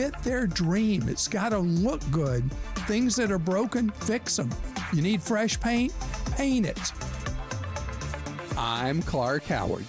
fit their dream. It's got to look good. Things that are broken, fix them. You need fresh paint? Paint it. I'm Clark Howard.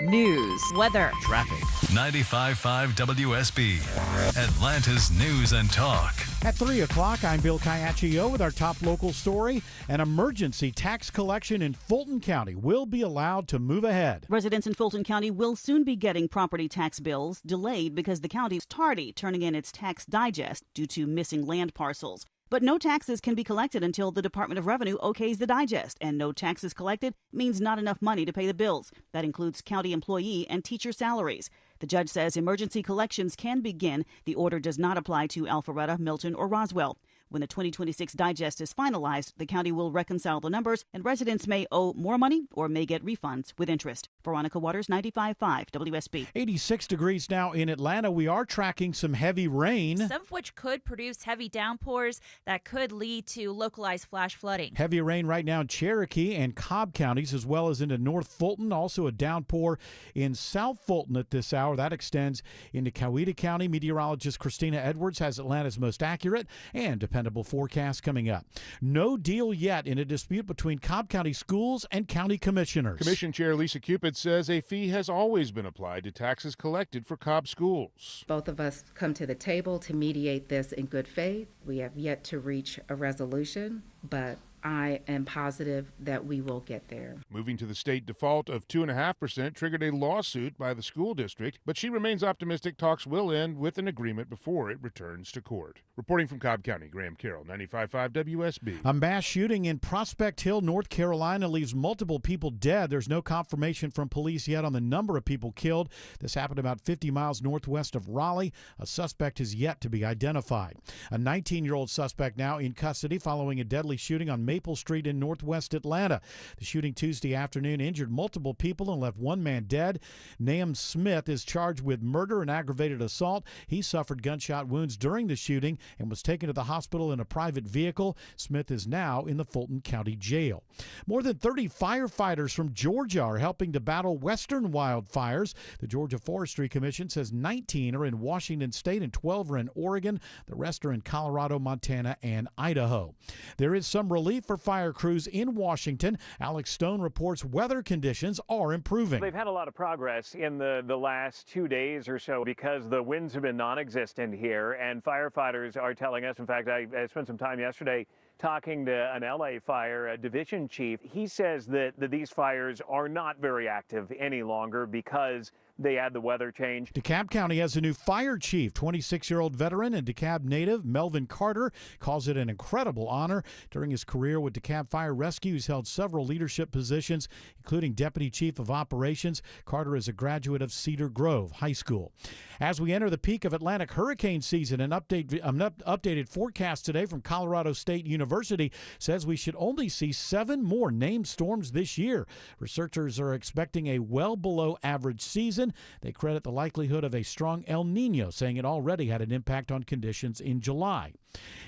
News, weather, traffic. 95.5 WSB, Atlanta's news and talk. At 3 o'clock, I'm Bill Caiaccio with our top local story. An emergency tax collection in Fulton County will be allowed to move ahead. Residents in Fulton County will soon be getting property tax bills delayed because the county's tardy turning in its tax digest due to missing land parcels. But no taxes can be collected until the Department of Revenue okays the digest, and no taxes collected means not enough money to pay the bills. That includes county employee and teacher salaries. The judge says emergency collections can begin. The order does not apply to Alpharetta, Milton, or Roswell. When the 2026 digest is finalized, the county will reconcile the numbers, and residents may owe more money or may get refunds with interest. Veronica Waters, 95.5 WSB. 86 degrees now in Atlanta. We are tracking some heavy rain. some of which could produce heavy downpours that could lead to localized flash flooding. Heavy rain right now in Cherokee and Cobb counties, as well as into North Fulton. Also a downpour in South Fulton at this hour. That extends into Coweta County. Meteorologist Christina Edwards has Atlanta's most accurate and dependable forecast coming up. No deal yet in a dispute between Cobb County schools and county commissioners. Commission Chair Lisa Cupid says a fee has always been applied to taxes collected for Cobb schools. Both of us come to the table to mediate this in good faith. We have yet to reach a resolution, but I am positive that we will get there. Moving to the state default of 2.5% triggered a lawsuit by the school district, but she remains optimistic talks will end with an agreement before it returns to court. Reporting from Cobb County, Graham Carroll, 95.5 WSB. A mass shooting in Prospect Hill, North Carolina leaves multiple people dead. There's no confirmation from police yet on the number of people killed. This happened about 50 miles northwest of Raleigh. A suspect is yet to be identified. A 19-year-old suspect now in custody following a deadly shooting on Maple Street in northwest Atlanta. The shooting Tuesday afternoon injured multiple people and left one man dead. Nahum Smith is charged with murder and aggravated assault. He suffered gunshot wounds during the shooting and was taken to the hospital in a private vehicle. Smith is now in the Fulton County Jail. More than 30 firefighters from Georgia are helping to battle western wildfires. The Georgia Forestry Commission says 19 are in Washington State and 12 are in Oregon. The rest are in Colorado, Montana, and Idaho. There is some relief for fire crews in Washington. Alex Stone reports weather conditions are improving. They've had a lot of progress in the last 2 days or so because the winds have been non-existent here, and firefighters are telling us, in fact, I spent some time yesterday talking to an LA fire division chief. He says that these fires are not very active any longer because they had the weather change. DeKalb County has a new fire chief. 26-year-old veteran and DeKalb native Melvin Carter calls it an incredible honor. During his career with DeKalb Fire Rescue, he's held several leadership positions, including Deputy Chief of Operations. Carter is a graduate of Cedar Grove High School. As we enter the peak of Atlantic hurricane season, an updated forecast today from Colorado State University says we should only see 7 more named storms this year. Researchers are expecting a well below average season. They credit the likelihood of a strong El Nino, saying it already had an impact on conditions in July.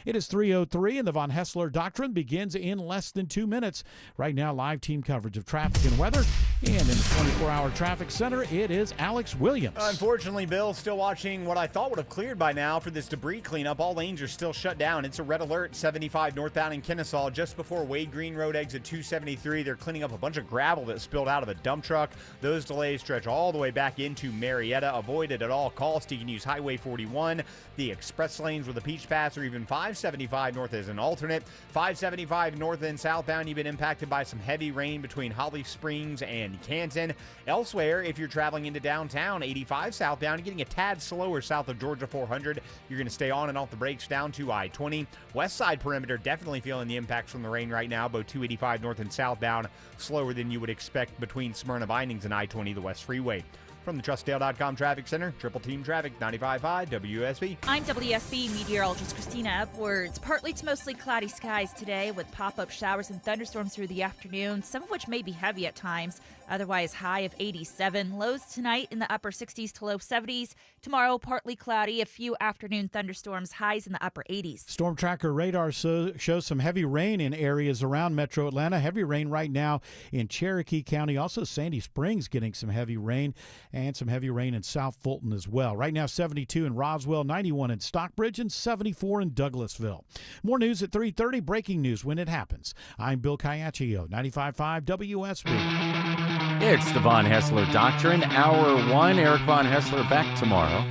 It is 3:03 and the Von Hessler Doctrine begins in less than 2 minutes. Right now, live team coverage of traffic and weather. And in the 24-hour traffic center, it is Alex Williams. Unfortunately, Bill, still watching what I thought would have cleared by now for this debris cleanup. All lanes are still shut down. It's a red alert, 75 northbound in Kennesaw, just before Wade Green Road exit 273. They're cleaning up a bunch of gravel that spilled out of a dump truck. Those delays stretch all the way back into Marietta. Avoid it at all costs. You can use Highway 41, the express lanes with a Peach Pass, or even 575 north as an alternate. 575 north and southbound, you've been impacted by some heavy rain between Holly Springs and Canton. Elsewhere, if you're traveling into downtown, 85 southbound, getting a tad slower south of Georgia 400. You're going to stay on and off the brakes down to I-20. West side perimeter, definitely feeling the impacts from the rain right now. Both 285 north and southbound, slower than you would expect between Smyrna Bindings and I-20, the West Freeway. From the TrustDale.com Traffic Center, Triple Team Traffic, 95.5 WSB. I'm WSB meteorologist Christina Edwards. Partly to mostly cloudy skies today with pop-up showers and thunderstorms through the afternoon, some of which may be heavy at times. Otherwise, high of 87. Lows tonight in the upper 60s to low 70s. Tomorrow, partly cloudy. A few afternoon thunderstorms. Highs in the upper 80s. Storm Tracker radar shows some heavy rain in areas around Metro Atlanta. Heavy rain right now in Cherokee County. Also, Sandy Springs getting some heavy rain, and some heavy rain in South Fulton as well. Right now, 72 in Roswell, 91 in Stockbridge, and 74 in Douglasville. More news at 3:30. Breaking news when it happens. I'm Bill Caiaccio, 95.5 WSB. It's the Von Hessler Doctrine, Hour 1. Eric Von Hessler back tomorrow.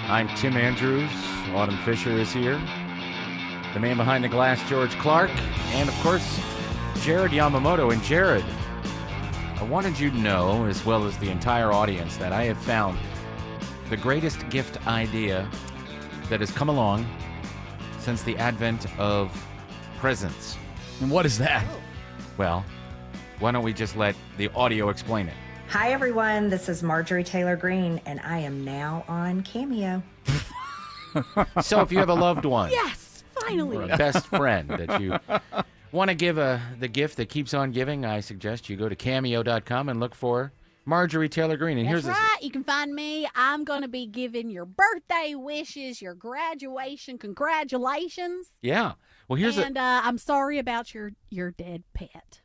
I'm Tim Andrews. Autumn Fisher is here. The man behind the glass, George Clark. And, of course, Jared Yamamoto. And, Jared, I wanted you to know, as well as the entire audience, that I have found the greatest gift idea that has come along since the advent of presents. And what is that? Well, why don't we just let the audio explain it? Hi, everyone. This is Marjorie Taylor Greene, and I am now on Cameo. So if you have a loved one, yes, finally, or a best friend that you want to give the gift that keeps on giving, I suggest you go to Cameo.com and look for Marjorie Taylor Greene. And That's right. You can find me. I'm going to be giving your birthday wishes, your graduation, congratulations. Yeah. Well, I'm sorry about your dead pet.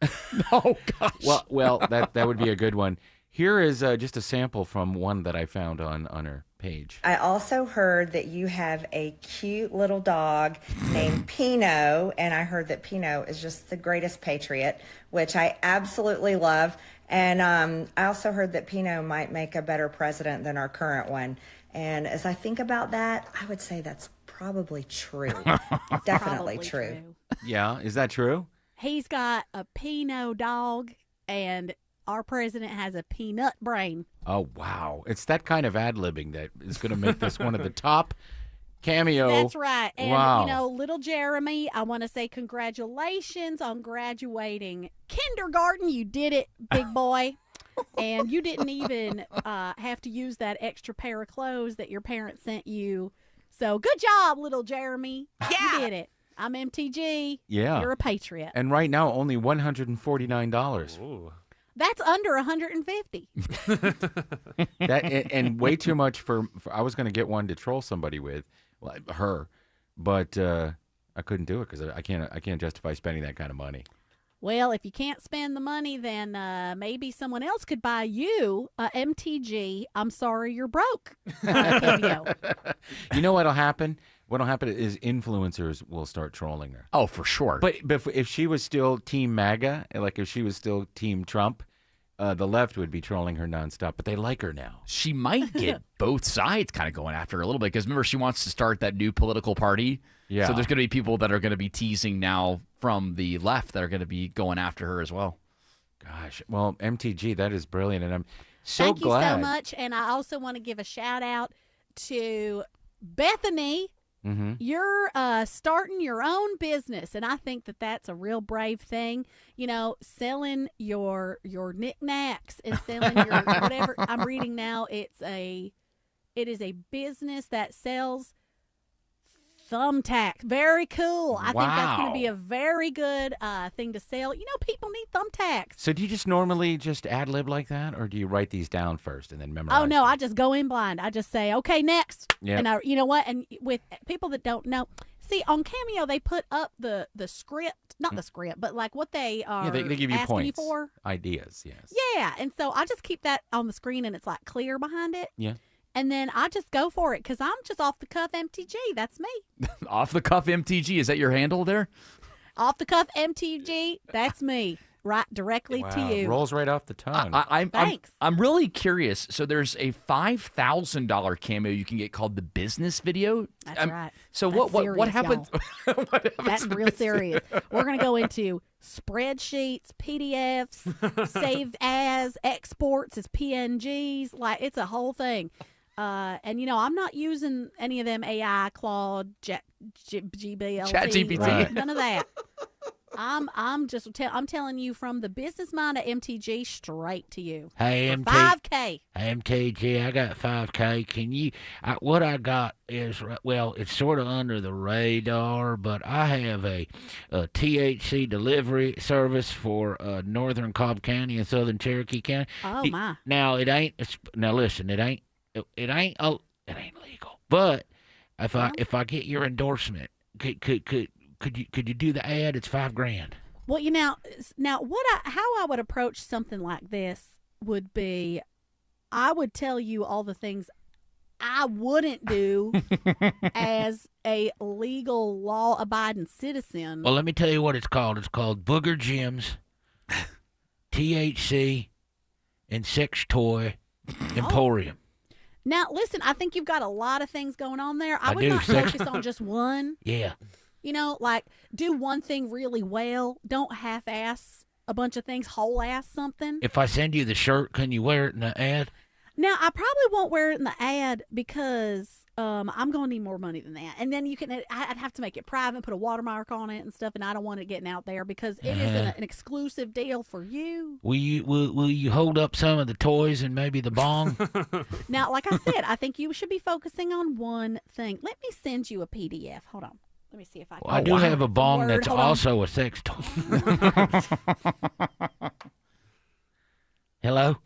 Oh, gosh. Well, that would be a good one. Here is just a sample from one that I found on her page. I also heard that you have a cute little dog named Pino, and I heard that Pino is just the greatest patriot, which I absolutely love. And I also heard that Pino might make a better president than our current one. And as I think about that, I would say that's probably true. Definitely true. Yeah, is that true? He's got a Pino dog, and our president has a peanut brain. Oh, wow. It's that kind of ad-libbing that is going to make this one of the top Cameo. That's right. And, wow. Little Jeremy, I want to say congratulations on graduating kindergarten. You did it, big boy. And you didn't even have to use that extra pair of clothes that your parents sent you. So good job, little Jeremy. Yeah. You did it. I'm MTG. Yeah. You're a patriot. And right now, only $149. Ooh. That's under $150. and way too much for I was going to get one to troll somebody with, her, but I couldn't do it because I can't justify spending that kind of money. Well, if you can't spend the money, then maybe someone else could buy you a MTG. I'm sorry you're broke. Cameo. You know what'll happen? What'll happen is influencers will start trolling her. Oh, for sure. But if she was still Team MAGA, like if she was still Team Trump, the left would be trolling her nonstop. But they like her now. She might get both sides kind of going after her a little bit because remember she wants to start that new political party. Yeah. So there's going to be people that are going to be teasing now from the left that are going to be going after her as well. Gosh, well, MTG, that is brilliant, and I'm so Thank glad. Thank you so much, and I also want to give a shout out to Bethany. Mm-hmm. You're starting your own business, and I think that that's a real brave thing. Selling your knickknacks and selling your whatever. I'm reading now. It is a business that sells thumbtacks. Very cool. I think that's going to be a very good thing to sell. People need thumbtacks. So do you just normally just ad-lib like that, or do you write these down first and then memorize? Oh, no, I just go in blind. I just say, okay, next. Yeah. And you know what? And with people that don't know, see, on Cameo, they put up the script, not the script, but like what they are they give you asking points, you for. Ideas, yes. Yeah, and so I just keep that on the screen, and it's like clear behind it. Yeah. And then I just go for it because I'm just off the cuff MTG. That's me. Off the cuff MTG. Is that your handle there? Off the cuff MTG. That's me. Right directly to you. Rolls right off the tongue. Thanks. I'm really curious. So there's a $5,000 Cameo you can get called the business video. That's right. So That's what happens? What happens? That's real serious. We're gonna go into spreadsheets, PDFs, saved as, exports as PNGs. Like it's a whole thing. And I'm not using any of them AI, Claude, GBLT, ChatGPT. none of that. I'm telling you from the business mind of MTG straight to you. Hey, For $5K. MTG, I got $5K. Can you? What I got is, well, it's sort of under the radar, but I have a THC delivery service for northern Cobb County and southern Cherokee County. Oh my! Now it ain't. Now listen, it ain't legal. But if I get your endorsement, could you do the ad? It's $5,000. Well, how I would approach something like this would be, I would tell you all the things I wouldn't do as a legal, law-abiding citizen. Well, let me tell you what it's called. It's called Booger Jim's THC and Sex Toy Emporium. Now, listen, I think you've got a lot of things going on there. I would do. not focus on just one. Yeah. Like, do one thing really well. Don't half-ass a bunch of things, whole-ass something. If I send you the shirt, can you wear it in the ad? Now, I probably won't wear it in the ad because I'm going to need more money than that. And then I'd have to make it private, put a watermark on it and stuff, and I don't want it getting out there because it is an exclusive deal for you. Will you hold up some of the toys and maybe the bong? Now, like I said, I think you should be focusing on one thing. Let me send you a PDF. Hold on. Let me see if I can. Well, I do have a bong that's also a sex toy. Hello?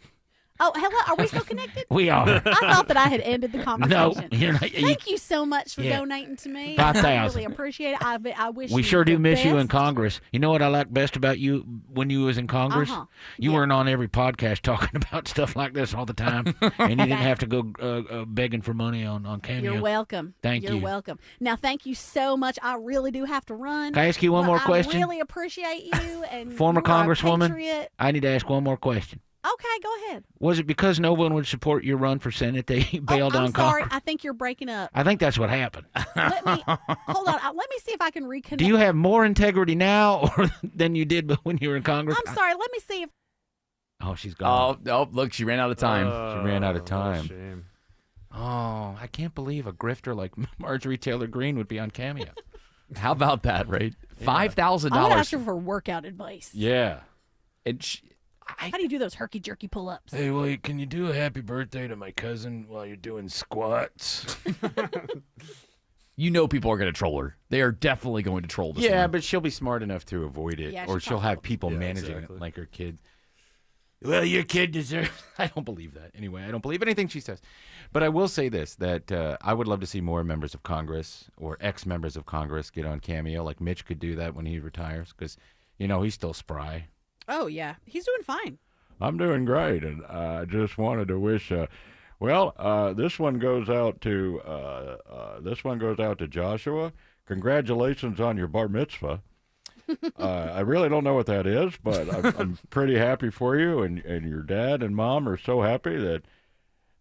Oh, hello. Are we still connected? We are. I thought that I had ended the conversation. No, you're not. Thank you so much for donating to me. 5,000. I really appreciate it. I wish we you sure do the miss you in best. Congress. You know what I like best about you when you was in Congress? You weren't on every podcast talking about stuff like this all the time, and you didn't have to go begging for money on Cameo. You're welcome. Thank you. You're welcome. Now, thank you so much. I really do have to run. Can I ask you one more question? I really appreciate you. And Former you are a Congresswoman, patriot. I need to ask one more question. Okay, go ahead. Was it because no one would support your run for Senate they bailed on I'm sorry. Congress? I think you're breaking up. I think that's what happened. Hold on. Let me see if I can reconnect. Do you have more integrity now than you did when you were in Congress? I'm sorry. Let me see if. Oh, she's gone. Oh, look, she ran out of time. She ran out of time. Shame. Oh, I can't believe a grifter like Marjorie Taylor Greene would be on Cameo. How about that, right? $5,000. I'm gonna ask her for workout advice. Yeah. How do you do those herky jerky pull-ups? Hey, well, can you do a happy birthday to my cousin while you're doing squats? You know people are going to troll her. They are definitely going to troll this Yeah, one. but she'll be smart enough to avoid it, Yeah, or she she'll have probably people will. Yeah, managing exactly. it like her kid. Well, your kid deserves... I don't believe that. Anyway, I don't believe anything she says. But I will say this, that I would love to see more members of Congress or ex-members of Congress get on Cameo. Like Mitch could do that when he retires because, he's still spry. Oh yeah, he's doing fine. I'm doing great, and I just wanted to wish. This one goes out to Joshua. Congratulations on your bar mitzvah. I really don't know what that is, but I'm pretty happy for you, and your dad and mom are so happy that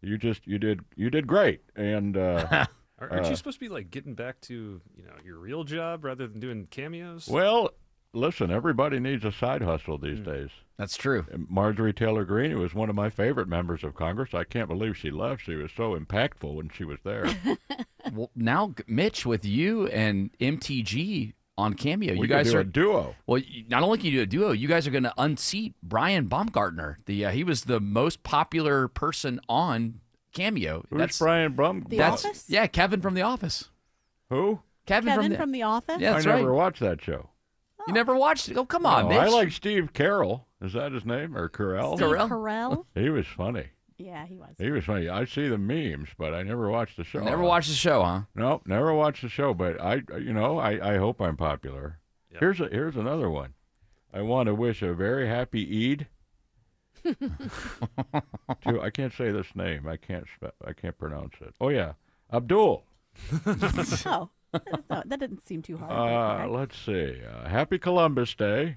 you did great. And Aren't you supposed to be like getting back to your real job rather than doing cameos? well, listen, everybody needs a side hustle these days. That's true. Marjorie Taylor Greene, who was one of my favorite members of Congress. I can't believe she left. She was so impactful when she was there. Well, now, Mitch, with you and MTG on Cameo, We you could guys do are a duo. Well, not only can you do a duo, you guys are going to unseat Brian Baumgartner. He was the most popular person on Cameo. Who's Brian Brum? The Office? Yeah, Kevin from The Office. Who? Kevin from the Office? Yeah, I that's never right. watched that show. You never watched it? Oh, come on, No, Mitch. I like Steve Carell. Is that his name? Or Carell? Steve Carell? He was funny. Yeah, he was. He was funny. I see the memes, but I never watched the show. Never watched the show, huh? No, never watched the show. But I hope I'm popular. Yep. Here's another one. I want to wish a very happy Eid. I can't say this name. I can't pronounce it. Oh yeah, Abdul. Oh, that didn't seem too hard. Okay. Let's see. Happy Columbus Day.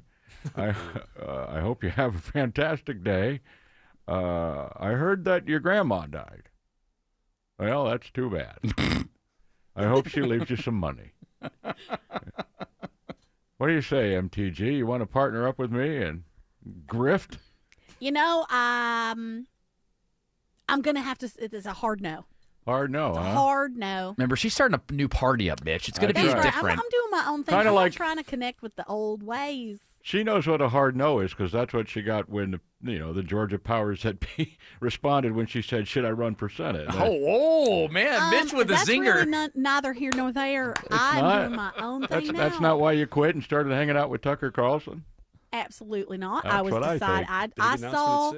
I hope you have a fantastic day. I heard that your grandma died. Well, that's too bad. I hope she leaves you some money. What do you say, MTG? You want to partner up with me and grift? I'm going to have to. It's a hard no. Hard no, It's a huh? hard no. Remember, she's starting a new party up, bitch. It's going to be That's right. different. I'm doing my own thing. Kinda I'm like- not trying to connect with the old ways. She knows what a hard no is because that's what she got when the Georgia powers that be responded when she said, "Should I run for Senate?" Oh man, Mitch with a That's zinger. really neither here nor there. I'm not. doing my own thing now. That's not why you quit and started hanging out with Tucker Carlson. Absolutely not. That's I was what I decided. think. I saw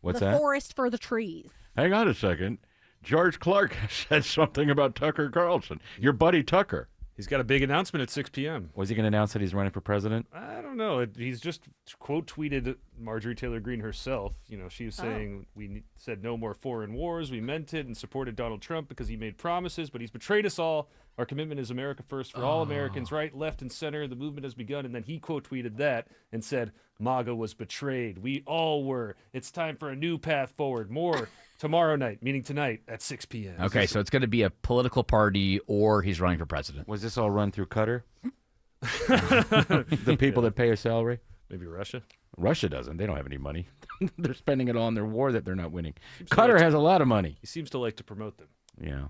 What's the that? forest for the trees. Hang on a second. George Clark said something about Tucker Carlson. Your buddy Tucker. He's got a big announcement at 6 p.m. Was he going to announce that he's running for president? I don't know. He's just quote tweeted Marjorie Taylor Greene herself. She was saying we said no more foreign wars. We meant it and supported Donald Trump because he made promises, but he's betrayed us all. Our commitment is America first for all Americans, right, left, and center. The movement has begun. And then he quote tweeted that and said, MAGA was betrayed. We all were. It's time for a new path forward. More tomorrow night, meaning tonight at 6 p.m. Okay, so it's going to be a political party or he's running for president. Was this all run through Qatar? The people that pay a salary? Maybe Russia? Russia doesn't. They don't have any money. They're spending it all on their war that they're not winning. Seems Qatar has a lot of money. He seems to like to promote them. Yeah.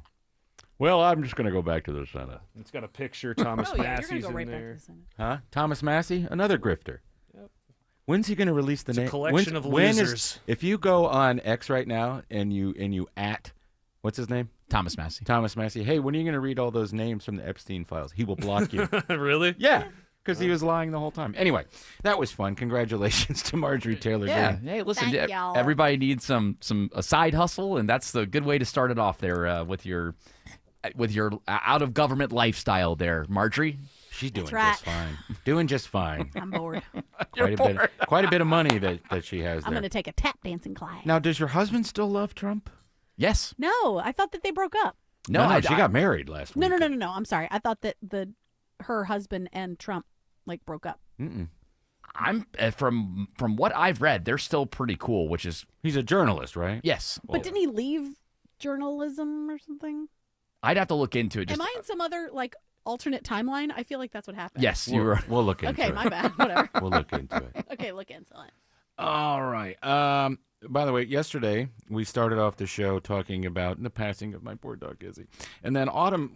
Well, I'm just going to go back to the Senate. It's got a picture. Thomas Massey's in there. Huh? Thomas Massey? Another grifter. Yep. When's he going to release the It's a name? collection of when losers. If you go on X right now and you at, what's his name? Thomas Massey. Thomas Massey. Hey, when are you going to read all those names from the Epstein files? He will block you. Really? Yeah, because he was lying the whole time. Anyway, that was fun. Congratulations to Marjorie Taylor Yeah. Greene. Hey, listen, Thank y'all. everybody needs a side hustle, and that's the good way to start it off there with your out of government lifestyle there, Marjorie. She's doing That's right. just fine. Doing just fine. I'm bored. Quite a bit of money that she has I'm there. going to take a tap dancing class. Now, does your husband still love Trump? Yes. No, I thought that they broke up. No, she got married last week. No. I'm sorry. I thought that her husband and Trump broke up. Mm-mm. I'm from what I've read, they're still pretty cool, which is He's a journalist, right? yes. But didn't he leave journalism or something? I'd have to look into it. Am I in some other alternate timeline? I feel like that's what happened. Yes, you were. We'll look into it. Okay, my bad. Whatever. We'll look into it. Okay, look into it. All right. By the way, yesterday we started off the show talking about the passing of my poor dog Izzy, and then Autumn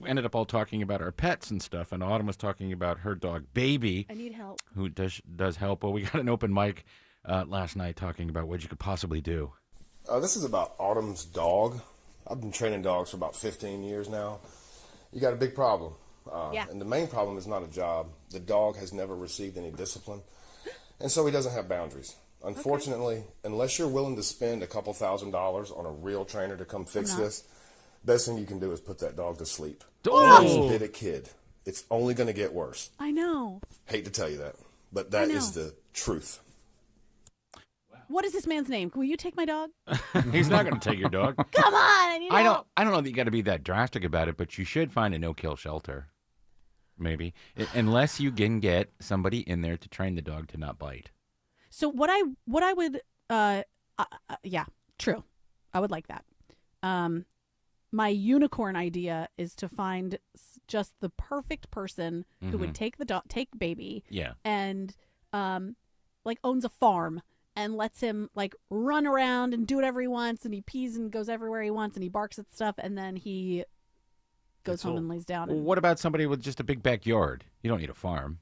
ended up all talking about our pets and stuff, and Autumn was talking about her dog Baby. I need help. Who does help. Well, we got an open mic last night talking about what you could possibly do. This is about Autumn's dog. I've been training dogs for about 15 years now. You got a big problem. And the main problem is not a job. The dog has never received any discipline, and so he doesn't have boundaries. Unfortunately, unless you're willing to spend a couple $1,000s on a real trainer to come fix this, best thing you can do is put that dog to sleep. Oh. He's bit a kid. It's only going to get worse. I know. Hate to tell you that, but that is the truth. What is this man's name? Will you take my dog? He's not going to take your dog. Come on, I need help. I don't know that you got to be that drastic about it, but you should find a no-kill shelter. Maybe, unless you can get somebody in there to train the dog to not bite. So what I would yeah, true. I would like that. My unicorn idea is to find just the perfect person who would take Baby, and owns a farm and lets him run around and do whatever he wants, and he pees and goes everywhere he wants, and he barks at stuff, and then he goes home and lays down. Well, what about somebody with just a big backyard? You don't need a farm.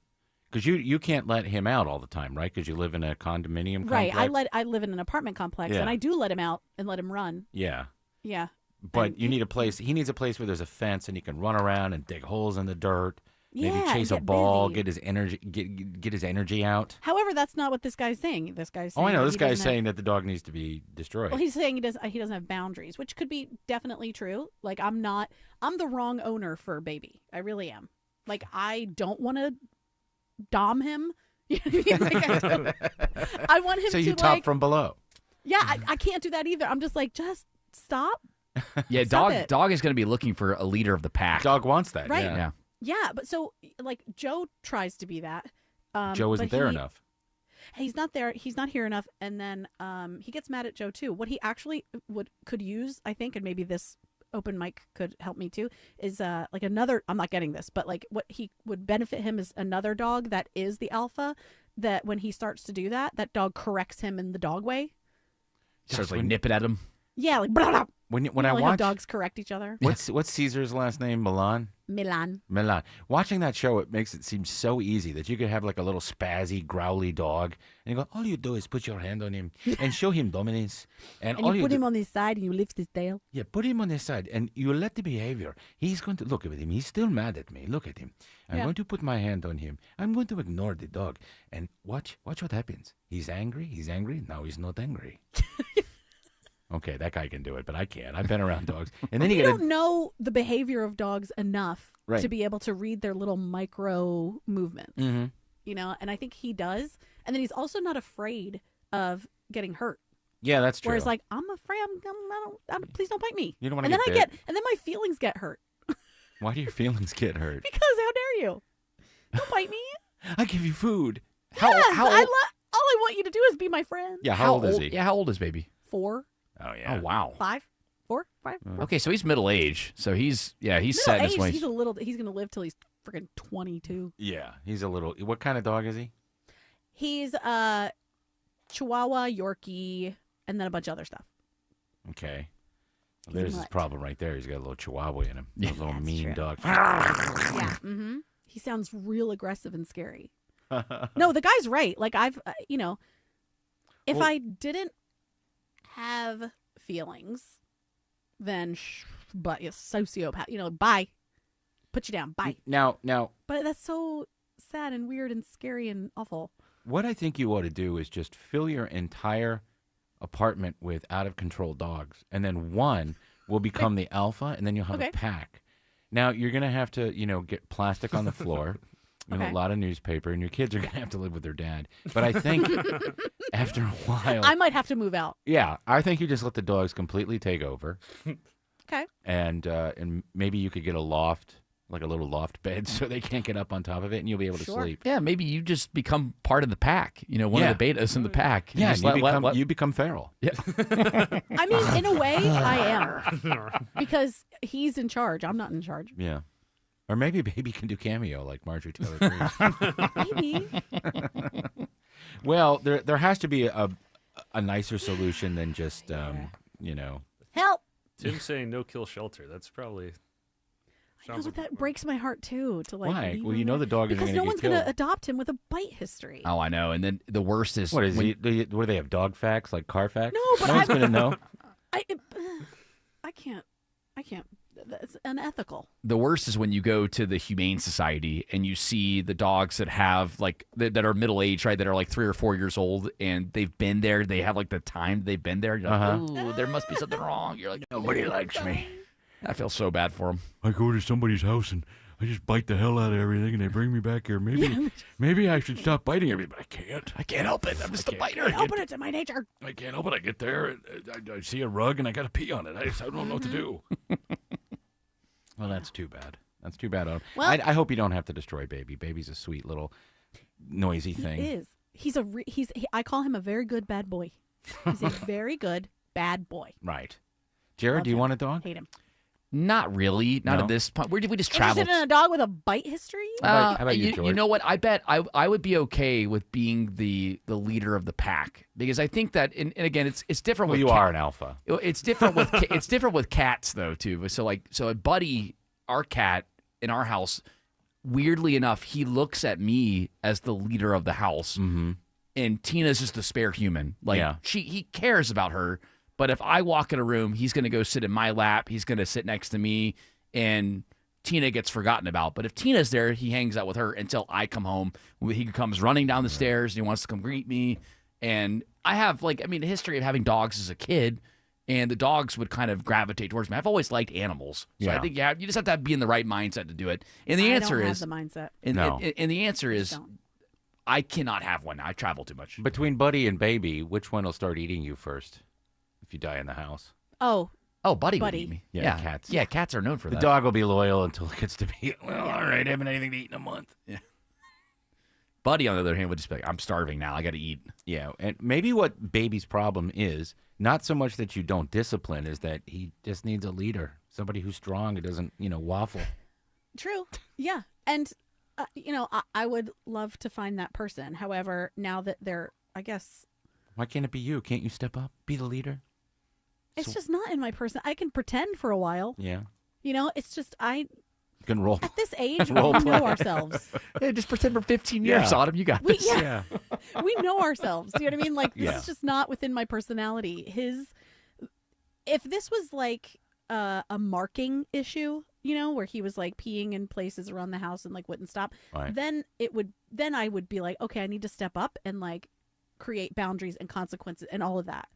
Because you can't let him out all the time, right? Because you live in a condominium complex. Right. I live in an apartment complex, Yeah. and I do let him out and let him run. Yeah. Yeah. But you need a place. He needs a place where there's a fence and he can run around and dig holes in the dirt. Maybe Yeah, chase a get ball, busy. get his energy out. However, that's not what this guy's saying. This guy's saying Oh, I know. that This he guy's doesn't have- saying that the dog needs to be destroyed. Well, he's saying he doesn't have boundaries, which could be definitely true. I'm the wrong owner for Baby. I really am. I don't want to dom him. You know what I mean? I want him so to you top from below. Yeah, I can't do that either. I'm just just stop. Yeah, Stop it. dog is going to be looking for a leader of the pack. Dog wants that. Right. Yeah. Yeah, but so Joe tries to be that. Joe isn't but there enough. He's not there. He's not here enough, and then he gets mad at Joe too. What he actually could use, I think, and maybe this open mic could help me too, is another. I'm not getting this, but what he would benefit him is another dog that is the alpha. That when he starts to do that, that dog corrects him in the dog way. Starts nipping at him. Yeah, blah, blah. When You I know, like how watch dogs correct each other. what's Caesar's last name? Milan. Milan. Watching that show, it makes it seem so easy that you could have like a little spazzy, growly dog, and you go, all you do is put your hand on him and show him dominance, And all you put do- him on his side and you lift his tail. Yeah, put him on his side, and you let the behavior. He's going to look at him. He's still mad at me. Look at him. I'm Yeah. going to put my hand on him. I'm going to ignore the dog, and watch what happens. He's angry. Now he's not angry. Okay, that guy can do it, but I can't. I've been around dogs, and then You you don't know the behavior of dogs enough Right. to be able to read their little micro movements. Mm-hmm. You know, and I think he does. And then he's also not afraid of getting hurt. Yeah, that's true. Whereas, like, I'm afraid. Please don't bite me. You don't wanna And then get bit. and then my feelings get hurt Why do your feelings get hurt? because how dare you? Don't bite me. I give you food. Yes, all I want you to do is be my friend. Yeah, how old is he? Yeah, how old is baby? 4, Oh yeah. Oh wow. 5, 4, 5. Okay, so he's middle age. So he's set in his Middle age, ways. he's gonna live till he's freaking 22. Yeah, he's a little. What kind of dog is he? He's Chihuahua, Yorkie, and then a bunch of other stuff. Okay. Well, He's there's his mutt. problem right there. He's got a little Chihuahua in him. A little That's mean true. dog. Yeah. Mm-hmm. He sounds real aggressive and scary. No, the guy's right. Like I've, if Well- I didn't have feelings, then but a sociopath. Bye. Put you down. Bye. Now, But that's so sad and weird and scary and awful. what I think you ought to do is just fill your entire apartment with out of control dogs, and then one will become the alpha, and then you'll have Okay. a pack. Now you're gonna have to, get plastic on the floor. And Okay. a lot of newspaper, and your kids are going to have to live with their dad. But I think after a while... I might have to move out. Yeah, I think you just let the dogs completely take over. Okay. And maybe you could get a loft, like a little loft bed, so they can't get up on top of it, and you'll be able to sleep. Yeah, maybe you just become part of the pack. One of the betas in the pack. Yeah, Just and you become feral. Yeah. I mean, in a way, I am. Because he's in charge. I'm not in charge. Yeah. Or maybe Baby can do cameo like Marjorie Taylor Greene. Maybe. Well, there has to be a nicer solution than just, Help. Tim's saying no kill shelter. That's probably. I know, but that breaks my heart too. To like, Why? leave Well, him you know there. the dog isn't because gonna no get one's going killed. to adopt him with a bite history. Oh, I know. And then the worst is what is when, he? What do they have? Dog facts like Carfax? No, but no one's going to know. I can't. That's unethical. the worst is when you go to the Humane Society and you see the dogs that have that are middle aged, right? That are like 3 or 4 years old, and they've been there. They have like the time they've been there. You're like, ooh, there must be something wrong. You're like, nobody likes me. I feel so bad for them. I go to somebody's house and I just bite the hell out of everything, and they bring me back here. Maybe I should stop biting everybody, but I can't. I can't help it. I'm just a biter. I can't help it. It's in my nature. I can't help it. I get there, and I see a rug, and I got to pee on it. I don't know what to do. Well, that's too bad. That's too bad. Well, Well- I hope you don't have to destroy Baby. Baby's a sweet little noisy He thing. is. I call him a very good bad boy. He's a very good bad boy. Right. Jared, Love do you him. want a dog? Hate him. Not really. Not No? at this point. We just traveled. Interested in a dog with a bite history? How about you, You George? know what? I bet I would be okay with being the leader of the pack, because I think that, and again, it's different. Well, with you are an alpha. It's different with it's different with cats though too. So a Buddy, our cat in our house, weirdly enough, he looks at me as the leader of the house, and Tina's just the spare human. He cares about her. But if I walk in a room, he's going to go sit in my lap. He's going to sit next to me, and Tina gets forgotten about. But if Tina's there, he hangs out with her until I come home. He comes running down the stairs, and he wants to come greet me. And I have, a history of having dogs as a kid, and the dogs would kind of gravitate towards me. I've always liked animals. So I think you just have to be in the right mindset to do it. And the answer I don't is have the mindset. And the answer is I cannot have one. I travel too much. Between Buddy and Baby, which one will start eating you first if you die in the house? Oh, Buddy would Buddy. eat me. Yeah, cats. Yeah, cats are known for The that. dog will be loyal until it gets to be, all right, I haven't anything to eat in a month. Yeah. Buddy, on the other hand, would just be like, I'm starving now. I got to eat. Yeah, and maybe what Baby's problem is, not so much that you don't discipline, is that he just needs a leader, somebody who's strong, who doesn't, waffle. true. Yeah. And, I would love to find that person. However, now that they're, I guess. Why can't it be you? Can't you step up, be the leader? It's just not in my person. I can pretend for a while. Yeah. You know, it's just You can roll. At this age, we role know play. ourselves. Yeah, just pretend for 15 years, Autumn. You got this. Yeah. We know ourselves. You know what I mean? Like, this Yeah. is just not within my personality. If this was like a marking issue, you know, where he was like peeing in places around the house and like wouldn't stop, Right. then I would be like, okay, I need to step up and like create boundaries and consequences and all of that.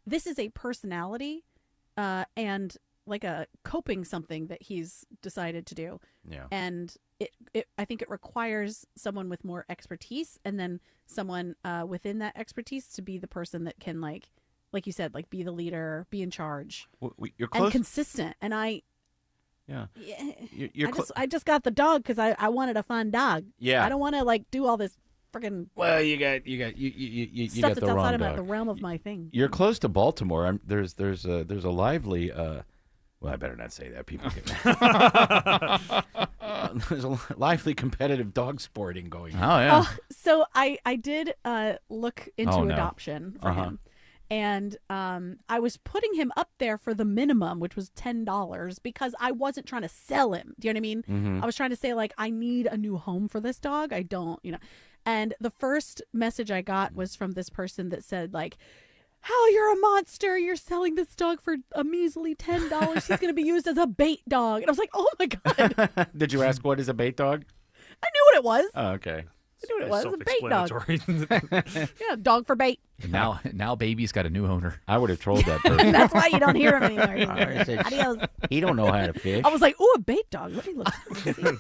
This is a personality and like a coping something that he's decided to do. Yeah. And I think it requires someone with more expertise, and then someone within that expertise to be the person that can like you said, like be the leader, be in charge, You're and close. consistent. And I just got the dog because I wanted a fun dog. Yeah. I don't want to like do all this freaking Well, you got stuff got that's the wrong outside of dog. the realm of my thing. You're close to Baltimore. There's a lively. Well, I better not say that. People get mad. There's a lively competitive dog sporting going on. Oh yeah. So I did look into Oh, no. adoption for Uh-huh. him. And I was putting him up there for the minimum, which was $10, because I wasn't trying to sell him. Do you know what I mean? Mhm. I was trying to say, like, I need a new home for this dog. I don't, you know. And the first message I got was from this person that said, like, how you're a monster. You're selling this dog for a measly $10. He's going to be used as a bait dog. And I was like, oh, my God. Did you ask what is a bait dog? I knew what it was. Oh, okay. I knew what it was. A bait dog. Yeah, dog for bait. Now baby's got a new owner. I would have trolled that person. That's why you don't hear him anymore. I said, Adios. He don't know how to fish. I was like, "Ooh, a bait dog. Let me look. He's in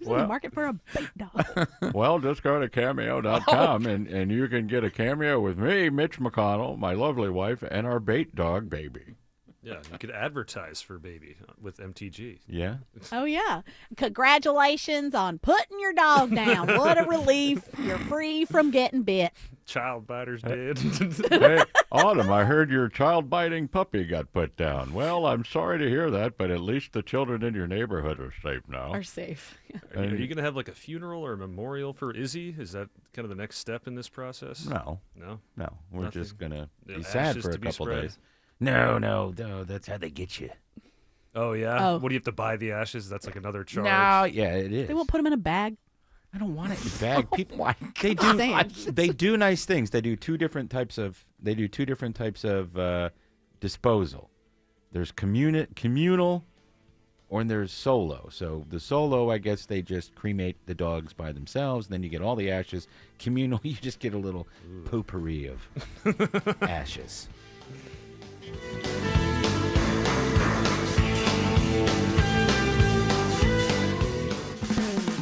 Well- the market for a bait dog." Well, just go to cameo.com and you can get a cameo with me, Mitch McConnell, my lovely wife, and our bait dog, Baby. Yeah, you could advertise for Baby with MTG. Yeah. Oh yeah! Congratulations on putting your dog down. What a relief! You're free from getting bit. Child biters did. Hey, Autumn, I heard your child-biting puppy got put down. Well, I'm sorry to hear that, but at least the children in your neighborhood are safe now. Are safe. Are you going to have like a funeral or a memorial for Izzy? Is that kind of the next step in this process? No. No? No. We're Nothing? just going to The be sad ashes for a to be couple spread? days. No. That's how they get you. Oh, yeah? Oh. What, do you have to buy the ashes? That's like another charge. No, yeah, it is. They won't put him in a bag. I don't want it in a bag. People, They do nice things. They do two different types of disposal. There's communal, or there's solo. So the solo, I guess they just cremate the dogs by themselves. Then you get all the ashes. Communal, you just get a little potpourri of ashes.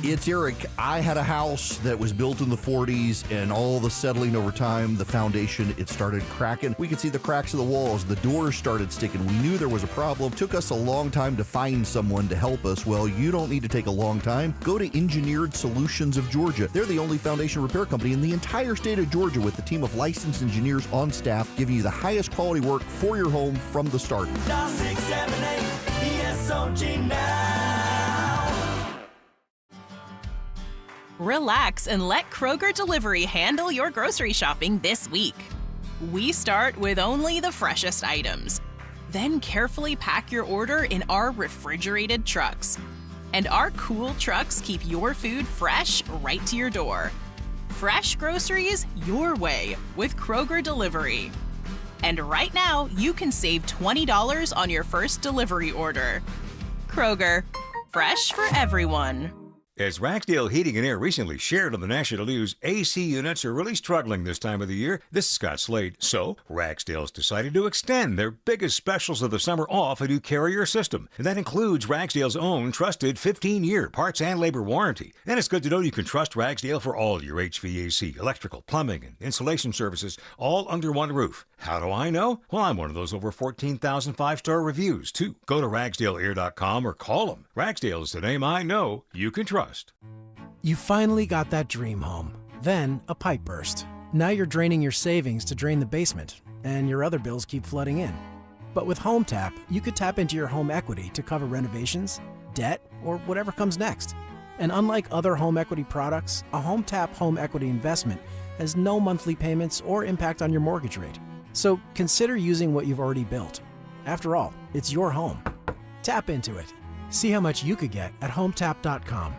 It's Eric. I had a house that was built in the 40s, and all the settling over time, the foundation, it started cracking. We could see the cracks of the walls. The doors started sticking. We knew there was a problem. Took us a long time to find someone to help us. Well, you don't need to take a long time. Go to Engineered Solutions of Georgia. They're the only foundation repair company in the entire state of Georgia with a team of licensed engineers on staff giving you the highest quality work for your home from the start. Dial 678 ESOG now. Relax and let Kroger Delivery handle your grocery shopping this week. We start with only the freshest items. Then carefully pack your order in our refrigerated trucks. And our cool trucks keep your food fresh right to your door. Fresh groceries your way with Kroger Delivery. And right now, you can save $20 on your first delivery order. Kroger, fresh for everyone. As Ragsdale Heating and Air recently shared on the national news, AC units are really struggling this time of the year. This is Scott Slade. So, Ragsdale's decided to extend their biggest specials of the summer off a new Carrier system. And that includes Ragsdale's own trusted 15-year parts and labor warranty. And it's good to know you can trust Ragsdale for all your HVAC, electrical, plumbing, and insulation services, all under one roof. How do I know? Well, I'm one of those over 14,000 five-star reviews, too. Go to RagsdaleAir.com or call them. Ragsdale is the name I know you can trust. You finally got that dream home. Then a pipe burst. Now you're draining your savings to drain the basement, and your other bills keep flooding in. But with Home Tap, you could tap into your home equity to cover renovations, debt, or whatever comes next. And unlike other home equity products, a Home Tap home equity investment has no monthly payments or impact on your mortgage rate. So consider using what you've already built. After all, it's your home. Tap into it. See how much you could get at HomeTap.com.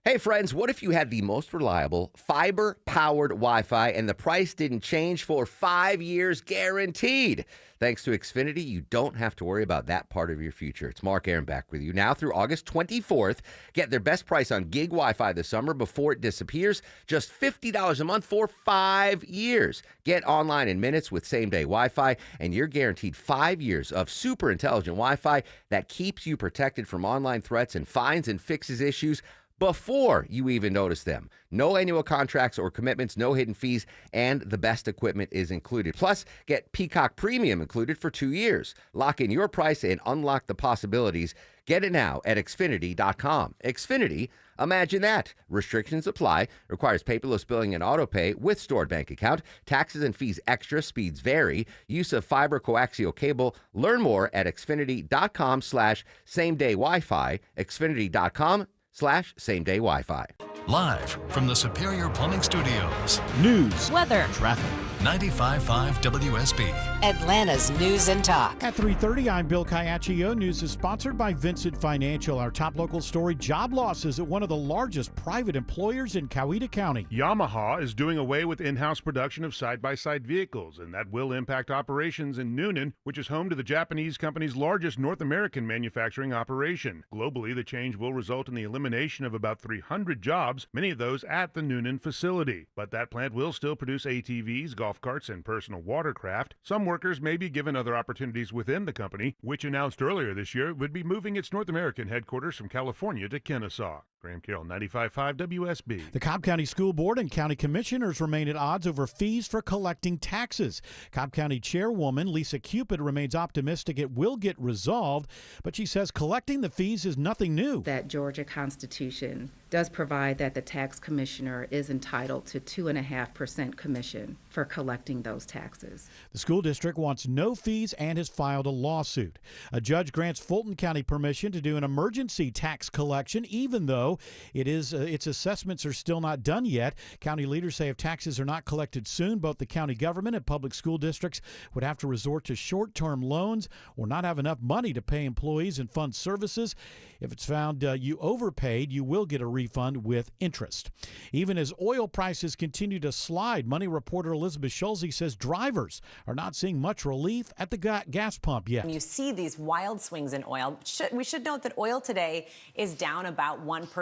Hey friends, what if you had the most reliable fiber-powered Wi-Fi and the price didn't change for 5 years guaranteed? Thanks to Xfinity, you don't have to worry about that part of your future. It's Mark Aaron back with you now through August 24th. Get their best price on gig Wi-Fi this summer before it disappears. Just $50 a month for 5 years. Get online in minutes with same-day Wi-Fi, and you're guaranteed 5 years of super intelligent Wi-Fi that keeps you protected from online threats and finds and fixes issues before you even notice them. No annual contracts or commitments, no hidden fees, and the best equipment is included. Plus, get Peacock Premium included for 2 years. Lock in your price and unlock the possibilities. Get it now at Xfinity.com. Xfinity, imagine that. Restrictions apply. Requires paperless billing and autopay with stored bank account. Taxes and fees extra. Speeds vary. Use of fiber coaxial cable. Learn more at Xfinity.com/same-day Wi-Fi. Xfinity.com/same-day Wi-Fi. Live from the Superior Plumbing Studios. News, weather, traffic. 95.5 WSB. Atlanta's News and Talk. At 3:30, I'm Bill Caiaccio. News is sponsored by Vincent Financial. Our top local story, job losses at one of the largest private employers in Coweta County. Yamaha is doing away with in-house production of side-by-side vehicles, and that will impact operations in Noonan, which is home to the Japanese company's largest North American manufacturing operation. Globally, the change will result in the elimination of about 300 jobs, many of those at the Noonan facility. But that plant will still produce ATVs, golf carts, and personal watercraft. Some workers may be given other opportunities within the company, which announced earlier this year would be moving its North American headquarters from California to Kennesaw. Graham Carroll, 95.5 WSB. The Cobb County School Board and county commissioners remain at odds over fees for collecting taxes. Cobb County Chairwoman Lisa Cupid remains optimistic it will get resolved, but she says collecting the fees is nothing new. That Georgia Constitution does provide that the tax commissioner is entitled to 2.5% commission for collecting those taxes. The school district wants no fees and has filed a lawsuit. A judge grants Fulton County permission to do an emergency tax collection, even though its assessments are still not done yet. County leaders say if taxes are not collected soon, both the county government and public school districts would have to resort to short-term loans or not have enough money to pay employees and fund services. If it's found you overpaid, you will get a refund with interest. Even as oil prices continue to slide, Money reporter Elizabeth Schulze says drivers are not seeing much relief at the gas pump yet. When you see these wild swings in oil, we should note that oil today is down about 1%.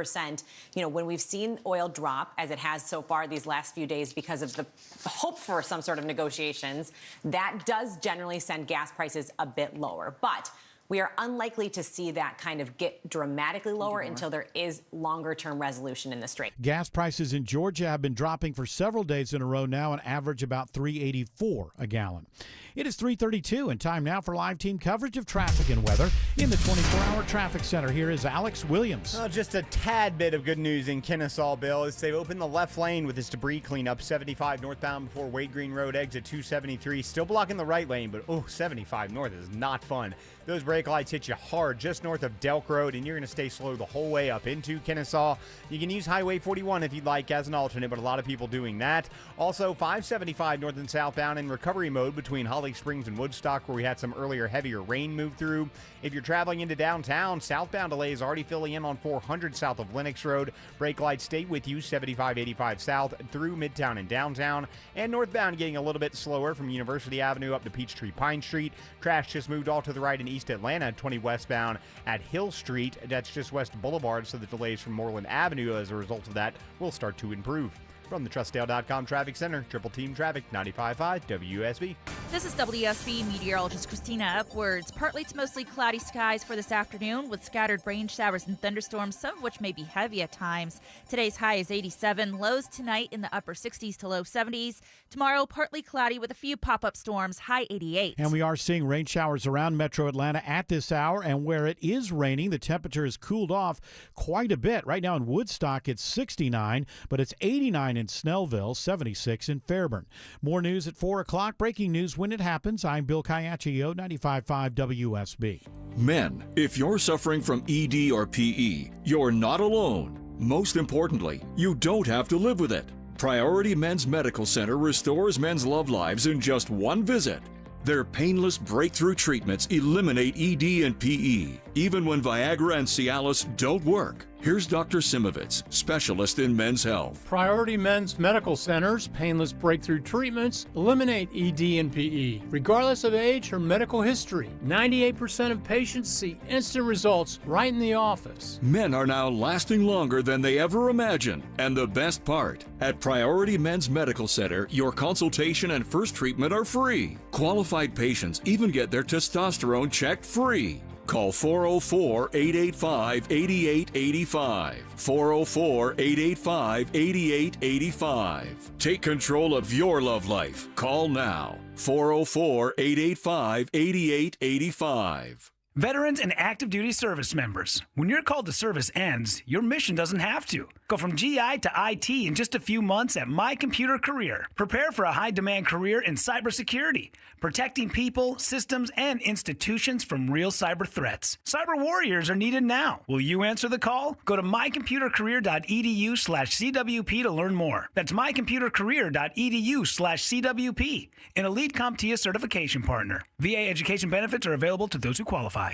You know, when we've seen oil drop, as it has so far these last few days because of the hope for some sort of negotiations, that does generally send gas prices a bit lower. But we are unlikely to see that kind of get dramatically lower until there is longer-term resolution in the strait. Gas prices in Georgia have been dropping for several days in a row now, an average about $3.84 a gallon. It is 3:32 and time now for live team coverage of traffic and weather in the 24-hour traffic center. Here is Alex Williams. Just a tad bit of good news in Kennesaw, Bill, as they've opened the left lane with this debris cleanup. 75 northbound before Wade Green Road, exit 273. Still blocking the right lane, but 75 north is not fun. Those brake lights hit you hard just north of Delk Road, and you're going to stay slow the whole way up into Kennesaw. You can use Highway 41 if you'd like as an alternate, but a lot of people doing that. Also, 575 north and southbound in recovery mode between Holly Springs and Woodstock, where we had some earlier heavier rain move through. If you're traveling into downtown, southbound delay is already filling in on 400 south of Lennox Road. Brake lights stay with you 75-85 south through Midtown and downtown. And northbound getting a little bit slower from University Avenue up to Peachtree Pine Street. Crash just moved all to the right in East Atlanta, 20 westbound at Hill Street. That's just west of Boulevard, so the delays from Moreland Avenue as a result of that will start to improve. From the TrustDale.com Traffic Center, Triple Team Traffic, 95.5 WSB. This is WSB meteorologist Christina Upwards. Partly to mostly cloudy skies for this afternoon with scattered rain showers and thunderstorms, some of which may be heavy at times. Today's high is 87. Lows tonight in the upper 60s to low 70s. Tomorrow, partly cloudy with a few pop-up storms, high 88. And we are seeing rain showers around Metro Atlanta at this hour. And where it is raining, the temperature has cooled off quite a bit. Right now in Woodstock, it's 69, but it's 89 in Snellville, 76 in Fairburn. More news at 4 o'clock. Breaking news when it happens. I'm Bill Caiaccio, 95.5 WSB. Men, if you're suffering from ED or PE, you're not alone. Most importantly, you don't have to live with it. Priority Men's Medical Center restores men's love lives in just one visit. Their painless breakthrough treatments eliminate ED and PE, even when Viagra and Cialis don't work. Here's Dr. Simovitz, specialist in men's health. Priority Men's Medical Center's painless breakthrough treatments eliminate ED and PE, regardless of age or medical history. 98% of patients see instant results right in the office. Men are now lasting longer than they ever imagined. And the best part, at Priority Men's Medical Center, your consultation and first treatment are free. Qualified patients even get their testosterone checked free. Call 404-885-8885. 404-885-8885. Take control of your love life. Call now. 404-885-8885. Veterans and active duty service members, when your call to service ends, your mission doesn't have to. Go from GI to IT in just a few months at My Computer Career. Prepare for a high-demand career in cybersecurity, protecting people, systems, and institutions from real cyber threats. Cyber warriors are needed now. Will you answer the call? Go to mycomputercareer.edu/CWP to learn more. That's mycomputercareer.edu/CWP, an elite CompTIA certification partner. VA education benefits are available to those who qualify.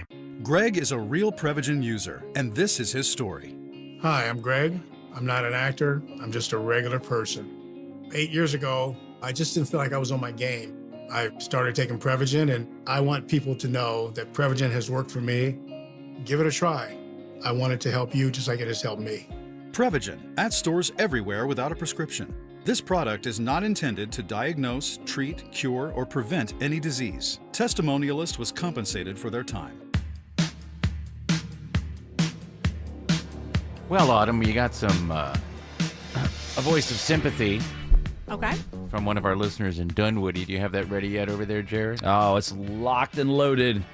Greg is a real Prevagen user, and this is his story. Hi, I'm Greg. I'm not an actor. I'm just a regular person. 8 years ago, I just didn't feel like I was on my game. I started taking Prevagen, and I want people to know that Prevagen has worked for me. Give it a try. I want it to help you just like it has helped me. Prevagen, at stores everywhere without a prescription. This product is not intended to diagnose, treat, cure, or prevent any disease. Testimonialist was compensated for their time. Well, Autumn, you got some a voice of sympathy. Okay. From one of our listeners in Dunwoody. Do you have that ready yet over there, Jared? Oh, it's locked and loaded.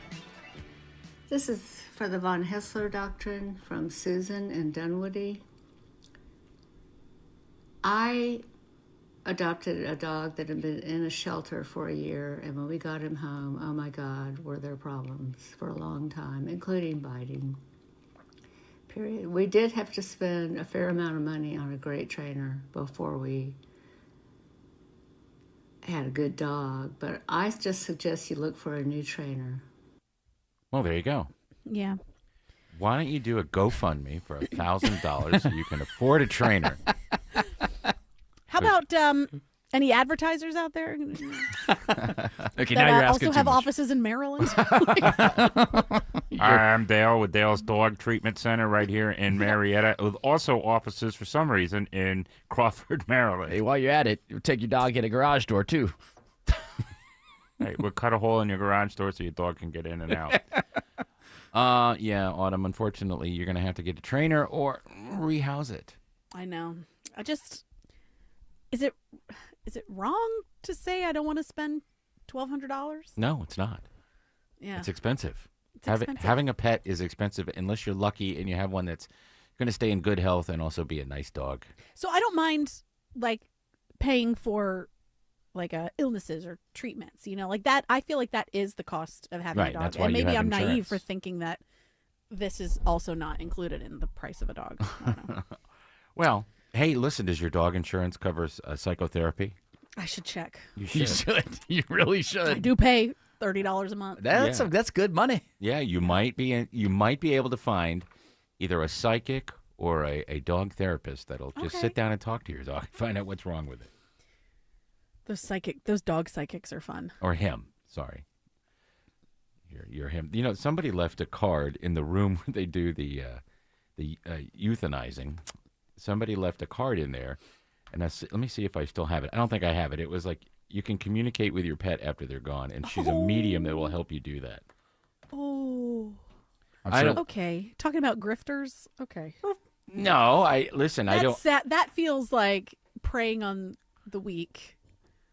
This is for the von Hessler doctrine from Susan in Dunwoody. I adopted a dog that had been in a shelter for a year, and when we got him home, oh my God, were there problems for a long time, including biting. Period. We did have to spend a fair amount of money on a great trainer before we had a good dog, but I just suggest you look for a new trainer. Well, there you go. Yeah. Why don't you do a GoFundMe for $1,000 so you can afford a trainer? How about any advertisers out there? Okay, that now you're asking also too have much. offices in Maryland. I'm Dale with Dale's Dog Treatment Center right here in Marietta, with also offices for some reason in Crawford, Maryland. Hey, while you're at it, take your dog in a garage door too. Hey, we'll cut a hole in your garage door so your dog can get in and out. Yeah, Autumn, unfortunately, you're going to have to get a trainer or rehouse it. I know. Is it wrong to say I don't want to spend $1,200? No, it's not. Yeah. It's expensive. It's expensive. Having a pet is expensive unless you're lucky and you have one that's going to stay in good health and also be a nice dog. So I don't mind like paying for like illnesses or treatments, like that. I feel like that is the cost of having a dog. That's why and maybe you have I'm naive insurance. for thinking that this is also not included in the price of a dog. I don't know. Well, hey, listen, does your dog insurance cover psychotherapy? I should check. You You should. You really should. I do pay $30 a month. That's good money. Yeah, you might be able to find either a psychic or a dog therapist that'll just sit down and talk to your dog and find out what's wrong with it. Those dog psychics are fun. Or him. Sorry. You're him. Somebody left a card in the room where they do the euthanizing. Somebody left a card in there, and let me see if I still have it. I don't think I have it. It was like you can communicate with your pet after they're gone, and she's a medium that will help you do that. Oh. Okay. Talking about grifters. Okay. No, I don't. That feels like preying on the weak.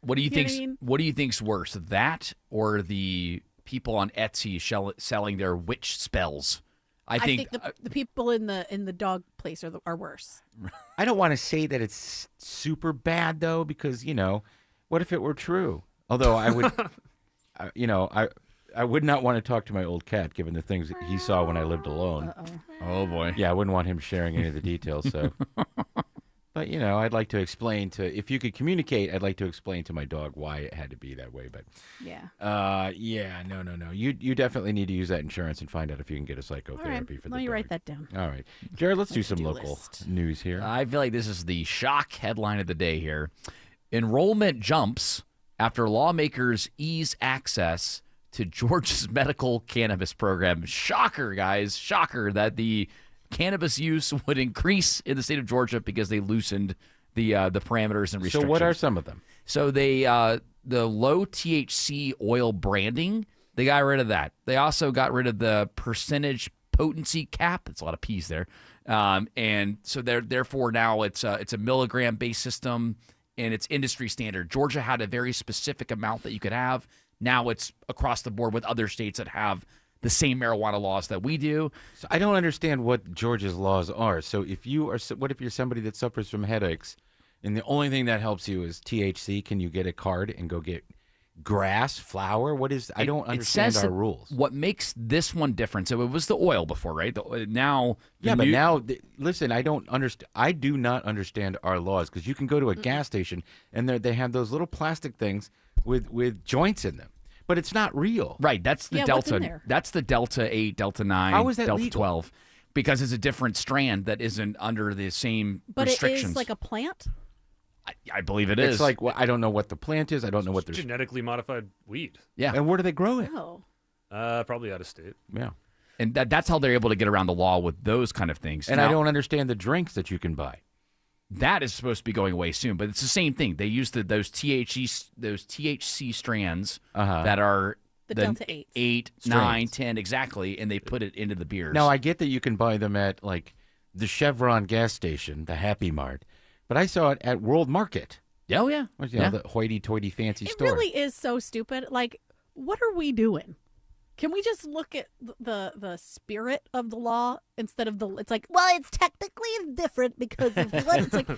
What do you know think? what I mean? What do you think's worse, that or the people on Etsy selling their witch spells? I think the people in the dog place are worse. I don't want to say that it's super bad though, because what if it were true? Although I would, I would not want to talk to my old cat given the things that he saw when I lived alone. Oh boy. Yeah, I wouldn't want him sharing any of the details. So, But, you know, I'd like to explain if you could communicate, I'd like to explain to my dog why it had to be that way. But, no. You definitely need to use that insurance and find out if you can get a psychotherapy for the Let me dog. write that down. All right. Jared, let's do some local news here. I feel like this is the shock headline of the day here. Enrollment jumps after lawmakers ease access to Georgia's medical cannabis program. Shocker, guys. Shocker that the cannabis use would increase in the state of Georgia because they loosened the parameters and restrictions. So what are some of them? So they the low THC oil branding, they got rid of that. They also got rid of the percentage potency cap. It's a lot of P's there. And so therefore now it's a milligram based system and it's industry standard. Georgia had a very specific amount that you could have. Now it's across the board with other states that have the same marijuana laws that we do. So I don't understand what Georgia's laws are. So what if you're somebody that suffers from headaches and the only thing that helps you is THC? Can you get a card and go get grass, flower? I don't understand our rules. What makes this one different? So it was the oil before, right? Listen, I don't understand. I do not understand our laws because you can go to a gas station and they have those little plastic things with joints in them. But it's not real. Right, that's the what's in Delta. there? That's the Delta 8, Delta 9, How is that Delta legal? 12. Because it's a different strand that isn't under the same But restrictions. it is like a plant? I believe it is. It's like, I don't know what the plant is. I don't know what there's. Genetically modified weed. Yeah. And where do they grow it? Oh. Probably out of state. Yeah. And that's how they're able to get around the law with those kind of things. And I don't understand the drinks that you can buy. That is supposed to be going away soon, but it's the same thing. They use those THC strands that are the Delta 8s. 8, Strands. 9, 10, exactly, and they put it into the beers. Now, I get that you can buy them at, like, the Chevron gas station, the Happy Mart, but I saw it at World Market. Oh, yeah. The hoity-toity fancy store. It really is so stupid. Like, what are we doing? Can we just look at the spirit of the law instead of it's like, well, it's technically different because of what? It's like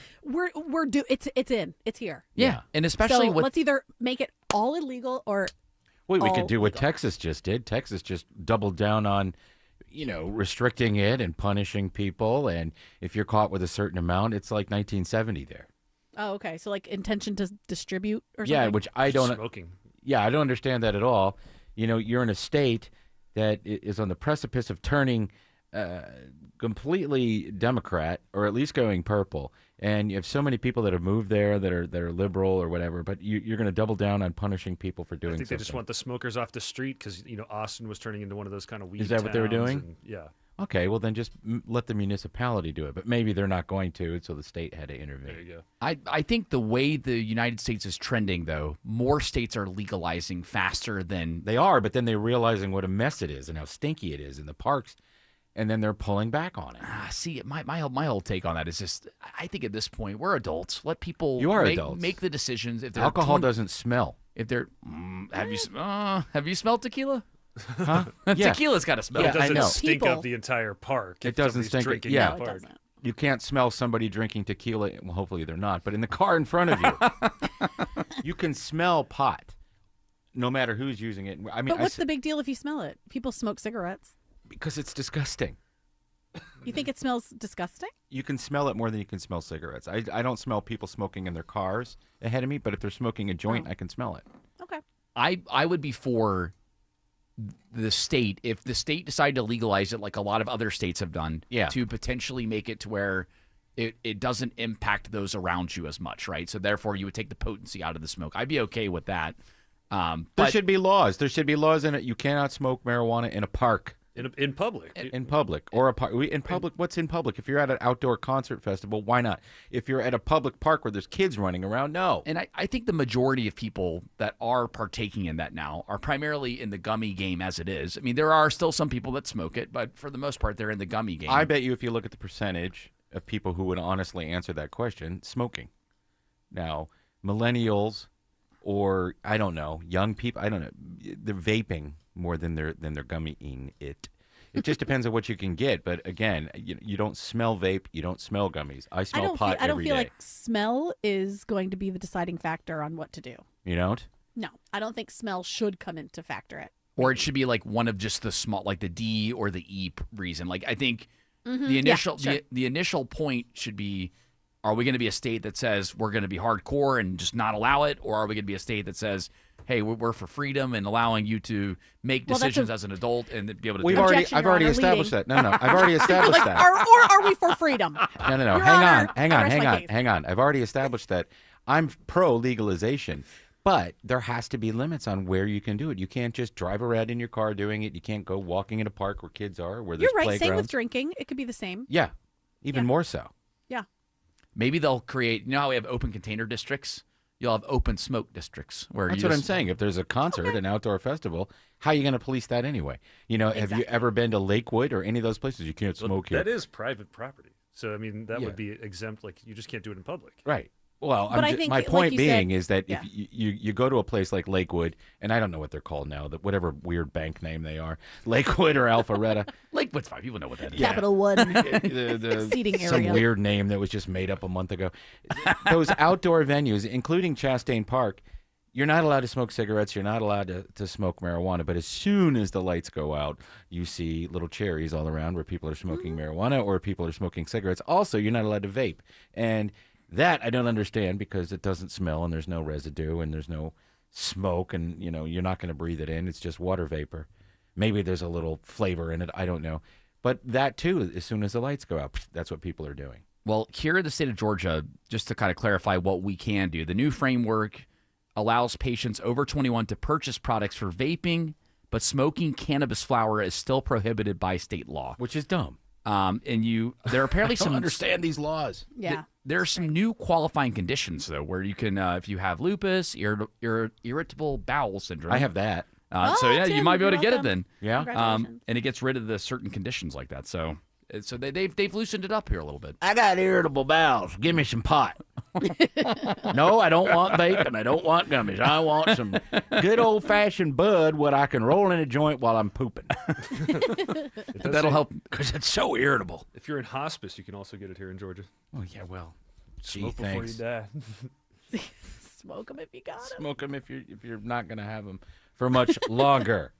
it's here. Yeah, and especially so with let's either make it all illegal or we all could do what legal. Texas just did. Texas just doubled down on, restricting it and punishing people. And if you're caught with a certain amount, it's like 1970 there. Oh, okay. So like intention to distribute or something? Yeah, which I don't. Smoking. Yeah, I don't understand that at all. You're in a state that is on the precipice of turning completely Democrat, or at least going purple, and you have so many people that have moved there that are liberal or whatever. But you're going to double down on punishing people for doing. I think something. they just want the smokers off the street because Austin was turning into one of those kind of weed. Is that what they were towns, doing? and, yeah. Okay, well then just let the municipality do it. But maybe they're not going to, so the state had to intervene. There you go. I think the way the United States is trending, though, more states are legalizing faster than They are, but then they're realizing what a mess it is and how stinky it is in the parks, and then they're pulling back on it. See, my whole take on that is just, I think at this point we're adults. Let people adults. make the decisions. If they're Alcohol doesn't smell. If they're have you smelled tequila? Huh? Yeah. Tequila's got to smell. Yeah, It doesn't I know. stink up the entire park. It if doesn't somebody's stink. drinking Yeah, in the park. you can't smell somebody drinking tequila. Well, hopefully they're not, but in the car in front of you, you can smell pot, no matter who's using it. I mean, But what's the big deal if you smell it? People smoke cigarettes. because it's disgusting. You think it smells disgusting? You can smell it more than you can smell cigarettes. I don't smell people smoking in their cars ahead of me, but if they're smoking a joint, I can smell it. Okay. I would be for the state, if the state decided to legalize it like a lot of other states have done, to potentially make it to where it doesn't impact those around you as much, right? So therefore you would take the potency out of the smoke. I'd be okay with that. There should be laws. There should be laws in it. You cannot smoke marijuana in a park. In public. In public. Or a park. In public, what's in public? If you're at an outdoor concert festival, why not? If you're at a public park where there's kids running around, no. And I think the majority of people that are partaking in that now are primarily in the gummy game as it is. I mean, there are still some people that smoke it, but for the most part, they're in the gummy game. I bet you if you look at the percentage of people who would honestly answer that question, smoking. Now, millennials or, I don't know, young people, I don't know, they're vaping more than they're gummying it. It just depends on what you can get. But again, you don't smell vape. You don't smell gummies. I smell pot every day. I don't feel like smell is going to be the deciding factor on what to do. You don't? No, I don't think smell should come into factor it. Or it should be like one of just the small, like the D or the E reason. Like I think Mhm. the initial Yeah, sure. the initial point should be Are we going to be a state that says we're going to be hardcore and just not allow it? Or are we going to be a state that says, hey, we're for freedom and allowing you to make decisions as an adult and be able to do it? I've already established that. No, I've already established that. Or are we for freedom? No. Your Hang Honor, on. I've already established that I'm pro legalization, but there has to be limits on where you can do it. You can't just drive around in your car doing it. You can't go walking in a park where kids are, where there's You're right. playgrounds. Same with drinking. It could be the same. Yeah, even more so. Yeah. Maybe they'll create, you know how we have open container districts? You'll have open smoke districts. That's what I'm saying. If there's a concert, an outdoor festival, how are you going to police that anyway? Have you ever been to Lakewood or any of those places? You can't smoke here. That is private property. So, I mean, that would be exempt. Like, you just can't do it in public. Right. Well, But I think, my point like you being said- is that yeah. if you go to a place like Lakewood, and I don't know what they're called now, whatever weird bank name they are, Lakewood or Alpharetta. Lakewood's fine. People know what that is. Capital One. The Seating some area. weird name that was just made up a month ago. Those outdoor venues, including Chastain Park, you're not allowed to smoke cigarettes. You're not allowed to smoke marijuana. But as soon as the lights go out, you see little cherries all around where people are smoking marijuana or people are smoking cigarettes. Also, you're not allowed to vape. And that I don't understand because it doesn't smell and there's no residue and there's no smoke and, you're not going to breathe it in. It's just water vapor. Maybe there's a little flavor in it. I don't know. But that, too, as soon as the lights go out, that's what people are doing. Well, here in the state of Georgia, just to kind of clarify what we can do, the new framework allows patients over 21 to purchase products for vaping, but smoking cannabis flower is still prohibited by state law. Which is dumb. There are apparently I don't some understand these laws. Yeah. There are some new qualifying conditions, though, where you can, if you have lupus, irritable bowel syndrome. I have that. So yeah, you Tim, might be able to you're get it welcome. then. Yeah. Congratulations. And it gets rid of the certain conditions like that. So they've loosened it up here a little bit. I got irritable bowels. Give me some pot. No, I don't want bacon. I don't want gummies. I want some good old-fashioned bud what I can roll in a joint while I'm pooping. That'll help. Because it's so irritable. If you're in hospice, you can also get it here in Georgia. Oh, yeah, well. Smoke Gee, before you thanks. die. Smoke them if you got them. Smoke them if you're not going to have them for much longer.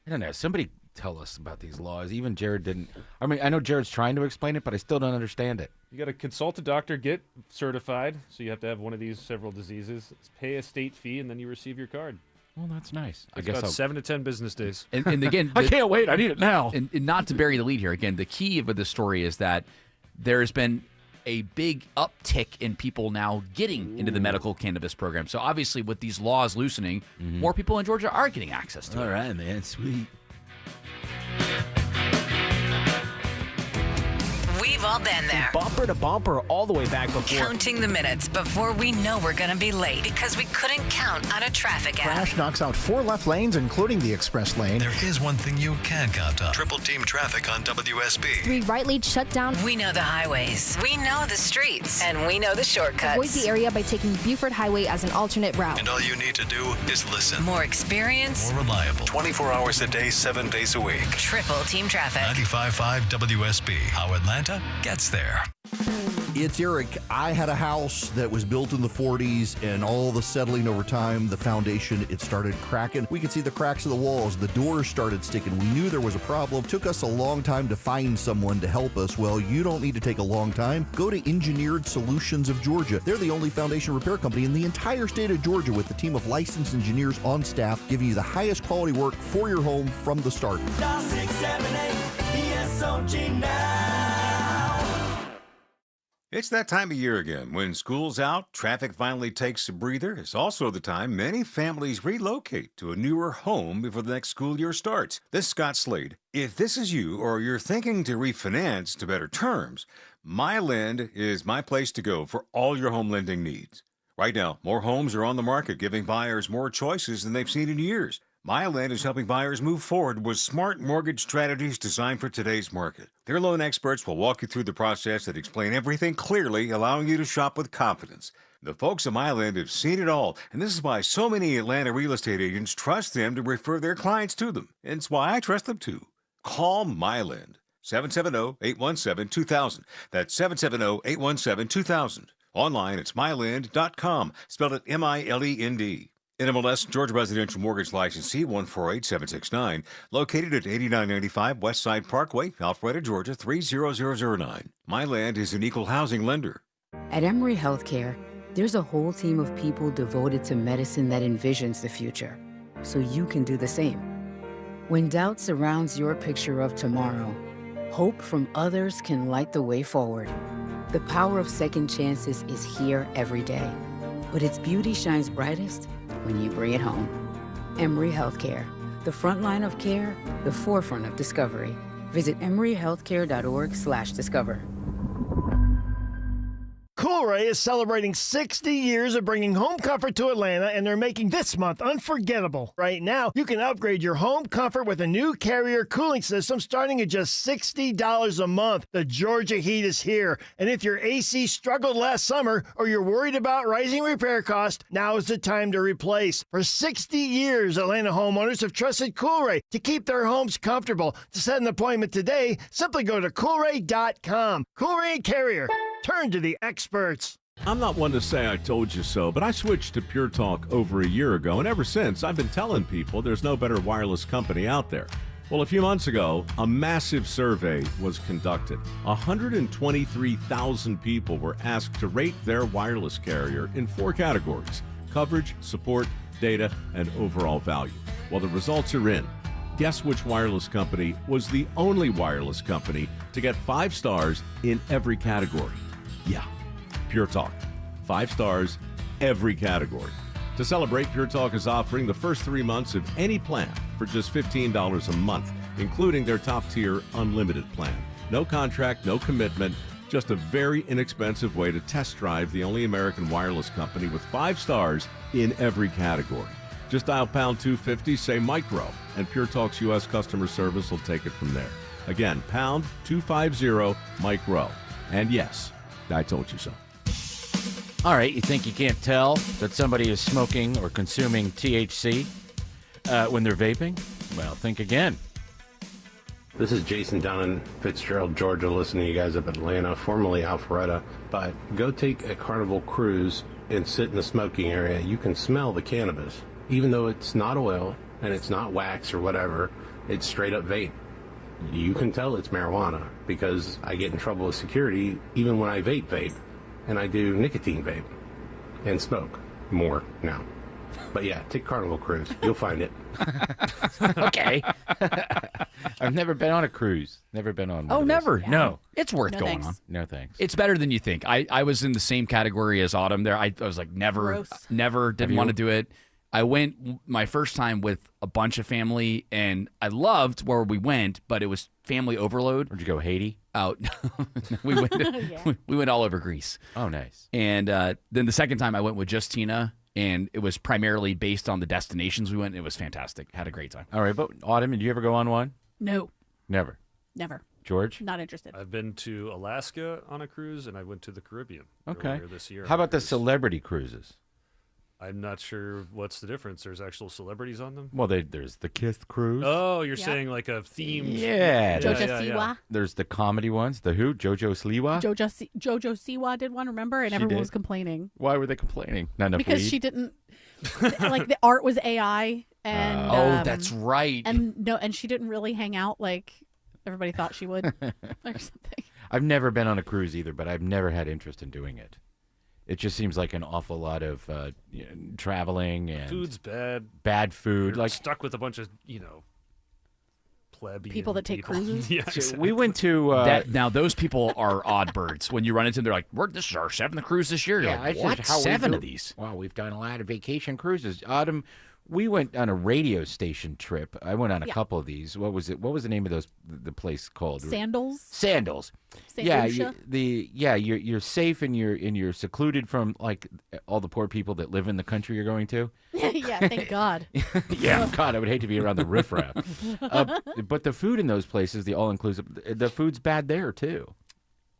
I don't know. Somebody tell us about these laws. Even Jared didn't. I mean, I know Jared's trying to explain it, but I still don't understand it. You got to consult a doctor, get certified. So you have to have one of these several diseases. Pay a state fee, and then you receive your card. Well, that's nice. It's about 7 to 10 business days. And again, I can't wait. I need it now. And not to bury the lead here, again, the key of the story is that there's been a big uptick in people now getting into the medical cannabis program. So obviously, with these laws loosening, more people in Georgia are getting access to it. All right, man. Sweet. We've all been there. Bumper to bumper all the way back before. Counting the minutes before we know we're going to be late because we couldn't count on a traffic app. Crash knocks out 4 left lanes, including the express lane. There is one thing you can count on. Triple team traffic on WSB. 3 right lanes shut down. We know the highways. We know the streets. And we know the shortcuts. Avoid the area by taking Buford Highway as an alternate route. And all you need to do is listen. More experience. More reliable. 24 hours a day, 7 days a week. Triple team traffic. 95.5 WSB. How Atlanta gets there. It's Eric. I had a house that was built in the 40s, and all the settling over time, the foundation, it started cracking. We could see the cracks of the walls. The doors started sticking. We knew there was a problem. Took us a long time to find someone to help us. Well, you don't need to take a long time. Go to Engineered Solutions of Georgia. They're the only foundation repair company in the entire state of Georgia with a team of licensed engineers on staff giving you the highest quality work for your home from the start. Dial 678 ESOG now. It's that time of year again. When school's out, traffic finally takes a breather. It's also the time many families relocate to a newer home before the next school year starts. This is Scott Slade. If this is you or you're thinking to refinance to better terms, MyLend is my place to go for all your home lending needs. Right now, more homes are on the market, giving buyers more choices than they've seen in years. MyLend is helping buyers move forward with smart mortgage strategies designed for today's market. Their loan experts will walk you through the process and explain everything clearly, allowing you to shop with confidence. The folks at MyLend have seen it all, and this is why so many Atlanta real estate agents trust them to refer their clients to them. And it's why I trust them too. Call MyLend. 770-817-2000. That's 770-817-2000. Online, it's mylend.com. Spelled it M-I-L-E-N-D. NMLS Georgia Residential Mortgage Licensee 148769, located at 8995 West Side Parkway, Alpharetta, Georgia 30009. MyLand is an equal housing lender. At Emory Healthcare, there's a whole team of people devoted to medicine that envisions the future, so you can do the same. When doubt surrounds your picture of tomorrow, hope from others can light the way forward. The power of second chances is here every day, but its beauty shines brightest when you bring it home. Emory Healthcare, the front line of care, the forefront of discovery. Visit emoryhealthcare.org/discover. Cool-Ray is celebrating 60 years of bringing home comfort to Atlanta, and they're making this month unforgettable. Right now, you can upgrade your home comfort with a new Carrier cooling system starting at just $60 a month. The Georgia heat is here, and if your AC struggled last summer or you're worried about rising repair costs, now is the time to replace. For 60 years, Atlanta homeowners have trusted Cool-Ray to keep their homes comfortable. To set an appointment today, simply go to Coolray.com. Cool-Ray Carrier. Turn to the experts. I'm not one to say I told you so, but I switched to Pure Talk over a year ago, and ever since, I've been telling people there's no better wireless company out there. Well, a few months ago, a massive survey was conducted. 123,000 people were asked to rate their wireless carrier in 4 categories: coverage, support, data, and overall value. Well, the results are in. Guess which wireless company was the only wireless company to get 5 stars in every category? Yeah, Pure Talk. 5 stars, every category. To celebrate, Pure Talk is offering the first 3 months of any plan for just $15 a month, including their top-tier unlimited plan. No contract, no commitment, just a very inexpensive way to test drive the only American wireless company with 5 stars in every category. Just dial pound 250, say micro, and Pure Talk's U.S. customer service will take it from there. Again, pound 250, micro. And yes, I told you so. All right, you think you can't tell that somebody is smoking or consuming THC when they're vaping? Well, think again. This is Jason down in Fitzgerald, Georgia, listening to you guys up in Atlanta, formerly Alpharetta. But go take a Carnival cruise and sit in the smoking area. You can smell the cannabis. Even though it's not oil and it's not wax or whatever, it's straight up vape. You can tell it's marijuana because I get in trouble with security even when I vape, and I do nicotine vape and smoke more now. But yeah, take Carnival Cruise. You'll find it. Okay. I've never been on a cruise. Never been on one. Oh, of never? those. No. It's worth going thanks. on. No thanks. It's better than you think. I was in the same category as Autumn there. I was like, never, didn't want to do it. I went my first time with a bunch of family, and I loved where we went, but it was family overload. Where'd you go, Haiti? Out. we went all over Greece. Oh, nice. And then the second time I went with just Tina, and it was primarily based on the destinations we went. It was fantastic. Had a great time. All right, but Autumn, did you ever go on one? No. Never. Never. George? Not interested. I've been to Alaska on a cruise, and I went to the Caribbean Okay. earlier this year. How about the celebrity cruises? I'm not sure what's the difference. There's actual celebrities on them? Well, there's the Kiss cruise. Oh, you're saying like a themed... Yeah. Siwa. There's the comedy ones. The who? Jojo Sliwa? Jojo Siwa did one, remember? And everyone was complaining. Why were they complaining? Not enough Because weed? she didn't... like, the art was AI, and... that's right. And she didn't really hang out like everybody thought she would, or something. I've never been on a cruise either, but I've never had interest in doing it. It just seems like an awful lot of traveling and Food's bad. Bad food. You're like stuck with a bunch of, plebeian people that take cruises. Yeah, So we went to now those people are odd birds. When you run into them, they're like, this is our 7th cruise this year. You're like, what? 7 of these? Wow, we've done a lot of vacation cruises. Autumn, we went on a radio station trip. I went on a couple of these. What was it? What was the name of the place called? Sandals. Sandals. Saint Yeah, Lucia? you're safe and you're secluded from like all the poor people that live in the country you're going to. Yeah, thank God. Yeah, God, I would hate to be around the riffraff. But the food in those places, the all-inclusive, the food's bad there too.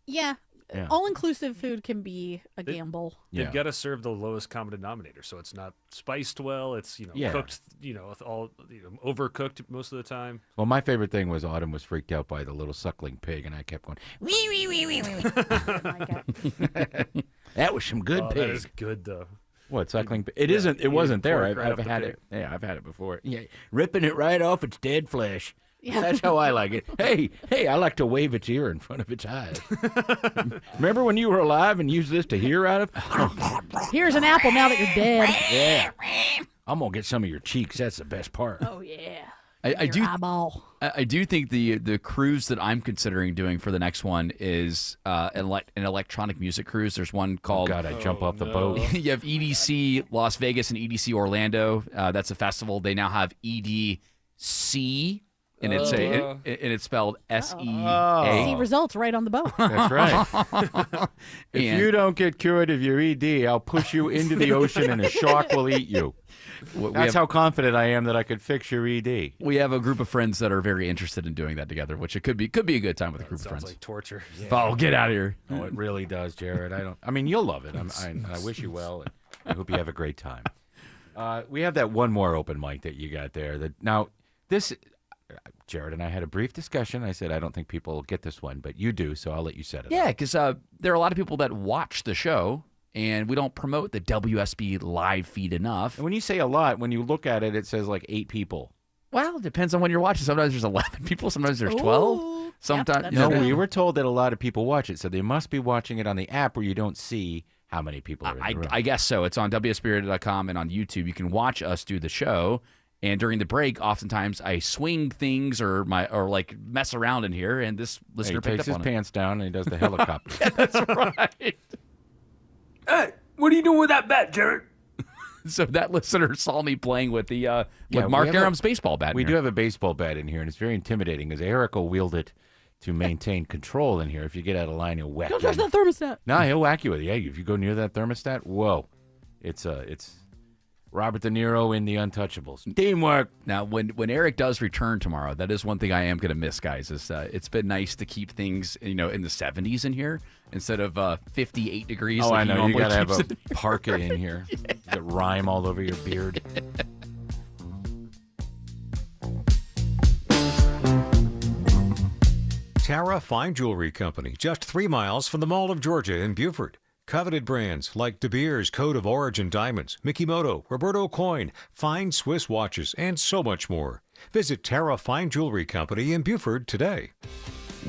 Yeah. Yeah. All-inclusive food can be a gamble. They've got to serve the lowest common denominator, so it's not spiced well. It's cooked, all overcooked most of the time. Well, my favorite thing was Autumn was freaked out by the little suckling pig, and I kept going, wee, wee, wee, wee, wee. That was some good pig. That is good, though. What, suckling pig? It wasn't there. I've I've had it. Yeah, I've had it before. Yeah, ripping it right off its dead flesh. Yeah. That's how I like it. Hey, I like to wave its ear in front of its eyes. Remember when you were alive and used this to hear out of? Here's an apple now that you're dead. Yeah. I'm going to get some of your cheeks. That's the best part. Oh, yeah. I do. Eyeball. I do think the cruise that I'm considering doing for the next one is an electronic music cruise. There's one called. God, I jump off the boat. You have EDC Las Vegas and EDC Orlando. That's a festival. They now have EDC, and it's spelled SEA. See results right on the boat. That's right. If you don't get cured of your ED, I'll push you into the ocean and a shark will eat you. That's how confident I am that I could fix your ED. We have a group of friends that are very interested in doing that together, which it could be a good time with a group of friends. Sounds like torture. Yeah. Oh, get out of here! Oh, it really does, Jared. I mean, you'll love it. I wish you well. And I hope you have a great time. We have that one more open mic that you got there. Jared and I had a brief discussion. I said I don't think people will get this one, but you do, so I'll let you set it. Yeah, because there are a lot of people that watch the show. And we don't promote the WSB live feed enough. And when you say a lot, when you look at it, it says like 8 people. Well, it depends on when you're watching. Sometimes there's 11 people. Sometimes there's 12. Sometimes we were told that a lot of people watch it, so they must be watching it on the app where you don't see how many people are in the room. I guess so. It's on WSB.com and on YouTube. You can watch us do the show. And during the break, oftentimes I swing things or like mess around in here, and this listener takes his pants down and he does the helicopter. Yeah, that's right. Hey, what are you doing with that bat, Jared? So that listener saw me playing with the Mark Arum's baseball bat. We do have a baseball bat in here, and it's very intimidating because Eric will wield it to maintain control in here. If you get out of line, he'll whack you. Don't touch that thermostat. No, he'll whack you with it. Yeah, if you go near that thermostat, whoa. It's Robert De Niro in The Untouchables. Teamwork. Now, when Eric does return tomorrow, that is one thing I am going to miss, guys. Is it's been nice to keep things in the 70s in here instead of 58 degrees. Oh, like I know. You got to have a in parka in here. Yeah. Get rime all over your beard. Tara Fine Jewelry Company, just 3 miles from the Mall of Georgia in Beaufort. Coveted brands like De Beers Code of Origin Diamonds, Mikimoto, Roberto Coin, fine Swiss watches, and so much more. Visit Tara Fine Jewelry Company in Beaufort today.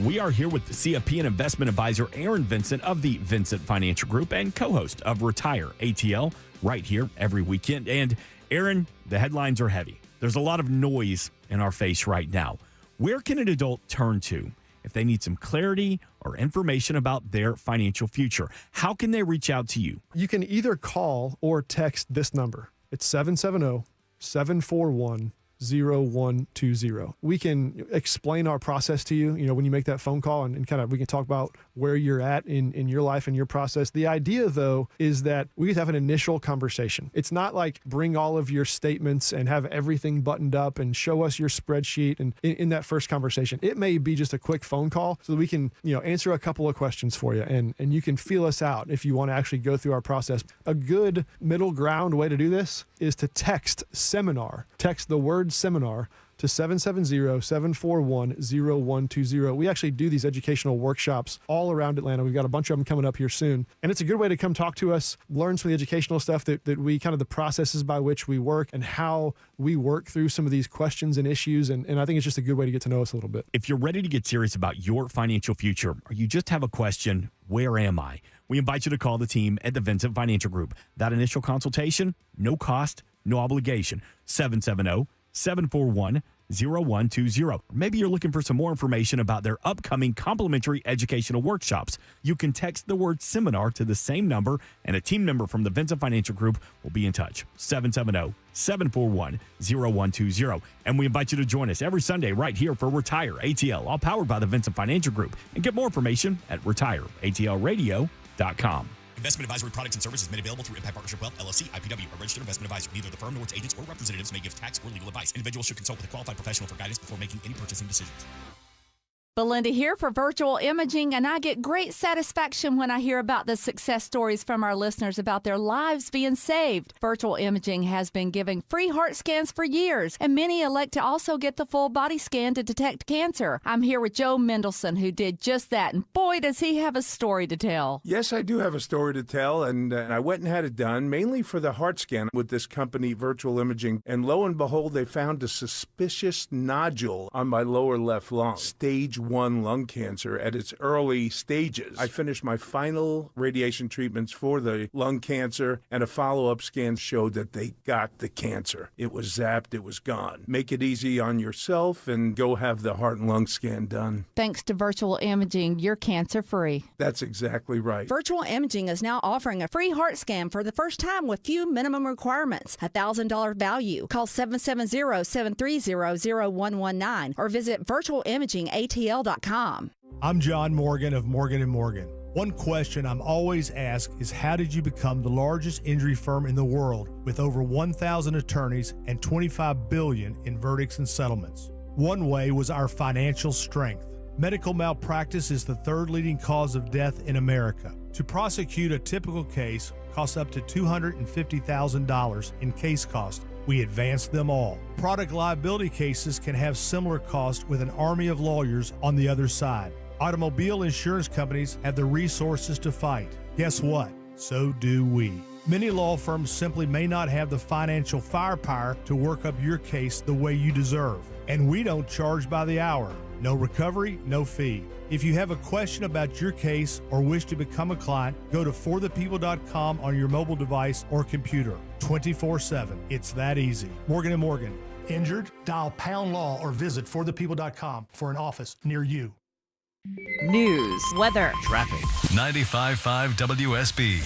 We are here with CFP and investment advisor Aaron Vincent of the Vincent Financial Group and co-host of Retire ATL right here every weekend. And Aaron, the headlines are heavy. There's a lot of noise in our face right now. Where can an adult turn to if they need some clarity or information about their financial future? How can they reach out to you? You can either call or text this number. It's 770-741-0120. We can explain our process to you, when you make that phone call and kind of we can talk about where you're at in your life and your process. The idea, though, is that we get to have an initial conversation. It's not like bring all of your statements and have everything buttoned up and show us your spreadsheet. And in that first conversation, it may be just a quick phone call so that we can, answer a couple of questions for you and you can feel us out if you want to actually go through our process. A good middle ground way to do this is to text seminar. Text the word seminar to 770-741-0120. We actually do these educational workshops all around Atlanta. We've got a bunch of them coming up here soon. And it's a good way to come talk to us, learn some of the educational stuff that we kind of the processes by which we work and how we work through some of these questions and issues. And I think it's just a good way to get to know us a little bit. If you're ready to get serious about your financial future or you just have a question, where am I? We invite you to call the team at the Vincent Financial Group. That initial consultation, no cost, no obligation. 770-741-0120. Or maybe you're looking for some more information about their upcoming complimentary educational workshops. You can text the word seminar to the same number, and a team member from the Vincent Financial Group will be in touch. 770-741-0120. And we invite you to join us every Sunday right here for Retire ATL, all powered by the Vincent Financial Group. And get more information at retireatlradio.com. Investment advisory products and services made available through Impact Partnership Wealth, LLC, IPW, a registered investment advisor. Neither the firm nor its agents or representatives may give tax or legal advice. Individuals should consult with a qualified professional for guidance before making any purchasing decisions. Belinda here for Virtual Imaging, and I get great satisfaction when I hear about the success stories from our listeners about their lives being saved. Virtual Imaging has been giving free heart scans for years, and many elect to also get the full body scan to detect cancer. I'm here with Joe Mendelson, who did just that, and boy, does he have a story to tell. Yes, I do have a story to tell, and I went and had it done, mainly for the heart scan with this company, Virtual Imaging, and lo and behold, they found a suspicious nodule on my lower left lung, stage 1 lung cancer at its early stages. I finished my final radiation treatments for the lung cancer, and a follow-up scan showed that they got the cancer. It was zapped, it was gone. Make it easy on yourself and go have the heart and lung scan done. Thanks to Virtual Imaging, you're cancer-free. That's exactly right. Virtual Imaging is now offering a free heart scan for the first time with few minimum requirements. $1,000 value. Call 770-730-0119 or visit virtualimagingatl.com. I'm John Morgan of Morgan & Morgan. One question I'm always asked is, how did you become the largest injury firm in the world with over 1,000 attorneys and $25 billion in verdicts and settlements? One way was our financial strength. Medical malpractice is the third leading cause of death in America. To prosecute a typical case costs up to $250,000 in case costs. We advance them all. Product liability cases can have similar costs with an army of lawyers on the other side. Automobile insurance companies have the resources to fight. Guess what? So do we. Many law firms simply may not have the financial firepower to work up your case the way you deserve. And we don't charge by the hour. No recovery, no fee. If you have a question about your case or wish to become a client, go to forthepeople.com on your mobile device or computer. 24/7. It's that easy. Morgan & Morgan. Injured? Dial pound law or visit forthepeople.com for an office near you. News, weather, traffic. 95.5 WSB,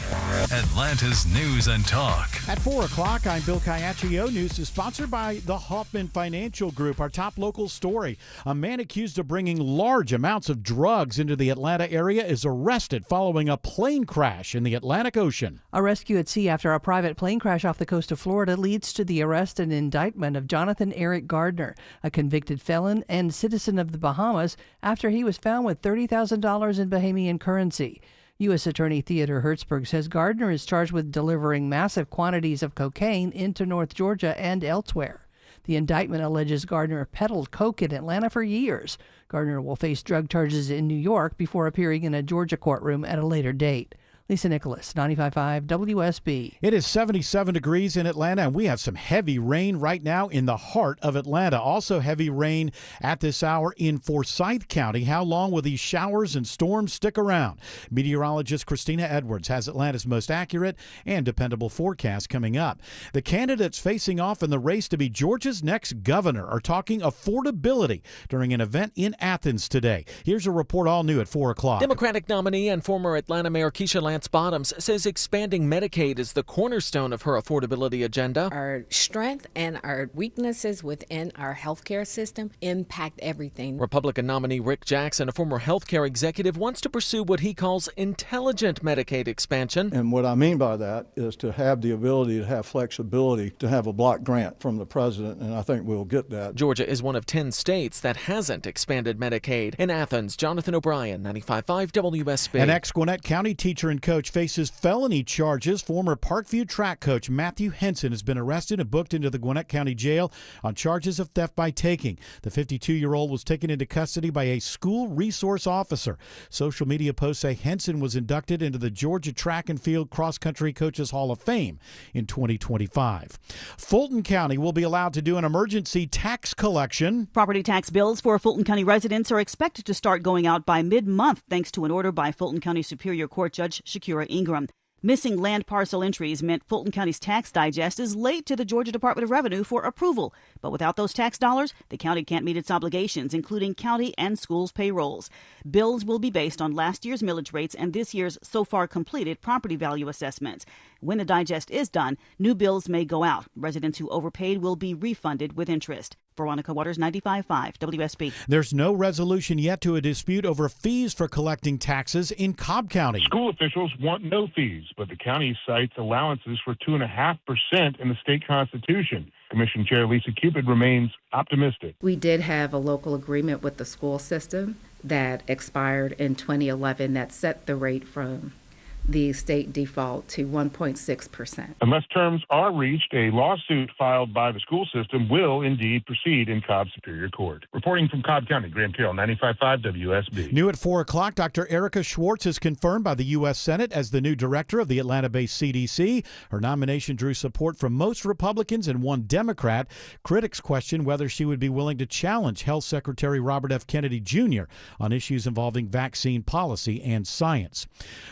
Atlanta's News and Talk. At 4 o'clock, I'm Bill Caiaccio. News is sponsored by the Hoffman Financial Group. Our top local story. A man accused of bringing large amounts of drugs into the Atlanta area is arrested following a plane crash in the Atlantic Ocean. A rescue at sea after a private plane crash off the coast of Florida leads to the arrest and indictment of Jonathan Eric Gardner, a convicted felon and citizen of the Bahamas, after he was found with $30,000 in Bahamian currency. U.S. Attorney Theodore Hertzberg says Gardner is charged with delivering massive quantities of cocaine into North Georgia and elsewhere. The indictment alleges Gardner peddled coke in Atlanta for years. Gardner will face drug charges in New York before appearing in a Georgia courtroom at a later date. Lisa Nicholas, 95.5 WSB. It is 77 degrees in Atlanta, and we have some heavy rain right now in the heart of Atlanta. Also heavy rain at this hour in Forsyth County. How long will these showers and storms stick around? Meteorologist Christina Edwards has Atlanta's most accurate and dependable forecast coming up. The candidates facing off in the race to be Georgia's next governor are talking affordability during an event in Athens today. Here's a report all new at 4 o'clock. Democratic nominee and former Atlanta Mayor Keisha Lance Bottoms says expanding Medicaid is the cornerstone of her affordability agenda. Our strength and our weaknesses within our healthcare system impact everything. Republican nominee Rick Jackson, a former healthcare executive, wants to pursue what he calls intelligent Medicaid expansion. And what I mean by that is to have the ability to have flexibility to have a block grant from the president, and I think we'll get that. Georgia is one of 10 states that hasn't expanded Medicaid. In Athens, Jonathan O'Brien, 95.5 WSB. An ex-Gwinnett County teacher and coach faces felony charges. Former Parkview track coach Matthew Henson has been arrested and booked into the Gwinnett County Jail on charges of theft by taking. The 52-year-old was taken into custody by a school resource officer. Social media posts say Henson was inducted into the Georgia Track and Field Cross Country Coaches Hall of Fame in 2025. Fulton County will be allowed to do an emergency tax collection. Property tax bills for Fulton County residents are expected to start going out by mid-month thanks to an order by Fulton County Superior Court Judge Shakira Ingram. Missing land parcel entries meant Fulton County's tax digest is late to the Georgia Department of Revenue for approval. But without those tax dollars, the county can't meet its obligations, including county and schools payrolls. Bills will be based on last year's millage rates and this year's so far completed property value assessments. When the digest is done, new bills may go out. Residents who overpaid will be refunded with interest. Veronica Waters, 95.5 WSB. There's no resolution yet to a dispute over fees for collecting taxes in Cobb County. School officials want no fees, but the county cites allowances for 2.5% in the state constitution. Commission Chair Lisa Cupid remains optimistic. We did have a local agreement with the school system that expired in 2011 that set the rate from the state default to 1.6%. Unless terms are reached, a lawsuit filed by the school system will indeed proceed in Cobb Superior Court. Reporting from Cobb County, Graham Carroll, 95.5 WSB. New at 4 o'clock, Dr. Erica Schwartz is confirmed by the U.S. Senate as the new director of the Atlanta-based CDC. Her nomination drew support from most Republicans and one Democrat. Critics question whether she would be willing to challenge Health Secretary Robert F. Kennedy Jr. on issues involving vaccine policy and science.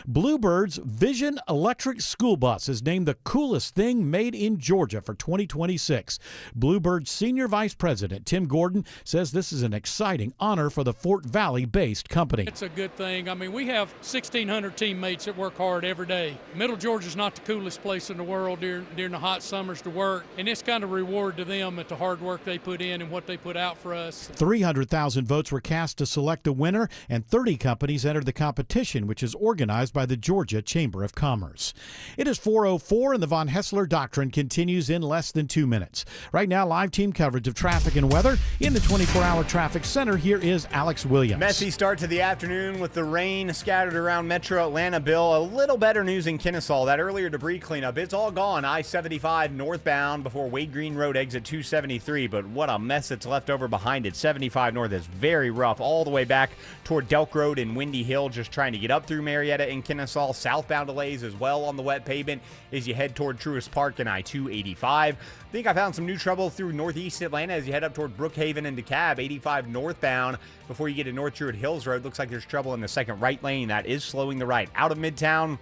Bluebird's Vision Electric School Bus is named the coolest thing made in Georgia for 2026. Bluebird's Senior Vice President Tim Gordon says this is an exciting honor for the Fort Valley-based company. It's a good thing. I mean, we have 1,600 teammates that work hard every day. Middle Georgia's not the coolest place in the world during the hot summers to work, and it's kind of a reward to them at the hard work they put in and what they put out for us. 300,000 votes were cast to select the winner, and 30 companies entered the competition, which is organized by the Georgia Chamber of Commerce. It is 4:04, and the Von Hessler Doctrine continues in less than 2 minutes. Right now, live team coverage of traffic and weather in the 24-hour traffic center. Here is Alex Williams. Messy start to the afternoon with the rain scattered around Metro Atlanta. Bill, a little better news in Kennesaw. That earlier debris cleanup, it's all gone. I-75 northbound before Wade Green Road exit 273, but what a mess that's left over behind it. 75 north is very rough all the way back toward Delk Road and Windy Hill, just trying to get up through Marietta and Kennesaw. Southbound delays as well on the wet pavement as you head toward Truist Park and I-285. I think I found some new trouble through northeast Atlanta as you head up toward Brookhaven and DeKalb. 85 northbound before you get to North Druid Hills Road. Looks like there's trouble in the second right lane. That is slowing the right. Out of Midtown,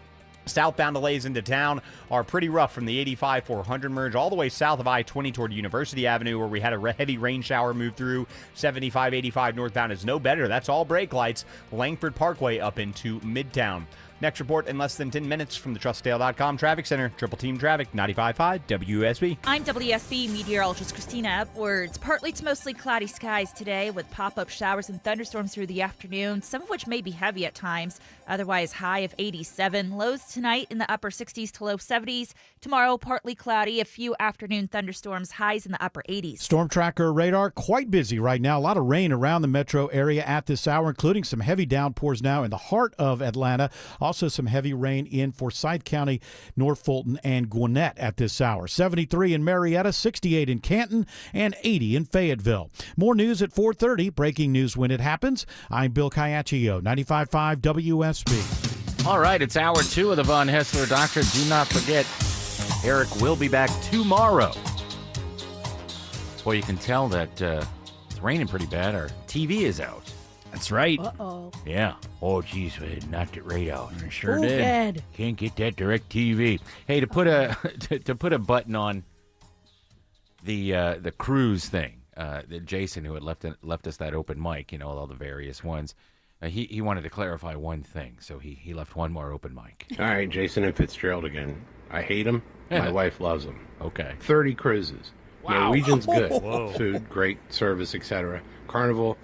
southbound delays into town are pretty rough from the 85-400 merge all the way south of I-20 toward University Avenue, where we had a heavy rain shower move through. 75-85 northbound is no better. That's all brake lights. Langford Parkway up into Midtown. Next report in less than 10 minutes from the TrustDale.com Traffic Center. Triple Team Traffic, 95.5 WSB. I'm WSB meteorologist Christina Edwards. Partly to mostly cloudy skies today with pop-up showers and thunderstorms through the afternoon, some of which may be heavy at times. Otherwise, high of 87. Lows tonight in the upper 60s to low 70s. Tomorrow, partly cloudy, a few afternoon thunderstorms, highs in the upper 80s. Storm tracker radar quite busy right now. A lot of rain around the metro area at this hour, including some heavy downpours now in the heart of Atlanta. Also some heavy rain in Forsyth County, North Fulton, and Gwinnett at this hour. 73 in Marietta, 68 in Canton, and 80 in Fayetteville. More news at 4:30. Breaking news when it happens. I'm Bill Caiaccio, 95.5 WSB. All right, it's hour 2 of the Von Hessler Doctrine. Do not forget, Eric will be back tomorrow. Boy, you can tell that it's raining pretty bad. Our TV is out. That's right. Uh-oh. Yeah. Oh, geez, we knocked it right out. I sure Ooh, did. good. Can't get that direct TV. Hey, to put a to put a button on the cruise thing, Jason, who had left us that open mic, all the various ones, he wanted to clarify one thing, so he left one more open mic. All right, Jason and Fitzgerald again. I hate him. My wife loves him. Okay. 30 cruises. Wow. Norwegian's good. Whoa. Food, great service, etc. Carnival,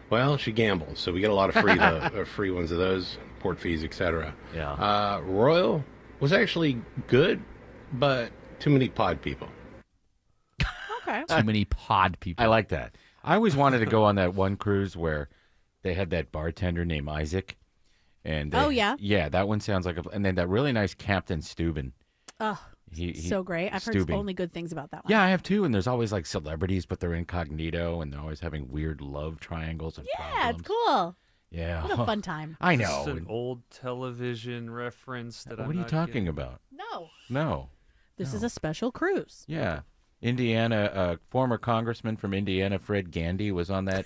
well, she gambles, so we get a lot of free ones of those, port fees, etc. Yeah. Royal was actually good, but too many pod people. Okay. Too many pod people. I like that. I always wanted to go on that one cruise where they had that bartender named Isaac. And Oh, yeah? Yeah, that one sounds like and then that really nice Captain Steuben. Oh, so great. I've heard Steuben. only good things about that one. Yeah, I have too. And there's always like celebrities, but they're incognito, and they're always having weird love triangles and Yeah, problems. it's cool. Yeah. What a fun time. I know. This is an old television reference that What are you talking about? No. No. This is a special cruise. Yeah. Indiana, former congressman from Indiana, Fred Gandy, was on that.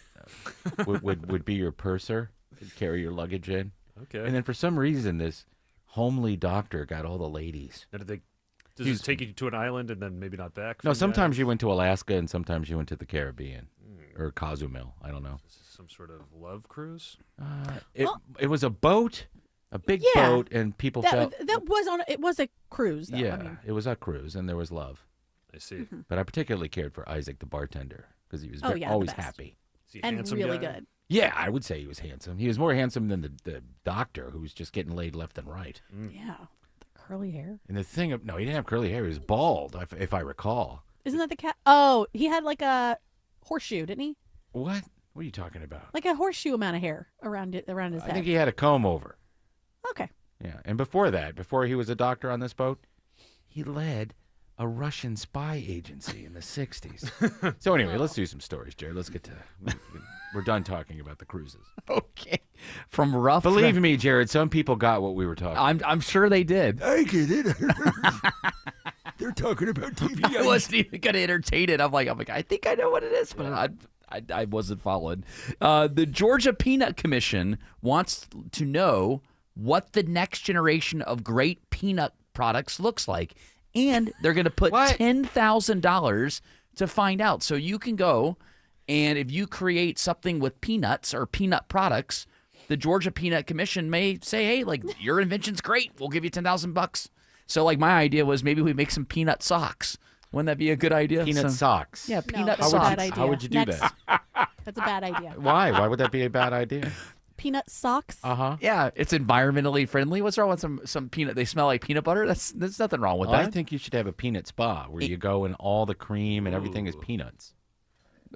would be your purser, would carry your luggage in. Okay. And then for some reason, this homely doctor got all the ladies. Now, does it take you to an island and then maybe not back? No, from sometimes you went to Alaska and sometimes you went to the Caribbean or Cozumel. I don't know. Is this some sort of love cruise? It was a boat, a big boat, and people felt. That was on. It was a cruise. Though. Yeah, I mean, it was a cruise, and there was love. I see. But I particularly cared for Isaac, the bartender, because he was the always best. happy. Is he a and handsome really guy? good. Yeah, I would say he was handsome. He was more handsome than the doctor, who was just getting laid left and right. Yeah, the curly hair. And the thing no, he didn't have curly hair. He was bald, if I recall. Isn't that the cat? Oh, he had like a horseshoe, didn't he? What? What are you talking about? Like a horseshoe amount of hair around his I head. think he had a comb over. Okay. Yeah, and before that, before he was a doctor on this boat, he led a Russian spy agency in the 60s. So anyway, let's do some stories, Jared. Let's get to... We're done talking about the cruises. Okay. From rough... Believe me, Jared, some people got what we were talking about. I'm sure they did. I get it. They're talking about TV. I wasn't even going to entertain it. I'm like, I think I know what it is, but I wasn't following. The Georgia Peanut Commission wants to know what the next generation of great peanut products looks like. And they're going to put $10,000 to find out. So you can go, and if you create something with peanuts or peanut products, the Georgia Peanut Commission may say, hey, like, your invention's great. We'll give you $10,000. So, like, my idea was maybe we make some peanut socks. Wouldn't that be a good idea? Peanut socks. Yeah, peanut that's socks. a bad idea. How would you do that? That's a bad idea. Why? Why would that be a bad idea? Peanut socks? Uh-huh. Yeah, it's environmentally friendly. What's wrong with some peanut? They smell like peanut butter? There's nothing wrong with that. I think you should have a peanut spa where you go and all the cream and everything is peanuts.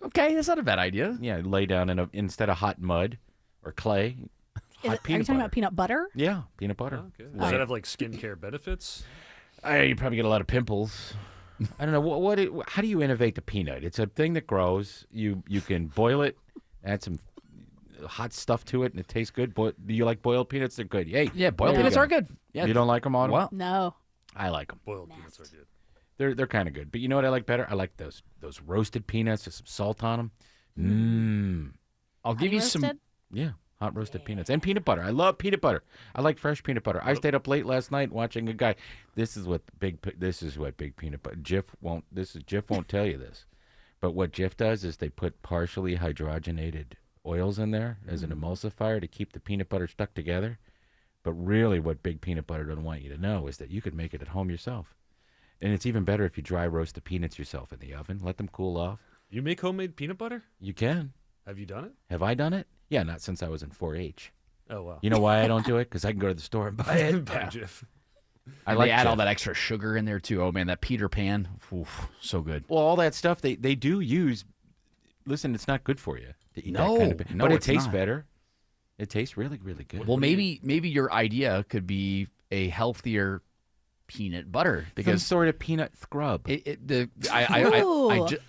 Okay, that's not a bad idea. Yeah, lay down instead of hot mud or clay, Are you talking about peanut butter? Yeah, peanut butter. Okay. Does that have like skincare benefits? You probably get a lot of pimples. I don't know. How do you innovate the peanut? It's a thing that grows. You can boil it, add some hot stuff to it, and it tastes good. Do you like boiled peanuts? They're good. Hey, yeah, boiled peanuts are good. Yeah. You don't like them, Autumn? Well, no. I like them. Boiled peanuts are good. They're kind of good. But you know what I like better? I like those roasted peanuts with some salt on them. I'll give you some. Yeah, hot roasted peanuts and peanut butter. I love peanut butter. I like fresh peanut butter. I stayed up late last night watching a guy. This is what big peanut butter. Jif won't tell you this, but what Jif does is they put partially hydrogenated oils in there as an emulsifier to keep the peanut butter stuck together. But really, what Big Peanut Butter doesn't want you to know is that you could make it at home yourself. And it's even better if you dry roast the peanuts yourself in the oven. Let them cool off. You make homemade peanut butter? You can. Have you done it? Have I done it? Yeah, not since I was in 4-H. Oh, wow. You know why I don't do it? Because I can go to the store and buy it. Buy Jif. I like add all that extra sugar in there, too. Oh, man, that Peter Pan. Oof, so good. Well, all that stuff they do use. Listen, it's not good for you to eat No, that kind of no, but it it's tastes not. better. It tastes really, really good. Well, maybe your idea could be a healthier peanut butter because some sort of peanut scrub. I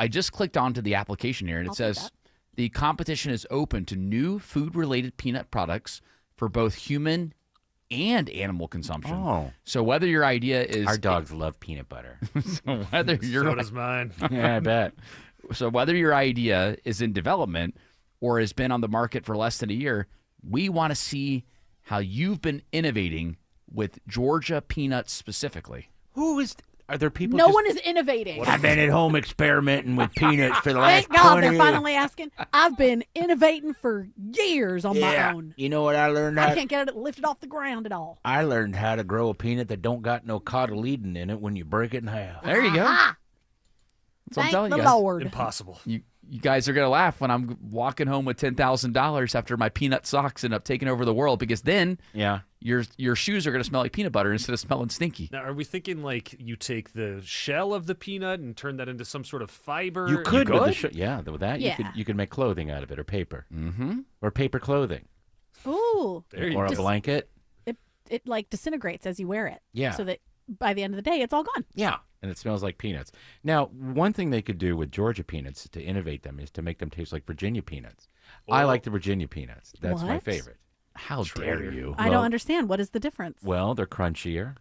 just clicked onto the application here and it says the competition is open to new food-related peanut products for both human and animal consumption. Oh. So whether your idea is Our dogs love peanut butter. so whether So does mine. Yeah, I bet. So whether your idea is in development or has been on the market for less than a year, we want to see how you've been innovating with Georgia peanuts specifically. Are there people? No one is innovating. I've been at home experimenting with peanuts for the last Thank God 20 they're years. finally asking. I've been innovating for years on my own. You know what I learned? I can't get it lifted off the ground at all. I learned how to grow a peanut that don't got no cotyledon in it when you break it in half. There you go. Ah, That's what I'm thank telling the you guys. Lord. Impossible. You guys are going to laugh when I'm walking home with $10,000 after my peanut socks end up taking over the world because then your shoes are going to smell like peanut butter instead of smelling stinky. Now, are we thinking like you take the shell of the peanut and turn that into some sort of fiber? You could with with that. Yeah. You could make clothing out of it or paper. Mm-hmm. Or paper clothing. Ooh. Or a blanket. It like disintegrates as you wear it. Yeah. So that by the end of the day, it's all gone. Yeah. And it smells like peanuts. Now, one thing they could do with Georgia peanuts to innovate them is to make them taste like Virginia peanuts. I like the Virginia peanuts. That's my What? favorite. How dare you? I don't understand. What is the difference? Well, they're crunchier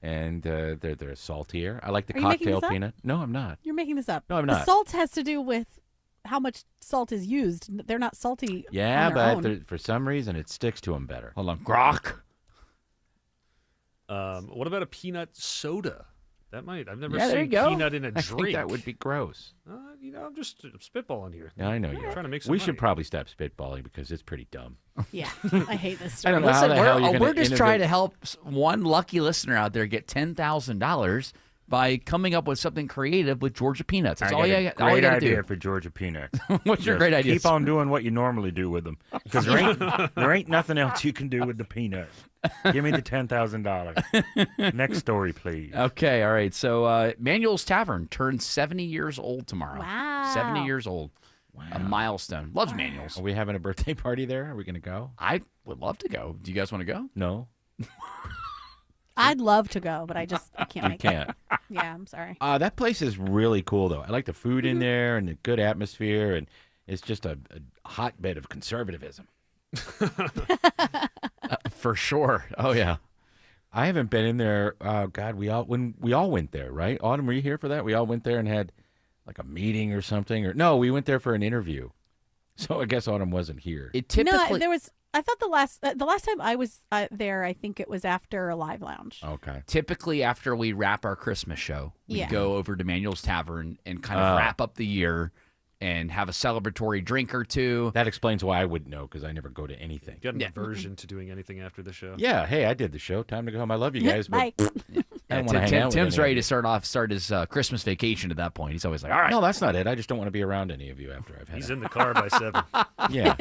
and they're saltier. I like the Are you making cocktail this up? peanut. No, I'm not. You're making this up. No, I'm The not. salt has to do with how much salt is used. They're not salty. Yeah, on their own. for some reason it sticks to them better. Hold on. Grok. What about a peanut soda? That might. I've never Yeah, there seen you go. peanut in a I drink. think that would be gross. I'm just spitballing here. Yeah, I know I'm you are. trying to make some We money. should probably stop spitballing because it's pretty dumb. Yeah, I hate this I story. don't know how the hell you're we're gonna just trying to innovate. help one lucky listener out there get $10,000 by coming up with something creative with Georgia peanuts. That's all you got to do. for Georgia peanuts. What's your great idea? Keep on doing what you normally do with them because there ain't nothing else you can do with the peanuts. Give me the $10,000. Next story, please. Okay, all right. So Manuel's Tavern turns 70 years old tomorrow. Wow. 70 years old. a milestone. Loves manuals. Are we having a birthday party there? Are we going to go? I would love to go. Do you guys want to go? No. I'd love to go, but I can't You make can't. it. Yeah, I'm sorry. That place is really cool, though. I like the food in there and the good atmosphere, and it's just a hotbed of conservatism. For sure. Oh, yeah. I haven't been in there. God, we all went there, right? Autumn, were you here for that? We all went there and had like a meeting or something. Or no, we went there for an interview. So I guess Autumn wasn't here. It typically No, there was. I thought the last time I was there, I think it was after a live lounge. Okay. Typically, after we wrap our Christmas show, we Yeah. go over to Manuel's Tavern and kind of wrap up the year and have a celebratory drink or two. That explains why I wouldn't know, because I never go to anything. Got an aversion to doing anything after the show. Yeah, hey, I did the show. Time to go home. I love you guys, but I don't want to hang out with Tim's any ready of to start his Christmas vacation at that point. He's always like, all right. No, that's not it. I just don't want to be around any of you after I've had He's it. in the car by 7. Yeah,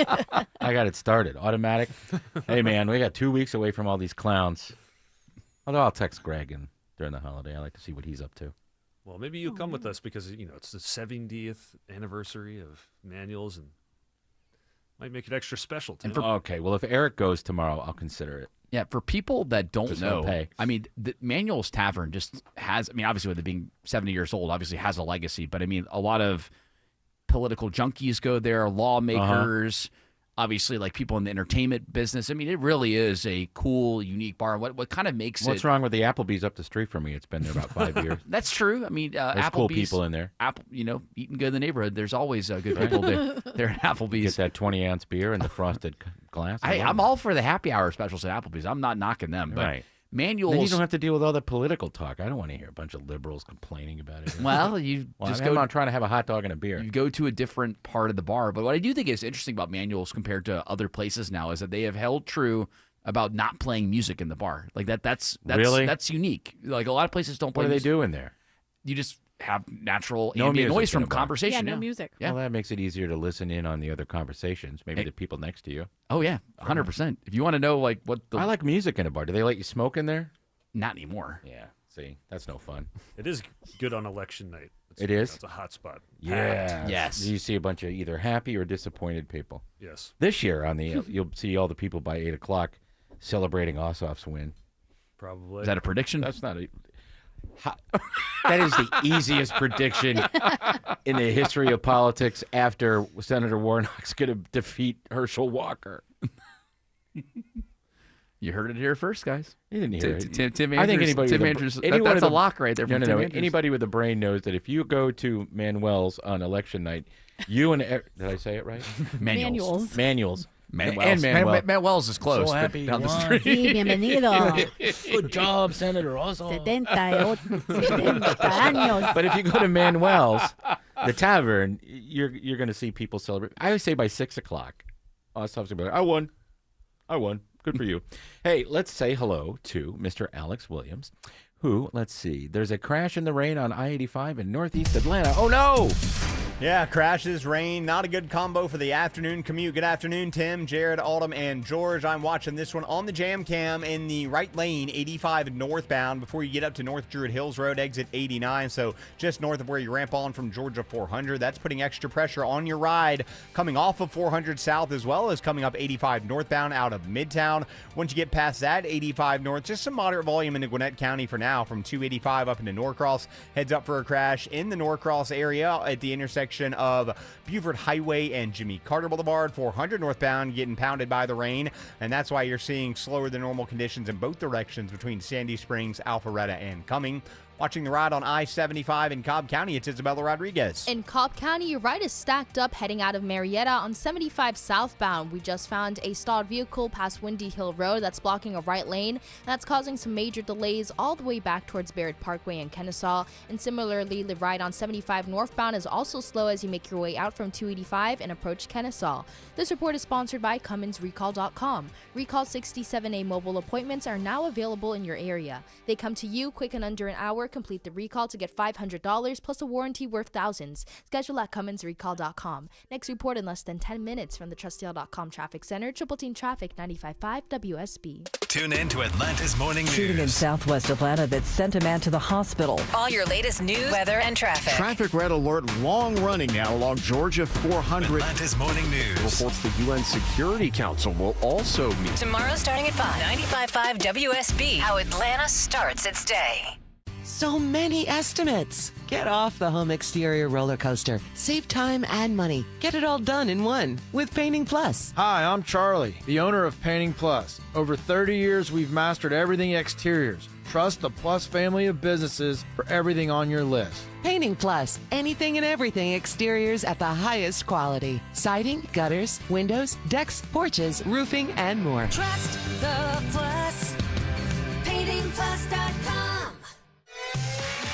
I got it started. Automatic. Hey, man, we got 2 weeks away from all these clowns. Although I'll text Greg during the holiday. I like to see what he's up to. Well, maybe you'll come with us because, it's the 70th anniversary of Manuals and might make it extra special, Tim. Okay, well, if Eric goes tomorrow, I'll consider it. Yeah, for people that don't Just know, no pay. I mean, the Manuel's Tavern just has, obviously with it being 70 years old, obviously has a legacy, but a lot of political junkies go there, lawmakers, obviously like people in the entertainment business. It really is a cool, unique bar. What kind of makes What's wrong with the Applebee's up the street from me? It's been there about 5 years. That's true. There's Applebee's, cool people in there. Eating good in the neighborhood. There's always good people there at Applebee's. Get that 20-ounce beer in the frosted glass. I'm all for the happy hour specials at Applebee's. I'm not knocking them, but Right. Manuals. Then you don't have to deal with all the political talk. I don't want to hear a bunch of liberals complaining about it. Well, I'm not trying to have a hot dog and a beer. You go to a different part of the bar. But what I do think is interesting about Manuals compared to other places now is that they have held true about not playing music in the bar. Like that's Really? That's unique. Like a lot of places don't play What do they music. do in there? You just have natural No ambient music noise in from a bar. conversation. Yeah, no music. Yeah. Well, that makes it easier to listen in on the other conversations. Maybe the people next to you. Oh yeah, 100%. If you want to know what I like music in a bar. Do they let you smoke in there? Not anymore. Yeah. See, that's no fun. It is good on election night. It is? It's a hot spot. Yeah. Yes. You see a bunch of either happy or disappointed people. Yes. This year you'll see all the people by 8 o'clock celebrating Ossoff's win. Probably. Is that a prediction? That's not that is the easiest prediction in the history of politics after Senator Warnock's going to defeat Herschel Walker. You heard it here first, guys. You didn't hear it. Tim Andrews. I think anybody Tim with Andrews. anyone That's with a lock right there. From Tim Andrews. Anybody with a brain knows that if you go to Manuel's on election night, you and did I say it right? Manuals. Manuals. Manuel's. Manuel. Manuel's is close. So but happy down the you street. Sí, bienvenido. Good job, Senator Ossoff. 70 años. But if you go to Manuel's, the tavern, you're going to see people celebrate. I always say by 6 o'clock, Ossoff's going to be like, I won. Good for you. Hey, let's say hello to Mr. Alex Williams, who, let's see, there's a crash in the rain on I-85 in northeast Atlanta. Oh, no! Yeah, crashes, rain, not a good combo for the afternoon commute. Good afternoon, Tim, Jared, Autumn, and George. I'm watching this one on the Jam Cam in the right lane, 85 northbound, before you get up to North Druid Hills Road, exit 89. So just north of where you ramp on from Georgia 400. That's putting extra pressure on your ride coming off of 400 south, as well as coming up 85 northbound out of Midtown. Once you get past that 85 north, just some moderate volume into Gwinnett County for now, from 285 up into Norcross. Heads up for a crash in the Norcross area at the intersection of Beaufort Highway and Jimmy Carter Boulevard. 400 northbound getting pounded by the rain, and that's why you're seeing slower than normal conditions in both directions between Sandy Springs, Alpharetta, and Cumming. Watching the ride on I-75 in Cobb County, it's Isabella Rodriguez. In Cobb County, your ride is stacked up heading out of Marietta on 75 southbound. We just found a stalled vehicle past Windy Hill Road that's blocking a right lane, and that's causing some major delays all the way back towards Barrett Parkway and Kennesaw. And similarly, the ride on 75 northbound is also slow as you make your way out from 285 and approach Kennesaw. This report is sponsored by CummonsRecall.com. Recall 67A mobile appointments are now available in your area. They come to you quick in under an hour, complete the recall to get $500 plus a warranty worth thousands. Schedule at CummonsRecall.com. Next report in less than 10 minutes from the TrustDale.com Traffic Center. Triple Team Traffic, 95.5 WSB. Tune in to Atlanta's Morning Shooting in News. southwest Atlanta that sent a man to the hospital. All your latest news, weather, and traffic. Traffic red alert long running now along Georgia 400. Atlanta's Morning News. Reports the UN Security Council will also meet. Tomorrow starting at 5. 95.5 WSB. How Atlanta starts its day. So many estimates. Get off the home exterior roller coaster. Save time and money. Get it all done in one with Painting Plus. Hi, I'm Charlie, the owner of Painting Plus. Over 30 years, we've mastered everything exteriors. Trust the Plus family of businesses for everything on your list. Painting Plus. Anything and everything exteriors at the highest quality. Siding, gutters, windows, decks, porches, roofing, and more. Trust the Plus. PaintingPlus.com.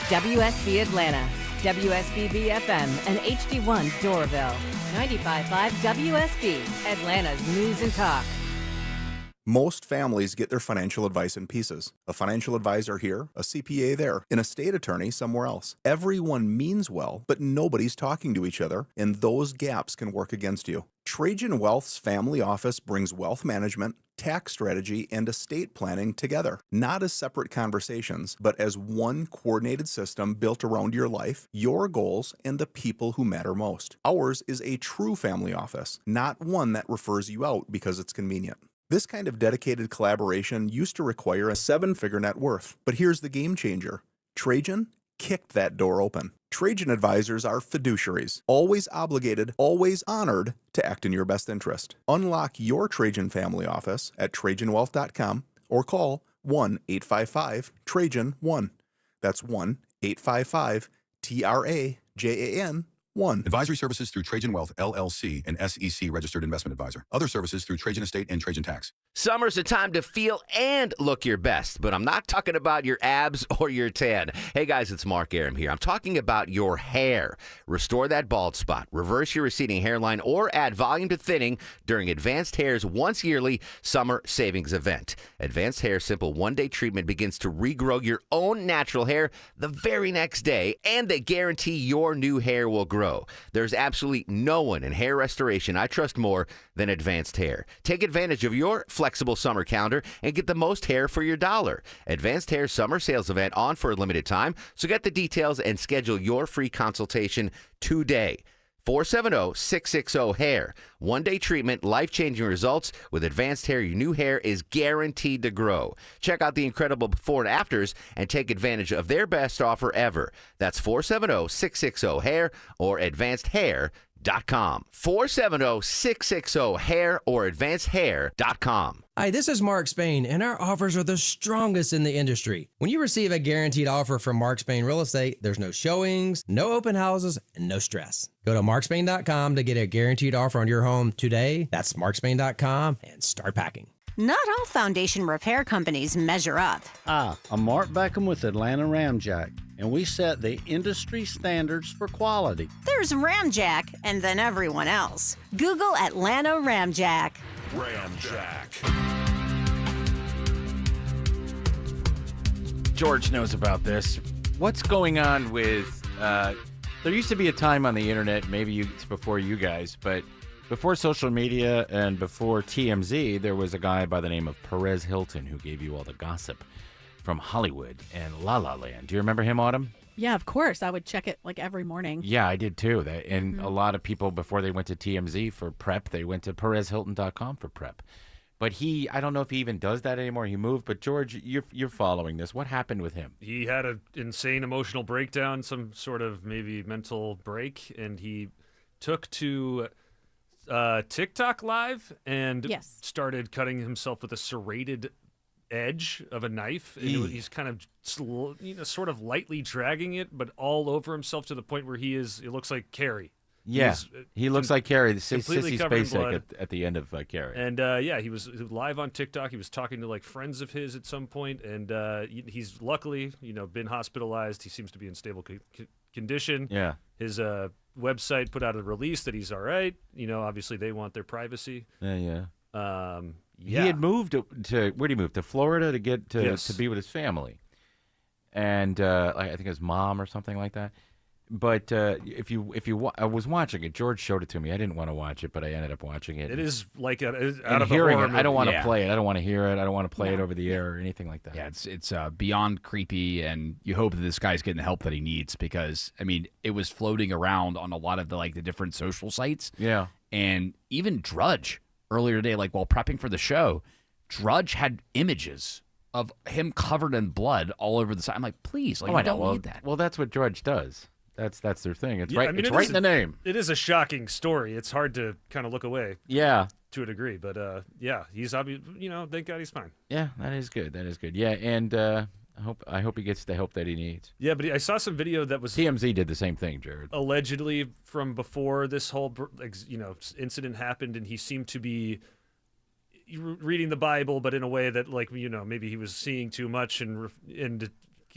WSB Atlanta, WSB BFM, and HD1 Doraville. 95.5 WSB, Atlanta's news and talk. Most families get their financial advice in pieces. A financial advisor here, a CPA there, an estate attorney somewhere else. Everyone means well, but nobody's talking to each other, and those gaps can work against you. Trajan Wealth's family office brings wealth management, tax strategy, and estate planning together, not as separate conversations, but as one coordinated system built around your life, your goals, and the people who matter most. Ours is a true family office, not one that refers you out because it's convenient. This kind of dedicated collaboration used to require a 7-figure net worth, but here's the game changer. Trajan kicked that door open. Trajan advisors are fiduciaries, always obligated, always honored to act in your best interest. Unlock your Trajan family office at TrajanWealth.com or call 1-855-TRAJAN-1. That's 1-855-TRAJAN-1. Advisory services through Trajan Wealth, LLC, an SEC registered investment advisor. Other services through Trajan Estate and Trajan Tax. Summer's a time to feel and look your best, but I'm not talking about your abs or your tan. Hey guys, it's Mark Aram here. I'm talking about your hair. Restore that bald spot, reverse your receding hairline, or add volume to thinning during Advanced Hair's once yearly summer savings event. Advanced Hair's simple one-day treatment begins to regrow your own natural hair the very next day, and they guarantee your new hair will grow. There's absolutely no one in hair restoration I trust more than Advanced Hair. Take advantage of your flexible summer calendar and get the most hair for your dollar. Advanced Hair summer sales event on for a limited time, so get the details and schedule your free consultation today. 470-660-HAIR. One-day treatment, life-changing results. With Advanced Hair, your new hair is guaranteed to grow. Check out the incredible before and afters and take advantage of their best offer ever. That's 470-660-HAIR or advancedhair.com. 470-660-HAIR or advancedhair.com. Hi, this is Mark Spain, and our offers are the strongest in the industry. When you receive a guaranteed offer from Mark Spain Real Estate, there's no showings, no open houses, and no stress. Go to markspain.com to get a guaranteed offer on your home today. That's markspain.com and start packing. Not all foundation repair companies measure up. Hi, I'm Mark Beckham with Atlanta Ramjack, and we set the industry standards for quality. There's Ramjack, and then everyone else. Google Atlanta Ramjack. Ramjack. George knows about this. What's going on with, there used to be a time on the internet, maybe it's before you guys, but before social media and before TMZ, there was a guy by the name of Perez Hilton who gave you all the gossip from Hollywood and La La Land. Do you remember him, Autumn? Yeah, of course. I would check it like every morning. Yeah, I did too. And a lot of people, before they went to TMZ for prep, they went to PerezHilton.com for prep. But I don't know if he even does that anymore. He moved. But George, you're following this. What happened with him? He had an insane emotional breakdown, some sort of maybe mental break, and he took to TikTok Live and started cutting himself with a serrated edge of a knife. And he's kind of sort of lightly dragging it, but all over himself to the point where it looks like Carrie. Yeah, he looks like Carrie, the completely Sissy covered in Spacek blood. at the end of Carrie. And he was live on TikTok. He was talking to like friends of his at some point, and he's luckily been hospitalized. He seems to be in stable condition. Yeah, his website put out a release that he's all right. Obviously they want their privacy. Yeah. He had moved to where did he move? To Florida to get to Yes. to be with his family. and I think his mom or something like that. But I was watching it. George showed it to me. I didn't want to watch it, but I ended up watching it. It is like out And of a hearing horror it, I don't want to Yeah. play it. I don't want to hear it. I don't want to play it over the air or anything like that. Yeah, it's beyond creepy, and you hope that this guy's getting the help that he needs because I mean, it was floating around on a lot of the different social sites. Yeah, and even Drudge earlier today, like while prepping for the show, Drudge had images of him covered in blood all over the site. I'm like, please, like, I you know. don't need that. Well, that's what Drudge does. That's their thing. It's Yeah, right. I mean, it's it right is in the name. It is a shocking story. It's hard to kind of look away. Yeah. To a degree, but yeah, he's obvious. Thank God he's fine. Yeah, that is good. That is good. Yeah, and I hope he gets the help that he needs. Yeah, but I saw some video that was TMZ did the same thing, Jared. Allegedly from before this whole incident happened, and he seemed to be reading the Bible, but in a way that maybe he was seeing too much and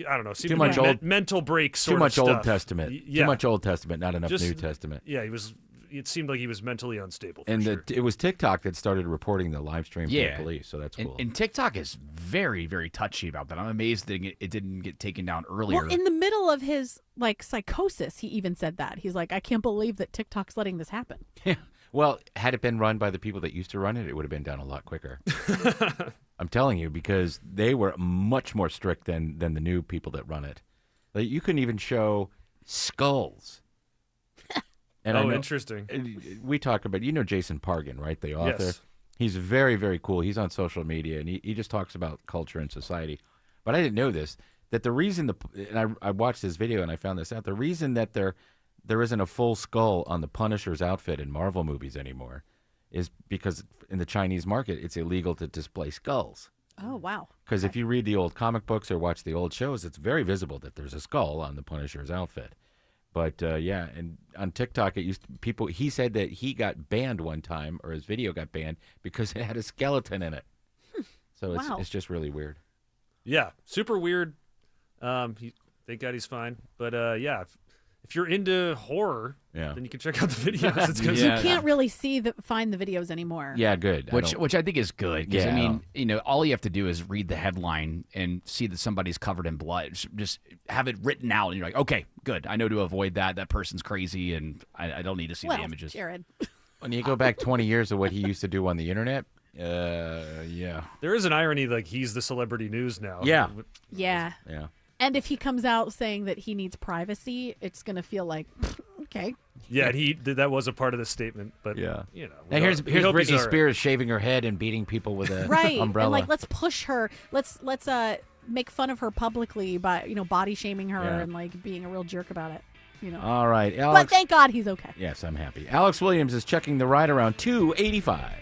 I don't know, Too much old mental breaks. Sort Too much of Old stuff. Testament. Yeah. Too much Old Testament, not enough Just- New Testament. Yeah, it seemed like he was mentally unstable. And sure. it was TikTok that started reporting the live stream to Yeah. the police, so that's cool. And TikTok is very, very touchy about that. I'm amazed that it didn't get taken down earlier. Well, in the middle of his psychosis, he even said that. He's like, I can't believe that TikTok's letting this happen. Well, had it been run by the people that used to run it, it would have been done a lot quicker. I'm telling you, because they were much more strict than the new people that run it. Like, you couldn't even show skulls. And I know, interesting. We talk about, Jason Pargin, right? The author. Yes. He's very, very cool. He's on social media, and he just talks about culture and society. But I didn't know this, that the reason and I watched this video and I found this out, the reason that there isn't a full skull on the Punisher's outfit in Marvel movies anymore is because in the Chinese market, it's illegal to display skulls. Oh, wow. Because if you read the old comic books or watch the old shows, it's very visible that there's a skull on the Punisher's outfit. But yeah, and on TikTok, he said that he got banned one time, or his video got banned because it had a skeleton in it. So it's just really weird. Yeah, super weird. Thank God he's fine. But yeah, if you're into horror, then you can check out the videos. It's You can't really find the videos anymore. Yeah, good. Which I think is good because Yeah. I mean, all you have to do is read the headline and see that somebody's covered in blood. Just have it written out, and you're like, okay, good. I know to avoid that. That person's crazy, and I don't need to see the images. Jared. When you go back 20 years of what he used to do on the internet, yeah. There is an irony, like he's the celebrity news now. Yeah. Yeah. Yeah. And if he comes out saying that he needs privacy, it's going to feel like, okay. Yeah, and that was a part of the statement. But Yeah. we Now here's hope he's Britney all right. Spears shaving her head and beating people with a Right. umbrella. And let's push her. Let's make fun of her publicly by, body shaming her Yeah. and being a real jerk about it. All right, But Alex. thank God he's okay. Yes, I'm happy. Alex Williams is checking the ride around 285.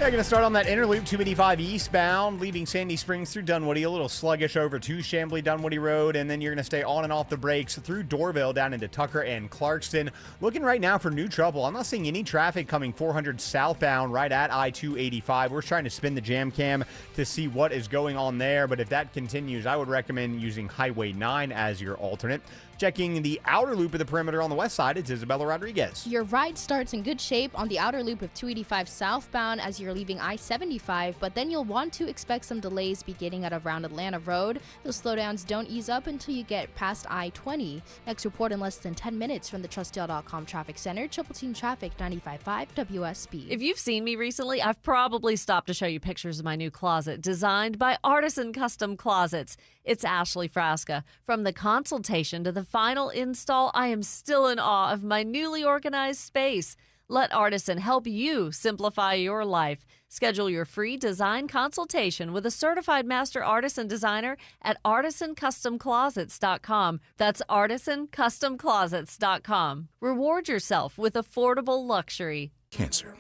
Yeah, going to start on that inner loop, 285 eastbound, leaving Sandy Springs through Dunwoody, a little sluggish over to Chambly Dunwoody Road, and then you're going to stay on and off the brakes through Dorville down into Tucker and Clarkston. Looking right now for new trouble. I'm not seeing any traffic coming 400 southbound right at I-285. We're trying to spin the jam cam to see what is going on there, but if that continues, I would recommend using Highway 9 as your alternate. Checking the outer loop of the perimeter on the west side, it's Isabella Rodriguez. Your ride starts in good shape on the outer loop of 285 southbound as you're leaving I-75, but then you'll want to expect some delays beginning at around Atlanta Road. Those slowdowns don't ease up until you get past I-20. Next report in less than 10 minutes from the TrustDale.com Traffic Center, Triple Team Traffic 95.5 WSB. If you've seen me recently, I've probably stopped to show you pictures of my new closet, designed by Artisan Custom Closets. It's Ashley Frasca. From the consultation to the final install, I am still in awe of my newly organized space. Let Artisan help you simplify your life. Schedule your free design consultation with a certified master artisan designer at artisancustomclosets.com. That's artisancustomclosets.com. Reward yourself with affordable luxury. Cancer.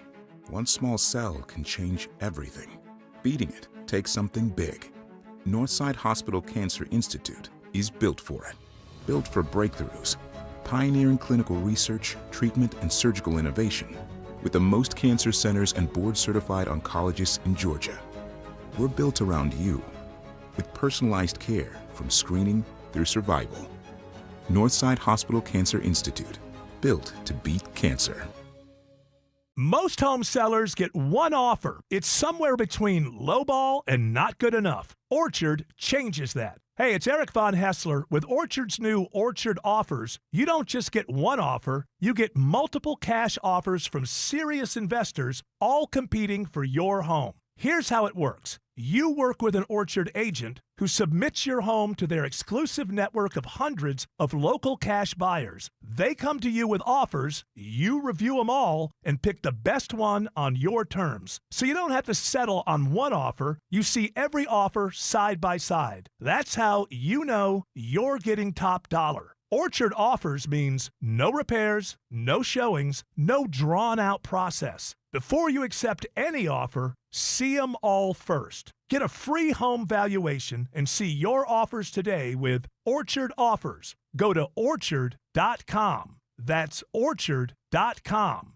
One small cell can change everything. Beating it takes something big. Northside Hospital Cancer Institute is built for it. Built for breakthroughs, pioneering clinical research, treatment, and surgical innovation, with the most cancer centers and board-certified oncologists in Georgia. We're built around you, with personalized care from screening through survival. Northside Hospital Cancer Institute, built to beat cancer. Most home sellers get one offer. It's somewhere between lowball and not good enough. Orchard changes that. Hey, it's Eric Von Hessler with Orchard's new Orchard Offers. You don't just get one offer, you get multiple cash offers from serious investors, all competing for your home. Here's how it works. You work with an Orchard agent who submits your home to their exclusive network of hundreds of local cash buyers. They come to you with offers, you review them all, and pick the best one on your terms. So you don't have to settle on one offer. You see every offer side by side. That's how you know you're getting top dollar. Orchard Offers means no repairs, no showings, no drawn-out process. Before you accept any offer, see them all first. Get a free home valuation and see your offers today with Orchard Offers. Go to orchard.com. That's orchard.com.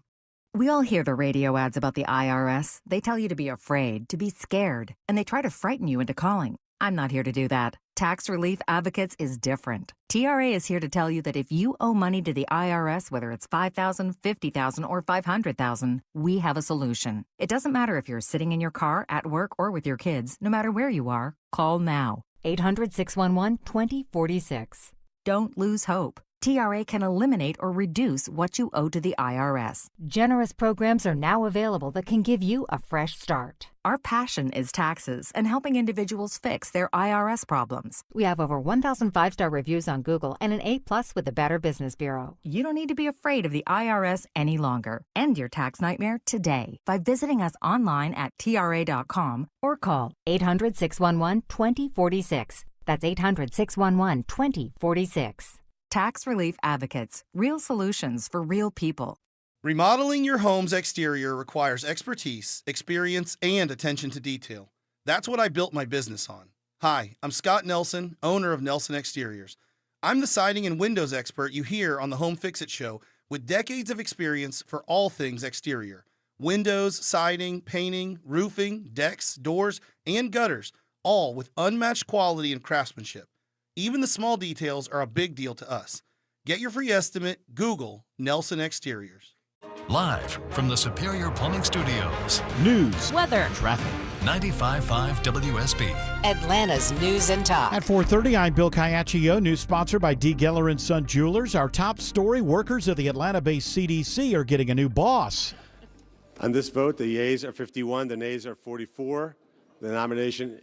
We all hear the radio ads about the IRS. They tell you to be afraid, to be scared, and they try to frighten you into calling. I'm not here to do that. Tax Relief Advocates is different. TRA is here to tell you that if you owe money to the IRS, whether it's $5,000, $50,000, or $500,000, we have a solution. It doesn't matter if you're sitting in your car, at work, or with your kids. No matter where you are, call now. 800-611-2046. Don't lose hope. TRA can eliminate or reduce what you owe to the IRS. Generous programs are now available that can give you a fresh start. Our passion is taxes and helping individuals fix their IRS problems. We have over 1,000 5-star reviews on Google and an A+ with the Better Business Bureau. You don't need to be afraid of the IRS any longer. End your tax nightmare today by visiting us online at TRA.com or call 800-611-2046. That's 800-611-2046. Tax Relief Advocates. Real solutions for real people. Remodeling your home's exterior requires expertise, experience, and attention to detail. That's what I built my business on. Hi, I'm Scott Nelson, owner of Nelson Exteriors. I'm the siding and windows expert you hear on the Home Fix-It Show with decades of experience for all things exterior. Windows, siding, painting, roofing, decks, doors, and gutters, all with unmatched quality and craftsmanship. Even the small details are a big deal to us. Get your free estimate, Google Nelson Exteriors. Live from the Superior Plumbing Studios. News, weather, traffic. 95.5 WSB. Atlanta's News and Talk. At 4:30, I'm Bill Caiaccio. News sponsored by D. Geller & Son Jewelers. Our top story, workers of the Atlanta-based CDC are getting a new boss. On this vote, the yeas are 51, the nays are 44. The nomination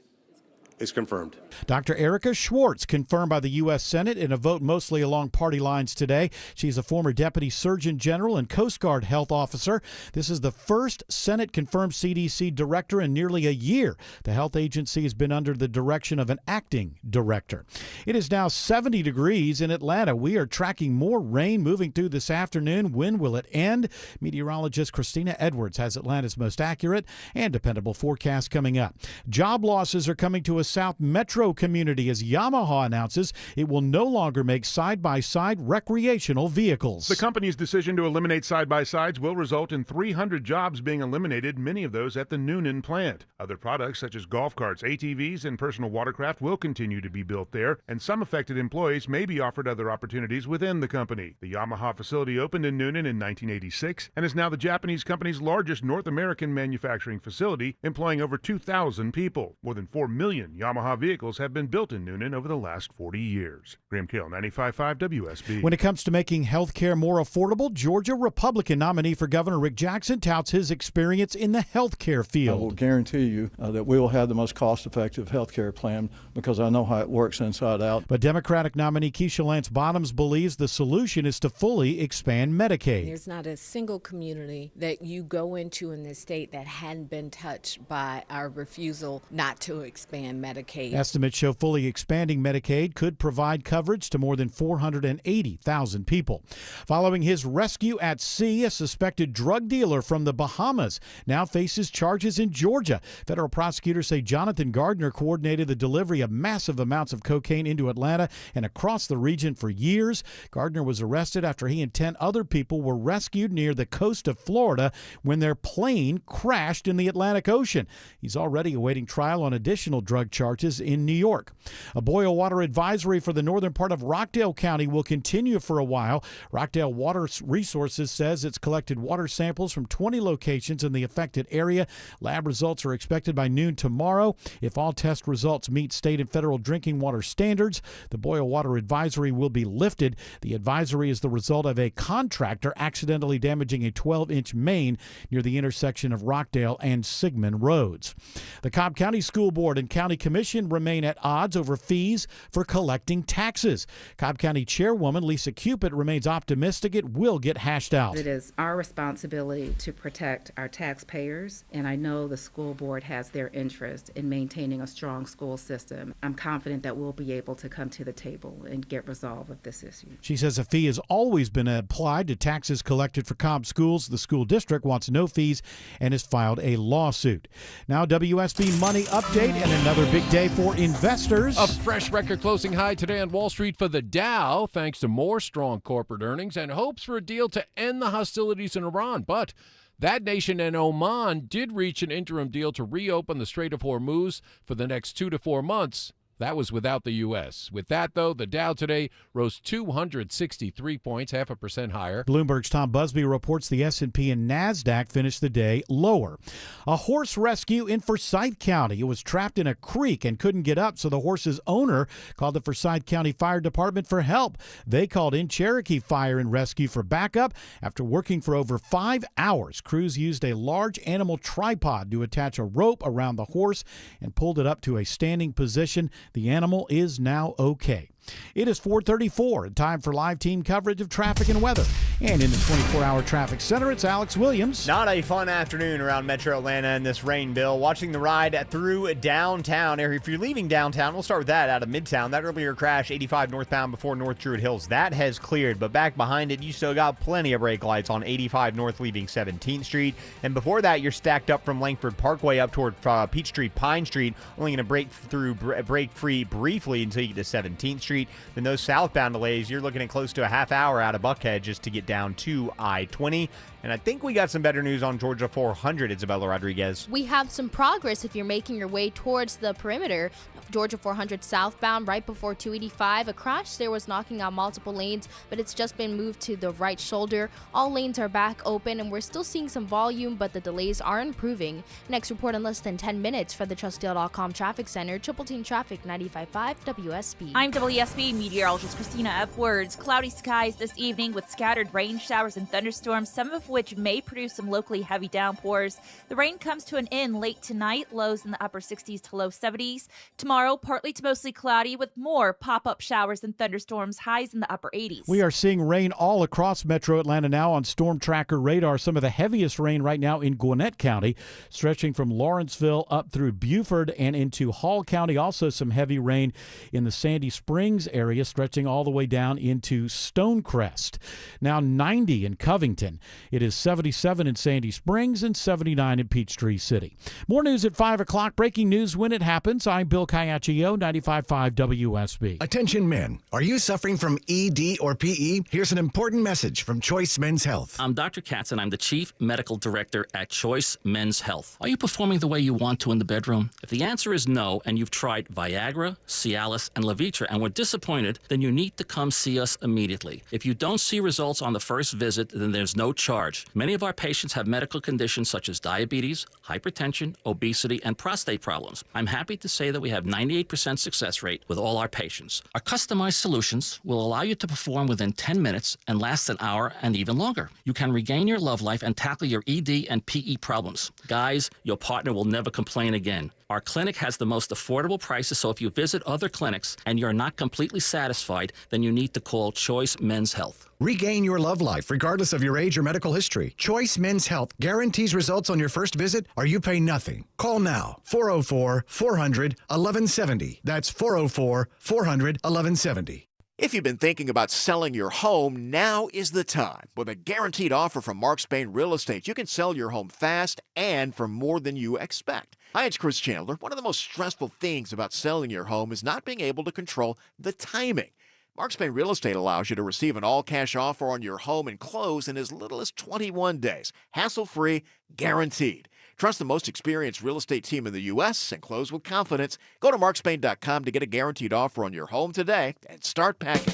is confirmed. Dr. Erica Schwartz confirmed by the U.S. Senate in a vote mostly along party lines today. She's a former Deputy Surgeon General and Coast Guard Health Officer. This is the first Senate-confirmed CDC director in nearly a year. The health agency has been under the direction of an acting director. It is now 70 degrees in Atlanta. We are tracking more rain moving through this afternoon. When will it end? Meteorologist Christina Edwards has Atlanta's most accurate and dependable forecast coming up. Job losses are coming to a South Metro community as Yamaha announces it will no longer make side-by-side recreational vehicles. The company's decision to eliminate side-by-sides will result in 300 jobs being eliminated, many of those at the Noonan plant. Other products such as golf carts, ATVs, and personal watercraft will continue to be built there, and some affected employees may be offered other opportunities within the company. The Yamaha facility opened in Noonan in 1986 and is now the Japanese company's largest North American manufacturing facility, employing over 2,000 people. More than 4 million Yamaha vehicles have been built in Noonan over the last 40 years. Graham Cale, 95.5 WSB. When it comes to making health care more affordable, Georgia Republican nominee for Governor Rick Jackson touts his experience in the health care field. I will guarantee you that we will have the most cost-effective health care plan because I know how it works inside out. But Democratic nominee Keisha Lance Bottoms believes the solution is to fully expand Medicaid. There's not a single community that you go into in this state that hadn't been touched by our refusal not to expand Medicaid. Estimates show fully expanding Medicaid could provide coverage to more than 480,000 people. Following his rescue at sea, a suspected drug dealer from the Bahamas now faces charges in Georgia. Federal prosecutors say Jonathan Gardner coordinated the delivery of massive amounts of cocaine into Atlanta and across the region for years. Gardner was arrested after he and 10 other people were rescued near the coast of Florida when their plane crashed in the Atlantic Ocean. He's already awaiting trial on additional drug drug charges in New York. A boil water advisory for the northern part of Rockdale County will continue for a while. Rockdale Water Resources says it's collected water samples from 20 locations in the affected area. Lab results are expected by noon tomorrow. If all test results meet state and federal drinking water standards, the boil water advisory will be lifted. The advisory is the result of a contractor accidentally damaging a 12-inch main near the intersection of Rockdale and Sigmund Roads. The Cobb County School Board and County Commission remain at odds over fees for collecting taxes. Cobb County Chairwoman Lisa Cupid remains optimistic it will get hashed out. It is our responsibility to protect our taxpayers, and I know the school board has their interest in maintaining a strong school system. I'm confident that we'll be able to come to the table and get resolve of this issue. She says a fee has always been applied to taxes collected for Cobb schools. The school district wants no fees and has filed a lawsuit. Now, WSB Money Update and another big day for investors. A fresh record closing high today on Wall Street for the Dow, thanks to more strong corporate earnings and hopes for a deal to end the hostilities in Iran. But that nation and Oman did reach an interim deal to reopen the Strait of Hormuz for the next 2 to 4 months. That was without the U.S. With that, though, the Dow today rose 263 points, 0.5% higher. Bloomberg's Tom Busby reports the S&P and NASDAQ finished the day lower. A horse rescue in Forsyth County. It was trapped in a creek and couldn't get up, so the horse's owner called the Forsyth County Fire Department for help. They called in Cherokee Fire and Rescue for backup. After working for over 5 hours, crews used a large animal tripod to attach a rope around the horse and pulled it up to a standing position. The animal is now okay. It is 4:34 and time for live team coverage of traffic and weather. And in the 24-hour traffic center, it's Alex Williams. Not a fun afternoon around Metro Atlanta in this rain, Bill. Watching the ride through downtown. If you're leaving downtown, we'll start with that out of Midtown. That earlier crash, 85 northbound before North Druid Hills, that has cleared. But back behind it, you still got plenty of brake lights on 85 north leaving 17th Street. And before that, you're stacked up from Langford Parkway up toward Peachtree Pine Street. Only going to break free briefly until you get to 17th Street. Then those southbound delays, you're looking at close to a half hour out of Buckhead just to get down to I-20. And I think we got some better news on Georgia 400, Isabella Rodriguez. We have some progress if you're making your way towards the perimeter. Georgia 400 southbound right before 285. A crash there was knocking out multiple lanes, but it's just been moved to the right shoulder. All lanes are back open, and we're still seeing some volume, but the delays are improving. Next report in less than 10 minutes for the TrustDeal.com Traffic Center. Triple Team Traffic, 95.5 WSB. I'm WSB meteorologist Christina F. Words. Cloudy skies this evening with scattered rain showers and thunderstorms, some of which may produce some locally heavy downpours. The rain comes to an end late tonight, lows in the upper 60s to low 70s. Tomorrow, partly to mostly cloudy with more pop-up showers and thunderstorms, highs in the upper 80s. We are seeing rain all across Metro Atlanta now on Storm Tracker radar. Some of the heaviest rain right now in Gwinnett County, stretching from Lawrenceville up through Buford and into Hall County. Also some heavy rain in the Sandy Springs area, stretching all the way down into Stonecrest. Now 90 in Covington. It is 77 in Sandy Springs and 79 in Peachtree City. More news at 5 o'clock. Breaking news when it happens. I'm Bill Kayachio, 95.5 WSB. Attention men, are you suffering from ED or PE? Here's an important message from Choice Men's Health. I'm Dr. Katz, and I'm the Chief Medical Director at Choice Men's Health. Are you performing the way you want to in the bedroom? If the answer is no, and you've tried Viagra, Cialis, and Levitra and were disappointed, then you need to come see us immediately. If you don't see results on the first visit, then there's no charge. Many of our patients have medical conditions such as diabetes, hypertension, obesity, and prostate problems. I'm happy to say that we have 98% success rate with all our patients. Our customized solutions will allow you to perform within 10 minutes and last an hour and even longer. You can regain your love life and tackle your ED and PE problems. Guys, your partner will never complain again. Our clinic has the most affordable prices, so if you visit other clinics and you're not completely satisfied, then you need to call Choice Men's Health. Regain your love life regardless of your age or medical history. Choice Men's Health guarantees results on your first visit or you pay nothing. Call now, 404-400-1170. That's 404-400-1170. If you've been thinking about selling your home, now is the time. With a guaranteed offer from Mark Spain Real Estate, you can sell your home fast and for more than you expect. Hi, it's Chris Chandler. One of the most stressful things about selling your home is not being able to control the timing. Mark Spain Real Estate allows you to receive an all-cash offer on your home and close in as little as 21 days. Hassle-free, guaranteed. Trust the most experienced real estate team in the U.S. and close with confidence. Go to markspain.com to get a guaranteed offer on your home today and start packing.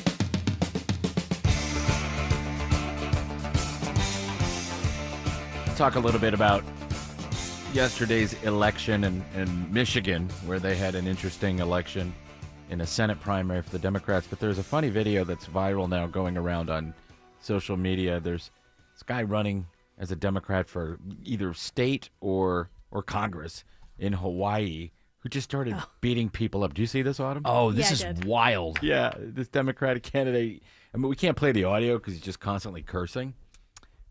Talk a little bit about yesterday's election in Michigan, where they had an interesting election in a Senate primary for the Democrats. But there's a funny video that's viral now going around on social media. There's this guy running as a Democrat for either state or Congress in Hawaii who just started beating people up. Do you see this, Autumn? Oh, this is wild. Yeah, this Democratic candidate. I mean, we can't play the audio because he's just constantly cursing.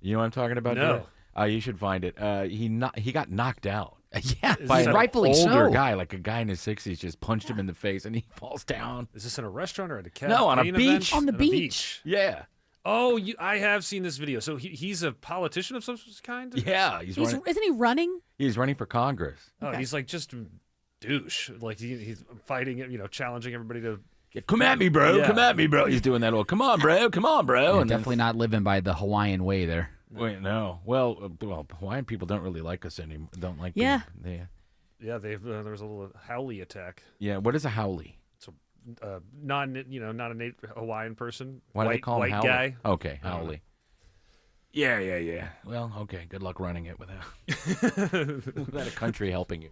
You know what I'm talking about? No. You should find it. He got knocked out. Yeah, by an rightfully older so. guy, like a guy in his 60s, just punched him in the face and he falls down. Is this in a restaurant or at a cafe? No, on a beach. Event? On the At a beach. Yeah. Oh, I have seen this video. So he's a politician of some kind? Yeah. Isn't he running? He's running for Congress. Oh, he's like just douche. Like he's fighting, challenging everybody to... Come at me, bro. Yeah. Come at me, bro. He's doing that all. Come on, bro. Come on, bro. Yeah, And then- definitely not living by the Hawaiian way there. Wait, no. Well, Hawaiian people don't really like us anymore. Don't like. Yeah. Yeah, there was a little howley attack. Yeah. What is a howley? It's a not a native Hawaiian person. Why do they call him white howley? guy? Okay, howley. Yeah. Well, okay. Good luck running it without a country helping you.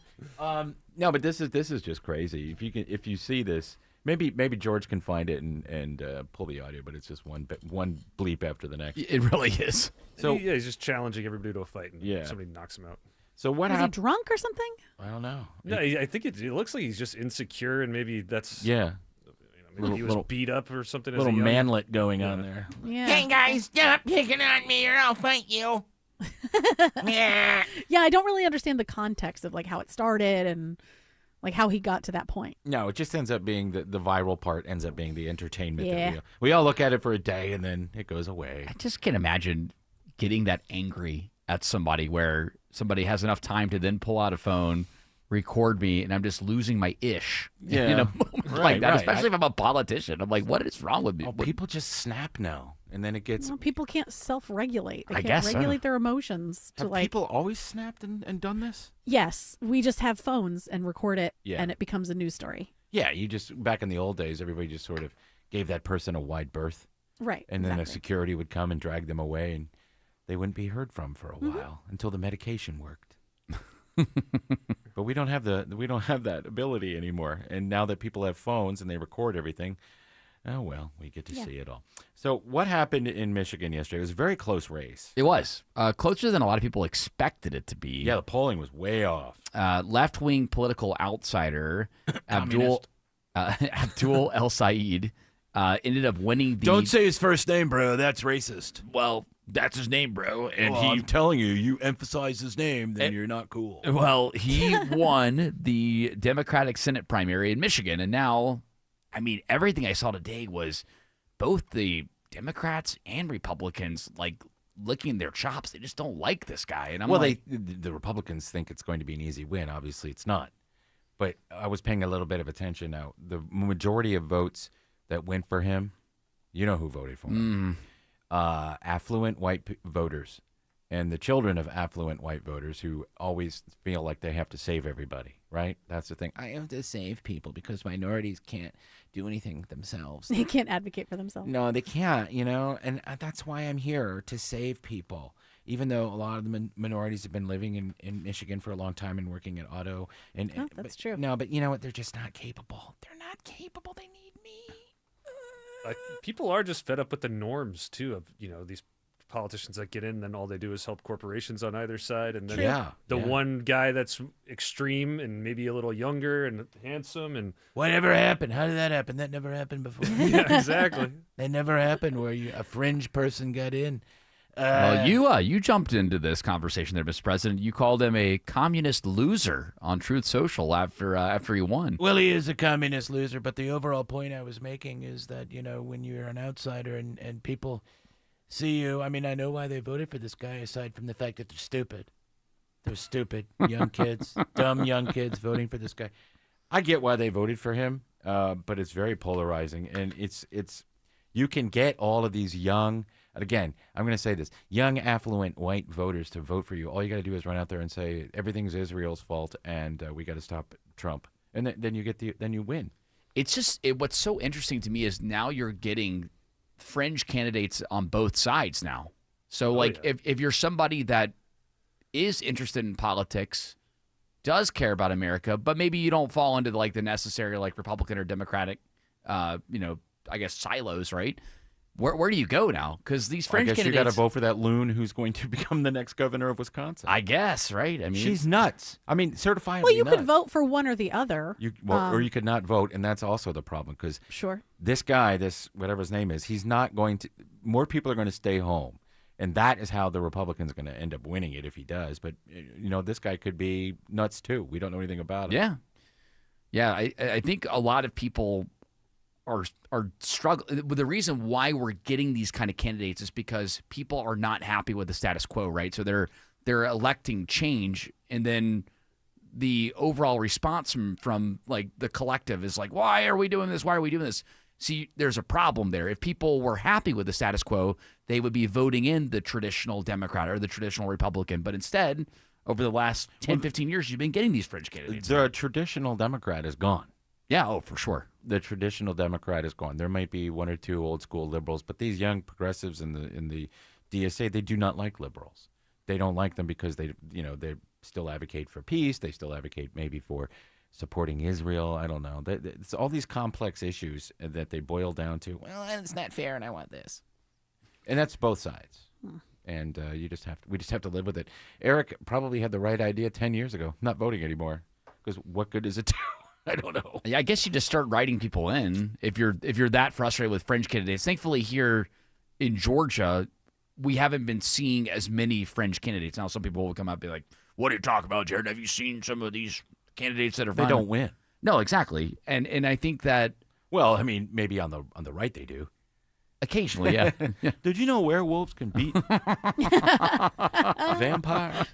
No, but this is just crazy. If you see this, maybe George can find it and pull the audio, but it's just one bleep after the next. It really is. So he's just challenging everybody to a fight, and Yeah. somebody knocks him out. So what Was he happened? drunk or something? I don't know. Yeah, I think it looks like he's just insecure, and maybe that's Yeah. Maybe he was beat up or something. Little as a young... manlet going on there. Yeah. Hey guys, stop picking on me or I'll fight you. Yeah. Yeah, I don't really understand the context of like how it started and like how he got to that point. No, it just ends up being the viral part ends up being the entertainment. Yeah. That we all look at it for a day and then it goes away. I just can't imagine getting that angry at somebody where somebody has enough time to then pull out a phone, record me, and I'm just losing my ish Yeah. in a moment like Right, that, right. especially if I'm a politician. I'm like, what is wrong with me? Oh, people just snap now, and then it gets. Well, people can't self-regulate. They I can't guess so. regulate their emotions to Have like. people always snapped and done this? Yes, we just have phones and record it, Yeah. and it becomes a news story. Yeah, you just back in the old days, everybody just sort of gave that person a wide berth, Right. and then the exactly. security would come and drag them away, and they wouldn't be heard from for a Mm-hmm. while until the medication worked. But we don't have that ability anymore. And now that people have phones and they record everything, oh well, we get to see it all. So what happened in Michigan yesterday? It was a very close race. It was closer than a lot of people expected it to be. Yeah, the polling was way off. Left-wing political outsider Abdul El Said ended up winning the. Don't say his first name, bro. That's racist. Well, that's his name, bro. And I'm telling you, you emphasize his name, then you're not cool. Well, he won the Democratic Senate primary in Michigan, and now, I mean, everything I saw today was both the Democrats and Republicans like licking their chops. They just don't like this guy, and I'm the Republicans think it's going to be an easy win. Obviously, it's not. But I was paying a little bit of attention now. The majority of votes that went for him, you know who voted for him. Affluent white voters and the children of affluent white voters who always feel like they have to save everybody, right? That's the thing. I have to save people because minorities can't do anything themselves. They can't advocate for themselves. No, they can't, and that's why I'm here, to save people. Even though a lot of the minorities have been living in Michigan for a long time and working at auto. That's true. No, but you know what? They're just not capable. They're not capable. They need me. People are just fed up with the norms too of these politicians that get in, then all they do is help corporations on either side, and then one guy that's extreme and maybe a little younger and handsome and whatever happened? How did that happen? That never happened before. Yeah, exactly. That never happened where a fringe person got in. Well, you jumped into this conversation there, Mr. President. You called him a communist loser on Truth Social after he won. Well, he is a communist loser, but the overall point I was making is that, when you're an outsider and people see you, I mean, I know why they voted for this guy aside from the fact that they're stupid. They're stupid young kids, dumb young kids voting for this guy. I get why they voted for him, but it's very polarizing, and it's you can get all of these young And again, I'm going to say this: young, affluent, white voters to vote for you. All you got to do is run out there and say everything's Israel's fault, and we got to stop Trump, and then you get then you win. It's just what's so interesting to me is now you're getting fringe candidates on both sides now. So if you're somebody that is interested in politics, does care about America, but maybe you don't fall into the necessary Republican or Democratic, I guess silos, right? Where do you go now? Because these fringe I guess candidates, you got to vote for that loon who's going to become the next governor of Wisconsin. I guess, right? I mean, she's nuts. I mean, certifiably Well, you nuts. could vote for one or the other. Or you could not vote, and that's also the problem because this guy, whatever his name is, he's not going to. More people are going to stay home, and that is how the Republicans are going to end up winning it if he does. But this guy could be nuts too. We don't know anything about him. Yeah. I think a lot of people are struggling. The reason why we're getting these kind of candidates is because people are not happy with the status quo, right? So they're electing change, and then the overall response from the collective is why are we doing this? Why are we doing this? See, there's a problem there. If people were happy with the status quo, they would be voting in the traditional Democrat or the traditional Republican. But instead, over the last 10, 15 years, you've been getting these fringe candidates. The traditional Democrat is gone. Yeah, for sure. The traditional Democrat is gone. There might be one or two old school liberals, but these young progressives in the DSA, they do not like liberals. They don't like them because they still advocate for peace. They still advocate maybe for supporting Israel. I don't know. It's all these complex issues that they boil down to. Well, it's not fair, and I want this. And that's both sides. And we just have to live with it. Eric probably had the right idea 10 years ago. Not voting anymore, because what good does it do? I don't know. Yeah, I guess you just start writing people in if you're that frustrated with fringe candidates. Thankfully, here in Georgia, we haven't been seeing as many fringe candidates. Now, some people will come out and be like, "What are you talking about, Jared? Have you seen some of these candidates that are?" They don't win. No, exactly. And I think that. Well, I mean, maybe on the right they do. Occasionally, yeah. Did you know werewolves can beat vampires?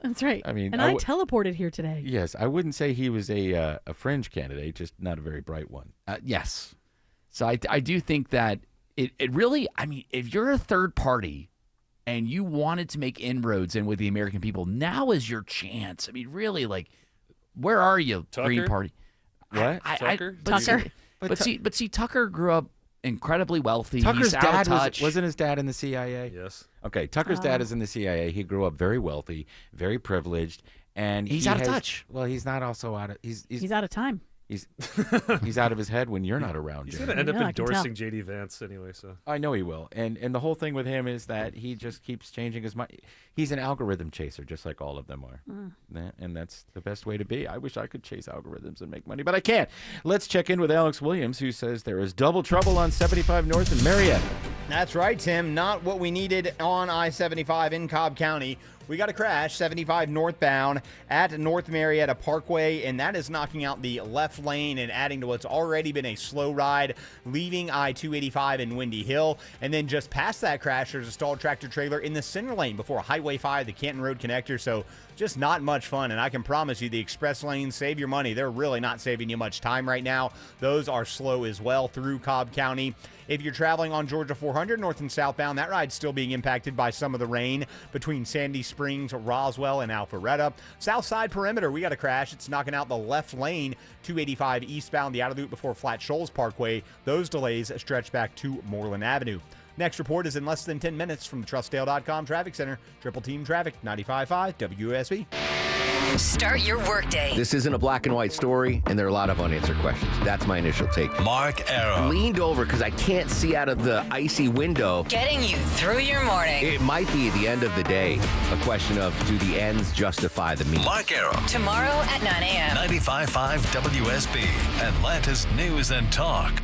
That's right. I mean, and I teleported here today. Yes, I wouldn't say he was a fringe candidate, just not a very bright one. Yes. So I do think that it really, I mean, if you're a third party and you wanted to make inroads in with the American people, now is your chance. I mean, really, where are you, Tucker? What? Tucker? Tucker. But see, Tucker grew up incredibly wealthy. Tucker's He's out of dad touch. wasn't his dad in the CIA? Yes. Okay, Tucker's dad is in the CIA. He grew up very wealthy, very privileged, and he's out of touch. Well, he's not also out of. He's out of time. He's out of his head when you're not around. He's Jim. going to end up endorsing J.D. Vance anyway. So I know he will, and the whole thing with him is that he just keeps changing his mind. He's an algorithm chaser, just like all of them are, and that's the best way to be. I wish I could chase algorithms and make money, but I can't. Let's check in with Alex Williams, who says there is double trouble on 75 North in Marietta. That's right, Tim. Not what we needed on I-75 in Cobb County. We got a crash 75 northbound at North Marietta Parkway, and that is knocking out the left lane and adding to what's already been a slow ride, leaving I-285 in Windy Hill. And then just past that crash, there's a stalled tractor trailer in the center lane before Highway 5, the Canton Road connector. So just not much fun, and I can promise you the express lanes save your money. They're really not saving you much time right now. Those are slow as well through Cobb County. If you're traveling on Georgia 400 north and southbound, that ride's still being impacted by some of the rain between Sandy Springs, Roswell, and Alpharetta. South side perimeter, we got a crash. It's knocking out the left lane, 285 eastbound, the outer loop before Flat Shoals Parkway. Those delays stretch back to Moreland Avenue. Next report is in less than 10 minutes from the TrustDale.com Traffic Center. Triple Team Traffic, 95.5 WSB. Start your workday. This isn't a black and white story, and there are a lot of unanswered questions. That's my initial take. Mark Arrow. Leaned over because I can't see out of the icy window. Getting you through your morning. It might be, at the end of the day, a question of, do the ends justify the means? Mark Arrow. Tomorrow at 9 a.m. 95.5 WSB. Atlanta's News and Talk.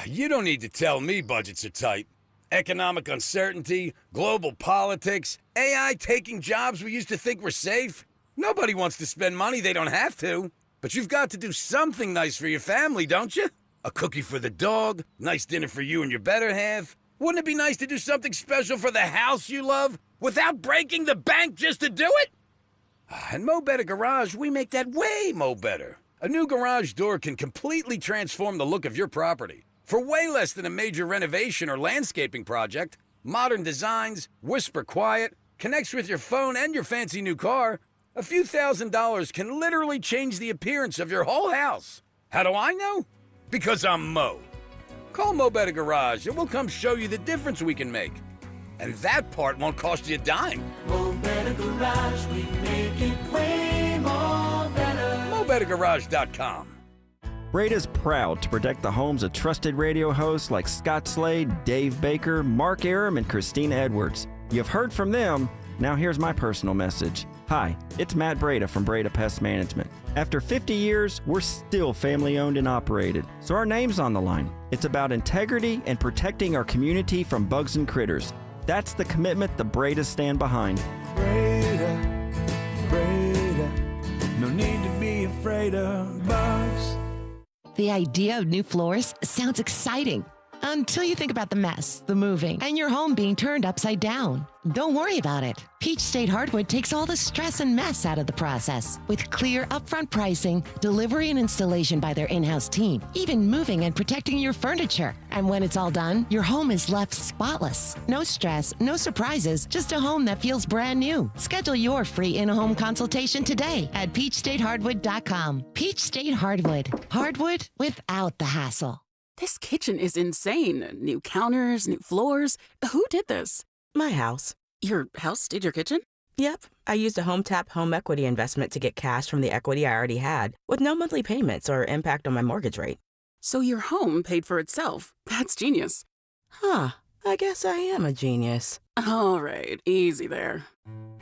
You don't need to tell me budgets are tight. Economic uncertainty, global politics, AI taking jobs we used to think were safe. Nobody wants to spend money they don't have to. But you've got to do something nice for your family, don't you? A cookie for the dog, nice dinner for you and your better half. Wouldn't it be nice to do something special for the house you love without breaking the bank just to do it? And Mo Better Garage, we make that way mo better. A new garage door can completely transform the look of your property. For way less than a major renovation or landscaping project, modern designs, whisper quiet, connects with your phone and your fancy new car, a few $1,000s can literally change the appearance of your whole house. How do I know? Because I'm Mo. Call Mo Better Garage and we'll come show you the difference we can make. And that part won't cost you a dime. Mo Better Garage, we make it way more better. MoBetterGarage.com. Breda's proud to protect the homes of trusted radio hosts like Scott Slade, Dave Baker, Mark Aram, and Christina Edwards. You've heard from them. Now here's my personal message. Hi, it's Matt Breda from Breda Pest Management. After 50 years, we're still family-owned and operated, so our name's on the line. It's about integrity and protecting our community from bugs and critters. That's the commitment the Bredas stand behind. Breda, no need to be afraid of bugs. The idea of new floors sounds exciting until you think about the mess, the moving, and your home being turned upside down. Don't worry about it. Peach State Hardwood takes all the stress and mess out of the process with clear upfront pricing, delivery and installation by their in-house team, even moving and protecting your furniture. And when it's all done, your home is left spotless. No stress, no surprises, just a home that feels brand new. Schedule your free in-home consultation today at peachstatehardwood.com. Peach State Hardwood. Hardwood without the hassle. This kitchen is insane. New counters, new floors. Who did this? My house. Your house did your kitchen? Yep. I used a HomeTap home equity investment to get cash from the equity I already had, with no monthly payments or impact on my mortgage rate. So your home paid for itself. That's genius. Huh. I guess I am a genius. All right. Easy there.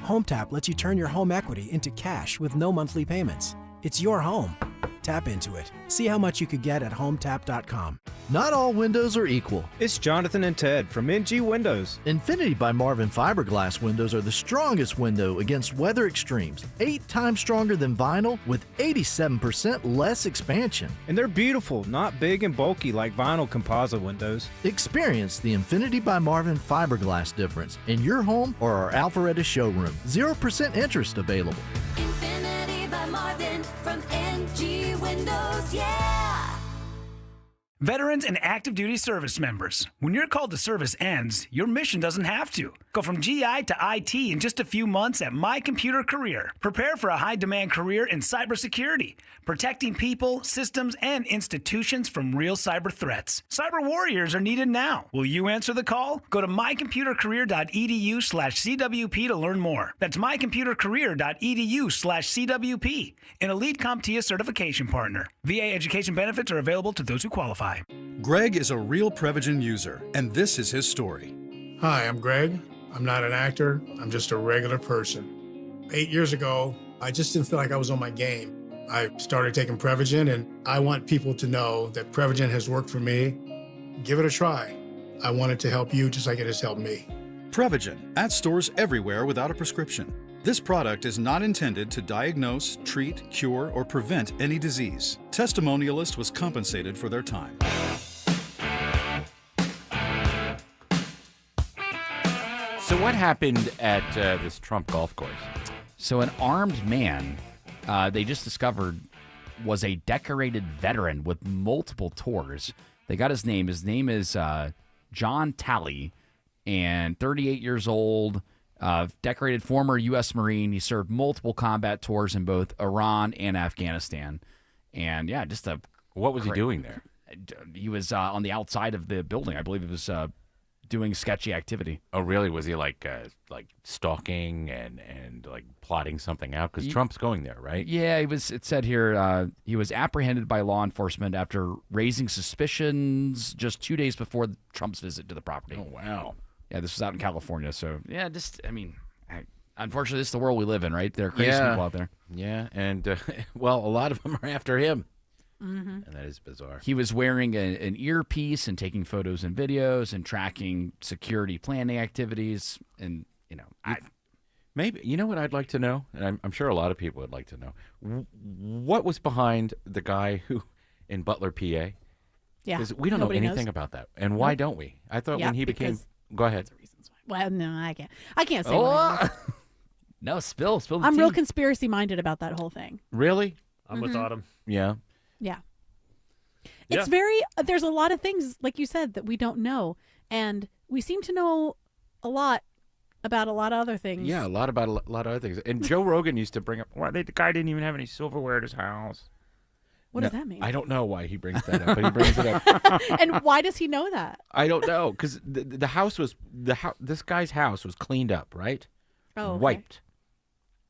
HomeTap lets you turn your home equity into cash with no monthly payments. It's your home. Tap into it. See how much you could get at HomeTap.com. Not all windows are equal. It's Jonathan and Ted from NG Windows. Infinity by Marvin fiberglass windows are the strongest window against weather extremes. 8 times stronger than vinyl with 87% less expansion. And they're beautiful, not big and bulky like vinyl composite windows. Experience the Infinity by Marvin fiberglass difference in your home or our Alpharetta showroom. 0% interest available. Infinity by Marvin from NG Windows, yeah! Veterans and active duty service members, when your call to service ends, your mission doesn't have to. Go from GI to IT in just a few months at My Computer Career. Prepare for a high-demand career in cybersecurity, protecting people, systems, and institutions from real cyber threats. Cyber warriors are needed now. Will you answer the call? Go to mycomputercareer.edu/CWP to learn more. That's mycomputercareer.edu/CWP, an elite CompTIA certification partner. VA education benefits are available to those who qualify. Greg is a real Prevagen user, and this is his story. Hi, I'm Greg. I'm not an actor. I'm just a regular person. 8 years ago, I just didn't feel like I was on my game. I started taking Prevagen, and I want people to know that Prevagen has worked for me. Give it a try. I want it to help you just like it has helped me. Prevagen, at stores everywhere without a prescription. This product is not intended to diagnose, treat, cure, or prevent any disease. Testimonialist was compensated for their time. So what happened at this Trump golf course? So an armed man, they just discovered, was a decorated veteran with multiple tours. They got his name. His name is John Talley, and 38 years old, decorated former U.S. Marine. He served multiple combat tours in both Iran and Afghanistan. And, yeah, just a... What was he doing there? He was on the outside of the building. I believe he was doing sketchy activity. Oh, really? Was he like stalking and like plotting something out? Because Trump's going there, right? Yeah, he was. It said here he was apprehended by law enforcement after raising suspicions just 2 days before Trump's visit to the property. Oh, wow. Yeah, this was out in California. So, yeah, unfortunately, this is the world we live in, right? There are crazy people out there. Yeah, and, well, a lot of them are after him. Mm-hmm. And that is bizarre. He was wearing an earpiece and taking photos and videos and tracking security planning activities. And, maybe, you know what I'd like to know? And I'm sure a lot of people would like to know. What was behind the guy who, in Butler, PA? Yeah. Because we don't know anything about that. And why don't we? I thought when he became... Go ahead. Well, no, I can't. I can't say what No, spill the I'm tea. real conspiracy minded about that whole thing. Really? I'm with Autumn. Yeah. Yeah. It's there's a lot of things, like you said, that we don't know. And we seem to know a lot about a lot of other things. Yeah, a lot about a lot of other things. And Joe Rogan used to bring up, well, the guy didn't even have any silverware at his house. What does that mean? I don't know why he brings that up, but he brings it up. And why does he know that? I don't know, because the house was, this guy's house was cleaned up, right? Oh, okay. Wiped.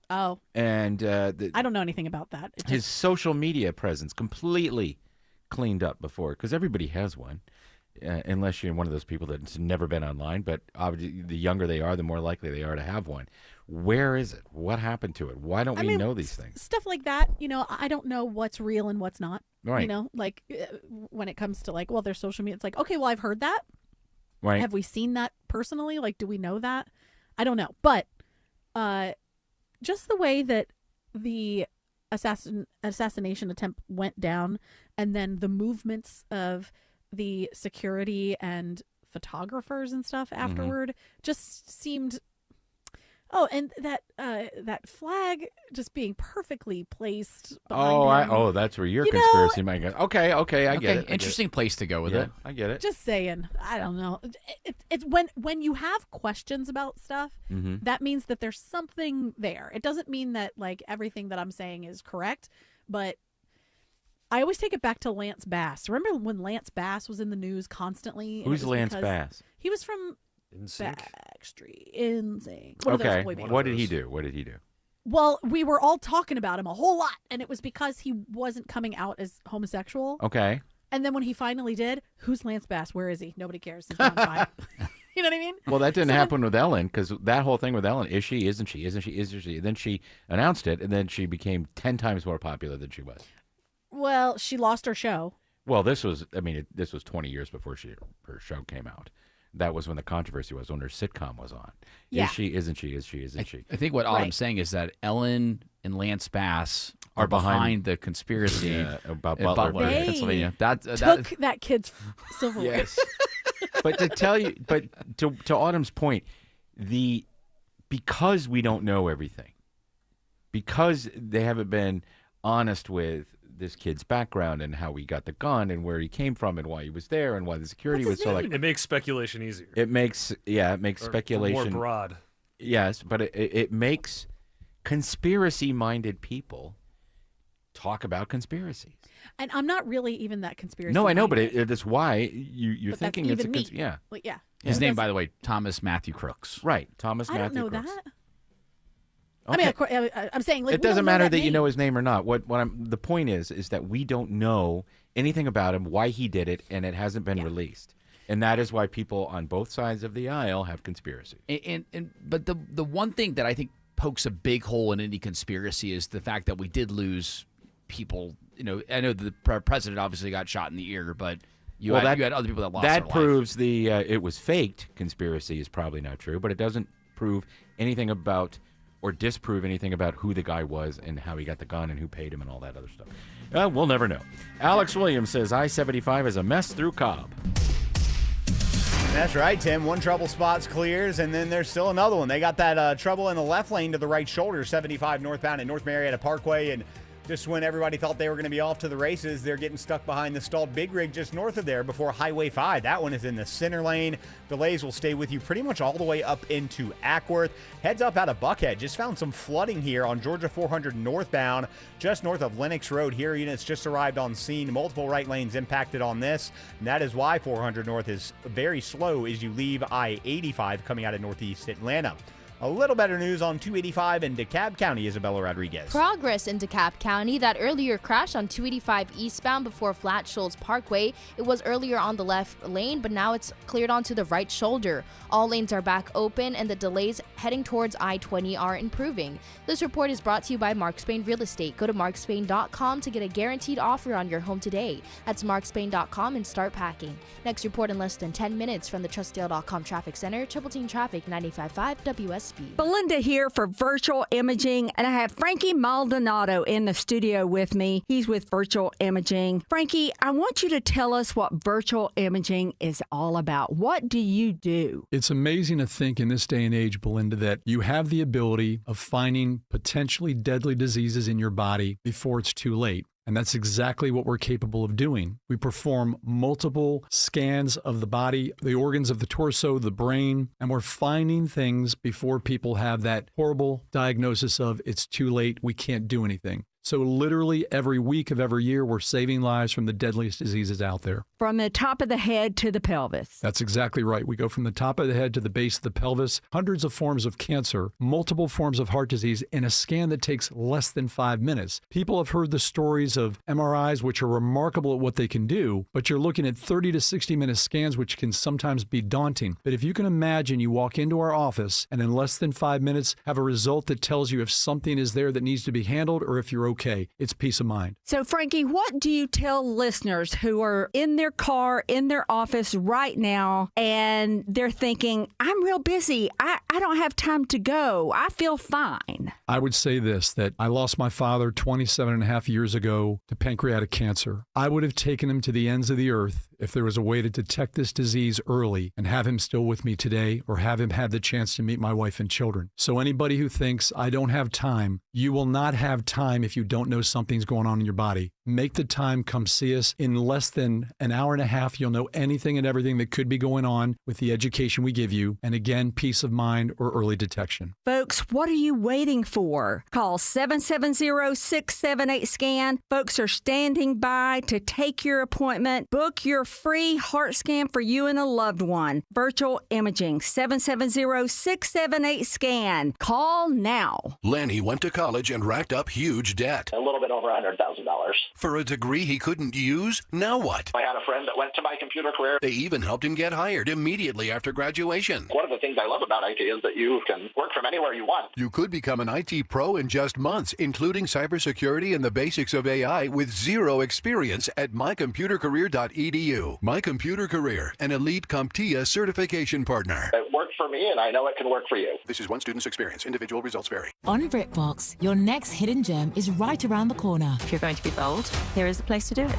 Oh. And I don't know anything about that. His social media presence completely cleaned up before, because everybody has one. Unless you're one of those people that's never been online, but obviously the younger they are, the more likely they are to have one. Where is it? What happened to it? Why don't we know these things? Stuff like that, I don't know what's real and what's not. Right. Like when it comes to like, well, there's social media. It's like, okay, well, I've heard that. Right. Have we seen that personally? Like, do we know that? I don't know. But just the way that the assassination attempt went down, and then the movements of the security and photographers and stuff afterward just seemed. Oh, and that flag just being perfectly placed behind him. That's where your conspiracy might go. Okay, I get it. Interesting place to go with it. I get it. Just saying. I don't know. It's when you have questions about stuff, that means that there's something there. It doesn't mean that like everything that I'm saying is correct, but I always take it back to Lance Bass. Remember when Lance Bass was in the news constantly? Who's Lance Bass? He was from Backstreet. NSYNC. Okay. What did he do? Well, we were all talking about him a whole lot, and it was because he wasn't coming out as homosexual. Okay. And then when he finally did, who's Lance Bass? Where is he? Nobody cares. He's gone by. You know what I mean? Well, that didn't happen with Ellen, because that whole thing with Ellen, is she, isn't she, isn't she, isn't she? Then she announced it, and then she became 10 times more popular than she was. Well, she lost her show. Well, this was 20 years before her show came out. That was when the controversy was, when her sitcom was on. Yeah. Is she, isn't she, is she, isn't she? I think what Autumn's saying is that Ellen and Lance Bass are behind the conspiracy about Butler, Pennsylvania. Took that kid's silverware. Yes. But to Autumn's point, because we don't know everything, because they haven't been honest with this kid's background and how he got the gun and where he came from and why he was there and why the security was so like. It makes speculation easier. It makes speculation more broad. Yes, but it makes conspiracy-minded people talk about conspiracies. And I'm not really even that conspiracy. No, I know, but that's why you're thinking it's me. Yeah. Well, yeah. His name, by the way, Thomas Matthew Crooks. Right, Thomas Matthew Crooks. I don't know Crooks. that. Okay. I mean, I'm saying like it doesn't matter that you know his his name or not. The point is that we don't know anything about him, why he did it, and it hasn't been released. And that is why people on both sides of the aisle have conspiracies. But the one thing that I think pokes a big hole in any conspiracy is the fact that we did lose people. I know the president obviously got shot in the ear, but you had other people that lost their life. That proves it was faked conspiracy is probably not true, but it doesn't prove anything about or disprove anything about who the guy was and how he got the gun and who paid him and all that other stuff. We'll never know. Alex Williams says I-75 is a mess through Cobb. That's right, Tim. One trouble spot's clears, and then there's still another one. They got that trouble in the left lane to the right shoulder, 75 northbound at North Marietta Parkway, and just when everybody thought they were going to be off to the races, they're getting stuck behind the stalled big rig just north of there before Highway 5. That one is in the center lane. Delays will stay with you pretty much all the way up into Ackworth. Heads up out of Buckhead. Just found some flooding here on Georgia 400 northbound, just north of Lennox Road here. Units just arrived on scene. Multiple right lanes impacted on this. And that is why 400 north is very slow as you leave I-85 coming out of northeast Atlanta. A little better news on 285 in DeKalb County, Isabella Rodriguez. Progress in DeKalb County. That earlier crash on 285 eastbound before Flat Shoals Parkway. It was earlier on the left lane, but now it's cleared onto the right shoulder. All lanes are back open, and the delays heading towards I-20 are improving. This report is brought to you by Mark Spain Real Estate. Go to markspain.com to get a guaranteed offer on your home today. That's markspain.com and start packing. Next report in less than 10 minutes from the TrustDale.com Traffic Center. Triple Team Traffic, 95.5 WSB. Belinda here for Virtual Imaging, and I have Frankie Maldonado in the studio with me. He's with Virtual Imaging. Frankie, I want you to tell us what Virtual Imaging is all about. What do you do? It's amazing to think in this day and age, Belinda, that you have the ability of finding potentially deadly diseases in your body before it's too late. And that's exactly what we're capable of doing. We perform multiple scans of the body, the organs of the torso, the brain, and we're finding things before people have that horrible diagnosis of it's too late, we can't do anything. So literally every week of every year, we're saving lives from the deadliest diseases out there. From the top of the head to the pelvis. That's exactly right. We go from the top of the head to the base of the pelvis, hundreds of forms of cancer, multiple forms of heart disease, in a scan that takes less than 5 minutes. People have heard the stories of MRIs, which are remarkable at what they can do, but you're looking at 30 to 60-minute scans, which can sometimes be daunting. But if you can imagine, you walk into our office and in less than 5 minutes have a result that tells you if something is there that needs to be handled or if you're okay. It's peace of mind. So, Frankie, what do you tell listeners who are in their car, in their office right now, and they're thinking, I'm real busy. I don't have time to go. I feel fine. I would say this, that I lost my father 27 and a half years ago to pancreatic cancer. I would have taken him to the ends of the earth if there was a way to detect this disease early and have him still with me today, or have him had the chance to meet my wife and children. So anybody who thinks I don't have time, you will not have time if you don't know something's going on in your body. Make the time, come see us. In less than an hour and a half, you'll know anything and everything that could be going on with the education we give you. And again, peace of mind or early detection. Folks, what are you waiting for? Call 770-678-SCAN. Folks are standing by to take your appointment. Book your free heart scan for you and a loved one. Virtual imaging, 770-678-SCAN. Call now. Lanny went to college and racked up huge debt. A little bit over $100,000. For a degree he couldn't use? Now what? I had a friend that went to My Computer Career. They even helped him get hired immediately after graduation. One of the things I love about IT is that you can work from anywhere you want. You could become an IT pro in just months, including cybersecurity and the basics of AI with zero experience at mycomputercareer.edu. My Computer Career, an elite CompTIA certification partner. It worked for me, and I know it can work for you. This is one student's experience. Individual results vary. On BritBox, your next hidden gem is right around the corner. If you're going to be bold, here is the place to do it.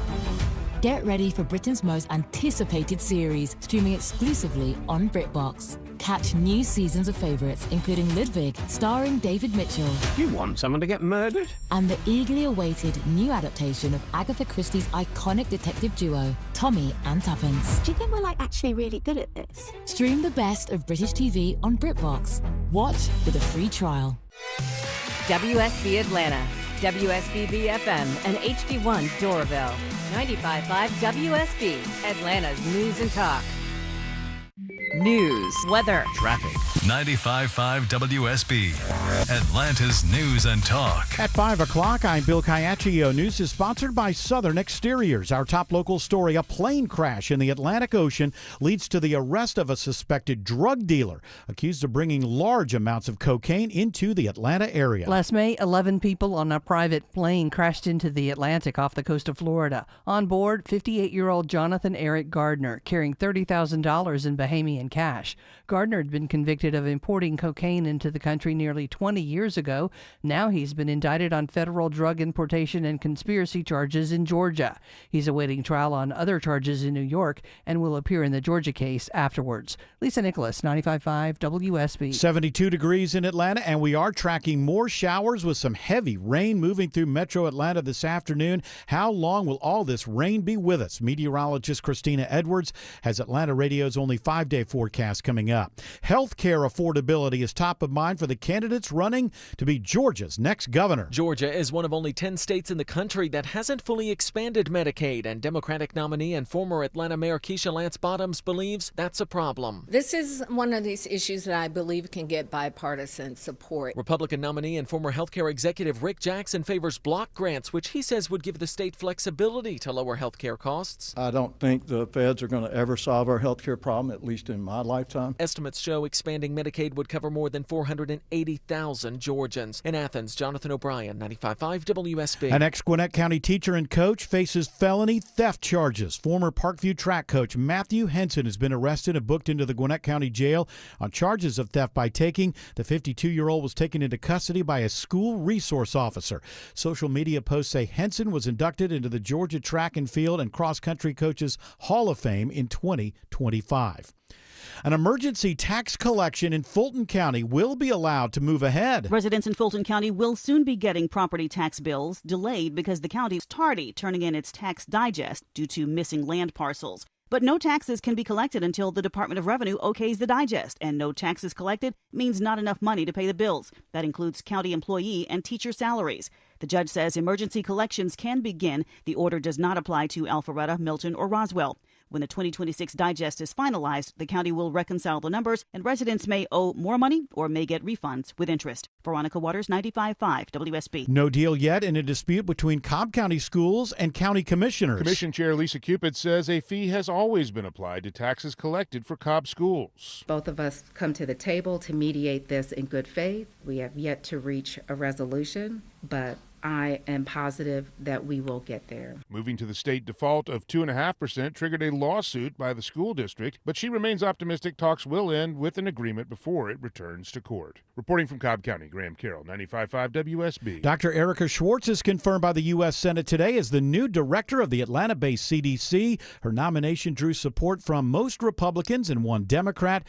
Get ready for Britain's most anticipated series, streaming exclusively on BritBox. Catch new seasons of favourites, including Ludwig, starring David Mitchell. You want someone to get murdered? And the eagerly awaited new adaptation of Agatha Christie's iconic detective duo, Tommy and Tuppence. Do you think we're actually really good at this? Stream the best of British TV on BritBox. Watch with a free trial. WSB Atlanta, WSB BFM, and HD1 Doraville. 95.5 WSB, Atlanta's news and talk. News, weather, traffic. 95.5 WSB, Atlanta's news and talk. At 5 o'clock, I'm Bill Caiaccio. News is sponsored by Southern Exteriors. Our top local story, a plane crash in the Atlantic Ocean leads to the arrest of a suspected drug dealer accused of bringing large amounts of cocaine into the Atlanta area. Last May, 11 people on a private plane crashed into the Atlantic off the coast of Florida. On board, 58-year-old Jonathan Eric Gardner, carrying $30,000 in Bahamian cash. Gardner had been convicted of importing cocaine into the country nearly 20 years ago. Now he's been indicted on federal drug importation and conspiracy charges in Georgia. He's awaiting trial on other charges in New York and will appear in the Georgia case afterwards. Lisa Nicholas, 95.5 WSB. 72 degrees in Atlanta, and we are tracking more showers with some heavy rain moving through metro Atlanta this afternoon. How long will all this rain be with us? Meteorologist Christina Edwards has Atlanta Radio's only 5-day forecast coming up. Healthcare affordability is top of mind for the candidates running to be Georgia's next governor. Georgia is one of only 10 states in the country that hasn't fully expanded Medicaid, and Democratic nominee and former Atlanta Mayor Keisha Lance Bottoms believes that's a problem. This is one of these issues that I believe can get bipartisan support. Republican nominee and former healthcare executive Rick Jackson favors block grants, which he says would give the state flexibility to lower healthcare costs. I don't think the feds are going to ever solve our healthcare problem, at least in my lifetime. Estimates show expanding Medicaid would cover more than 480,000 Georgians. In Athens, Jonathan O'Brien, 95.5 WSB. An ex-Gwinnett County teacher and coach faces felony theft charges. Former Parkview track coach Matthew Henson has been arrested and booked into the Gwinnett County Jail on charges of theft by taking. The 52-year-old was taken into custody by a school resource officer. Social media posts say Henson was inducted into the Georgia Track and Field and Cross Country Coaches Hall of Fame in 2025. An emergency tax collection in Fulton County will be allowed to move ahead. Residents in Fulton County will soon be getting property tax bills delayed because the county is tardy turning in its tax digest due to missing land parcels. But no taxes can be collected until the Department of Revenue okays the digest, and no taxes collected means not enough money to pay the bills. That includes county employee and teacher salaries. The judge says emergency collections can begin. The order does not apply to Alpharetta, Milton, or Roswell. When the 2026 digest is finalized, the county will reconcile the numbers, and residents may owe more money or may get refunds with interest. Veronica Waters, 95.5 WSB. No deal yet in a dispute between Cobb County schools and county commissioners. Commission Chair Lisa Cupid says a fee has always been applied to taxes collected for Cobb schools. Both of us come to the table to mediate this in good faith. We have yet to reach a resolution, but I am positive that we will get there. Moving to the state default of 2.5% triggered a lawsuit by the school district, but she remains optimistic talks will end with an agreement before it returns to court. Reporting from Cobb County, Graham Carroll, 95.5 WSB. Dr. Erica Schwartz is confirmed by the U.S. Senate today as the new director of the Atlanta-based CDC. Her nomination drew support from most Republicans and one Democrat.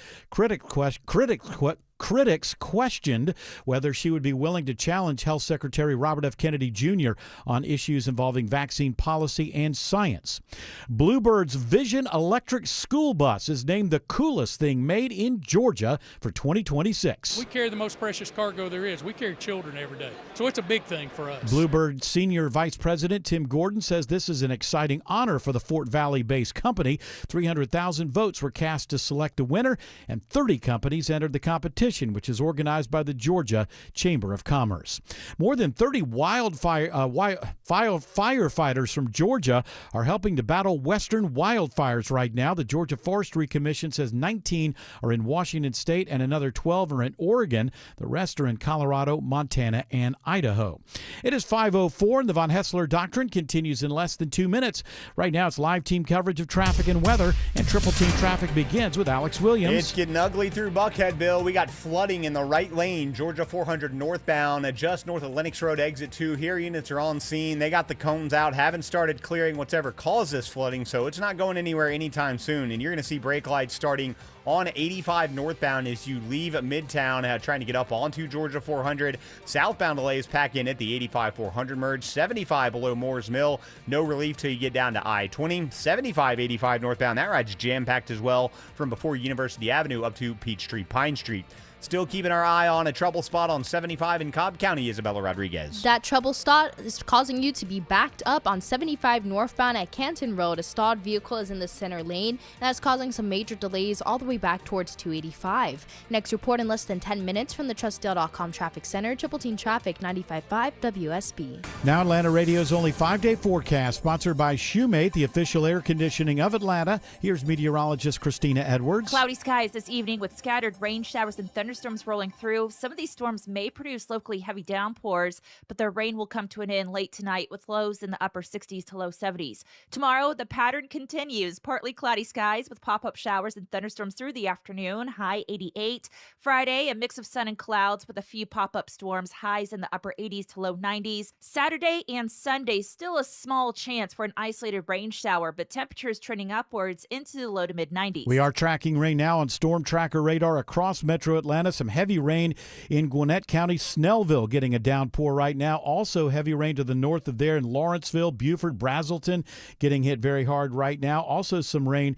Critics questioned whether she would be willing to challenge Health Secretary Robert F. Kennedy Jr. on issues involving vaccine policy and science. Bluebird's Vision electric school bus is named the coolest thing made in Georgia for 2026. We carry the most precious cargo there is. We carry children every day. So it's a big thing for us. Bluebird Senior Vice President Tim Gordon says this is an exciting honor for the Fort Valley-based company. 300,000 votes were cast to select the winner, and 30 companies entered the competition, which is organized by the Georgia Chamber of Commerce. More than 30 firefighters from Georgia are helping to battle western wildfires right now. The Georgia Forestry Commission says 19 are in Washington State and another 12 are in Oregon. The rest are in Colorado, Montana, and Idaho. It is 5:04, and the Von Hessler Doctrine continues in less than 2 minutes. Right now, it's live team coverage of traffic and weather, and Triple Team Traffic begins with Alex Williams. It's getting ugly through Buckhead, Bill. We got flooding in the right lane, Georgia 400 northbound, just north of Lennox Road, exit 2 here. Units are on scene. They got the cones out, haven't started clearing what's ever caused this flooding, so it's not going anywhere anytime soon. And you're going to see brake lights starting on 85 northbound as you leave Midtown, trying to get up onto Georgia 400. Southbound delays pack in at the 85-400 merge. 75 below Moores Mill. No relief till you get down to I-20. 75-85 northbound. That ride's jam-packed as well from before University Avenue up to Peachtree Pine Street. Still keeping our eye on a trouble spot on 75 in Cobb County, Isabella Rodriguez. That trouble spot is causing you to be backed up on 75 northbound at Canton Road. A stalled vehicle is in the center lane, and that's causing some major delays all the way back towards 285. Next report in less than 10 minutes from the TrustDale.com Traffic Center. Triple Team Traffic, 95.5 WSB. Now Atlanta Radio's only 5-day forecast, sponsored by Shoemate, the official air conditioning of Atlanta. Here's meteorologist Christina Edwards. Cloudy skies this evening with scattered rain showers and thunderstorms rolling through. Some of these storms may produce locally heavy downpours, but their rain will come to an end late tonight with lows in the upper 60s to low 70s. Tomorrow, the pattern continues. Partly cloudy skies with pop-up showers and thunderstorms through the afternoon, high 88. Friday, a mix of sun and clouds with a few pop-up storms, highs in the upper 80s to low 90s. Saturday and Sunday, still a small chance for an isolated rain shower, but temperatures trending upwards into the low to mid 90s. We are tracking rain now on Storm Tracker radar across metro Atlanta. Some heavy rain in Gwinnett County. Snellville getting a downpour right now. Also heavy rain to the north of there in Lawrenceville, Buford, Brazelton getting hit very hard right now. Also some rain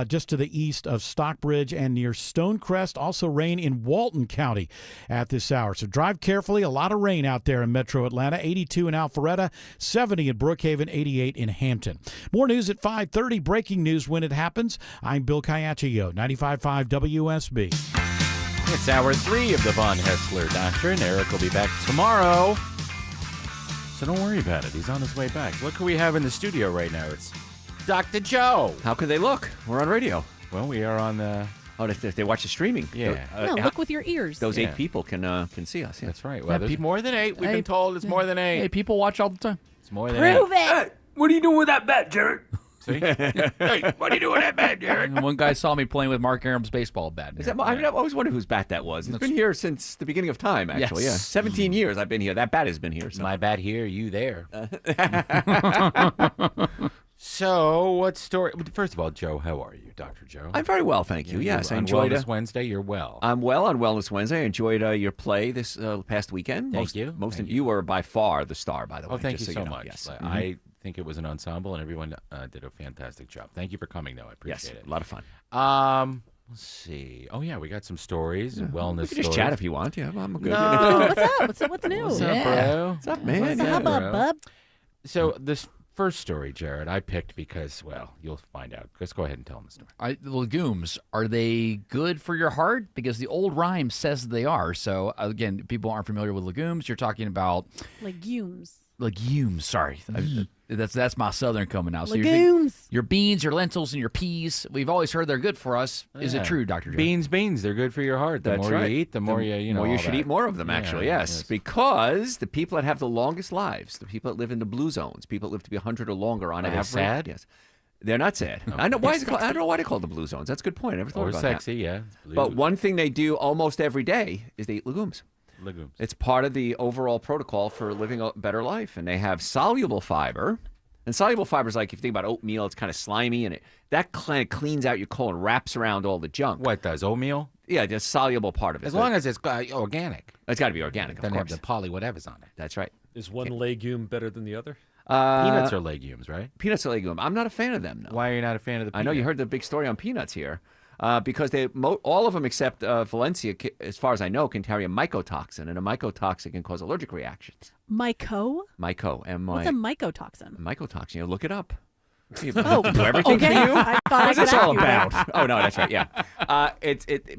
just to the east of Stockbridge and near Stonecrest. Also rain in Walton County at this hour. So drive carefully. A lot of rain out there in metro Atlanta. 82 in Alpharetta, 70 in Brookhaven, 88 in Hampton. More news at 5:30. Breaking news when it happens. I'm Bill Caiaccio, 95.5 WSB. It's hour 3 of the Von Hessler Doctrine. Eric will be back tomorrow, so don't worry about it. He's on his way back. Look who we have in the studio right now. It's Dr. Joe. How could they look? We're on radio. Well, we are on the... Oh, if they watch the streaming. Yeah. No, look with your ears. Those 8 people can see us. Yeah. That's right. Well, there's more than 8. We've been told it's more than 8. Hey, people watch all the time. It's more than 8. Prove it. Hey, what are you doing with that bat, Jared? See? Hey, what are you doing with that bat, Jared? And one guy saw me playing with Mark Arum's baseball bat. I've always wondered whose bat that was. It's been here since the beginning of time, actually. Yes. Yeah, 17 years I've been here. That bat has been here. So. My bat here, you there. So, what story? First of all, Joe, how are you, Dr. Joe? I'm very well, thank you. Yes, I on enjoyed Wellness Wednesday. You're well. I'm well on Wellness Wednesday. I enjoyed your play this past weekend. Thank you. You were by far the star, by the way. Oh, thank you just so know. much. Yes. I think it was an ensemble, and everyone did a fantastic job. Thank you for coming, though. I appreciate it. A lot of fun. Let's see. Oh, yeah, we got some stories and wellness We can just stories. chat if you want. Yeah, I'm good. No. What's up? What's new? What's up, bro? What's up, man? What's up, bub? So this first story, Jared, I picked because, well, you'll find out. Just go ahead and tell them the story. The legumes, are they good for your heart? Because the old rhyme says they are. So, again, people aren't familiar with legumes. You're talking about Legumes. Sorry. That's my southern coming out. So Legumes. your beans, your lentils, and your peas. We've always heard they're good for us. Is it true, Dr. Joe? Beans. They're good for your heart. The That's more right. you eat, the more you know. More you all should that. eat more of them, Yeah, actually, yes. Because the people that have the longest lives, the people that live in the blue zones, people that live to be 100 or longer on Are they average. sad? Yes. They're not sad. I know why. I don't know why they call it the blue zones. That's a good point. I never thought Or about sexy, that. yeah. It's blue. But one thing they do almost every day is they eat legumes. Legumes. It's part of the overall protocol for living a better life. And they have soluble fiber. And soluble fiber is like, if you think about oatmeal, it's kind of slimy, and that kind of cleans out your colon, wraps around all the junk. What does oatmeal? Yeah, the soluble part of it. As long as it's organic. It's got to be organic, of Doesn't have course. the poly whatever's on it. That's right. Is one legume better than the other? Peanuts are legumes, right? Peanuts are legume. I'm not a fan of them, though. Why are you not a fan of the peanut? I know you heard the big story on peanuts here. Because all of them except Valencia, as far as I know, can carry a mycotoxin, and a mycotoxin can cause allergic reactions. Myco? Myco, What's a mycotoxin? Mycotoxin, you look it up. Oh, do everything okay. for you. I thought What's I this could all ask you about? Oh no, that's right. Yeah,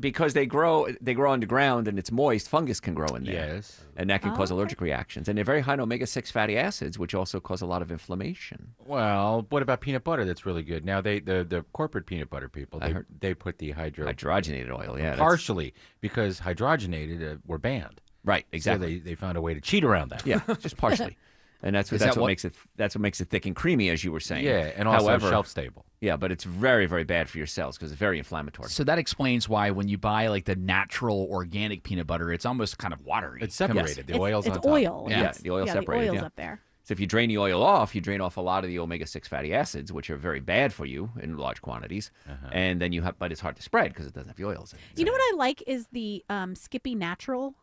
because they grow underground and it's moist. Fungus can grow in there. Yes, and that can cause allergic reactions. And they're very high in omega-6 fatty acids, which also cause a lot of inflammation. Well, what about peanut butter? That's really good. Now the corporate peanut butter people they put the hydrogenated oil. Yeah, partially because hydrogenated were banned. Right, exactly. So they found a way to cheat around that. Yeah, just partially. And that's what makes it thick and creamy, as you were saying. Yeah, and also shelf stable. Yeah, but it's very, very bad for your cells because it's very inflammatory. So that explains why when you buy like the natural organic peanut butter, it's almost kind of watery. It's separated. The oil's on top. It's oil. Yeah, the oil's separated. The oil's up there. So if you drain the oil off, you drain off a lot of the omega-6 fatty acids, which are very bad for you in large quantities. And then but it's hard to spread because it doesn't have the oils in it. You know what I like is the Skippy Natural.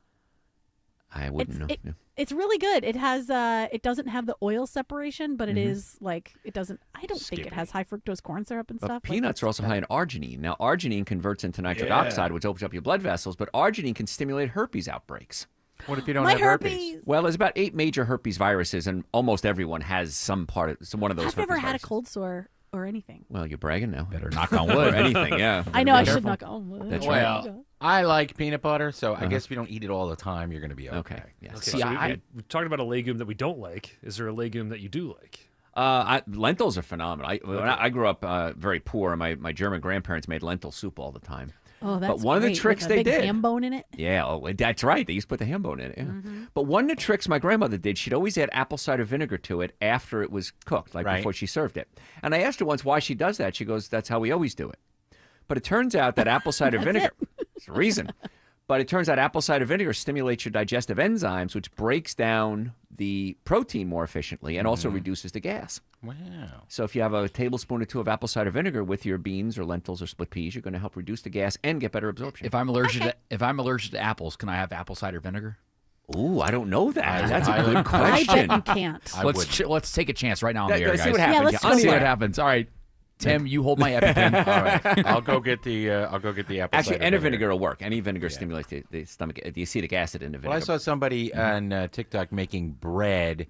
I wouldn't know. It's really good. It has it doesn't have the oil separation, but it is like it doesn't. I don't think it has high fructose corn syrup and stuff. Peanuts are also high in arginine. Now, arginine converts into nitric oxide, which opens up your blood vessels, but arginine can stimulate herpes outbreaks. What if you don't have herpes? Well, there's about 8 major herpes viruses, and almost everyone has one of those. I've never had viruses. a cold sore or anything. Well, you're bragging now. Better knock on wood. Or anything, yeah. I know I should knock on wood. That's well, right. I like peanut butter, so I guess if you don't eat it all the time, you're going to be okay. Yes. Okay, See, so we talked about a legume that we don't like. Is there a legume that you do like? Lentils are phenomenal. I grew up very poor, and my German grandparents made lentil soup all the time. Oh, that's But one of the great. tricks With a they big did. ham bone in it. Yeah, that's right. They used to put the ham bone in it. Yeah. But one of the tricks my grandmother did, she'd always add apple cider vinegar to it after it was cooked, before she served it. And I asked her once why she does that. She goes, "That's how we always do it." But it turns out that apple cider vinegar, it's the reason. But it turns out apple cider vinegar stimulates your digestive enzymes, which breaks down the protein more efficiently and also reduces the gas. Wow. So if you have a tablespoon or 2 of apple cider vinegar with your beans or lentils or split peas, you're going to help reduce the gas and get better absorption. If I'm allergic to apples, can I have apple cider vinegar? Ooh, I don't know that. That's a good question. I bet you can't. Let's take a chance right now on the air, Let's guys. see what happens. Yeah, let's Let's see go what for it. happens. All right, Tim, you hold my EpiPen. All right, I'll go get the apple Actually, cider any vinegar will work. Any vinegar stimulates the stomach, the acetic acid in the vinegar. Well, I saw somebody on TikTok making bread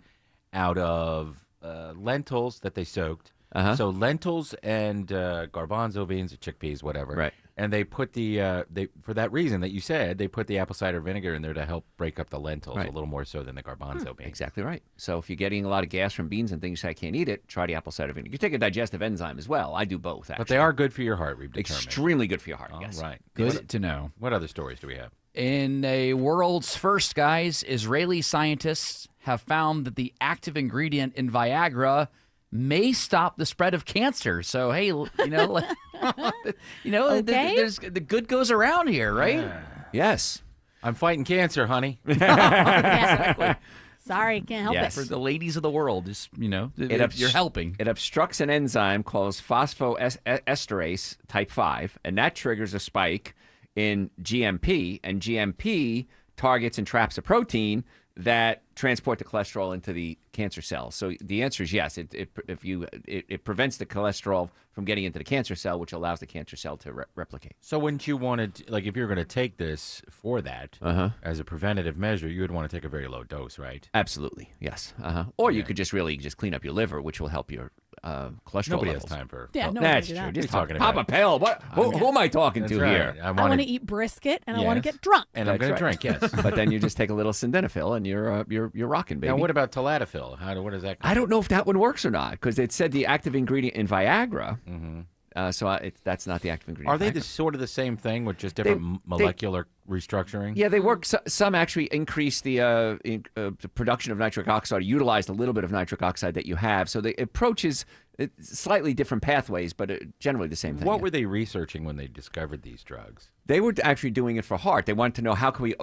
out of lentils that they soaked. So lentils and garbanzo beans or chickpeas, whatever. Right. And they put for that reason that you said, they put the apple cider vinegar in there to help break up the lentils a little more so than the garbanzo beans. Exactly right. So if you're getting a lot of gas from beans and things I can't eat it, try the apple cider vinegar. You take a digestive enzyme as well. I do both, actually. But they are good for your heart, we've determined. Extremely good for your heart, All yes. right. Good to know. What other stories do we have? In a world's first, guys, Israeli scientists have found that the active ingredient in Viagra may stop the spread of cancer. So, hey, Okay. there's the good goes around here, right? Yes. I'm fighting cancer, honey. Yeah. Sorry, can't help Yes. it. For the ladies of the world, just, you're helping. It obstructs an enzyme called phosphoesterase type 5, and that triggers a spike in GMP, and GMP targets and traps a protein that transport the cholesterol into the cancer cells. So the answer is yes. It prevents the cholesterol from getting into the cancer cell, which allows the cancer cell to replicate. So wouldn't you want to, like, if you're going to take this for that as a preventative measure, you would want to take a very low dose, right? Absolutely, yes. Or you could just clean up your liver, which will help your cholesterol Nobody levels. has time for. Yeah, no That's one true. can do that. Just You're talking pop about- a pill. What? Who am I talking That's to right. here? I want to eat brisket and I want to get drunk. And I'm going to drink, yes. But then you just take a little sildenafil and you're rocking, baby. Now, what about tadalafil? What is that? I don't know if that one works or not because it said the active ingredient in Viagra. That's not the active ingredient. Are they in Viagra. sort of the same thing with just different molecular restructuring? Yeah, they work. Some actually increase the production of nitric oxide, utilize a little bit of nitric oxide that you have. So the approach is slightly different pathways, but generally the same thing. What were they researching when they discovered these drugs? They were actually doing it for heart. They wanted to know how can we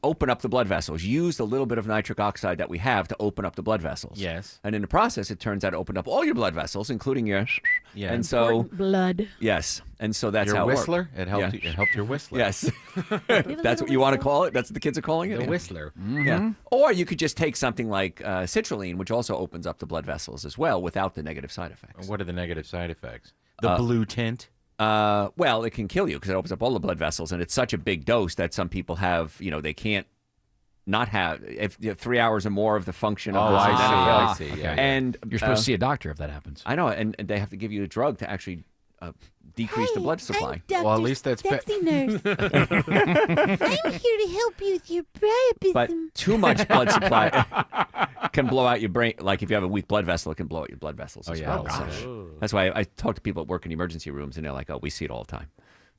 open up the blood vessels, use the little bit of nitric oxide that we have to open up the blood vessels. Yes. And in the process, it turns out it opened up all your blood vessels, including your. Yeah. And so. Blood. Yes. And so that's your how it whistler? worked. It helped. Yeah. It helped your whistler. Yes. That's what you want to call it? That's what the kids are calling it? The Yeah. whistler. Yeah. Or you could just take something like citrulline, which also opens up the blood vessels as well without the negative side effects. What are the negative side effects? The blue tint? Well, it can kill you because it opens up all the blood vessels, and it's such a big dose that some people have, they can't not have 3 hours or more of the function of I see. Yeah. And You're supposed to see a doctor if that happens. I know, and they have to give you a drug to actually decrease the blood supply. Well, at least that's Sexy nurse. I'm here to help you with your priapism. But too much blood supply can blow out your brain. Like if you have a weak blood vessel, it can blow out your blood vessels as well. So that's why I talk to people that work in emergency rooms, and they're like, "Oh, we see it all the time.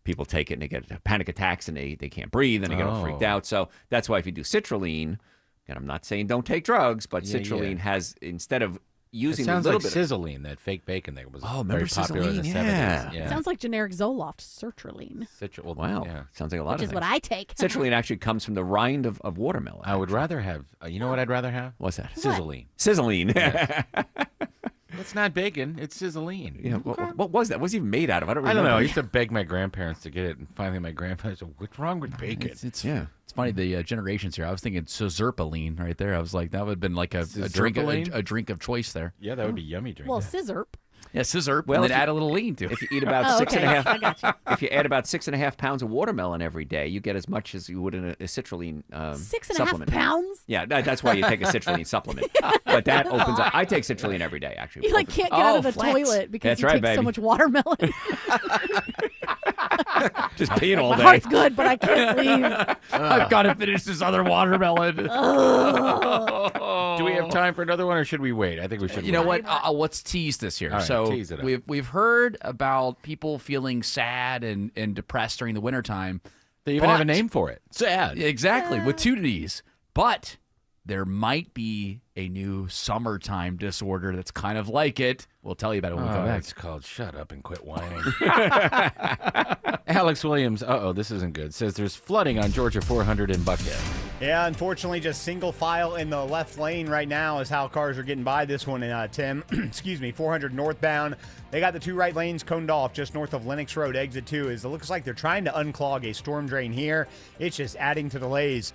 People take it and they get panic attacks and they can't breathe and they get all freaked out." So that's why if you do citrulline, and I'm not saying don't take drugs, but citrulline has, instead of using it sounds a little like bit Sizzling, that fake bacon that was remember very popular in the Sizzling? 70s. Yeah. It sounds like generic Zoloft, sertraline. Wow. Yeah. Sounds like a lot Which of is what things. I take. Citrulline actually comes from the rind of watermelon. I would rather have, you know what I'd rather have? What's that? Sizzling. Sizzling. It's not bacon, it's sizzling. Yeah, what was that? What's it even made out of? I don't I remember. don't know. I used to beg my grandparents to get it, and finally my grandfather said, "What's wrong with bacon?" It's funny, the generations here. I was thinking Scissorpaline right there. I was like, that would have been like a drink of choice there. Yeah, that would be yummy drink. Well, scissorp. Yeah, scissor. Well, and then if you- add a little lean to it. If you eat about Oh, 6.5, I got you. if you add about 6.5 pounds of watermelon every day, you get as much as you would in a citrulline 6.5 supplement. pounds? Yeah, that's why you take a citrulline supplement. But that opens up. I take citrulline every day, actually. You like can't get out of the flex. toilet because That's you right, take baby. so much watermelon. Just peeing all My day. heart's good, but I can't leave. I've got to finish this other watermelon. Do we have time for another one, or should we wait? I think we should. You know wait. what? Let's tease this here. All right, so tease it up. we've heard about people feeling sad and depressed during the wintertime. They even have a name for it. Sad. Exactly, with two D's. But there might be a new summertime disorder that's kind of like it. We'll tell you about it when we come back. It's called "Shut Up and Quit Whining." Alex Williams, this isn't good, says there's flooding on Georgia 400 in Buckhead. Yeah, unfortunately, just single file in the left lane right now is how cars are getting by this one in Tim. 400 northbound. They got the two right lanes coned off just north of Lennox Road, exit 2. It looks like they're trying to unclog a storm drain here. It's just adding to delays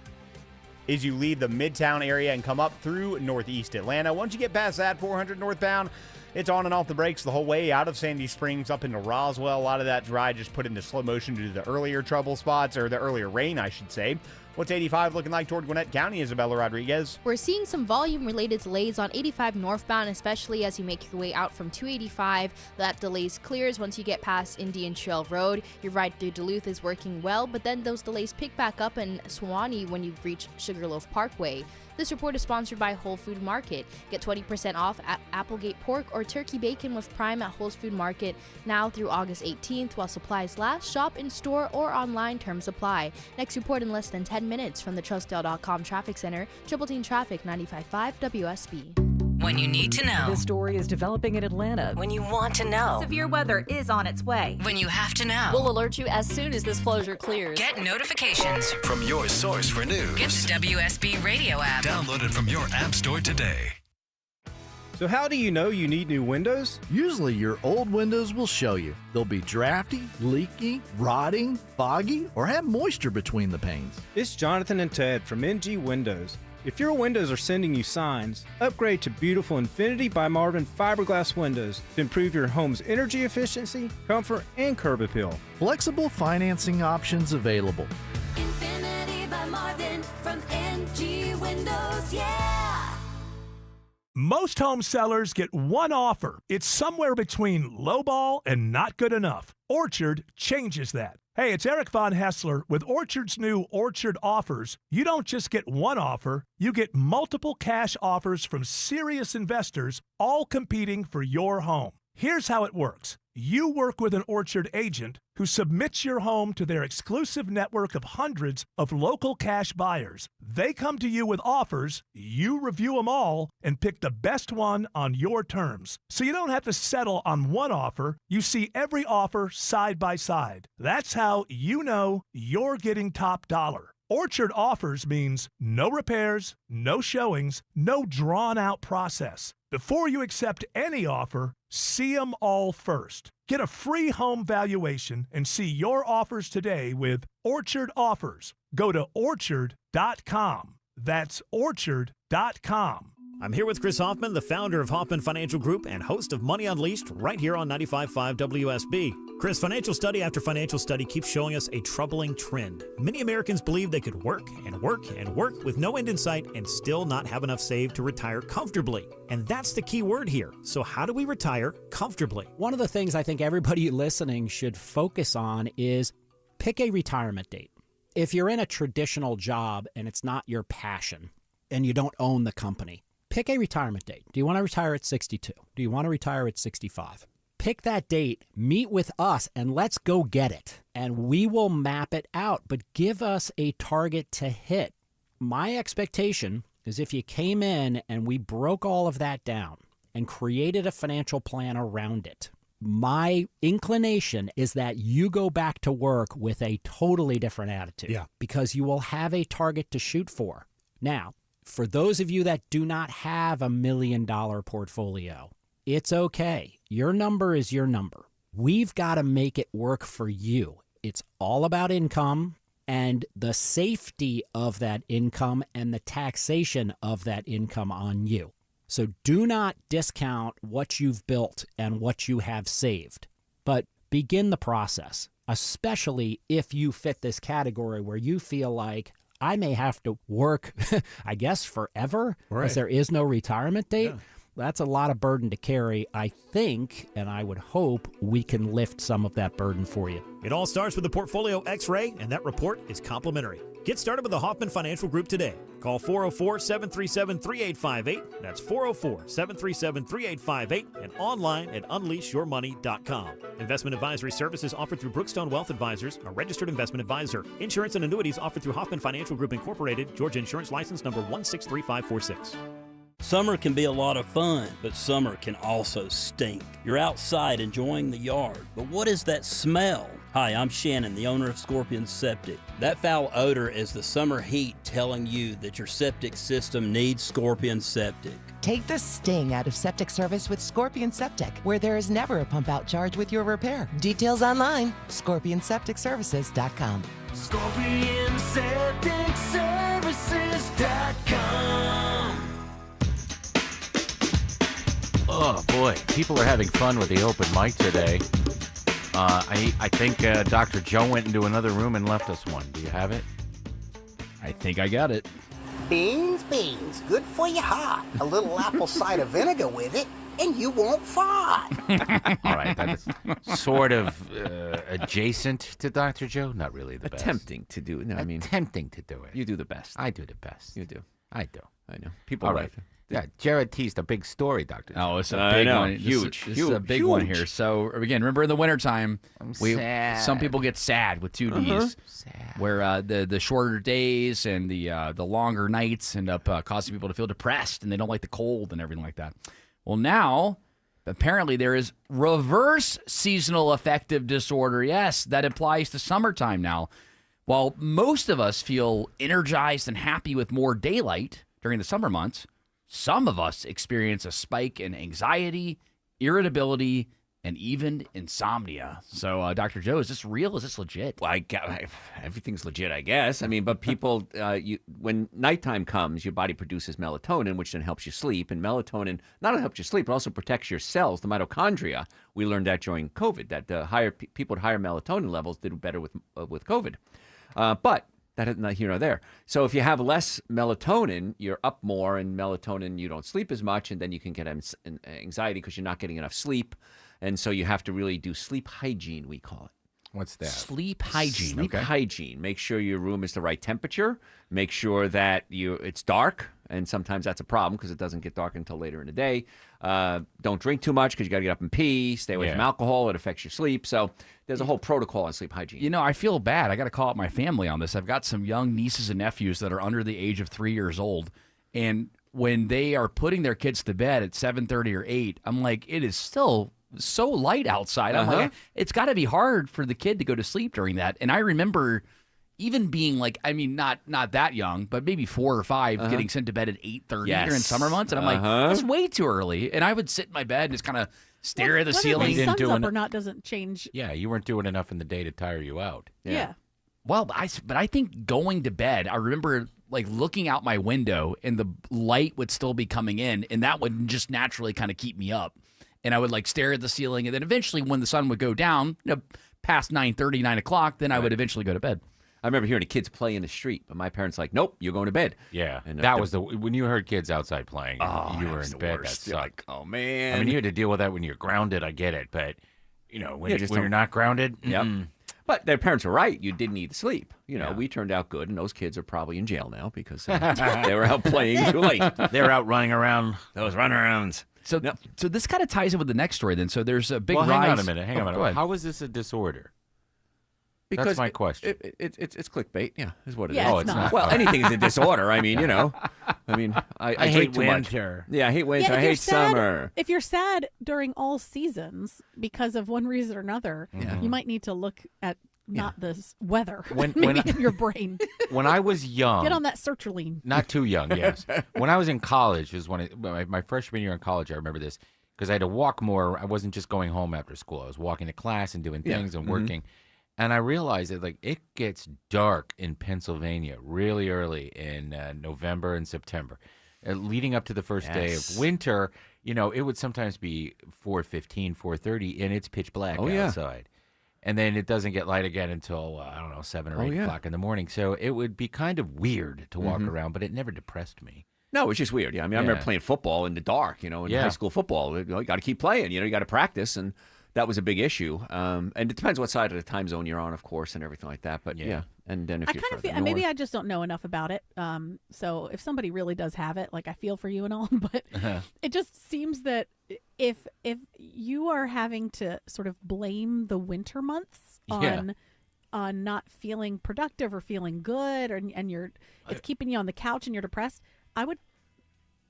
as you leave the Midtown area and come up through northeast Atlanta. Once you get past that 400 northbound, it's on and off the brakes the whole way out of Sandy Springs up into Roswell. A lot of that ride just put into slow motion due to the earlier trouble spots, or the earlier rain, I should say. What's 85 looking like toward Gwinnett County, Isabella Rodriguez? We're seeing some volume-related delays on 85 northbound, especially as you make your way out from 285. That delays clears once you get past Indian Trail Road. Your ride through Duluth is working well, but then those delays pick back up in Suwanee when you reach Sugarloaf Parkway. This report is sponsored by Whole Food Market. Get 20% off at Applegate Pork or Turkey Bacon with Prime at Whole Food Market now through August 18th while supplies last. Shop in store or online, terms apply. Next report in less than 10 minutes from the Trustdale.com Traffic Center. Triple Team Traffic, 95.5 WSB. When you need to know. This story is developing in Atlanta. When you want to know. Severe weather is on its way. When you have to know. We'll alert you as soon as this closure clears. Get notifications from your source for news. Get the WSB radio app. Download it from your app store today. So how do you know you need new windows? Usually your old windows will show you. They'll be drafty, leaky, rotting, foggy, or have moisture between the panes. It's Jonathan and Ted from NG Windows. If your windows are sending you signs, upgrade to beautiful Infinity by Marvin fiberglass windows to improve your home's energy efficiency, comfort, and curb appeal. Flexible financing options available. Infinity by Marvin from NG Windows, yeah! Most home sellers get one offer. It's somewhere between lowball and not good enough. Orchard changes that. Hey, it's Eric Von Hessler. With Orchard's new Orchard offers, you don't just get one offer, you get multiple cash offers from serious investors, all competing for your home. Here's how it works. You work with an Orchard agent who submits your home to their exclusive network of hundreds of local cash buyers. They come to you with offers, you review them all, and pick the best one on your terms. So you don't have to settle on one offer. You see every offer side by side. That's how you know you're getting top dollar. Orchard offers means no repairs, no showings, no drawn-out process. Before you accept any offer, see them all first. Get a free home valuation and see your offers today with Orchard Offers. Go to orchard.com. That's orchard.com. I'm here with Chris Hoffman, the founder of Hoffman Financial Group and host of Money Unleashed right here on 95.5 WSB. Chris, financial study after financial study keeps showing us a troubling trend. Many Americans believe they could work and work and work with no end in sight and still not have enough saved to retire comfortably. And that's the key word here. So how do we retire comfortably? One of the things I think everybody listening should focus on is pick a retirement date. If you're in a traditional job and it's not your passion and you don't own the company, pick a retirement date. Do you want to retire at 62? Do you want to retire at 65? Pick that date, meet with us, and let's go get it. And we will map it out, but give us a target to hit. My expectation is if you came in and we broke all of that down and created a financial plan around it, my inclination is that you go back to work with a totally different attitude. Yeah. Because you will have a target to shoot for. Now, for those of you that do not have $1 million portfolio, it's okay. Your number is your number. We've got to make it work for you. It's all about income and the safety of that income and the taxation of that income on you. So do not discount what you've built and what you have saved, but begin the process, especially if you fit this category where you feel like I may have to work, I guess, forever, because there is no retirement date. Yeah. That's a lot of burden to carry. I think, and I would hope, we can lift some of that burden for you. It all starts with the Portfolio X-Ray, and that report is complimentary. Get started with the Hoffman Financial Group today. Call 404-737-3858. That's 404-737-3858 and online at unleashyourmoney.com. Investment advisory services offered through Brookstone Wealth Advisors, a registered investment advisor. Insurance and annuities offered through Hoffman Financial Group Incorporated, Georgia Insurance License number 163546. Summer can be a lot of fun, but summer can also stink. You're outside enjoying the yard, but what is that smell? Hi, I'm Shannon, the owner of Scorpion Septic. That foul odor is the summer heat telling you that your septic system needs Scorpion Septic. Take the sting out of septic service with Scorpion Septic, where there is never a pump-out charge with your repair. Details online, scorpionsepticservices.com. scorpionsepticservices.com. Oh, boy. People are having fun with the open mic today. I think Dr. Joe went into another room and left us one. Do you have it? I think I got it. Beans. Good for your heart. A little apple cider vinegar with it, and you won't fart. All right. That is sort of adjacent to Dr. Joe. Not really the best. Attempting to do it. No, I mean, attempting to do it. You do the best. I do the best. You do. I do. I know. People all like right. it. Yeah, Jared teased a big story, Dr. Oh, it's a I big know. one. Huge. This is a big one Huge. here. So again, remember in the wintertime, sad. some people get sad with 2 Ds, where the shorter days and the longer nights end up causing people to feel depressed, and they don't like the cold and everything like that. Well, now apparently there is reverse seasonal affective disorder. Yes, that applies to summertime now. While most of us feel energized and happy with more daylight during the summer months, some of us experience a spike in anxiety, irritability, and even insomnia. So, Dr. Joe, is this real? Is this legit? Well, everything's legit, I guess. I mean, but people, when nighttime comes, your body produces melatonin, which then helps you sleep. And melatonin not only helps you sleep, but also protects your cells, the mitochondria. We learned that during COVID, that the higher people with higher melatonin levels did better with COVID. But that is not here nor there. So if you have less melatonin, you're up more, and melatonin, you don't sleep as much, and then you can get anxiety because you're not getting enough sleep. And so you have to really do sleep hygiene, we call it. What's that? Sleep hygiene. Sleep okay. hygiene. Make sure your room is the right temperature. Make sure that it's dark, and sometimes that's a problem because it doesn't get dark until later in the day. Don't drink too much because you got to get up and pee. Stay away from alcohol. It affects your sleep. So there's a whole protocol on sleep hygiene. You know, I feel bad. I got to call out my family on this. I've got some young nieces and nephews that are under the age of 3 years old, and when they are putting their kids to bed at 7:30 or 8, I'm like, it is still so light outside. I'm like, it's got to be hard for the kid to go to sleep during that. And I remember even being like, I mean, not that young, but maybe 4 or 5, getting sent to bed at 8:30 during summer months. And I'm like, that's way too early. And I would sit in my bed and just kind of stare at the ceiling. Whether the sun's up or not doesn't change. Yeah, you weren't doing enough in the day to tire you out. Yeah. Well, but I think going to bed, I remember like looking out my window and the light would still be coming in, and that would just naturally kind of keep me up. And I would like stare at the ceiling, and then eventually when the sun would go down, past 9:30, 9 o'clock, then I would eventually go to bed. I remember hearing the kids play in the street, but my parents like, nope, you're going to bed. Yeah, and that was when you heard kids outside playing, you were in bed. That sucked. Like, oh man. I mean, you had to deal with that when you're grounded. I get it, but when you're not grounded, But their parents were right. You didn't need to sleep. We turned out good, and those kids are probably in jail now because they were out playing too late. They're out running around. Those runarounds. So this kind of ties in with the next story then. So there's a big rise. Hang on a minute. Go ahead. How is this a disorder? Because that's my question. It's clickbait. Yeah, is what it is. Yeah, it's not. Well, anything is a disorder. I mean, I hate drink too winter. Much. Yeah, I hate winter. I hate summer. If you're sad during all seasons because of one reason or another, you might need to look at not the weather. Maybe in your brain. When I was young, get on that sertraline. Not too young, yes. When I was in college, was when my freshman year in college. I remember this because I had to walk more. I wasn't just going home after school. I was walking to class and doing things and working. And I realized that it gets dark in Pennsylvania really early in November and September, leading up to the first day of winter. It would sometimes be 4:15, 4:30, and it's pitch black outside. And then it doesn't get light again until, 7 or 8 o'clock in the morning. So it would be kind of weird to walk around, but it never depressed me. No, it's just weird. Yeah, I mean, I remember playing football in the dark, in high school football. You got to keep playing, you got to practice, and that was a big issue. And it depends what side of the time zone you're on, of course, and everything like that. But and then if I you're kind of feel, maybe I just don't know enough about it. So if somebody really does have it, I feel for you and all, but it just seems that if you are having to sort of blame the winter months on not feeling productive or feeling good, and it's keeping you on the couch and you're depressed, I would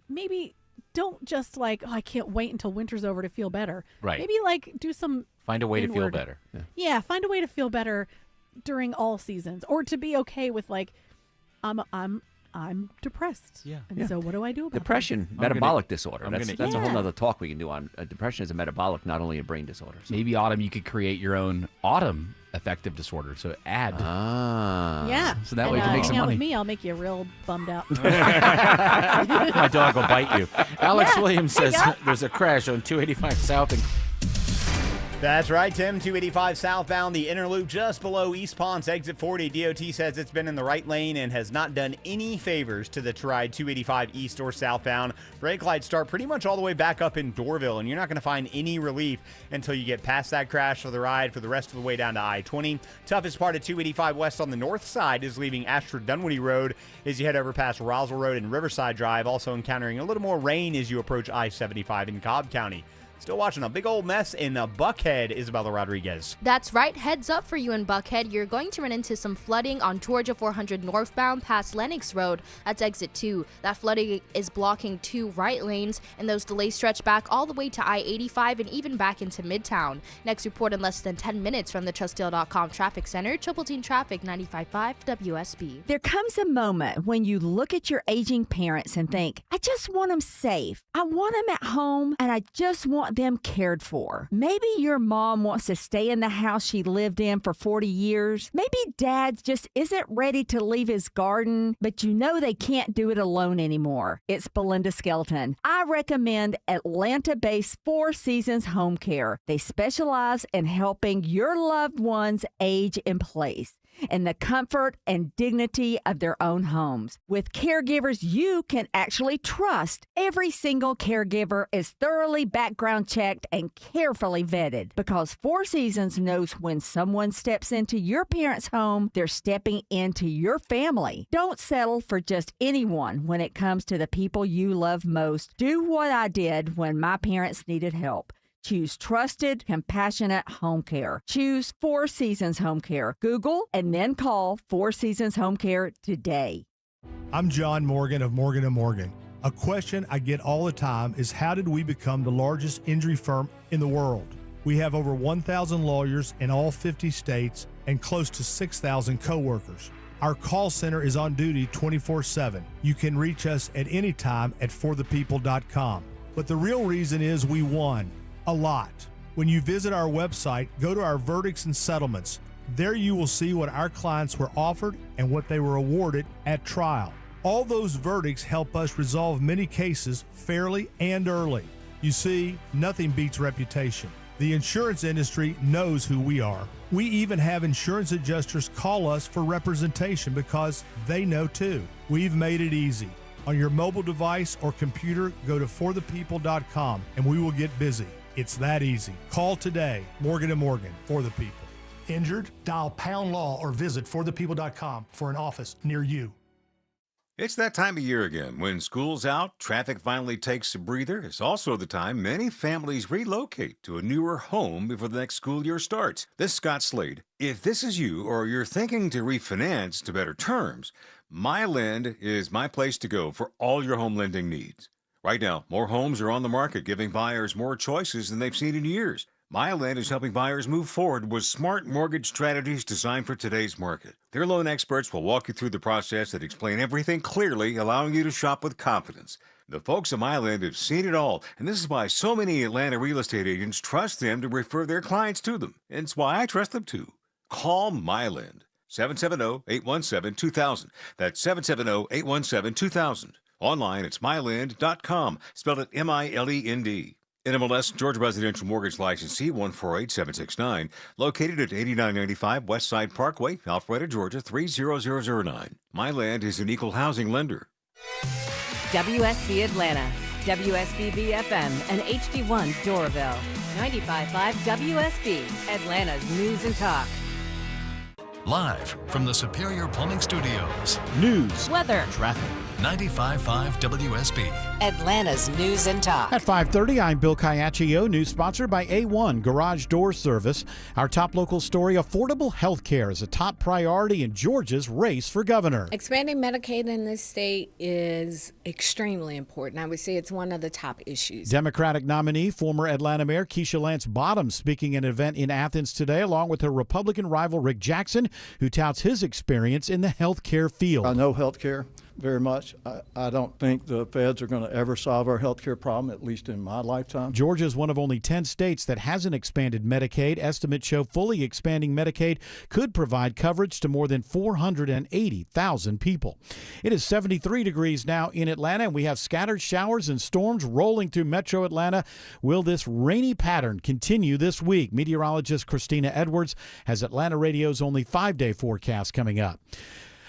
maybe don't just I can't wait until winter's over to feel better. Right. Maybe do some find a way to feel better. Yeah, find a way to feel better during all seasons, or to be okay with I'm depressed. Yeah. And so what do I do about depression? Metabolic disorder. That's a whole other talk we can do on depression is a metabolic, not only a brain disorder. So. Maybe Autumn, you could create your own autumn affective disorder. So add. Yeah. So that way you can make some money. With me, I'll make you real bummed out. My dog will bite you. Alex Williams says there's a crash on 285 South. That's right, Tim. 285 southbound, the inner loop just below East Ponce, exit 40. DOT says it's been in the right lane and has not done any favors to the ride 285 east or southbound. Brake lights start pretty much all the way back up in Dorville, and you're not going to find any relief until you get past that crash for the ride for the rest of the way down to I-20. Toughest part of 285 west on the north side is leaving Ashford Dunwoody Road as you head over past Roswell Road and Riverside Drive, also encountering a little more rain as you approach I-75 in Cobb County. Still watching a big old mess in Buckhead, Isabella Rodriguez. That's right. Heads up for you in Buckhead. You're going to run into some flooding on Georgia 400 northbound past Lenox Road. That's exit 2. That flooding is blocking 2 right lanes, and those delays stretch back all the way to I-85 and even back into Midtown. Next report in less than 10 minutes from the TrustDeal.com Traffic Center. Triple Team Traffic, 95.5 WSB. There comes a moment when you look at your aging parents and think, I just want them safe. I want them at home, and I just want them cared for. Maybe your mom wants to stay in the house she lived in for 40 years. Maybe dad just isn't ready to leave his garden, but you know they can't do it alone anymore. It's Belinda Skelton. I recommend Atlanta-based Four Seasons Home Care. They specialize in helping your loved ones age in place in the comfort and dignity of their own homes. With caregivers you can actually trust, every single caregiver is thoroughly background checked and carefully vetted, because Four Seasons knows when someone steps into your parents' home, they're stepping into your family. Don't settle for just anyone when it comes to the people you love most. Do what I did when my parents needed help. Choose trusted, compassionate home care. Choose Four Seasons Home Care. Google and then call Four Seasons Home Care today. I'm John Morgan of Morgan & Morgan. A question I get all the time is, how did we become the largest injury firm in the world? We have over 1,000 lawyers in all 50 states and close to 6,000 coworkers. Our call center is on duty 24/7. You can reach us at any time at forthepeople.com. But the real reason is we won. A lot. When you visit our website, go to our verdicts and settlements. There you will see what our clients were offered and what they were awarded at trial. All those verdicts help us resolve many cases fairly and early. You see, nothing beats reputation. The insurance industry knows who we are. We even have insurance adjusters call us for representation because they know too. We've made it easy. On your mobile device or computer, go to forthepeople.com and we will get busy. It's that easy. Call today. Morgan & Morgan, for the people. Injured? Dial pound law or visit forthepeople.com for an office near you. It's that time of year again. When school's out, traffic finally takes a breather. It's also the time many families relocate to a newer home before the next school year starts. This is Scott Slade. If this is you or you're thinking to refinance to better terms, MyLend is my place to go for all your home lending needs. Right now, more homes are on the market, giving buyers more choices than they've seen in years. MyLend is helping buyers move forward with smart mortgage strategies designed for today's market. Their loan experts will walk you through the process and explain everything clearly, allowing you to shop with confidence. The folks at MyLend have seen it all, and this is why so many Atlanta real estate agents trust them to refer their clients to them. And it's why I trust them too. Call MyLend. 770-817-2000. That's 770-817-2000. Online, it's mylend.com, spelled it MILEND. NMLS Georgia Residential Mortgage Licensee 148769, located at 8995 Westside Parkway, Alpharetta, Georgia 30009. MyLand is an equal housing lender. WSB Atlanta, WSB BFM, and HD1 Doraville. 95.5 WSB, Atlanta's News and Talk. Live from the Superior Plumbing Studios. News, weather, traffic. 95.5 WSB. Atlanta's News and Talk. At 5:30, I'm Bill Caiaccio. News sponsored by A1 Garage Door Service. Our top local story: affordable health care is a top priority in Georgia's race for governor. Expanding Medicaid in this state is extremely important. I would say it's one of the top issues. Democratic nominee, former Atlanta Mayor Keisha Lance Bottoms, speaking at an event in Athens today, along with her Republican rival Rick Jackson, who touts his experience in the health care field. I know health care. very much. I don't think the feds are going to ever solve our health care problem, at least in my lifetime. Georgia is one of only 10 states that hasn't expanded Medicaid. Estimates show fully expanding Medicaid could provide coverage to more than 480,000 people. It is 73 degrees now in Atlanta, and we have scattered showers and storms rolling through metro Atlanta. Will this rainy pattern continue this week? Meteorologist Christina Edwards has Atlanta Radio's only 5-day forecast coming up.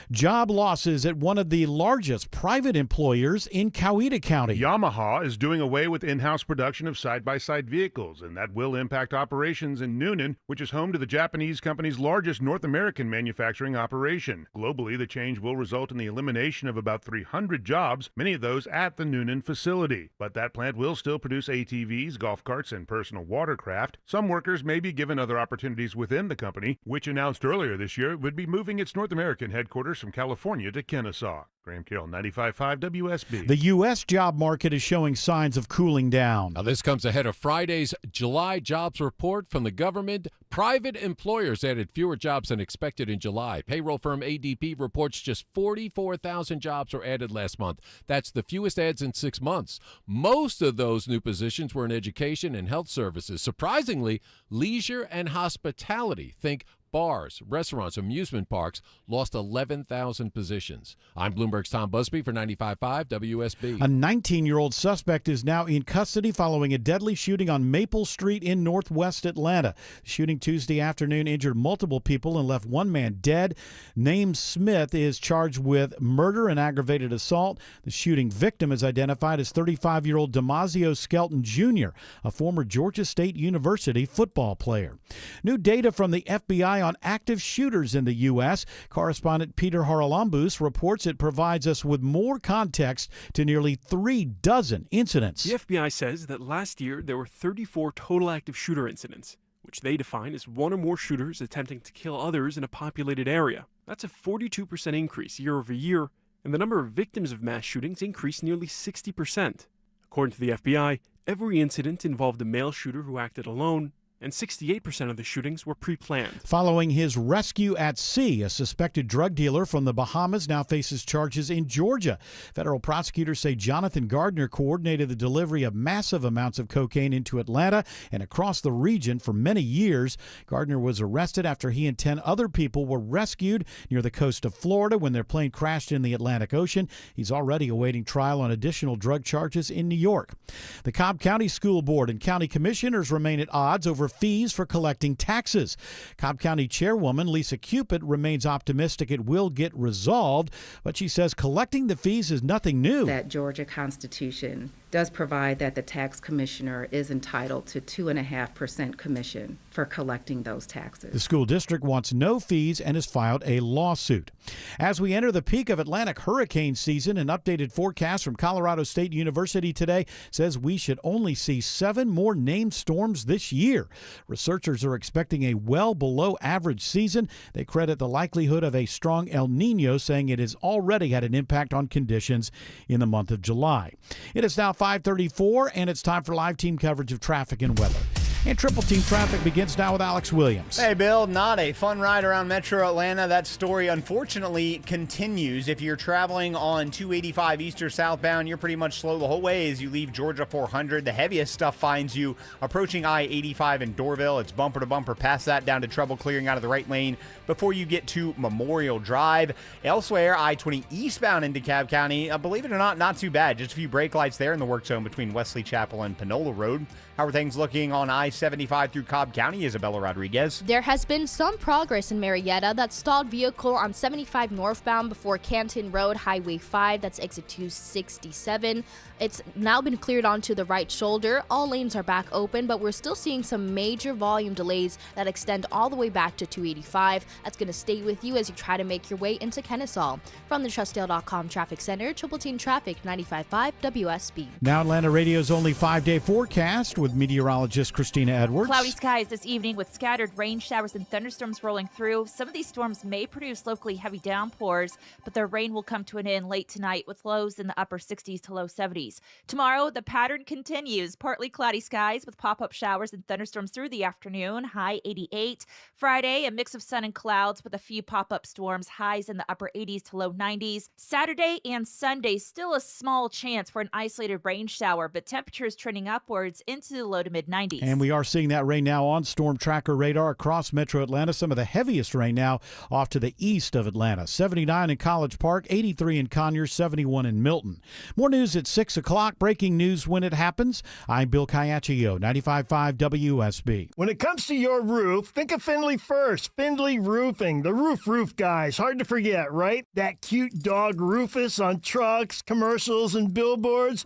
Job losses at one of the largest private employers in Coweta County. Yamaha is doing away with in-house production of side-by-side vehicles, and that will impact operations in Noonan, which is home to the Japanese company's largest North American manufacturing operation. Globally, the change will result in the elimination of about 300 jobs, many of those at the Noonan facility. But that plant will still produce ATVs, golf carts, and personal watercraft. Some workers may be given other opportunities within the company, which announced earlier this year it would be moving its North American headquarters from California to Kennesaw. Graham Carroll, 95.5 WSB. The U.S. job market is showing signs of cooling down. Now, this comes ahead of Friday's July jobs report from the government. Private employers added fewer jobs than expected in July. Payroll firm ADP reports just 44,000 jobs were added last month. That's the fewest adds in 6 months. Most of those new positions were in education and health services. Surprisingly, leisure and hospitality, think bars, restaurants, amusement parks, lost 11,000 positions. I'm Bloomberg's Tom Busby for 95.5 WSB. A 19-year-old suspect is now in custody following a deadly shooting on Maple Street in northwest Atlanta. The shooting Tuesday afternoon injured multiple people and left one man dead. Named Smith is charged with murder and aggravated assault. The shooting victim is identified as 35-year-old Damasio Skelton Jr., a former Georgia State University football player. New data from the FBI on active shooters in the U.S. Correspondent Peter Haralambous reports it provides us with more context to nearly 36 incidents. The FBI says that last year there were 34 total active shooter incidents, which they define as one or more shooters attempting to kill others in a populated area. That's a 42% increase year over year, and the number of victims of mass shootings increased nearly 60%. According to the FBI, every incident involved a male shooter who acted alone, and 68% of the shootings were pre-planned. Following his rescue at sea, a suspected drug dealer from the Bahamas now faces charges in Georgia. Federal prosecutors say Jonathan Gardner coordinated the delivery of massive amounts of cocaine into Atlanta and across the region for many years. Gardner was arrested after he and 10 other people were rescued near the coast of Florida when their plane crashed in the Atlantic Ocean. He's already awaiting trial on additional drug charges in New York. The Cobb County School Board and county commissioners remain at odds over fees for collecting taxes. Cobb County Chairwoman Lisa Cupid remains optimistic it will get resolved, but she says collecting the fees is nothing new. That Georgia Constitution does provide that the tax commissioner is entitled to 2.5% commission for collecting those taxes. The school district wants no fees and has filed a lawsuit. As we enter the peak of Atlantic hurricane season, an updated forecast from Colorado State University today says we should only see 7 more named storms this year. Researchers are expecting a well below average season. They credit the likelihood of a strong El Nino, saying it has already had an impact on conditions in the month of July. It is now 5:34, and it's time for live team coverage of traffic and weather. And Triple Team Traffic begins now with Alex Williams. Hey, Bill, not a fun ride around Metro Atlanta. That story, unfortunately, continues. If you're traveling on 285 east or southbound, you're pretty much slow the whole way as you leave Georgia 400. The heaviest stuff finds you approaching I-85 in Dorville. It's bumper to bumper past that, down to trouble clearing out of the right lane before you get to Memorial Drive. Elsewhere, I-20 eastbound into Cobb County, believe it or not too bad. Just a few brake lights there in the work zone between Wesley Chapel and Panola Road. How are things looking on I-75 through Cobb County? Isabella Rodriguez. There has been some progress in Marietta. That stalled vehicle on 75 northbound before Canton Road, Highway 5. That's exit 267. It's now been cleared onto the right shoulder. All lanes are back open, but we're still seeing some major volume delays that extend all the way back to 285. That's going to stay with you as you try to make your way into Kennesaw. From the TrustDale.com Traffic Center, Triple Team Traffic, 95.5 WSB. Now Atlanta Radio's only 5-day forecast with meteorologist Christina Christina Edwards. Cloudy skies this evening with scattered rain showers and thunderstorms rolling through. Some of these storms may produce locally heavy downpours, but the rain will come to an end late tonight with lows in the upper 60s to low 70s. Tomorrow, the pattern continues. Partly cloudy skies with pop-up showers and thunderstorms through the afternoon, high 88. Friday, a mix of sun and clouds with a few pop-up storms, highs in the upper 80s to low 90s. Saturday and Sunday, still a small chance for an isolated rain shower, but temperatures trending upwards into the low to mid 90s. And we are seeing that rain now on Storm Tracker radar across metro Atlanta. Some of the heaviest rain now off to the east of Atlanta. 79 in College Park, 83 in Conyers, 71 in Milton. More news at 6 o'clock. Breaking news when it happens. I'm Bill Caiaccio, 95.5 WSB. When it comes to your roof, think of Findlay first. Findlay Roofing, the roof guys. Hard to forget, right? That cute dog Rufus on trucks, commercials, and billboards.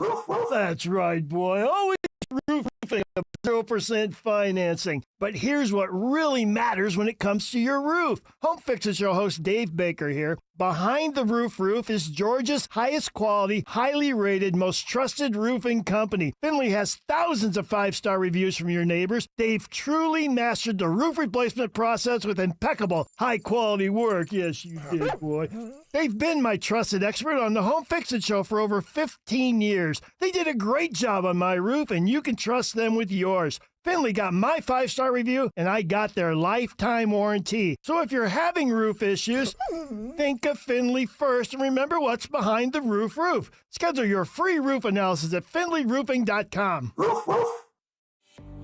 That's right, boy. Always roofing, 0% financing. But here's what really matters when it comes to your roof. Home Fixer Show host Dave Baker here. Behind the Roof is Georgia's highest quality, highly rated, most trusted roofing company. Findlay has thousands of 5-star reviews from your neighbors. They've truly mastered the roof replacement process with impeccable, high-quality work. Yes, you did, boy. They've been my trusted expert on the Home Fixin' Show for over 15 years. They did a great job on my roof, and you can trust them with yours. Findlay got my 5-star review, and I got their lifetime warranty. So if you're having roof issues, think of Findlay first and remember what's behind the roof. Schedule your free roof analysis at findlayroofing.com.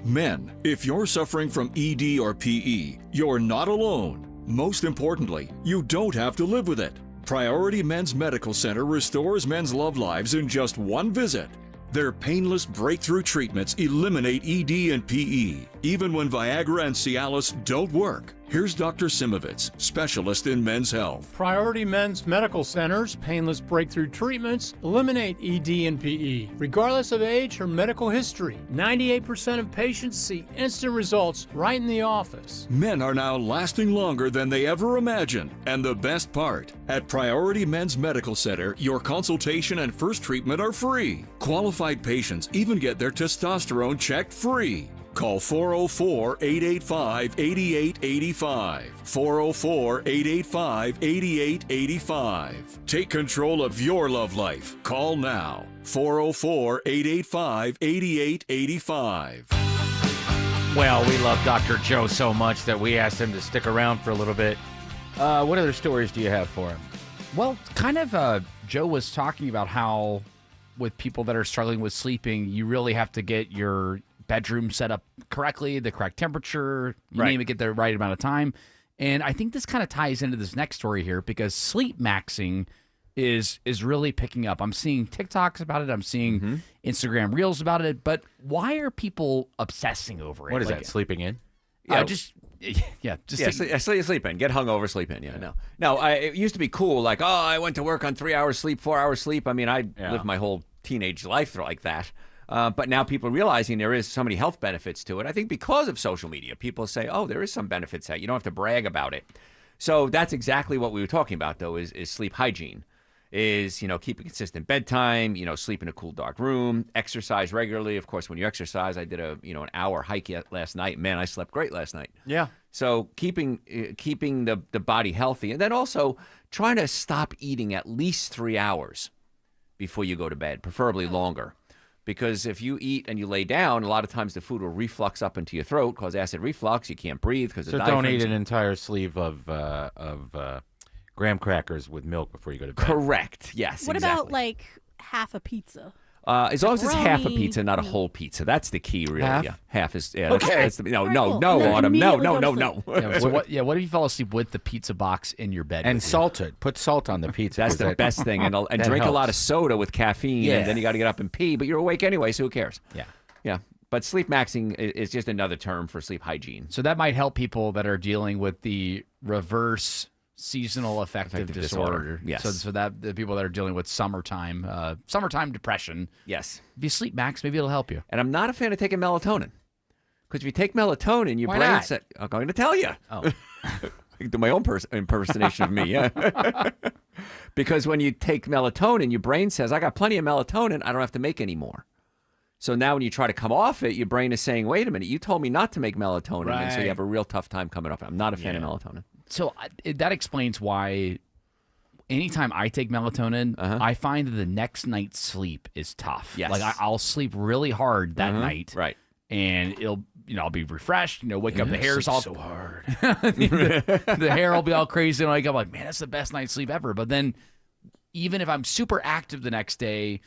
Men, if you're suffering from ED or PE, you're not alone. Most importantly, you don't have to live with it. Priority Men's Medical Center restores men's love lives in just one visit. Their painless breakthrough treatments eliminate ED and PE, even when Viagra and Cialis don't work. Here's Dr. Simovitz, specialist in men's health. Priority Men's Medical Center's painless breakthrough treatments eliminate ED and PE, regardless of age or medical history. 98% of patients see instant results right in the office. Men are now lasting longer than they ever imagined. And the best part, at Priority Men's Medical Center, your consultation and first treatment are free. Qualified patients even get their testosterone checked free. Call 404-885-8885. 404-885-8885. Take control of your love life. Call now. 404-885-8885. Well, we love Dr. Joe so much that we asked him to stick around for a little bit. What other stories do you have for him? Well, kind of Joe was talking about how with people that are struggling with sleeping, you really have to get your bedroom set up correctly, the correct temperature, you name it, get the right amount of time. And I think this kind of ties into this next story here because sleep maxing is really picking up. I'm seeing TikToks about it. I'm seeing Instagram Reels about it. But why are people obsessing over it? What is that, sleeping in? Sleep in. Get hungover, sleep in. No, it used to be cool. Like, I went to work on 3 hours sleep, 4 hours sleep. I mean, I lived my whole teenage life like that. But now people are realizing there is so many health benefits to it. I think because of social media, people say, there is some benefits that you don't have to brag about it. So that's exactly what we were talking about, though, is sleep hygiene. Is, keep a consistent bedtime, sleep in a cool, dark room, exercise regularly. Of course, when you exercise, I did an hour hike last night. Man, I slept great last night. Yeah. So keeping the body healthy, and then also trying to stop eating at least 3 hours before you go to bed, preferably longer. Because if you eat and you lay down, a lot of times the food will reflux up into your throat, cause acid reflux. You can't breathe because so don't eat an entire sleeve of graham crackers with milk before you go to bed. Correct. Yes. What exactly. about like half a pizza? As long as it's half a pizza, not a whole pizza. That's the key, really. Half? Yeah. Half is okay. That's no, Autumn. No. What if you fall asleep with the pizza box in your bed? And salt it. Put salt on the pizza. That's the best thing. And drink a lot of soda with caffeine, and then you got to get up and pee, but you're awake anyway, so who cares? Yeah. But sleep maxing is just another term for sleep hygiene. So that might help people that are dealing with the reverse seasonal affective disorder. Yes. So that the people that are dealing with summertime depression. Yes. If you sleep max, maybe it'll help you. And I'm not a fan of taking melatonin. Because if you take melatonin, your Why brain not? set. I'm going to tell you. Oh. I can do my own impersonation of me. Yeah. Because when you take melatonin, your brain says, I got plenty of melatonin. I don't have to make any more. So now when you try to come off it, your brain is saying, wait a minute, you told me not to make melatonin. And so you Right. have a real tough time coming off it. I'm not a fan of melatonin. So that explains why anytime I take melatonin, I find that the next night's sleep is tough. Yes. Like I'll sleep really hard that night. Right. And I'll be refreshed, wake up, the hair's all so hard. the hair will be all crazy, and I wake up like, man, that's the best night's sleep ever. But then even if I'm super active the next day,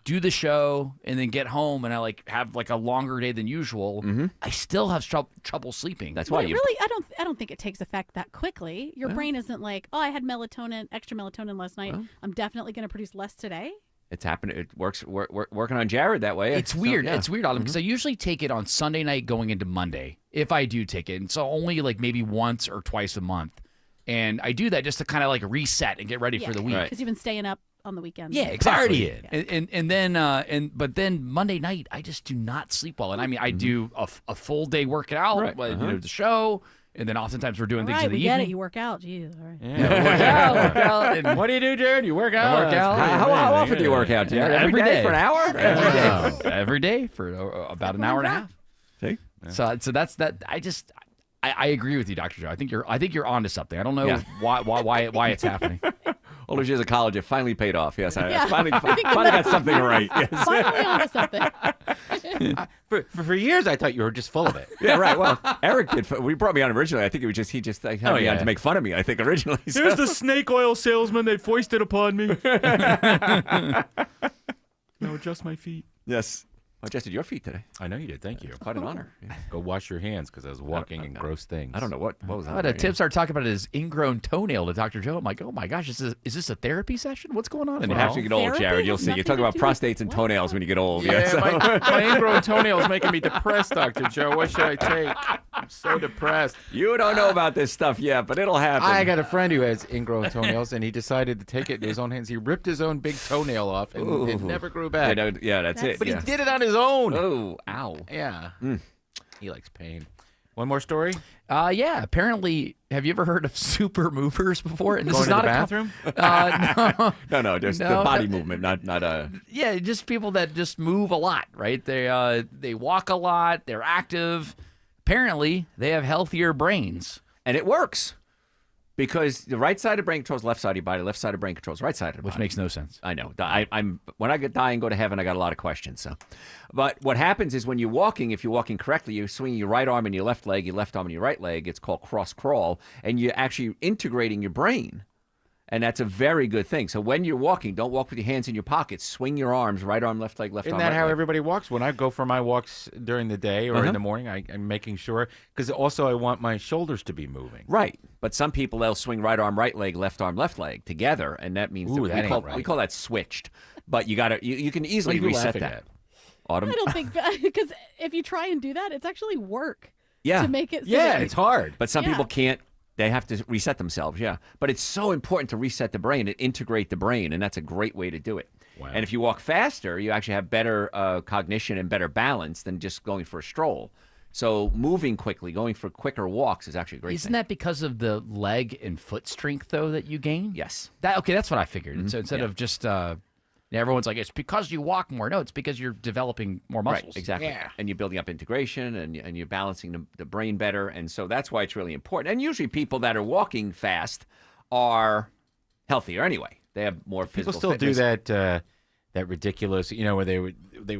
do the show, and then get home, and I have a longer day than usual, I still have trouble sleeping. That's Well, really, I don't think it takes effect that quickly. Your brain isn't like, oh, I had extra melatonin last night. I'm definitely going to produce less today. It's happening. It works. We're working on Jared that way. It's weird. It's weird, Autumn, because I usually take it on Sunday night going into Monday, if I do take it. And so only maybe once or twice a month. And I do that just to kind of reset and get ready for the week. Because you've been staying up on the weekends. Yeah, exactly. But then Monday night, I just do not sleep well. And I mean, I do a full day working out, Right. The show, and then oftentimes we're doing All things right, in the we evening. get it. You work out. Jeez. All right. Yeah, work out. And What do you do, Jared? You work out? work out. How often do you work out, Jared? Every day for an hour? Every day for about an hour and a half. See? So that's that. I agree with you, Dr. Joe. I think you're onto something. I don't know why it's happening. All those years of college have finally paid off. Yes, I Yeah. finally I think got something right. Yes. Finally onto something. For years, I thought you were just full of it. Yeah, right. Well, Eric did. We brought me on originally. I think it was he just had me on to make fun of me. I think originally. So. Here's the snake oil salesman they foisted upon me. Now adjust my feet. Yes. I adjusted your feet today. I know you did. Thank you. Quite an honor. Yeah. Go wash your hands because I was walking in gross things. I don't know what was that. But Tim started talking about his ingrown toenail to Dr. Joe. I'm like, oh my gosh, is this a therapy session? What's going on? And after you get old, Jared, you'll see. You talk about prostates and toenails when you get old. Yeah, so. my ingrown toenail is making me depressed, Dr. Joe. What should I take? I'm so depressed. You don't know about this stuff yet, but it'll happen. I got a friend who has ingrown toenails, and he decided to take it in his own hands. He ripped his own big toenail off, and it never grew back. Yeah, that's it. But yeah. he did it on his own. Oh, ow. Yeah. He likes pain. One more story? Yeah. Apparently, have you ever heard of super movers before? And this Going is to not the a bathroom? No, there's the body movement, not a. Yeah, just people that just move a lot, right? They walk a lot. They're active. Apparently, they have healthier brains, and it works. Because the right side of the brain controls the left side of your body, left side of the brain controls the right side of the body. which makes no sense. I know. I'm when I die and go to heaven, I got a lot of questions. So, but what happens is when you're walking, if you're walking correctly, you swing your right arm and your left leg, your left arm and your right leg. It's called cross crawl, and you're actually integrating your brain, and that's a very good thing. So when you're walking, don't walk with your hands in your pockets. Swing your arms, right arm, left leg, left Isn't arm. that right how leg. everybody walks? When I go for my walks during the day or in the morning, I'm making sure, because also I want my shoulders to be moving. Right, but some people they'll swing right arm, left leg together, and that means Ooh, that that ain't right. we call that switched. But you can easily What are you reset laughing that. at? Autumn. I don't think because if you try and do that, it's actually work. Yeah. To make it. So Yeah, that- it's hard. But some Yeah. people can't. They have to reset themselves, yeah. But it's so important to reset the brain and integrate the brain, and that's a great way to do it. Wow. And if you walk faster, you actually have better cognition and better balance than just going for a stroll. So moving quickly, going for quicker walks is actually a great Isn't thing. that because of the leg and foot strength, though, that you gain? Yes. That's what I figured. So instead Yeah. of just everyone's like, it's because you walk more. No, it's because you're developing more muscles. Right, exactly. Yeah. And you're building up integration and you're balancing the brain better. And so that's why it's really important. And usually people that are walking fast are healthier anyway. They have more People physical still fitness. do that ridiculous, where they would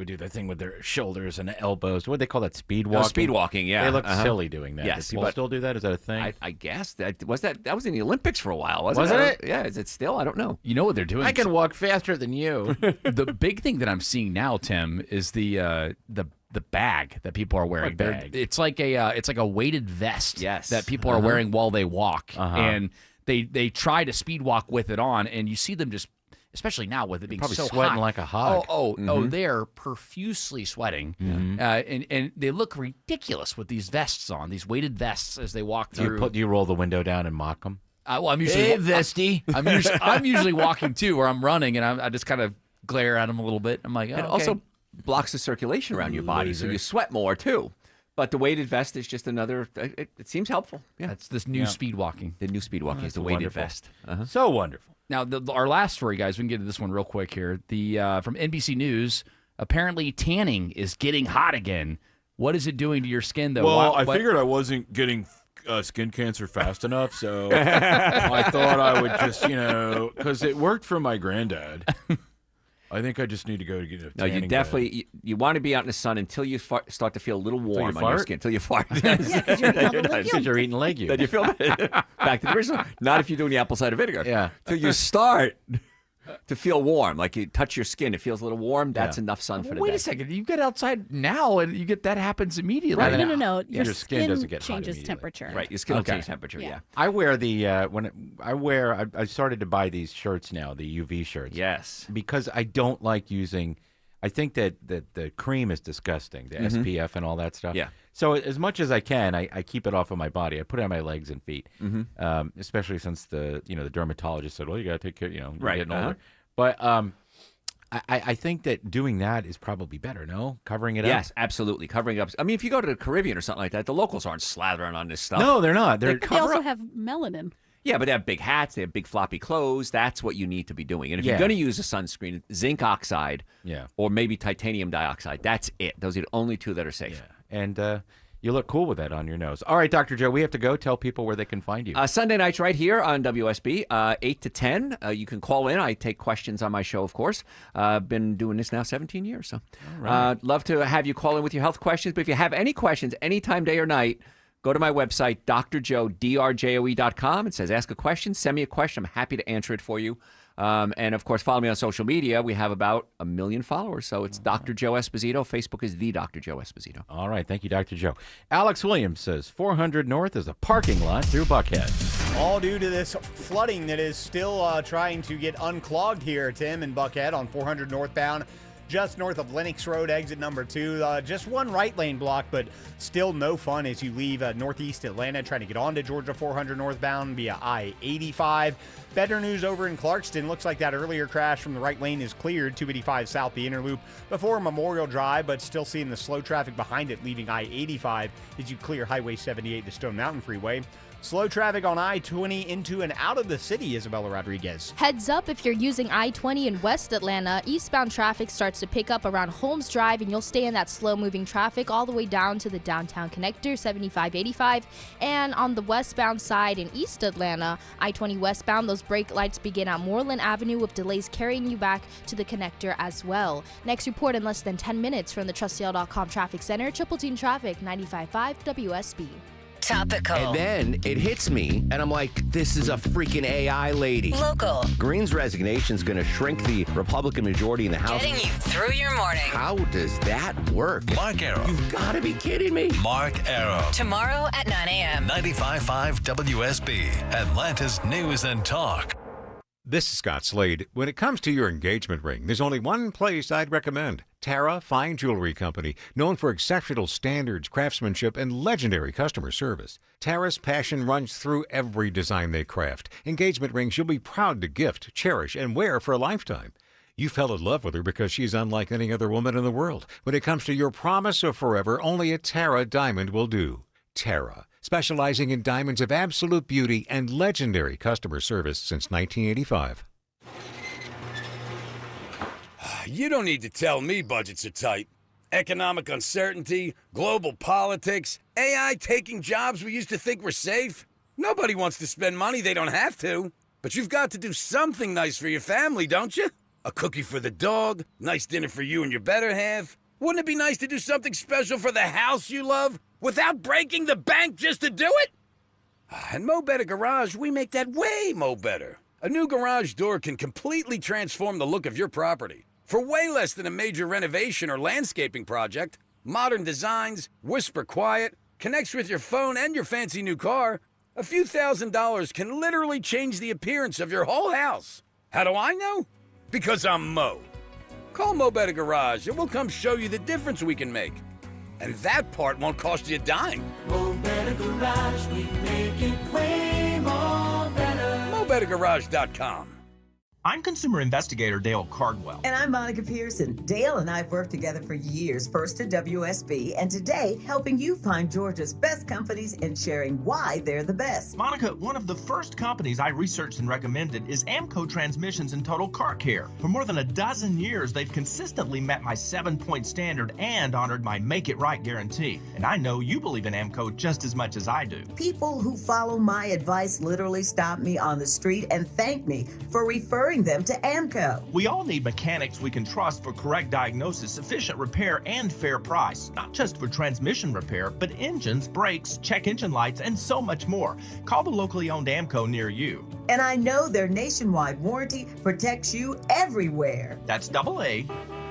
do the thing with their shoulders and elbows. What do they call that? Speed walking. Speed walking, yeah. They look Uh-huh. silly doing that. Yes, do people but- still do that? Is that a thing? I guess that was in the Olympics for a while, wasn't Wasn't it? it? Yeah, is it still? I don't know. You know what they're doing? I can walk faster than you. The big thing that I'm seeing now, Tim, is the bag that people are wearing. What bag? It's like a weighted vest. Yes. That people are wearing while they walk, Uh-huh. and they try to speed walk with it on, and you see them just. Especially now with it being probably so sweating hot. like a hog. Oh, they're profusely sweating, and they look ridiculous with these vests on, these weighted vests as they walk Do through. you roll the window down and mock them? Well, I'm usually Hey, vesty. I'm usually walking too, or I'm running, and I just kind of glare at them a little bit. I'm like, oh, It okay. also blocks the circulation around your body, so you sweat more too. But the weighted vest is just another. It seems helpful. Yeah, That's this new speed walking. the new speed walking is the that's weighted wonderful. vest. Uh-huh. So wonderful. Now, our last story, guys, we can get to this one real quick here. From NBC News, apparently tanning is getting hot again. What is it doing to your skin, though? Well, I figured I wasn't getting skin cancer fast enough, so I thought I would just, because it worked for my granddad. I think I just need to go to get a No, you tanning definitely you want to be out in the sun until you start to feel a little warm on your skin. Until you fart. Because you're eating legumes. Then you feel back to the original. Not if you're doing the apple cider vinegar. Yeah. Till you start to feel warm, like you touch your skin, it feels a little warm. That's enough sun for the day. Wait a second. You get outside now, and you get that happens immediately. Right. No. Your skin skin doesn't get hot changes immediately. temperature. Right. Your skin will change temperature. Yeah. I wear I started to buy these shirts now, the UV shirts. Yes. Because I don't like using. I think that the cream is disgusting, the SPF and all that stuff. Yeah. So as much as I can, I keep it off of my body. I put it on my legs and feet, especially since the dermatologist said, well, you got to take care. You're getting older. But I think that doing that is probably better. No, covering it up. Yes, absolutely, covering up. I mean, if you go to the Caribbean or something like that, the locals aren't slathering on this stuff. No, they're not. They also have melanin. Yeah, but they have big hats, they have big floppy clothes. That's what you need to be doing. And if you're going to use a sunscreen, zinc oxide or maybe titanium dioxide, that's it. Those are the only two that are safe. Yeah. And you look cool with that on your nose. All right, Dr. Joe, we have to go. Tell people where they can find you. Sunday nights right here on WSB, 8 to 10. You can call in. I take questions on my show, of course. I've been doing this now 17 years. So love to have you call in with your health questions. But if you have any questions, anytime, day or night, go to my website, drjoe.com. It says ask a question. Send me a question. I'm happy to answer it for you. And, of course, follow me on social media. We have about 1 million followers. So it's Dr. Joe Esposito. Facebook is the Dr. Joe Esposito. All right. Thank you, Dr. Joe. Alex Williams says 400 North is a parking lot through Buckhead. All due to this flooding that is still trying to get unclogged here, Tim, in Buckhead on 400 northbound. Just north of Lenox Road, exit number 2. Just one right lane block, but still no fun as you leave northeast Atlanta, trying to get onto Georgia 400 northbound via I-85. Better news over in Clarkston. Looks like that earlier crash from the right lane is cleared. 285 south, the inner loop before Memorial Drive, but still seeing the slow traffic behind it leaving I-85 as you clear Highway 78 to Stone Mountain Freeway. Slow traffic on I-20 into and out of the city, Isabella Rodriguez. Heads up if you're using I-20 in West Atlanta, eastbound traffic starts to pick up around Holmes Drive, and you'll stay in that slow-moving traffic all the way down to the downtown connector, 7585. And on the westbound side in East Atlanta, I-20 westbound, those brake lights begin at Moreland Avenue with delays carrying you back to the connector as well. Next report in less than 10 minutes from the TrustDale.com Traffic Center, Triple Team Traffic, 95.5 WSB. Topical. And then it hits me, and I'm like, this is a freaking AI lady. Local. Green's resignation is going to shrink the Republican majority in the House. Getting you through your morning. How does that work? Mark Arrow. You've got to be kidding me. Mark Arrow. Tomorrow at 9 a.m. 95.5 WSB, Atlanta's News and Talk. This is Scott Slade. When it comes to your engagement ring, there's only one place I'd recommend. Tara Fine Jewelry Company, known for exceptional standards, craftsmanship, and legendary customer service. Tara's passion runs through every design they craft. Engagement rings you'll be proud to gift, cherish, and wear for a lifetime. You fell in love with her because she's unlike any other woman in the world. When it comes to your promise of forever, only a Tara diamond will do. Tara, specializing in diamonds of absolute beauty and legendary customer service since 1985. You don't need to tell me budgets are tight. Economic uncertainty, global politics, AI taking jobs we used to think were safe. Nobody wants to spend money they don't have to. But you've got to do something nice for your family, don't you? A cookie for the dog, nice dinner for you and your better half. Wouldn't it be nice to do something special for the house you love without breaking the bank just to do it? At Mo Better Garage, we make that way mo better. A new garage door can completely transform the look of your property. For way less than a major renovation or landscaping project, modern designs, whisper quiet, connects with your phone and your fancy new car, a few $1,000s can literally change the appearance of your whole house. How do I know? Because I'm Mo. Call Mo Better Garage and we'll come show you the difference we can make. And that part won't cost you a dime. Mo Better Garage, we make it way more better. MoBetterGarage.com. I'm consumer investigator Dale Cardwell. And I'm Monica Pearson. Dale and I have worked together for years, first at WSB, and today helping you find Georgia's best companies and sharing why they're the best. Monica, one of the first companies I researched and recommended is Amco Transmissions and Total Car Care. For more than a dozen years, they've consistently met my 7-point standard and honored my Make It Right guarantee. And I know you believe in Amco just as much as I do. People who follow my advice literally stop me on the street and thank me for referring them to Amco. We all need mechanics we can trust for correct diagnosis, sufficient repair, and fair price. Not just for transmission repair, but engines, brakes, check engine lights, and so much more. Call the locally owned Amco near you. And I know their nationwide warranty protects you everywhere. That's AA.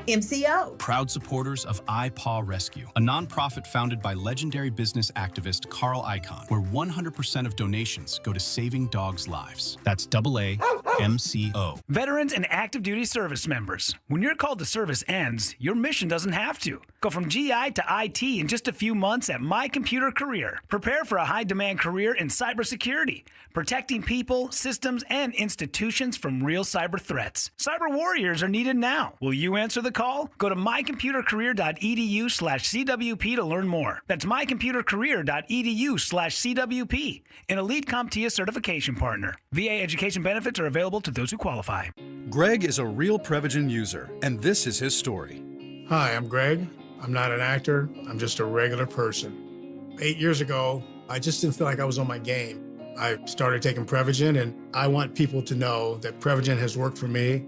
MCO. Proud supporters of iPaw Rescue, a nonprofit founded by legendary business activist Carl Icahn, where 100% of donations go to saving dogs' lives. That's AA MCO. Veterans and active duty service members, when your call to service ends, your mission doesn't have to. Go from GI to IT in just a few months at My Computer Career. Prepare for a high-demand career in cybersecurity, protecting people, systems, and institutions from real cyber threats. Cyber warriors are needed now. Will you answer the call? Go to mycomputercareer.edu/CWP to learn more. That's mycomputercareer.edu/CWP, an elite CompTIA certification partner. VA education benefits are available to those who qualify. Greg is a real Prevagen user, and this is his story. Hi, I'm Greg. I'm not an actor. I'm just a regular person. 8 years ago, I just didn't feel like I was on my game. I started taking Prevagen, and I want people to know that Prevagen has worked for me.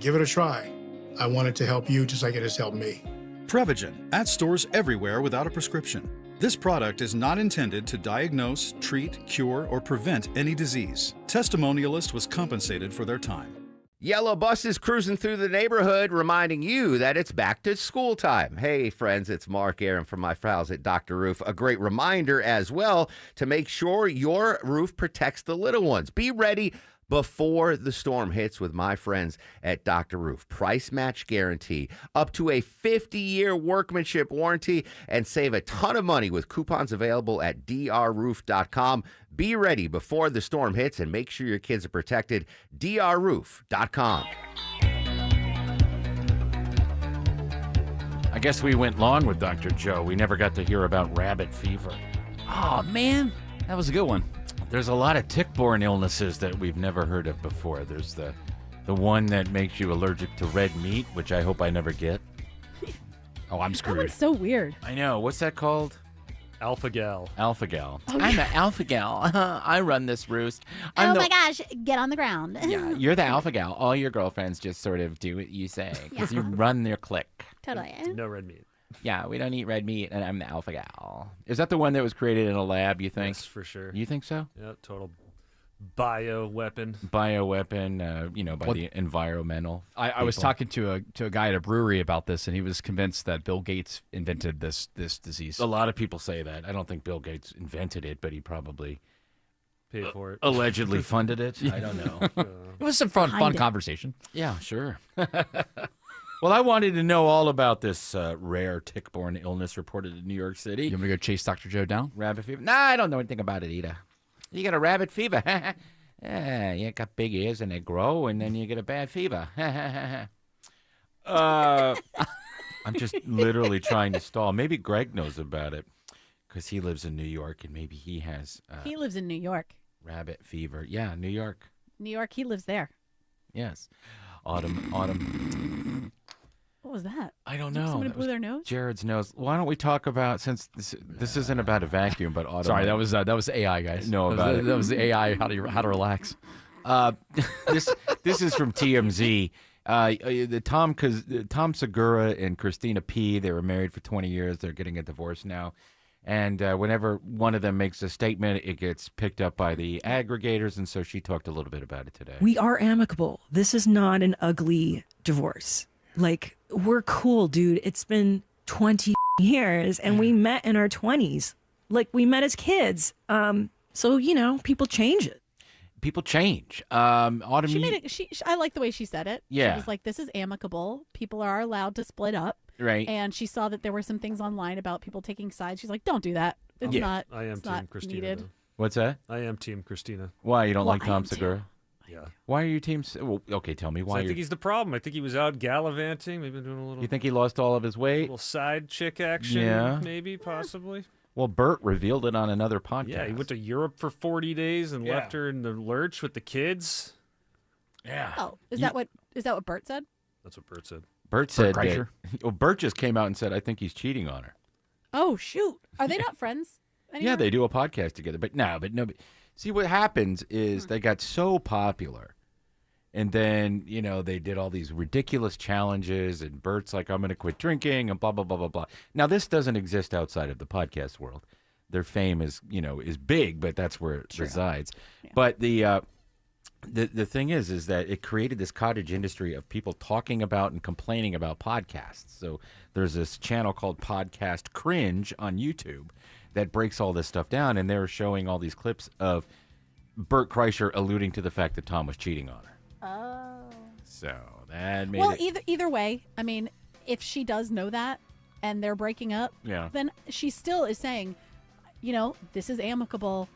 Give it a try. I want it to help you just like it has helped me. Prevagen, at stores everywhere without a prescription. This product is not intended to diagnose, treat, cure, or prevent any disease. Testimonialist was compensated for their time. Yellow buses cruising through the neighborhood, reminding you that it's back to school time. Hey, friends, it's Mark Aaron from my pals at Dr. Roof. A great reminder as well to make sure your roof protects the little ones. Be ready before the storm hits with my friends at Dr. Roof. Price match guarantee, up to a 50-year workmanship warranty, and save a ton of money with coupons available at drroof.com. Be ready before the storm hits and make sure your kids are protected. drroof.com. I guess we went long with Dr. Joe. We never got to hear about rabbit fever. Oh, man. That was a good one. There's a lot of tick-borne illnesses that we've never heard of before. There's the one that makes you allergic to red meat, which I hope I never get. Oh, I'm That screwed. one's so weird. I know. What's that called? Alpha-gal. Alpha-gal. Oh, I'm yeah. the alpha-gal. I run this roost. I'm Oh the- my gosh, get on the ground. Yeah, you're the alpha-gal. All your girlfriends just sort of do what you say because you run their clique. Totally. No red meat. Yeah, we don't eat red meat, and I'm the alpha-gal. Is that the one that was created in a lab, you think? Yes, for sure. You think so? Yeah, total bioweapon. Bioweapon, by the environmental. I was people. talking to a guy at a brewery about this, and he was convinced that Bill Gates invented this disease. A lot of people say that. I don't think Bill Gates invented it, but he probably paid for it. Allegedly funded it. I don't know. It was some fun conversation. Yeah, sure. Well, I wanted to know all about this rare tick-borne illness reported in New York City. You want me to go chase Dr. Joe down? Rabbit fever? Nah, I don't know anything about it either. You get a rabbit fever. Yeah, you got big ears and they grow, and then you get a bad fever. I'm just literally trying to stall. Maybe Greg knows about it because he lives in New York, and maybe he has He lives in New York. rabbit fever. Yeah, New York. New York, he lives there. Yes. Autumn. What was that? I don't know. Somebody That blew was their nose? Jared's nose. Why don't we talk about, since this isn't about a vacuum, but autumn. Sorry, that was AI, guys. No, that about was, it. That was the AI. How to relax. This is from TMZ. Tom Segura and Christina P. They were married for 20 years. They're getting a divorce now. And whenever one of them makes a statement, it gets picked up by the aggregators. And so she talked a little bit about it today. We are amicable. This is not an ugly divorce. Like, we're cool, dude. It's been 20 years and we met in our 20s. Like, we met as kids. So, people change it. People change. Autumn, She made it. I like the way she said it. Yeah. She was like, "This is amicable. People are allowed to split up." Right. And she saw that there were some things online about people taking sides. She's like, "Don't do that. It's Yeah. not. I am it's Team not Christina. needed." Though. What's that? I am Team Christina. Why, you don't Well, like I Tom am too. Segura? Yeah. Why are you team? Well, okay, tell me So why. I think he's the problem. I think he was out gallivanting, maybe doing a little. You think he lost all of his weight? Little side chick action, Yeah. maybe, possibly. Well, Bert revealed it on another podcast. Yeah, he went to Europe for 40 days and Yeah. left her in the lurch with the kids. Yeah. Oh, is that what Bert said? That's what Bert said. Bert said Kreischer. well, Bert just came out and said, I think he's cheating on her. Oh shoot, are they not friends anymore? Yeah, they do a podcast together. But no. See, what happens is they got so popular. And then, they did all these ridiculous challenges. And Bert's like, I'm going to quit drinking and blah, blah, blah, blah, blah. Now, this doesn't exist outside of the podcast world. Their fame is big, but that's where it resides. Yeah. But the thing is that it created this cottage industry of people talking about and complaining about podcasts. So there's this channel called Podcast Cringe on YouTube that breaks all this stuff down, and they're showing all these clips of Bert Kreischer alluding to the fact that Tom was cheating on her. Oh. So that made Well, it... either way, I mean, if she does know that and they're breaking up, then she still is saying, this is amicable.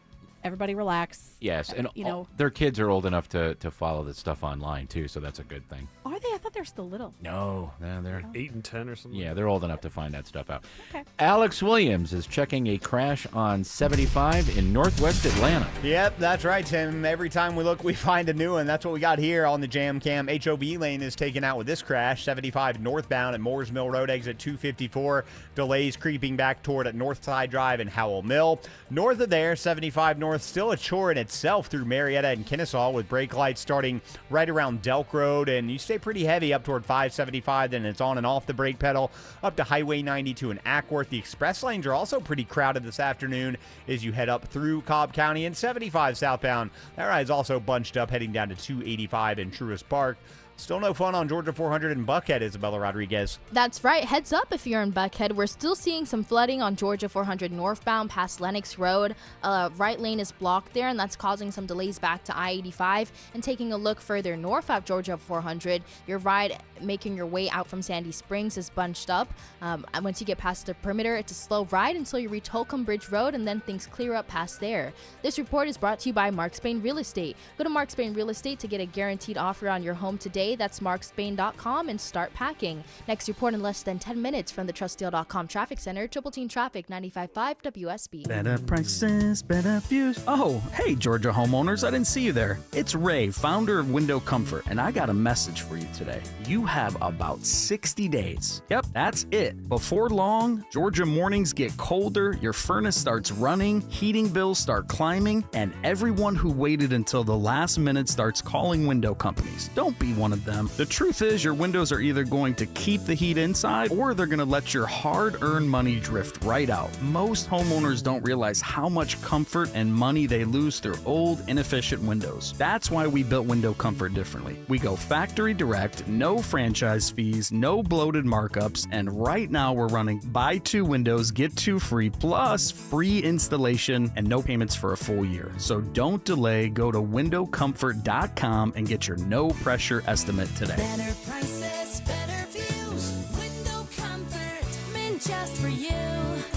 Everybody relax. Yes, and their kids are old enough to follow this stuff online too, so that's a good thing. Are they? I thought they're still little. No, they're 8 and 10 or something. Yeah, they're old enough to find that stuff out. Okay. Alex Williams is checking a crash on 75 in Northwest Atlanta. Yep, that's right, Tim. Every time we look, we find a new one. That's what we got here on the Jam Cam. HOV lane is taken out with this crash. 75 northbound at Moores Mill Road, exit 254. Delays creeping back toward at Northside Drive and Howell Mill. North of there, 75 north, still a chore in itself through Marietta and Kennesaw with brake lights starting right around Delk Road, and you stay pretty heavy up toward 575, then it's on and off the brake pedal up to Highway 92 and Ackworth. The express lanes are also pretty crowded this afternoon as you head up through Cobb County, and 75 southbound. That ride's also bunched up heading down to 285 in Truist Park. Still no fun on Georgia 400 in Buckhead, Isabella Rodriguez. That's right. Heads up if you're in Buckhead. We're still seeing some flooding on Georgia 400 northbound past Lennox Road. Right lane is blocked there, and that's causing some delays back to I-85. And taking a look further north at Georgia 400, your ride making your way out from Sandy Springs is bunched up. And once you get past the perimeter, it's a slow ride until you reach Holcomb Bridge Road, and then things clear up past there. This report is brought to you by Mark Spain Real Estate. Go to Mark Spain Real Estate to get a guaranteed offer on your home today. That's markspain.com and start packing. Next report in less than 10 minutes from the TrustDeal.com Traffic Center. Triple Team Traffic, 95.5 WSB. Better prices, better views. Oh, hey, Georgia homeowners, I didn't see you there. It's Ray, founder of Window Comfort, and I got a message for you today. You have about 60 days. Yep, that's it. Before long, Georgia mornings get colder, your furnace starts running, heating bills start climbing, and everyone who waited until the last minute starts calling window companies. Don't be one of them. The truth is, your windows are either going to keep the heat inside or they're going to let your hard-earned money drift right out. Most homeowners don't realize how much comfort and money they lose through old, inefficient windows. That's why we built Window Comfort differently. We go factory direct, no franchise fees, no bloated markups, and right now we're running buy 2 windows, get 2 free, plus free installation and no payments for a full year. So don't delay. Go to windowcomfort.com and get your no-pressure estimate today. Better prices, better views. Window Comfort, meant just for you.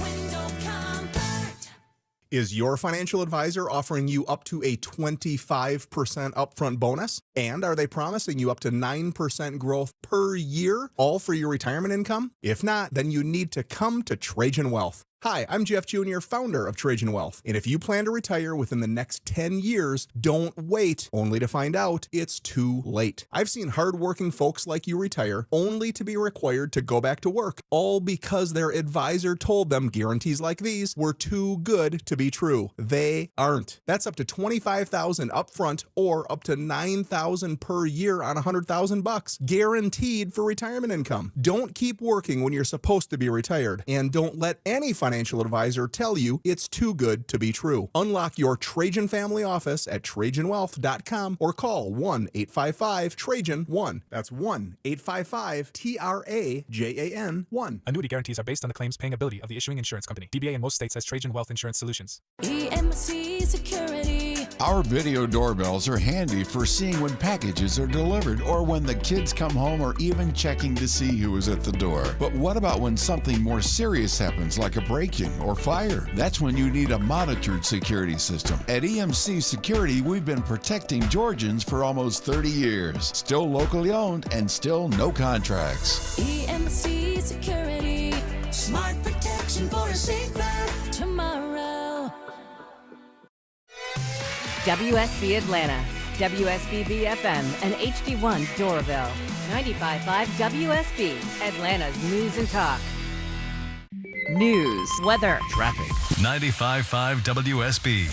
Window Comfort. Is your financial advisor offering you up to a 25% upfront bonus? And are they promising you up to 9% growth per year, all for your retirement income? If not, then you need to come to Trajan Wealth. Hi, I'm Jeff Jr., founder of Trajan Wealth. And if you plan to retire within the next 10 years, don't wait only to find out it's too late. I've seen hardworking folks like you retire only to be required to go back to work, all because their advisor told them guarantees like these were too good to be true. They aren't. That's up to $25,000 upfront or up to $9,000 per year on $100,000, guaranteed for retirement income. Don't keep working when you're supposed to be retired, and don't let any financial advisor tell you it's too good to be true. Unlock your Trajan family office at TrajanWealth.com or call 1-855-TRAJAN-1. That's 1-855-TRAJAN-1. Annuity guarantees are based on the claims paying ability of the issuing insurance company. DBA in most states has Trajan Wealth Insurance Solutions. EMC Security, Our video doorbells are handy for seeing when packages are delivered or when the kids come home or even checking to see who is at the door. But what about when something more serious happens, like a break-in or fire? That's when you need a monitored security system. At EMC Security, we've been protecting Georgians for almost 30 years. Still locally owned and still no contracts. EMC Security, smart protection for a safer tomorrow. WSB Atlanta, WSB BFM, and HD1 Doraville. 95.5 WSB, Atlanta's news and talk. News, weather, traffic. 95.5 WSB,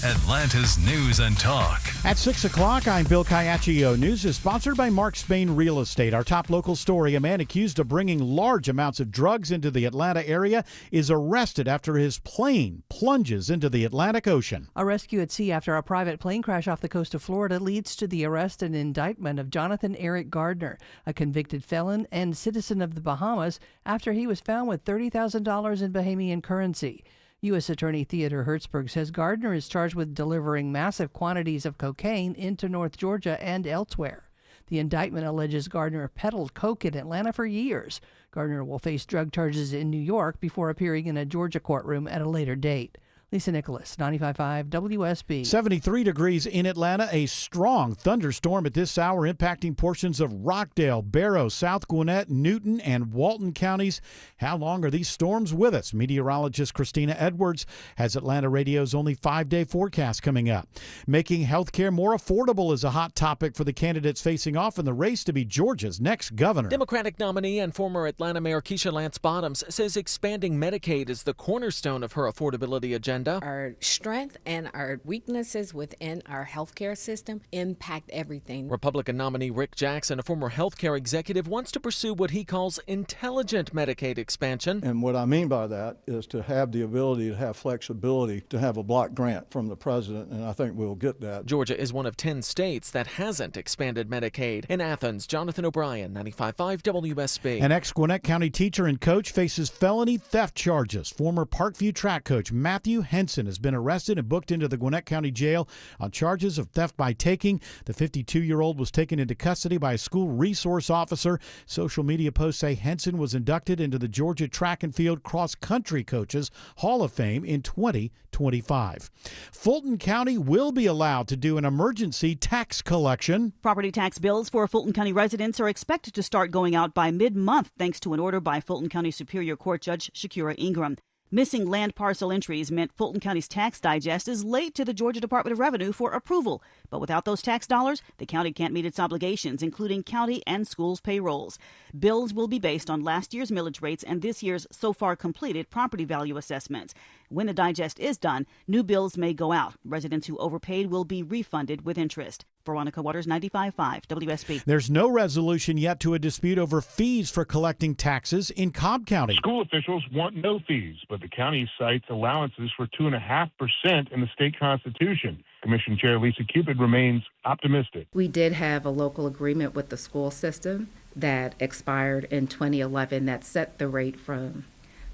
Atlanta's news and talk. At 6 o'clock, I'm Bill Caiaccio. News is sponsored by Mark Spain Real Estate. Our top local story, a man accused of bringing large amounts of drugs into the Atlanta area is arrested after his plane plunges into the Atlantic Ocean. A rescue at sea after a private plane crash off the coast of Florida leads to the arrest and indictment of Jonathan Eric Gardner, a convicted felon and citizen of the Bahamas, after he was found with $30,000 in Bahamian currency. U.S. Attorney Theodore Hertzberg says Gardner is charged with delivering massive quantities of cocaine into North Georgia and elsewhere. The indictment alleges Gardner peddled coke in Atlanta for years. Gardner will face drug charges in New York before appearing in a Georgia courtroom at a later date. Lisa Nicholas, 95.5 WSB. 73 degrees in Atlanta. A strong thunderstorm at this hour impacting portions of Rockdale, Barrow, South Gwinnett, Newton, and Walton counties. How long are these storms with us? Meteorologist Christina Edwards has Atlanta Radio's only 5-day forecast coming up. Making health care more affordable is a hot topic for the candidates facing off in the race to be Georgia's next governor. Democratic nominee and former Atlanta Mayor Keisha Lance Bottoms says expanding Medicaid is the cornerstone of her affordability agenda. Our strength and our weaknesses within our healthcare system impact everything. Republican nominee Rick Jackson, a former healthcare executive, wants to pursue what he calls intelligent Medicaid expansion. And what I mean by that is to have the ability to have flexibility to have a block grant from the president, and I think we'll get that. Georgia is one of 10 states that hasn't expanded Medicaid. In Athens, Jonathan O'Brien, 95.5 WSB. An ex-Gwinnett County teacher and coach faces felony theft charges. Former Parkview track coach Matthew Henson has been arrested and booked into the Gwinnett County Jail on charges of theft by taking. The 52-year-old was taken into custody by a school resource officer. Social media posts say Henson was inducted into the Georgia Track and Field Cross-Country Coaches Hall of Fame in 2025. Fulton County will be allowed to do an emergency tax collection. Property tax bills for Fulton County residents are expected to start going out by mid-month thanks to an order by Fulton County Superior Court Judge Shakira Ingram. Missing land parcel entries meant Fulton County's tax digest is late to the Georgia Department of Revenue for approval. But without those tax dollars, the county can't meet its obligations, including county and schools payrolls. Bills will be based on last year's millage rates and this year's so far completed property value assessments. When the digest is done, new bills may go out. Residents who overpaid will be refunded with interest. Veronica Waters, 95.5 WSB. There's no resolution yet to a dispute over fees for collecting taxes in Cobb County. School officials want no fees, but the county cites allowances for 2.5% in the state constitution. Commission Chair Lisa Cupid remains optimistic. We did have a local agreement with the school system that expired in 2011 that set the rate from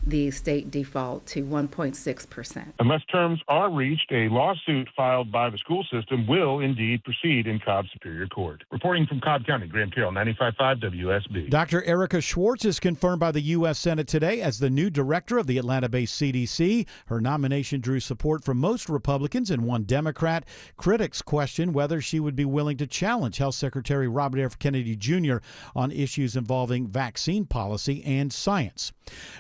the state default to 1.6%. Unless terms are reached, a lawsuit filed by the school system will indeed proceed in Cobb Superior Court. Reporting from Cobb County, Graham Carroll, 95.5 WSB. Dr. Erica Schwartz is confirmed by the U.S. Senate today as the new director of the Atlanta-based CDC. Her nomination drew support from most Republicans and one Democrat. Critics question whether she would be willing to challenge Health Secretary Robert F. Kennedy Jr. on issues involving vaccine policy and science.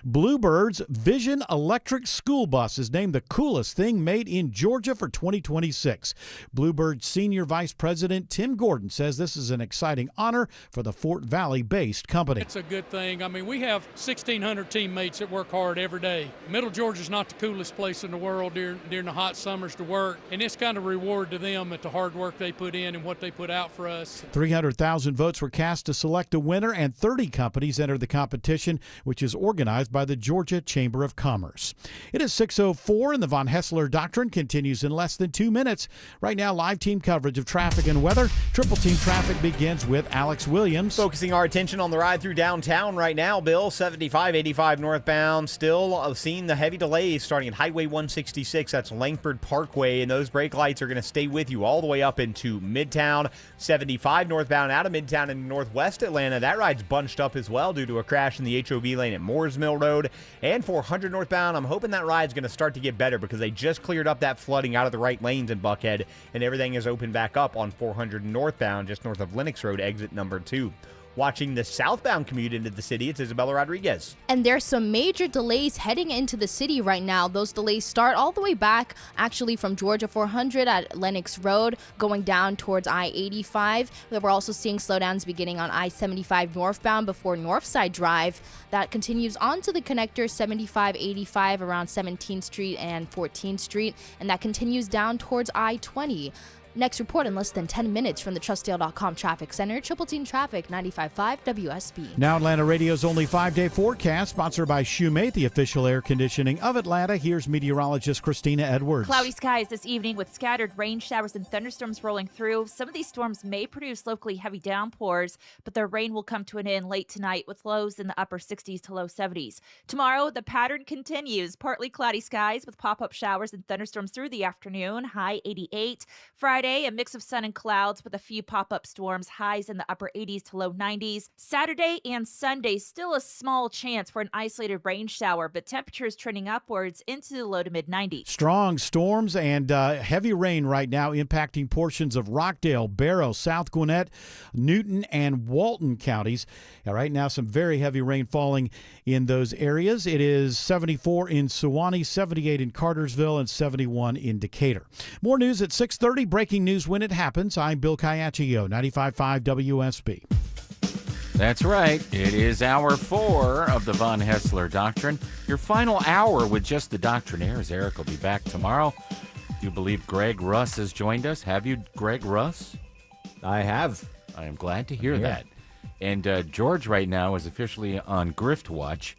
Bluebird's Vision Electric School Bus is named the coolest thing made in Georgia for 2026. Bluebird Senior Vice President Tim Gordon says this is an exciting honor for the Fort Valley-based company. It's a good thing. I mean, we have 1,600 teammates that work hard every day. Middle Georgia's not the coolest place in the world during the hot summers to work, and it's kind of reward to them at the hard work they put in and what they put out for us. 300,000 votes were cast to select a winner, and 30 companies entered the competition, which is organized by the Georgia Georgia Chamber of Commerce. It is 6:04, and the Von Hessler Doctrine continues in less than 2 minutes. Right now, live team coverage of traffic and weather. Triple team traffic begins with Alex Williams. Focusing our attention on the ride through downtown right now, Bill. 75, 85 northbound. Still seeing the heavy delays starting at Highway 166. That's Langford Parkway, and those brake lights are going to stay with you all the way up into Midtown. 75 northbound out of Midtown in northwest Atlanta. That ride's bunched up as well due to a crash in the HOV lane at Moores Mill Road. And 400 northbound, I'm hoping that ride's going to start to get better because they just cleared up that flooding out of the right lanes in Buckhead, and everything is open back up on 400 northbound just north of Lenox Road, exit number 2. Watching the southbound commute into the city, it's Isabella Rodriguez. And there's some major delays heading into the city right now. Those delays start all the way back, actually, from Georgia 400 at Lenox Road, going down towards I-85. We're also seeing slowdowns beginning on I-75 northbound before Northside Drive. That continues onto the connector 75-85 around 17th Street and 14th Street, and that continues down towards I-20. Next report in less than 10 minutes from the TrustDale.com Traffic Center. Triple Team Traffic, 95.5 WSB. Now Atlanta Radio's only 5-day forecast, sponsored by Shoemate, the official air conditioning of Atlanta. Here's meteorologist Christina Edwards. Cloudy skies this evening with scattered rain showers and thunderstorms rolling through. Some of these storms may produce locally heavy downpours, but their rain will come to an end late tonight with lows in the upper 60s to low 70s. Tomorrow, the pattern continues. Partly cloudy skies with pop-up showers and thunderstorms through the afternoon, high 88. Friday, a mix of sun and clouds with a few pop-up storms, highs in the upper 80s to low 90s. Saturday and Sunday, still a small chance for an isolated rain shower, but temperatures trending upwards into the low to mid 90s. Strong storms and heavy rain right now impacting portions of Rockdale, Barrow, South Gwinnett, Newton, and Walton counties. Right now, some very heavy rain falling in those areas. It is 74 in Sewanee, 78 in Cartersville, and 71 in Decatur. More news at 6:30. Breaking news when it happens. I'm Bill Caiaccio, 95.5 WSB. That's right. It is hour 4 of the Von Hessler Doctrine. Your final hour with just the doctrinaires. Eric will be back tomorrow. Do you believe Greg Russ has joined us? Have you, Greg Russ? I have. I am glad to hear that. And George right now is officially on Grift Watch,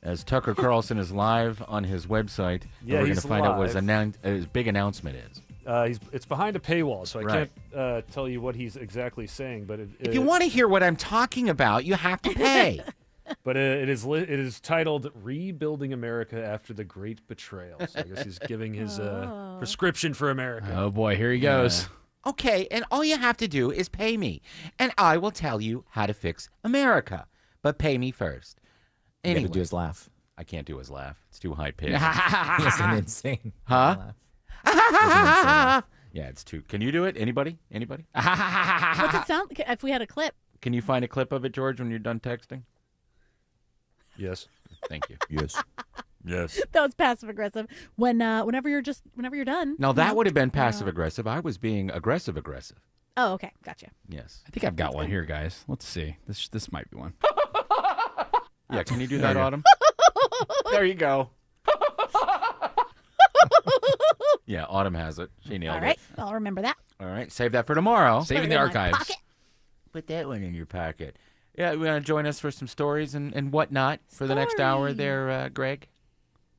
as Tucker Carlson is live on his website. Yeah, we're going he's to find out what live. his big announcement is. It's behind a paywall, so I Right. can't tell you what he's exactly saying. But If you want to hear what I'm talking about, you have to pay. But it is titled "Rebuilding America After the Great Betrayal." So I guess he's giving his prescription for America. Oh boy, here he goes. Okay, and all you have to do is pay me, and I will tell you how to fix America. But pay me first. You Anyway, gotta do his laugh. I can't do his laugh. It's too high pitched. It's an insane Huh? laugh. Yeah, it's too. Can you do it? Anybody? What's it sound? If we had a clip. Can you find a clip of it, George, when you're done texting? Yes. Thank you. Yes. Yes. That was passive aggressive. Whenever you're done. Now that would have been passive aggressive. I was being aggressive. Oh, okay, gotcha. Yes. I think I've got one here, guys. Let's see. This might be one. Yeah. Can you do that, Autumn? There you go. Yeah, Autumn has it. She nailed All right, it. I'll remember that. All right, save that for tomorrow. Save it in the my archives. pocket. Put that one in your pocket. Yeah, you want to join us for some stories and whatnot for the next hour there, Greg?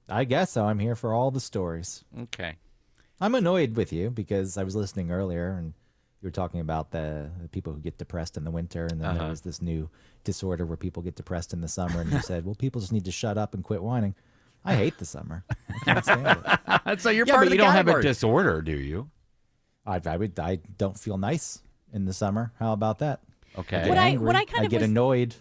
I guess so. I'm here for all the stories. Okay. I'm annoyed with you because I was listening earlier and you were talking about the people who get depressed in the winter, and then there was this new disorder where people get depressed in the summer, and you said, well, people just need to shut up and quit whining. I hate the summer. I can't stand it. So you're Yeah, part but of the you don't have a category. disorder, do you? I don't feel nice in the summer. How about that? Okay. I get What I- angry. what I kind I of get was- annoyed.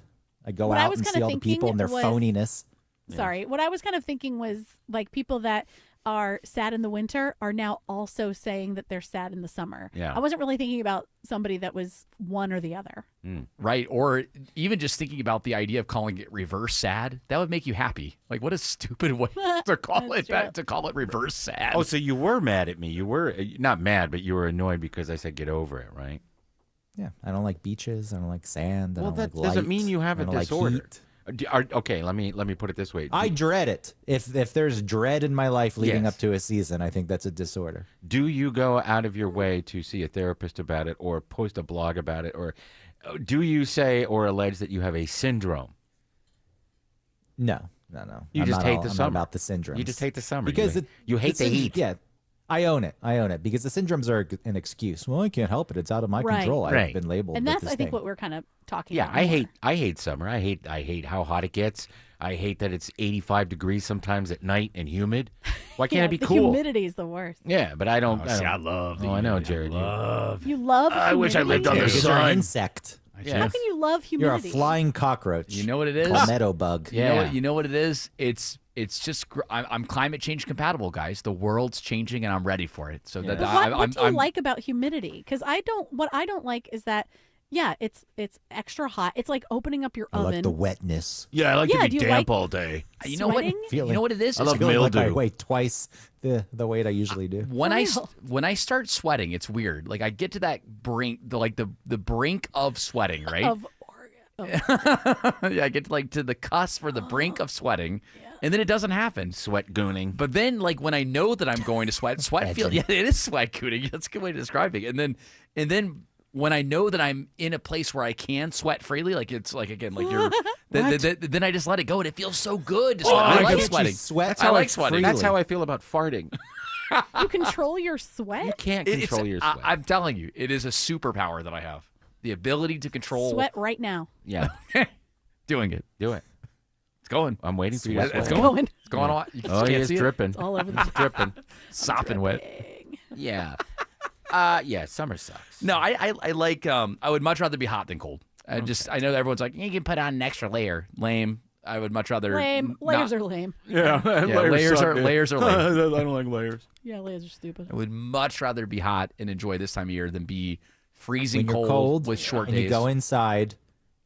I go what I out was and kind see of all the people and their thinking phoniness. Sorry. What I was kind of thinking was like people that are sad in the winter are now also saying that they're sad in the summer. Yeah. I wasn't really thinking about somebody that was one or the other. Right. Or even just thinking about the idea of calling it reverse sad, that would make you happy. Like, what a stupid way to call That's it true. to call it reverse sad. Oh, so you were mad at me. You were not mad, but you were annoyed because I said get over it, right? Yeah, I don't like beaches. I don't like sand. I Well, don't that like doesn't light, mean you have I a don't like disorder. heat. Okay, let me put it this way. I dread it. If there's dread in my life leading Yes. up to a season, I think that's a disorder. Do you go out of your way to see a therapist about it or post a blog about it, or do you say or allege that you have a syndrome? No, No. You I'm just not hate all- the I'm not summer. about the syndromes. You just hate the summer. because you hate the heat. Yeah, I own it. Because the syndromes are an excuse. Well, I can't help it. It's out of my Right. control. Right. I've been labeled. And with that's, this I think, thing. what we're kind of talking Yeah, about. I hate summer. I hate how hot it gets. I hate that it's 85 degrees sometimes at night and humid. Why can't Yeah, it be the cool? humidity is the worst. Yeah, but I don't. Oh, see, I love the Oh, I know, humidity. Jared. You love I wish I humidity? lived on the Because you're an sun. insect. Yeah. How can you love You're a humidity? flying cockroach. You know what it is? Palmetto bug. You know what it is? It's just I'm climate change compatible, guys. The world's changing, and I'm ready for it. So that But what do you I'm like about humidity? Because what I don't like is that, yeah, it's extra hot. It's like opening up your I oven. like the wetness. Yeah, I like Yeah, to do be you damp like all day. You know what? Sweating? You know what it is? I love Feeling like I mildew. weigh twice the weight I usually do. When I start sweating, it's weird. Like I get to that brink, the brink of sweating, right? Of Yeah, I get to the cusp or the brink of sweating, and then it doesn't happen. Sweat gooning. But then, like when I know that I'm going to sweat feel. Yeah, it is sweat gooning. That's a good way to describe it. And then when I know that I'm in a place where I can sweat freely, like it's like again, like you're, then I just let it go, and it feels so good. To sweat. I like sweating. Sweat. I like sweating. That's how I feel about farting. You control your sweat? You can't control your sweat. I'm telling you, it is a superpower that I have. The ability to control Sweat right now. Yeah. doing it. Do it. It's going. I'm waiting for you to sweat. It's going. It's going on. You just Oh, can't it's see it. dripping. It's all over the It's dripping. Sopping wet. Yeah. Summer sucks. No, I like. I would much rather be hot than cold. I know that everyone's like, you can put on an extra layer. Lame. I would much rather. Lame. Layers are lame. Yeah, layers suck, are dude. layers are I lame. don't like layers. Yeah, layers are stupid. I would much rather be hot and enjoy this time of year than be freezing When you're cold with short and days. you go inside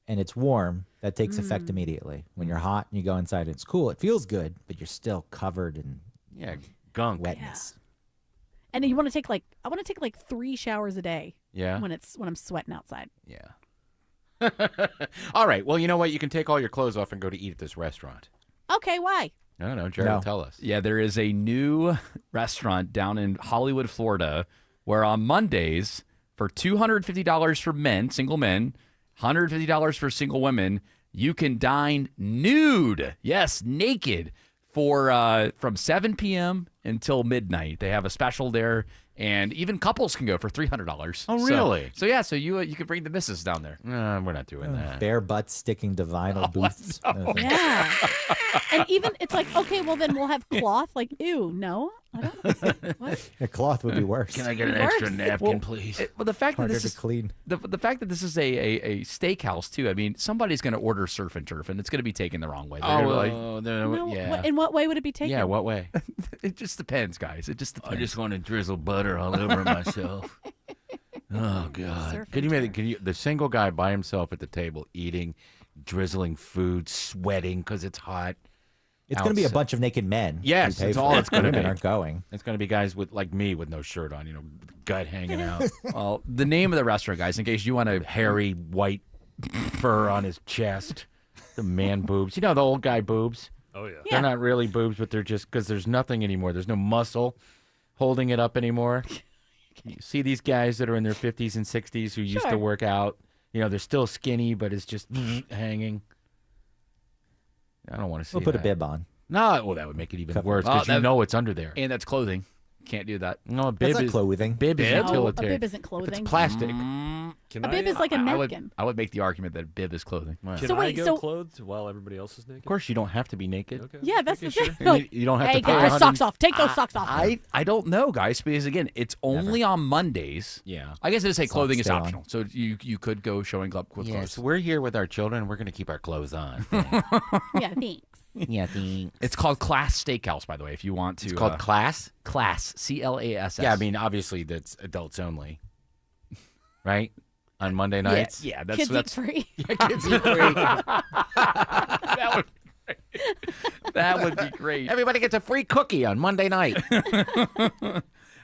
and it's warm, that takes effect immediately. When you're hot and you go inside and it's cool, it feels good, but you're still covered in gunk wetness. And you want to take I want to take 3 showers a day. Yeah. When I'm sweating outside. Yeah. All right. Well, you know what? You can take all your clothes off and go to eat at this restaurant. Okay, why? No, Jared will tell us. Yeah, there is a new restaurant down in Hollywood, Florida, where on Mondays, for $250 for men, single men, $150 for single women, you can dine nude. Yes, naked for from 7 p.m. until midnight. They have a special there, and even couples can go for $300. Oh, really? So yeah, so you can bring the missus down there. No, we're not doing that. Bare butts sticking to vinyl booths. Yeah. And even it's like, okay, well then we'll have cloth. Like, ew, no. I don't. What? A cloth would be worse. Can I get an extra napkin, please? Well, the fact that Harder this to is clean. the fact that this is a steakhouse too. I mean, somebody's going to order surf and turf, and it's going to be taken the wrong way. They're gonna be No, yeah. in what way would it be taken? Yeah, what way? it just depends, guys. It just depends. I just want to drizzle butter all over myself. Oh God! Surf Can and you the single guy by himself at the table eating, drizzling food, sweating because it's hot? It's going to be a outside. bunch of naked men. Yes, who pay it's for all it. it's going to be. Women aren't going. It's going to be guys like me with no shirt on, gut hanging out, Well, the name of the restaurant, guys, in case you want to. hairy white fur on his chest, the man boobs. The old guy boobs. Oh, yeah. They're not really boobs, but they're just because there's nothing anymore. There's no muscle holding it up anymore. You see these guys that are in their 50s and 60s who used to Sure. work out. They're still skinny, but it's just hanging. I don't want to see We'll put a that. bib on. No, well, that would make it even Cover. worse Oh, because it's under there. And that's clothing. Can't do that. No, a That's bib not is clothing. Bib is Bib? No, a utilitarian. bib isn't clothing. It's plastic. Can A bib is like a napkin. I would make the argument that bib is clothing. Can So I wait, go so- clothed while everybody else is naked? Of course, you don't have to be naked. Okay. Yeah, that's the Making thing. sure. Like, You don't have hey, to pay get those 100 socks off. Take those socks off. I don't know, guys, because again, it's only on Mondays. Yeah. I guess I just say Socks clothing is stay on. optional, so you could go showing up with Yeah, clothes. so we're here with our children. We're going to keep our clothes on. Yeah, thanks. Yeah, thanks. It's called Class Steakhouse, by the way. If you want to, It's called Class? Class CLASS. Yeah, I mean, obviously that's adults only, right? On Monday nights? Yeah, that's Kids that's eat free. Yeah, kids eat free. that would be great. Everybody gets a free cookie on Monday night.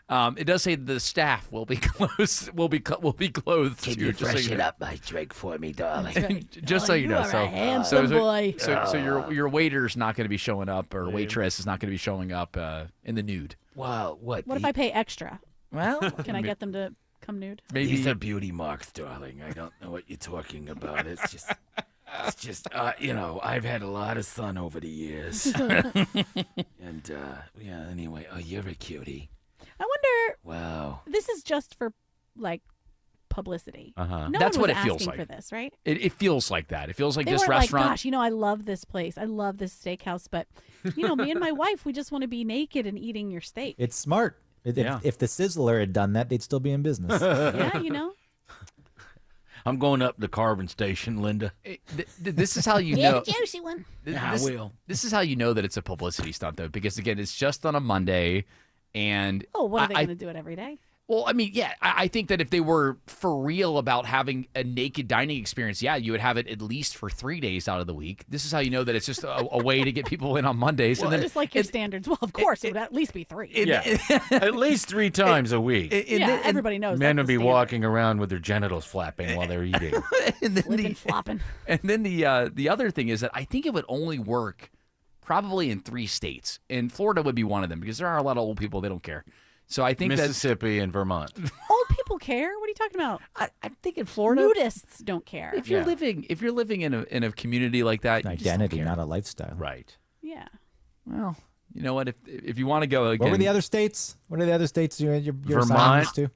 It does say the staff will be clothed. Will be clothed. Can too, you just so freshen know. up my drink for me, darling? Just so you know. are So a handsome boy. So your waiter's not going to be showing up, or waitress is not going to be showing up in the nude. Wow, what? What if I pay extra? Well, Can I get them to come nude? maybe These are beauty marks, darling. I don't know what you're talking about. It's just It's just, I've had a lot of sun over the years. And, anyway. Oh, you're a cutie. I wonder. Wow. This is just for, like, publicity. Uh-huh. No That's one what was it feels asking like. for this, right? It feels like that. It feels like They this weren't restaurant. like, gosh, I love this place. I love this steakhouse, but, me and my wife, we just want to be naked and eating your steak. It's smart. If the Sizzler had done that, they'd still be in business. Yeah, I'm going up the carving station, Linda. This is how you Yeah, know. the juicy one. I will. This is how you know that it's a publicity stunt, though, because again, it's just on a Monday, and Oh, what are they going to do it every day? Well, I mean, yeah, I think that if they were for real about having a naked dining experience, yeah, you would have it at least for 3 days out of the week. This is how you know that it's just a way to get people in on Mondays. Well, and then just like your standards. Well, of course, it would at least be 3. At least 3 times a week. Everybody knows Men that's would the be standard. walking around with their genitals flapping while they're eating. Flipping, flopping. And then the other thing is that I think it would only work probably in 3 states, and Florida would be one of them because there are a lot of old people, they don't care. So I think Mississippi and Vermont. Old people care? What are you talking about? I'm thinking Florida. Nudists don't care. If you're living in a community like that, An you just don't identity, care. not a lifestyle. Right. Yeah. Well, you know what? If you want to go again, What were the other states? What are the other states your Vermont? assignments to?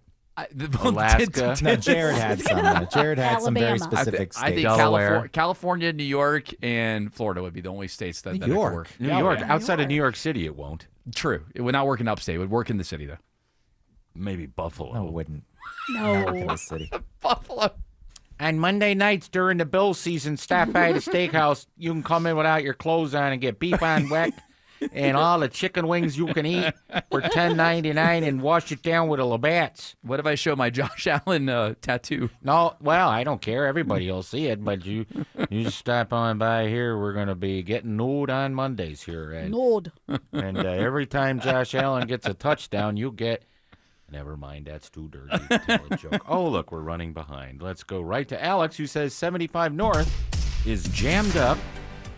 Alaska. No, Jared had some. Jared had some very Alabama. specific I think states. Delaware. California, New York, and Florida would be the only states that New that it could York. work. New York. Outside of New York City, it won't. True. It would not work in upstate. It would work in the city, though. Maybe Buffalo. No, it wouldn't. No. Not in the city. Buffalo. And Monday nights during the bill season, stop by the steakhouse. You can come in without your clothes on and get beef on deck and all the chicken wings you can eat for $10.99 and wash it down with a Labatt's. What if I show my Josh Allen tattoo? No, well, I don't care. Everybody will see it, but you just stop on by here. We're going to be getting nude on Mondays here. Ed. Nude. And every time Josh Allen gets a touchdown, you get... Never mind, that's too dirty to tell a joke. Oh, look, we're running behind. Let's go right to Alex, who says 75 North is jammed up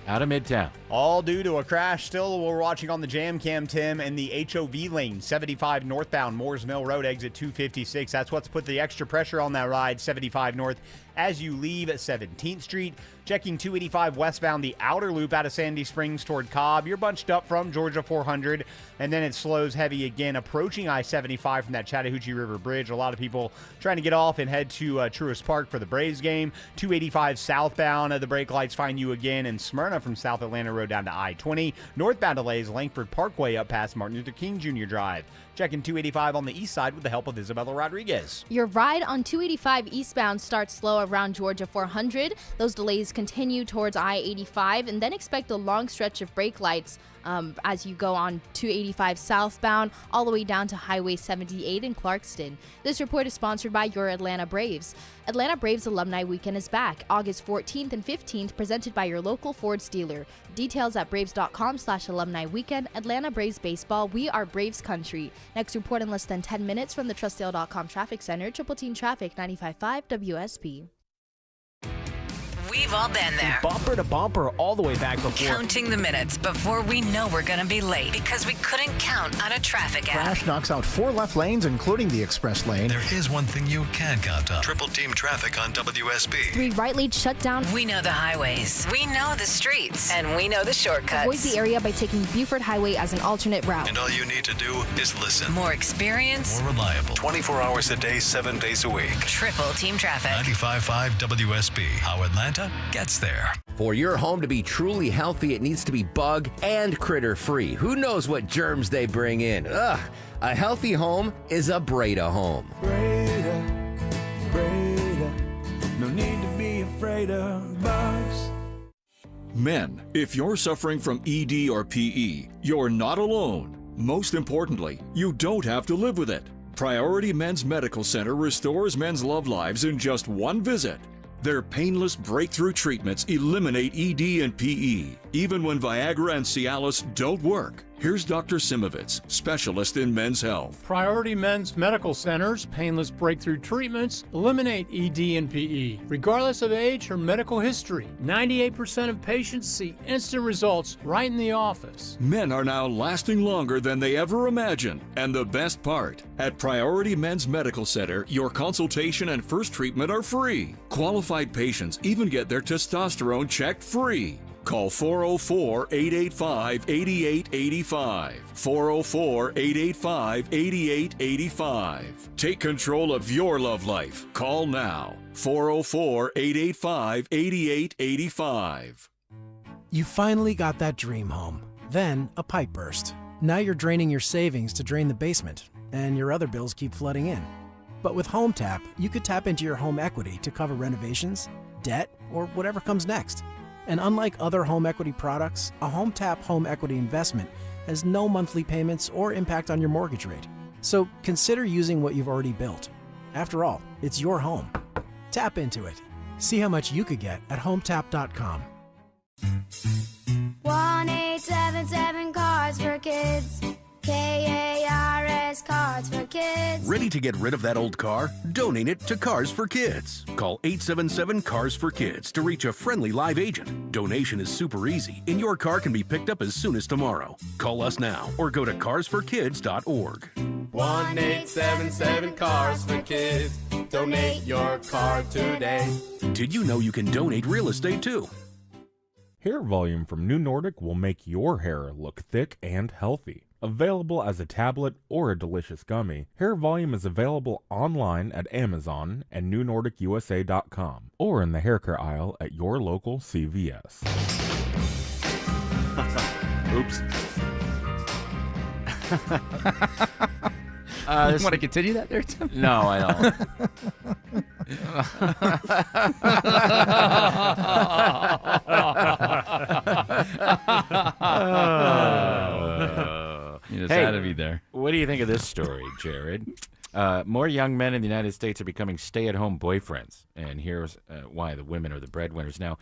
out of Midtown. All due to a crash. Still, we're watching on the jam cam, Tim, in the HOV lane, 75 northbound, Moores Mill Road, exit 256. That's what's put the extra pressure on that ride, 75 north, as you leave 17th Street. Checking 285 westbound, the outer loop out of Sandy Springs toward Cobb. You're bunched up from Georgia 400, and then it slows heavy again, approaching I-75 from that Chattahoochee River Bridge. A lot of people trying to get off and head to Truist Park for the Braves game. 285 southbound, the brake lights find you again in Smyrna from South Atlanta Road down to I-20. Northbound delays Langford Parkway up past Martin Luther King Jr. Drive. Checking 285 on the east side with the help of Isabella Rodriguez. Your ride on 285 eastbound starts slow around Georgia 400. Those delays continue towards I-85, and then expect a long stretch of brake lights as you go on 285 southbound all the way down to Highway 78 in Clarkston. This report is sponsored by your Atlanta Braves. Atlanta Braves Alumni Weekend is back August 14th and 15th, presented by your local Ford dealer. Details at braves.com/alumni weekend. Atlanta Braves baseball, we are Braves country. Next report in less than 10 minutes from the trustdale.com traffic center. Triple Team Traffic, 95.5 WSB. We've all been there. Bumper to bumper all the way back before. Counting the minutes before we know we're going to be late because we couldn't count on a traffic app. Crash knocks out 4 left lanes, including the express lane. There is one thing you can count on. Triple Team Traffic on WSB. 3 right lanes shut down. We know the highways. We know the streets. And we know the shortcuts. Avoid the area by taking Buford Highway as an alternate route. And all you need to do is listen. More experience. More reliable. 24 hours a day, 7 days a week. Triple Team Traffic. 95.5 WSB. How Atlanta gets there. For your home to be truly healthy, it needs to be bug and critter free. Who knows what germs they bring in? Ugh. A healthy home is a Breda home. Breda, Breda. No need to be afraid of bugs. Men, if you're suffering from ED or PE, you're not alone. Most importantly, you don't have to live with it. Priority Men's Medical Center restores men's love lives in just one visit. Their painless breakthrough treatments eliminate ED and PE, even when Viagra and Cialis don't work. Here's Dr. Simovitz, specialist in men's health. Priority Men's Medical Center's painless breakthrough treatments eliminate ED and PE, regardless of age or medical history. 98% of patients see instant results right in the office. Men are now lasting longer than they ever imagined. And the best part, at Priority Men's Medical Center, your consultation and first treatment are free. Qualified patients even get their testosterone checked free. Call 404-885-8885. 404-885-8885. Take control of your love life. Call now. 404-885-8885. You finally got that dream home. Then a pipe burst. Now you're draining your savings to drain the basement, and your other bills keep flooding in. But with Home Tap, you could tap into your home equity to cover renovations, debt, or whatever comes next. And unlike other home equity products, a Home Tap home equity investment has no monthly payments or impact on your mortgage rate. So consider using what you've already built. After all, it's your home. Tap into it. See how much you could get at hometap.com. 1-877 Cards for Kids. KARS Cards for Kids. Ready to get rid of that old car? Donate it to Cars for Kids. Call 877 Cars for Kids to reach a friendly live agent. Donation is super easy, and your car can be picked up as soon as tomorrow. Call us now or go to carsforkids.org. 1-877 Cars for Kids. Donate your car today. Did you know you can donate real estate too? Hair Volume from New Nordic will make your hair look thick and healthy. Available as a tablet or a delicious gummy, Hair Volume is available online at Amazon and NewNordicUSA.com or in the hair care aisle at your local CVS. Oops. You want to continue that there, Tim? No, I don't. You just had to be there. What do you think of this story, Jared? More young men in the United States are becoming stay-at-home boyfriends, and here's why: the women are the breadwinners. Now,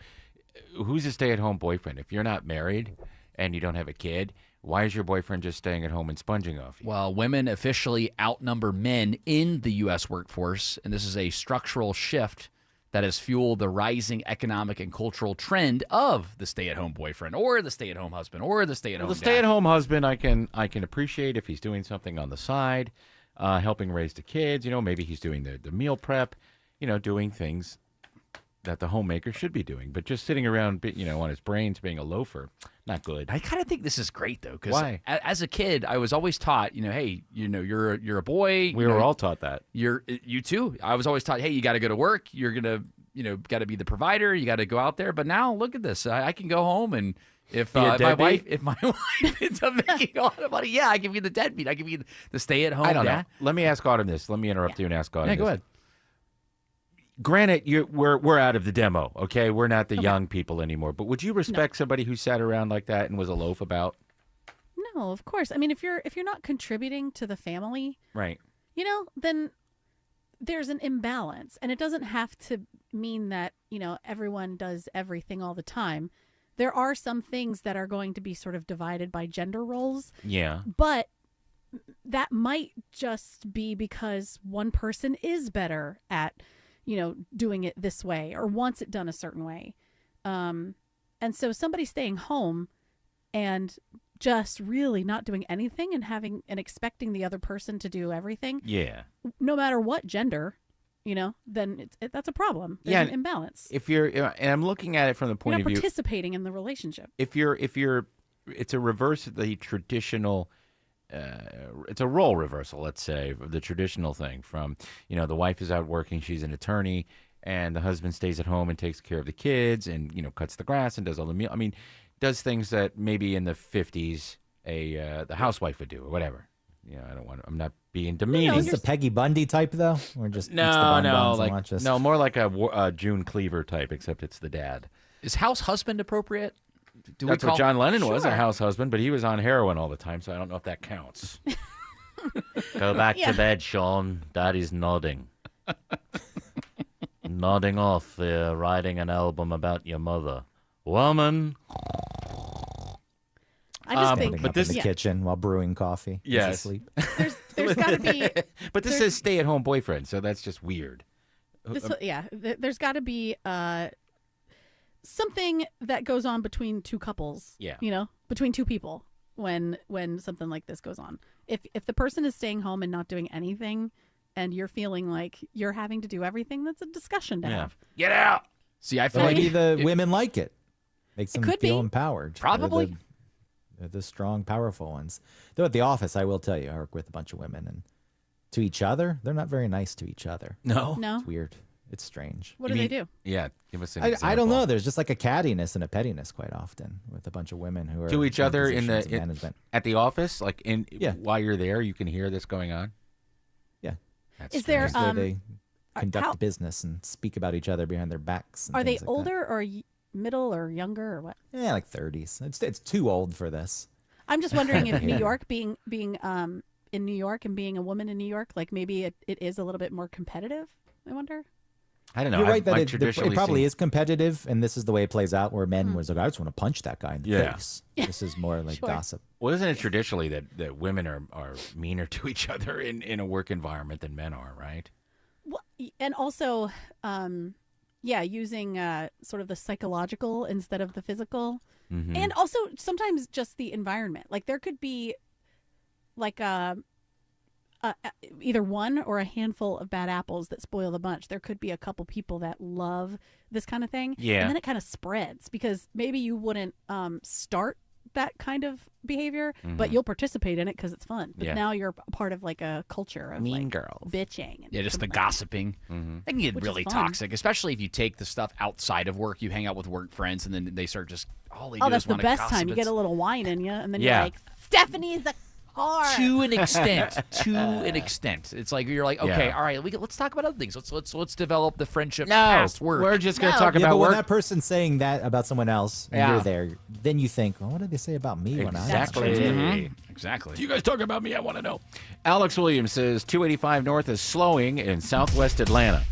who's a stay-at-home boyfriend? If you're not married and you don't have a kid, why is your boyfriend just staying at home and sponging off you? Well, women officially outnumber men in the U.S. workforce, and this is a structural shift that has fueled the rising economic and cultural trend of the stay-at-home boyfriend or the stay-at-home husband or the stay-at-home The dad. stay-at-home husband, I can appreciate if he's doing something on the side, helping raise the kids. You know, maybe he's doing the meal prep, doing things that the homemaker should be doing. But just sitting around, on his brains, being a loafer, not good. I kind of think this is great though, because Why? As a kid, I was always taught, hey, you're a boy. We were all taught that. You too. I was always taught, hey, you got to go to work. You're gonna, got to be the provider. You got to go out there. But now look at this. I can go home and if my wife ends up making a lot of money, I can be the deadbeat. I can be the stay-at-home I don't dad. know. Let me ask Autumn this. Let me interrupt you and ask Autumn. Yeah, go this. ahead. Granted, we're out of the demo, okay? We're not the young people anymore. But would you respect somebody who sat around like that and was a loaf about? No, of course. I mean, if you're not contributing to the family, right? Then there's an imbalance, and it doesn't have to mean that everyone does everything all the time. There are some things that are going to be sort of divided by gender roles. Yeah. But that might just be because one person is better at doing it this way or wants it done a certain way. And so somebody staying home and just really not doing anything and expecting the other person to do everything. Yeah. No matter what gender, then that's a problem. There's an imbalance. If you're, and I'm looking at it from the point You're of not view. participating in the relationship. If you're, it's a reverse of the traditional. It's a role reversal, let's say, of the traditional thing from, the wife is out working, she's an attorney, and the husband stays at home and takes care of the kids and, cuts the grass and does all the meal. I mean, does things that maybe in the 50s the housewife would do or whatever. I'm not being demeaning. Is the Peggy Bundy type though, or just eats the no, bonbons like and watches? no, more like a June Cleaver type, except it's the dad. Is house husband appropriate? That's what John Lennon was, a Sure. house husband, but he was on heroin all the time, so I don't know if that counts. Go back to bed, Sean. Daddy's nodding. Nodding off, writing an album about your mother. Woman. I just think- Standing but up this in the kitchen while brewing coffee. He's Yes. asleep. There's got to be. But this says stay-at-home boyfriend, so that's just weird. There's got to be something that goes on between two couples. Yeah. Between two people when something like this goes on. If the person is staying home and not doing anything, and you're feeling like you're having to do everything, that's a discussion to have. Get out. See, I feel But like maybe the women like it. Makes them could feel be. empowered. Probably. They're the strong, powerful ones. Though at the office, I will tell you, I work with a bunch of women, and to each other, they're not very nice to each other. No. It's weird. It's strange. What do they do? Yeah, give us an I example. don't know. There's just like a cattiness and a pettiness quite often with a bunch of women who are To each other in positions of the management. at the office, like while you're there, you can hear this going on. Yeah. That's Is there Where they conduct how- business and speak about each other behind their backs. And Are they things like that. older or middle or younger or what? Yeah, like 30s. It's too old for this. I'm just wondering if New Yeah. York being in New York and being a woman in New York, like maybe it is a little bit more competitive. I wonder. I don't know. You're right that I've it traditionally probably seen- is competitive, and this is the way it plays out, where men was like, I just want to punch that guy in the face. This is more like Sure. gossip. Well, isn't it traditionally that women are meaner to each other in a work environment than men are, right? Well, and also, using sort of the psychological instead of the physical, Mhm. and also sometimes just the environment. Like there could be like either one or a handful of bad apples that spoil the bunch. There could be a couple people that love this kind of thing, Yeah. and then it kind of spreads because maybe you wouldn't start that kind of behavior, but Mhm. you'll participate in it because it's fun. But Yeah. now you're a part of like a culture of Mean like girls. bitching. And Yeah, just the complaining. gossiping. Mhm. That can get Which is really fun. toxic, especially if you take the stuff outside of work. You hang out with work friends, and then they start just all they do That's is the want best to time. You get a little wine in you, and then you're like, Stephanie's the car. To an extent, it's like you're like, okay, Yeah. all right, let's talk about other things. Let's develop the friendship No, past work. we're just going to Yeah, talk but about when work. that person's saying that about someone else, and Yeah. you're there, then you think, well, what did they say about me when I was Exactly. there? Exactly. You guys talk about me, I want to know. Alex Williams says 285 North is slowing in southwest Atlanta.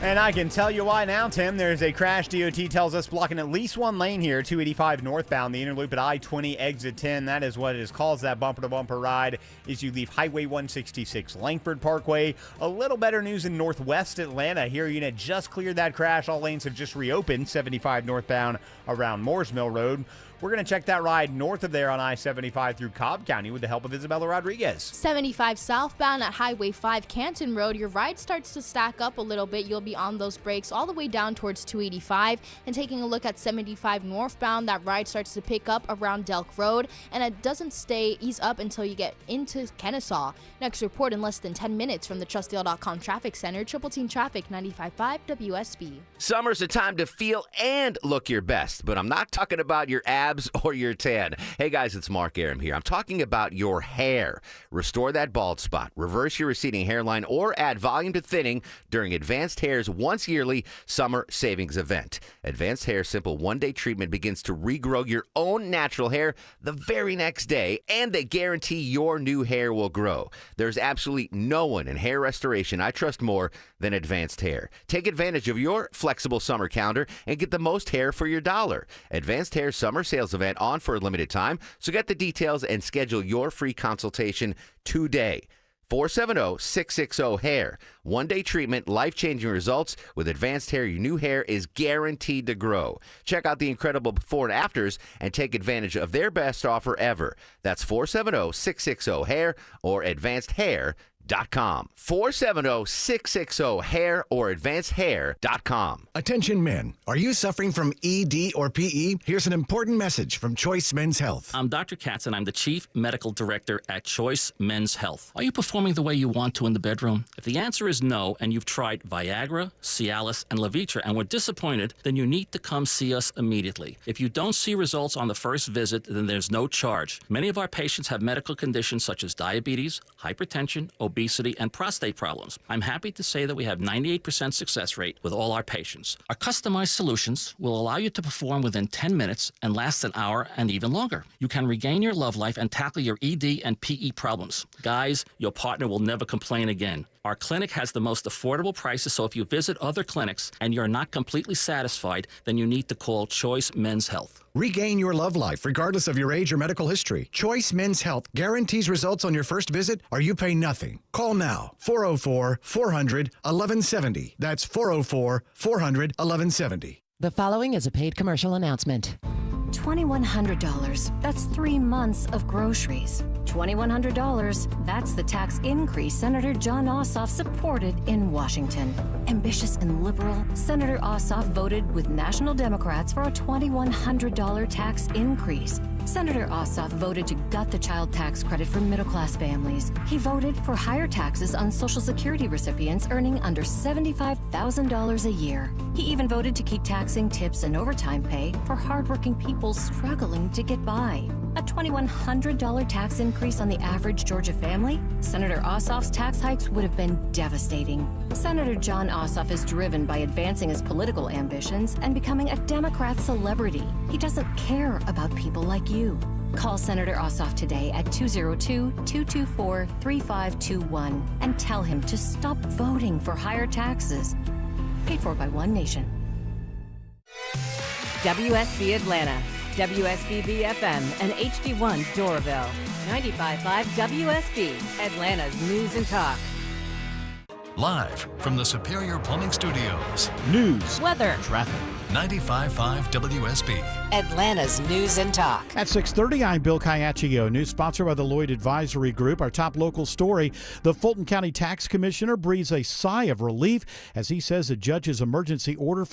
And I can tell you why now, Tim. There's a crash, DOT tells us, blocking at least one lane here, 285 northbound, the inner loop at I-20 exit 10. That is what it is called, that bumper-to-bumper ride as you leave Highway 166 Langford Parkway. A little better news in northwest Atlanta. Here, unit just cleared that crash. All lanes have just reopened, 75 northbound around Moores Mill Road. We're going to check that ride north of there on I-75 through Cobb County with the help of Isabella Rodriguez. 75 southbound at Highway 5 Canton Road. Your ride starts to stack up a little bit. You'll be on those brakes all the way down towards 285. And taking a look at 75 northbound, that ride starts to pick up around Delk Road. And it doesn't ease up until you get into Kennesaw. Next report in less than 10 minutes from the TrustDeal.com Traffic Center. Triple Team Traffic, 95.5 WSB. Summer's a time to feel and look your best, but I'm not talking about your abs or your tan. Hey guys, it's Mark Aram here. I'm talking about your hair. Restore that bald spot, reverse your receding hairline, or add volume to thinning during Advanced Hair's once yearly summer savings event. Advanced Hair's simple one-day treatment begins to regrow your own natural hair the very next day, and they guarantee your new hair will grow. There's absolutely no one in hair restoration I trust more than Advanced Hair. Take advantage of your flexible summer calendar and get the most hair for your dollar. Advanced Hair summer sales event on for a limited time, so get the details and schedule your free consultation today. 470-660-HAIR. One-day treatment, life-changing results. With Advanced Hair, your new hair is guaranteed to grow. Check out the incredible before and afters and take advantage of their best offer ever. That's 470-660-HAIR or advancedhair.com. 470-660-HAIR or advancedhair.com. Attention men, are you suffering from ED or PE? Here's an important message from Choice Men's Health. I'm Dr. Katz, and I'm the Chief Medical Director at Choice Men's Health. Are you performing the way you want to in the bedroom? If the answer is no, and you've tried Viagra, Cialis, and Levitra and were disappointed, then you need to come see us immediately. If you don't see results on the first visit, then there's no charge. Many of our patients have medical conditions such as diabetes, hypertension, obesity, and prostate problems. I'm happy to say that we have 98% success rate with all our patients. Our customized solutions will allow you to perform within 10 minutes and last an hour and even longer. You can regain your love life and tackle your ED and PE problems. Guys, your partner will never complain again. Our clinic has the most affordable prices, so if you visit other clinics and you're not completely satisfied, then you need to call Choice Men's Health. Regain your love life regardless of your age or medical history. Choice Men's Health guarantees results on your first visit or you pay nothing. Call now. 404-400-1170. That's 404-400-1170. The following is a paid commercial announcement. $2,100. That's 3 months of groceries. $2,100. That's the tax increase Senator John Ossoff supported in Washington. Ambitious and liberal, Senator Ossoff voted with national Democrats for a $2,100 tax increase. Senator Ossoff voted to gut the child tax credit for middle-class families. He voted for higher taxes on Social Security recipients earning under $75,000 a year. He even voted to keep taxing tips and overtime pay for hardworking people struggling to get by. A $2,100 tax increase on the average Georgia family? Senator Ossoff's tax hikes would have been devastating. Senator John Ossoff is driven by advancing his political ambitions and becoming a Democrat celebrity. He doesn't care about people like you. Call Senator Ossoff today at 202-224-3521 and tell him to stop voting for higher taxes. Paid for by One Nation. WSB Atlanta, WSBB FM, and HD1 Doraville. 95.5 WSB, Atlanta's News and Talk. Live from the Superior Plumbing Studios. News, weather, traffic. 95.5 WSB. Atlanta's News and Talk. At 6:30, I'm Bill Caiaccio. News sponsored by the Lloyd Advisory Group. Our top local story, the Fulton County Tax Commissioner breathes a sigh of relief as he says the judge's emergency order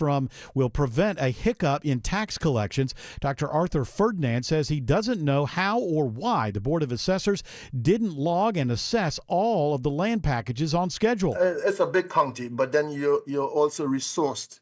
will prevent a hiccup in tax collections. Dr. Arthur Ferdinand says he doesn't know how or why the Board of Assessors didn't log and assess all of the land packages on schedule. It's a big county, but then you're also resourced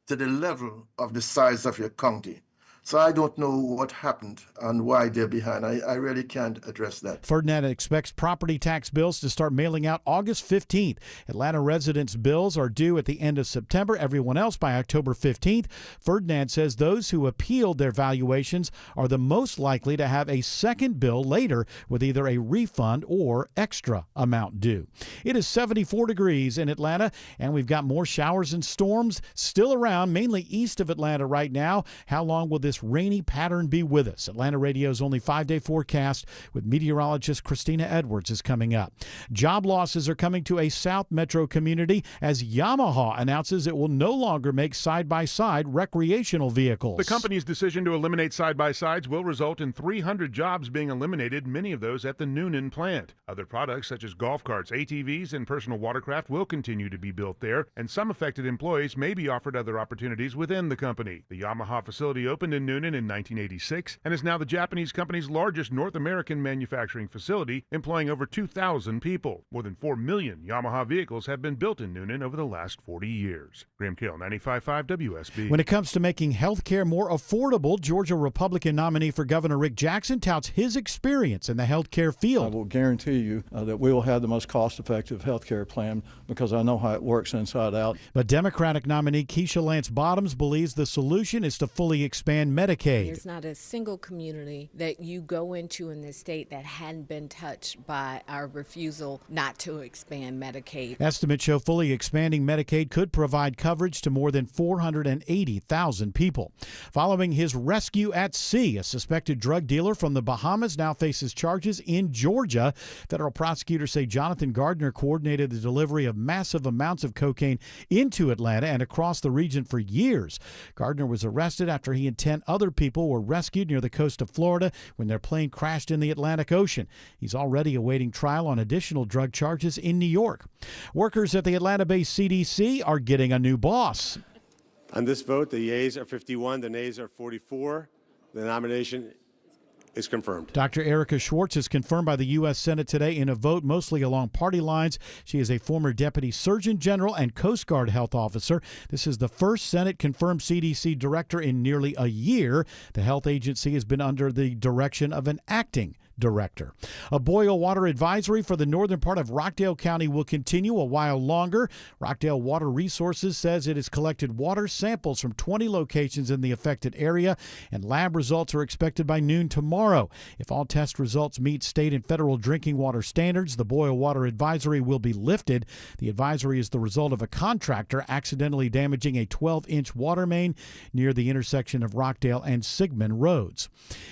to the level of the size of your county. So I don't know what happened and why they're behind. I really can't address that. Ferdinand expects property tax bills to start mailing out August 15th. Atlanta residents' bills are due at the end of September, everyone else by October 15th. Ferdinand says those who appealed their valuations are the most likely to have a second bill later with either a refund or extra amount due. It is 74 degrees in Atlanta, and we've got more showers and storms still around, mainly east of Atlanta right now. How long will this rainy pattern be with us? Atlanta Radio's only 5-day forecast with meteorologist Christina Edwards is coming up. Job losses are coming to a South Metro community as Yamaha announces it will no longer make side-by-side recreational vehicles. The company's decision to eliminate side-by-sides will result in 300 jobs being eliminated, many of those at the Noonan plant. Other products such as golf carts, ATVs, and personal watercraft will continue to be built there, and some affected employees may be offered other opportunities within the company. The Yamaha facility opened in Noonan in 1986 and is now the Japanese company's largest North American manufacturing facility, employing over 2,000 people. More than 4 million Yamaha vehicles have been built in Noonan over the last 40 years. Graham Cale, 95.5 WSB. When it comes to making health care more affordable, Georgia Republican nominee for Governor Rick Jackson touts his experience in the health care field. I will guarantee you that we will have the most cost-effective health care plan because I know how it works inside out. But Democratic nominee Keisha Lance Bottoms believes the solution is to fully expand Medicaid. There's not a single community that you go into in this state that hadn't been touched by our refusal not to expand Medicaid. Estimates show fully expanding Medicaid could provide coverage to more than 480,000 people. Following his rescue at sea, a suspected drug dealer from the Bahamas now faces charges in Georgia. Federal prosecutors say Jonathan Gardner coordinated the delivery of massive amounts of cocaine into Atlanta and across the region for years. Gardner was arrested after he and 10 other people were rescued near the coast of Florida when their plane crashed in the Atlantic Ocean. He's already awaiting trial on additional drug charges in New York. Workers at the Atlanta-based CDC are getting a new boss. On this vote, the yeas are 51, the nays are 44. The nomination is confirmed. Dr. Erica Schwartz is confirmed by the U.S. Senate today in a vote mostly along party lines. She is a former Deputy Surgeon General and Coast Guard Health Officer. This is the first Senate-confirmed CDC director in nearly a year. The health agency has been under the direction of an acting director. A boil water advisory for the northern part of Rockdale County will continue a while longer. Rockdale Water Resources says it has collected water samples from 20 locations in the affected area, and lab results are expected by noon tomorrow. If all test results meet state and federal drinking water standards, the boil water advisory will be lifted. The advisory is the result of a contractor accidentally damaging a 12-inch water main near the intersection of Rockdale and Sigmund roads.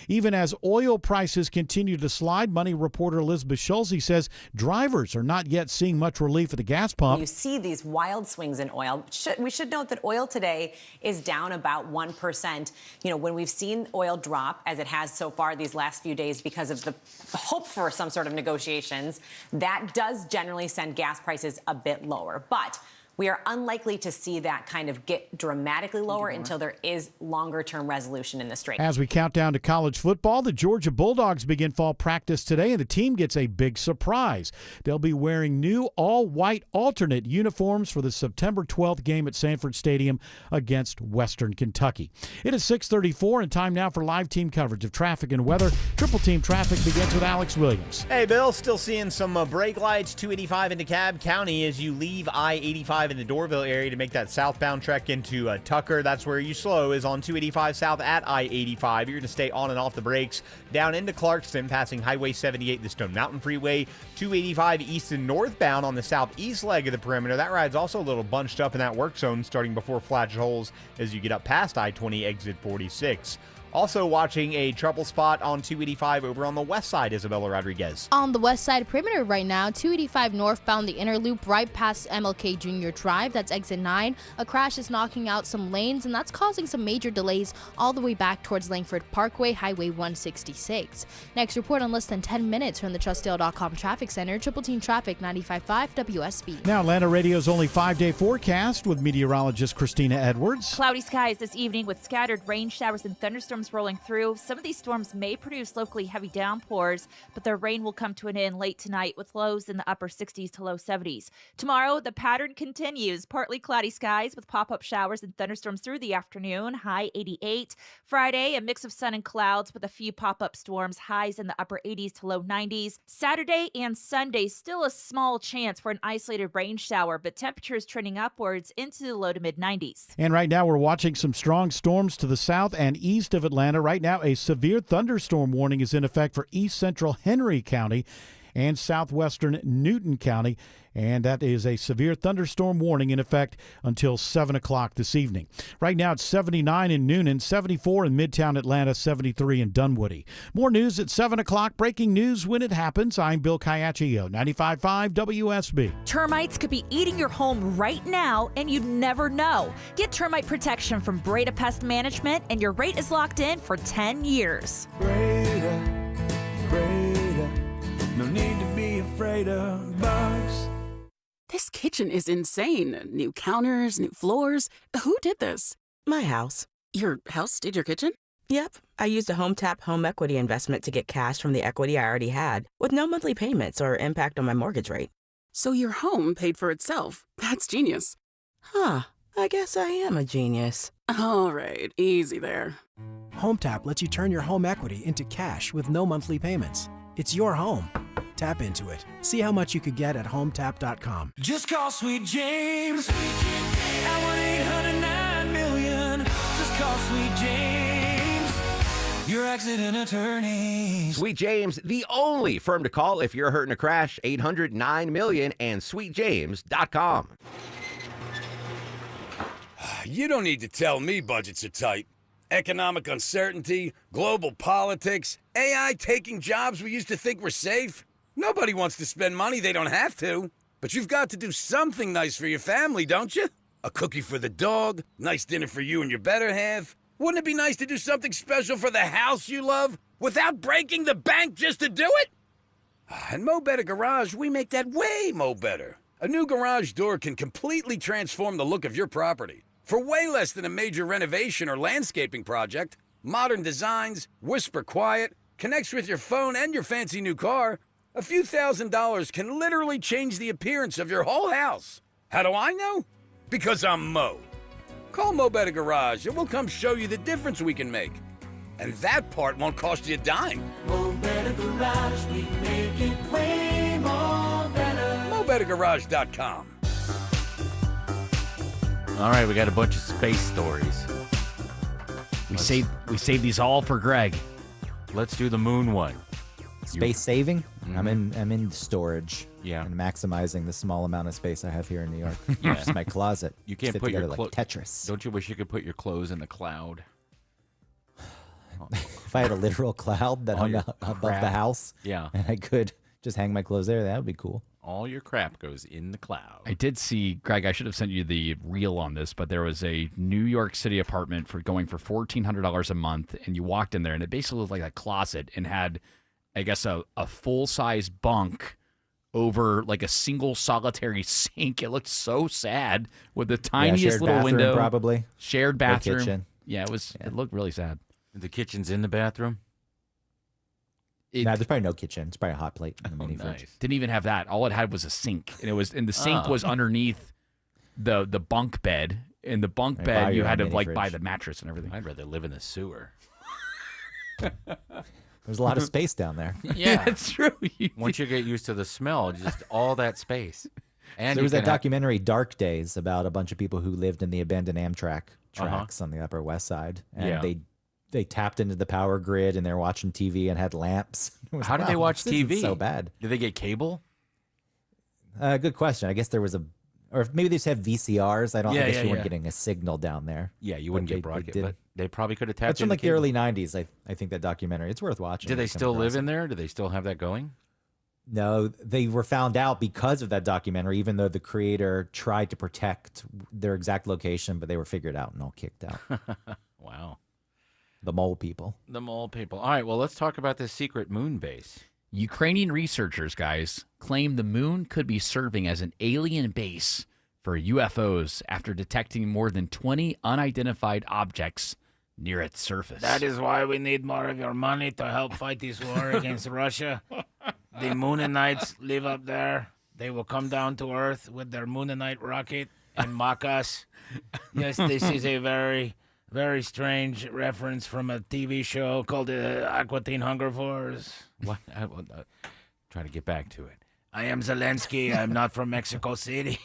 Even as oil prices continue to slide, Money reporter Elizabeth Schulze says drivers are not yet seeing much relief at the gas pump. You see these wild swings in oil. We should note that oil today is down about 1%. You know, when we've seen oil drop, as it has so far these last few days because of the hope for some sort of negotiations, that does generally send gas prices a bit lower. But we are unlikely to see that kind of get dramatically lower until there is longer-term resolution in the strait. As we count down to college football, the Georgia Bulldogs begin fall practice today, and the team gets a big surprise. They'll be wearing new all-white alternate uniforms for the September 12th game at Sanford Stadium against Western Kentucky. It is 6:34 and time now for live team coverage of traffic and weather. Triple Team Traffic begins with Alex Williams. Hey, Bill, still seeing some brake lights, 285 into Cobb County as you leave I-85 in the Dorville area to make that southbound trek into Tucker. That's where you slow, is on 285 south at I-85. You're going to stay on and off the brakes down into Clarkston, passing Highway 78, the Stone Mountain Freeway. 285 east and northbound on the southeast leg of the perimeter. That ride's also a little bunched up in that work zone starting before Flash Holes as you get up past I-20 exit 46. Also watching a trouble spot on 285 over on the west side, Isabella Rodriguez. On the west side perimeter right now, 285 northbound, the inner loop right past MLK Junior Drive, that's exit 9. A crash is knocking out some lanes, and that's causing some major delays all the way back towards Langford Parkway, Highway 166. Next report in less than 10 minutes from the TrustDale.com Traffic Center. Triple Team Traffic, 95.5 WSB. Now Atlanta Radio's only 5-day forecast with meteorologist Christina Edwards. Cloudy skies this evening with scattered rain showers and thunderstorms rolling through. Some of these storms may produce locally heavy downpours, but their rain will come to an end late tonight with lows in the upper 60s to low 70s. Tomorrow, the pattern continues. Partly cloudy skies with pop-up showers and thunderstorms through the afternoon, high 88. Friday, a mix of sun and clouds with a few pop-up storms, highs in the upper 80s to low 90s. Saturday and Sunday, still a small chance for an isolated rain shower, but temperatures trending upwards into the low to mid 90s. And right now we're watching some strong storms to the south and east of Atlanta. Right now, a severe thunderstorm warning is in effect for east central Henry County and southwestern Newton County, and that is a severe thunderstorm warning in effect until 7 o'clock this evening. Right now, it's 79 in Noonan, 74 in Midtown Atlanta, 73 in Dunwoody. More news at 7 o'clock. Breaking news when it happens. I'm Bill Caiaccio, 95.5 WSB. Termites could be eating your home right now, and you'd never know. Get termite protection from Breda Pest Management, and your rate is locked in for 10 years. Breda, no need to be afraid of bugs. This kitchen is insane. New counters, new floors. Who did this? My house. Your house did your kitchen? Yep. I used a HomeTap home equity investment to get cash from the equity I already had, with no monthly payments or impact on my mortgage rate. So your home paid for itself. That's genius. Huh. I guess I am a genius. All right. Easy there. HomeTap lets you turn your home equity into cash with no monthly payments. It's your home. Tap into it. See how much you could get at HomeTap.com. Just call Sweet James at 1-800-9-million. Just call Sweet James, your accident attorney. Sweet James, the only firm to call if you're hurt in a crash. 800-9-million and sweetjames.com. You don't need to tell me budgets are tight. Economic uncertainty, global politics, AI taking jobs we used to think were safe. Nobody wants to spend money they don't have to. But you've got to do something nice for your family, don't you? A cookie for the dog, nice dinner for you and your better half. Wouldn't it be nice to do something special for the house you love without breaking the bank just to do it? At Mo Better Garage, we make that way mo better. A new garage door can completely transform the look of your property. For way less than a major renovation or landscaping project, modern designs, whisper quiet, connects with your phone and your fancy new car, a few $1,000s can literally change the appearance of your whole house. How do I know? Because I'm Mo. Call Mo Better Garage and we'll come show you the difference we can make. And that part won't cost you a dime. Mo Better Garage, we make it way more better. MoBetterGarage.com. All right, we got a bunch of space stories. We saved these all for Greg. Let's do the moon one. Space saving? I'm in storage. Yeah. And maximizing the small amount of space I have here in New York. Yeah. Just my closet. You can't Fit put your together like Tetris. Don't you wish you could put your clothes in the cloud? If I had a literal cloud that hung out above the house, Yeah. and I could just hang my clothes there, that would be cool. All your crap goes in the cloud. I did see, Greg, I should have sent you the reel on this, but there was a New York City apartment for $1,400 a month, and you walked in there, and it basically looked like a closet and had, I guess, a full-size bunk over like a single solitary sink. It looked so sad with the tiniest shared little bathroom, window. probably. Shared Or bathroom. kitchen. Yeah, it looked really sad. The kitchen's in the bathroom? Nah, there's probably no kitchen. It's probably a hot plate in the mini fridge. Didn't even have that. All it had was a sink, and the sink was underneath the bunk bed. In the bunk Right, bed, you your had to own like mini buy fridge. the mattress and everything. I'd rather live in the sewer. There's a lot of space down there. Yeah, it's true. Once you get used to the smell, just all that space. And there you was that can have- documentary, Dark Days, about a bunch of people who lived in the abandoned Amtrak tracks on the Upper West Side. And Yeah. they tapped into the power grid, and they were watching TV and had lamps. It was, How did they wow, watch this isn't TV? so bad. Did they get cable? Good question. I guess there was or maybe they just have VCRs. I Yeah, guess yeah, you weren't yeah. getting a signal down there. Yeah, you wouldn't But get broadcast, did- but they probably could have tapped That's from into like the cable. early 90s, I think, that documentary. It's worth watching. Do if they you come still across live it. in there? Do they still have that going? No, they were found out because of that documentary, even though the creator tried to protect their exact location, but they were figured out and all kicked out. Wow. The mole people. The mole people. All right, well, let's talk about this secret moon base. Ukrainian researchers, guys, claim the moon could be serving as an alien base for UFOs after detecting more than 20 unidentified objects near its surface. That is why we need more of your money to help fight this war against Russia. The Moonanites live up there. They will come down to Earth with their Moonanite rocket and mock us. Yes, this is a very, very strange reference from a TV show called Aqua Teen Hunger Force. What? Trying to get back to it. I am Zelensky. I'm not from Mexico City.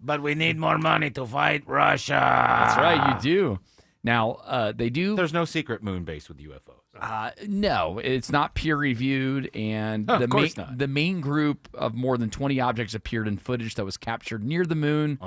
But we need more money to fight Russia. That's right, you do. Now, they do. There's no secret moon base with UFOs. No, it's not peer reviewed, and Oh, of course not. the main group of more than 20 objects appeared in footage that was captured near the moon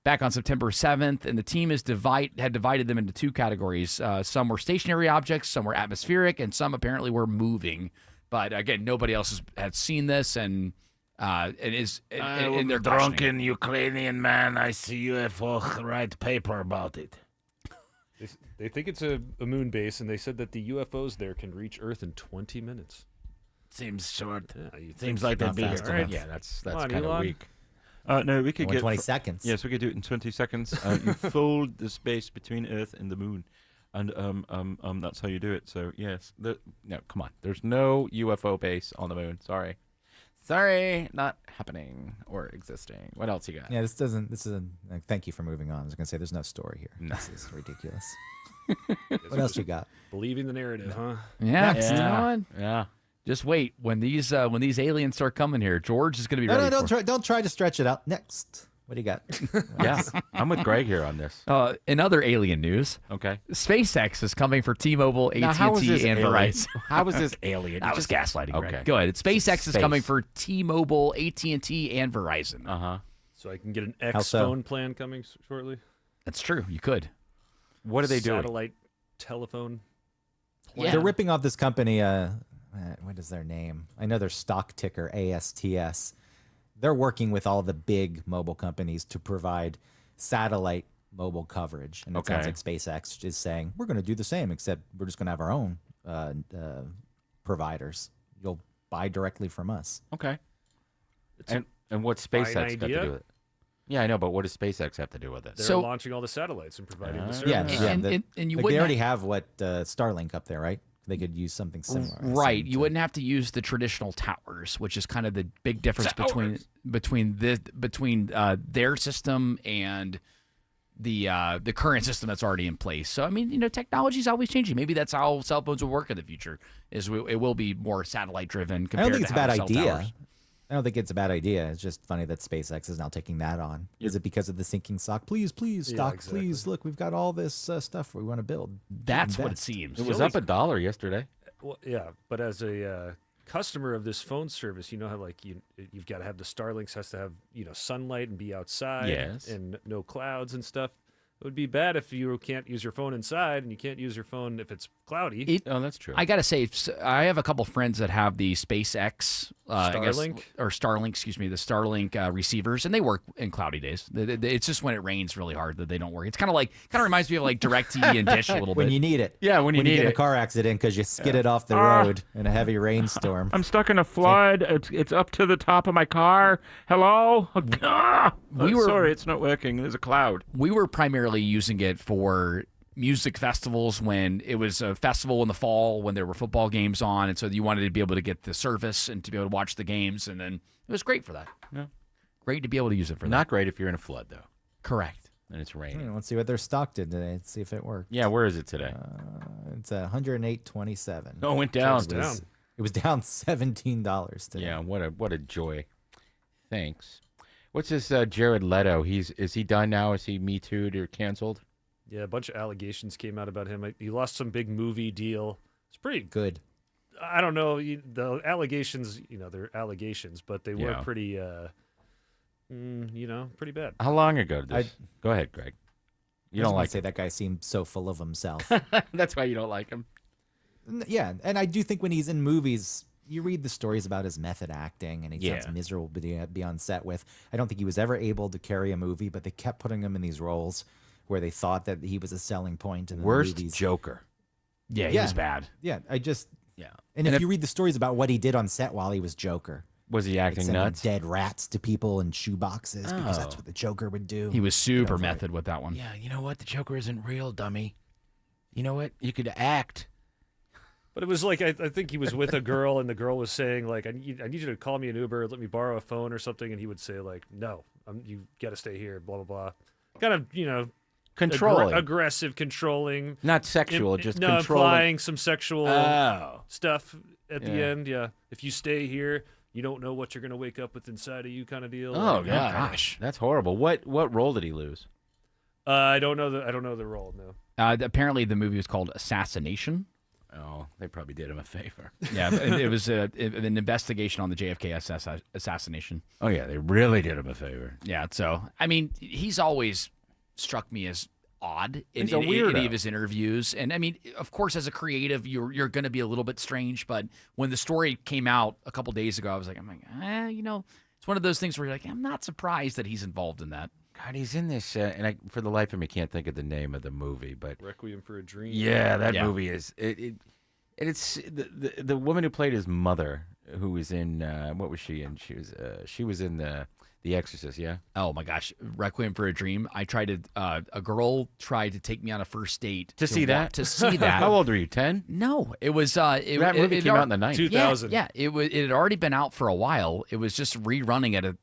back on September 7th, and the team had divided them into two categories. Some were stationary objects, some were atmospheric, and some apparently were moving. But again, nobody else had seen this, and it is in their drunken Ukrainian man. I see UFO. Write paper about it. They think it's a moon base, and they said that the UFOs there can reach Earth in 20 minutes. Seems short. Yeah, you'd Seems think like they'd not be fast here. enough. Yeah, that's Come on, kind of Elon. weak. No, we could In get 20 seconds. Yes, we could do it in 20 seconds. You fold the space between Earth and the moon, and that's how you do it. So yes, No, come on. There's no UFO base on the moon. Sorry, not happening or existing. What else you got? Yeah, this is thank you for moving on. I was going to say there's no story here. No. This is ridiculous. What else you got? Believing the narrative, huh? Yeah, Next. you know what? Yeah. Just wait when these aliens start coming here. George is going to be No, ready. don't try to stretch it out. Next. What do you got? Yeah, I'm with Greg here on this. In other alien news, Okay. SpaceX is coming for T-Mobile, Now, AT&T, how is this and alien? Verizon. How is this alien? That was gaslighting. Greg. Okay. Go ahead. SpaceX is Space. coming for T-Mobile, AT&T, and Verizon. Uh-huh. So I can get an How X so? phone plan coming shortly. That's true. You could. What are they doing? Satellite telephone. Yeah. They're ripping off this company. What is their name? I know their stock ticker, ASTS. They're working with all the big mobile companies to provide satellite mobile coverage. And it sounds Okay. like SpaceX is saying, we're going to do the same, except we're just going to have our own providers. You'll buy directly from us. Okay. It's And what's fine SpaceX got to idea. do with it? Yeah, I know, but what does SpaceX have to do with it? They're So- launching all the satellites and providing the service. Yeah, And- yeah. and you like they wouldn't already have- have what Starlink up there, right? They could use something similar. I Right. assume, You wouldn't have to use the traditional towers, which is kind of the big difference between their system and the current system that's already in place. So I mean, technology is always changing. Maybe that's how cell phones will work in the future. It will be more satellite driven. I don't think it's a bad cell idea. towers. I don't think it's a bad idea. It's just funny that SpaceX is now taking that on. Is it because of the sinking stock? Please, stock, exactly. please. Look, we've got all this stuff we want to build. That's what it Invest. seems. It was up $1 yesterday. Well, yeah, but as a customer of this phone service, you know how like you've got to have the Starlinks has to have sunlight and be outside, Yes. and no clouds and stuff. It would be bad if you can't use your phone inside and you can't use your phone if it's cloudy. Oh, that's true. I gotta say, I have a couple friends that have the SpaceX, Starlink? or Starlink, excuse me, the Starlink receivers, and they work in cloudy days. It's just when it rains really hard that they don't work. Kind of reminds me of like DirecTV and Dish a little When bit. you need it. Yeah, when you get need in a it. car accident because you skidded off the road in a heavy rainstorm. I'm stuck in a flood. It's up to the top of my car. Hello? Sorry, it's not working. There's a cloud. We were primarily using it for music festivals when it was a festival in the fall when there were football games on, and so you wanted to be able to get the service and to be able to watch the games, and then it was great for that. Yeah. Great to be able to use it for that. Not great if you're in a flood, though. Correct. And it's raining. Let's see what their stock did today. Let's see if it worked. Yeah, where is it today? It's 108.27. Oh, it went down. It was down $17 today. Yeah, what a joy. Thanks. What's this Jared Leto? Is he done now? Is he Me Too'd or canceled? Yeah, a bunch of allegations came out about him. He lost some big movie deal. It's pretty good. I don't know. The allegations, they're allegations, but they were Yeah. pretty, pretty bad. How long ago did this? Go ahead, Greg. You don't like say that guy seemed so full of himself. That's why you don't like him. Yeah, and I do think when he's in movies, you read the stories about his method acting, and he sounds Yeah. miserable to be on set with. I don't think he was ever able to carry a movie, but they kept putting him in these roles where they thought that he was a selling point in the Worst movies. Joker. Yeah, he was bad. Yeah, Yeah. And if you read the stories about what he did on set while he was Joker. Was he acting sending nuts? dead rats to people in shoe boxes because that's Oh. what the Joker would do. He was super method with that one. Yeah, you know what? The Joker isn't real, dummy. You know what? You could act. But it was like I think he was with a girl, and the girl was saying like, "I need you to call me an Uber, let me borrow a phone or something," and he would say like, "No, you got to stay here." Blah blah blah. Kind of Controlling. aggressive, controlling, Not sexual, just no, controlling. implying some sexual stuff at the Yeah. end. Yeah, if you stay here, you don't know what you're gonna wake up with inside of you, kind of deal. Oh, Like, gosh. That's horrible. What role did he lose? I don't know the role. No. Apparently, the movie was called Assassination. Oh, they probably did him a favor. Yeah, it was an investigation on the JFK assassination. Oh, yeah, they really did him a favor. Yeah, so, I mean, he's always struck me as odd in He's a any weirdo. of his interviews. And, I mean, of course, as a creative, you're going to be a little bit strange. But when the story came out a couple days ago, it's one of those things where you're like, I'm not surprised that he's involved in that. God, he's in this, and I, for the life of me, can't think of the name of the movie, but Requiem for a Dream. yeah, that movie is it's the woman who played his mother, who was in what was she in? She was in the Exorcist, yeah. Oh my gosh, Requiem for a Dream. I tried to. A girl tried to take me on a first date To see that? To see that. How old were you? 10? No, it was. That movie came out in the 90s. 2000. Yeah, it had already been out for a while. It was just rerunning at a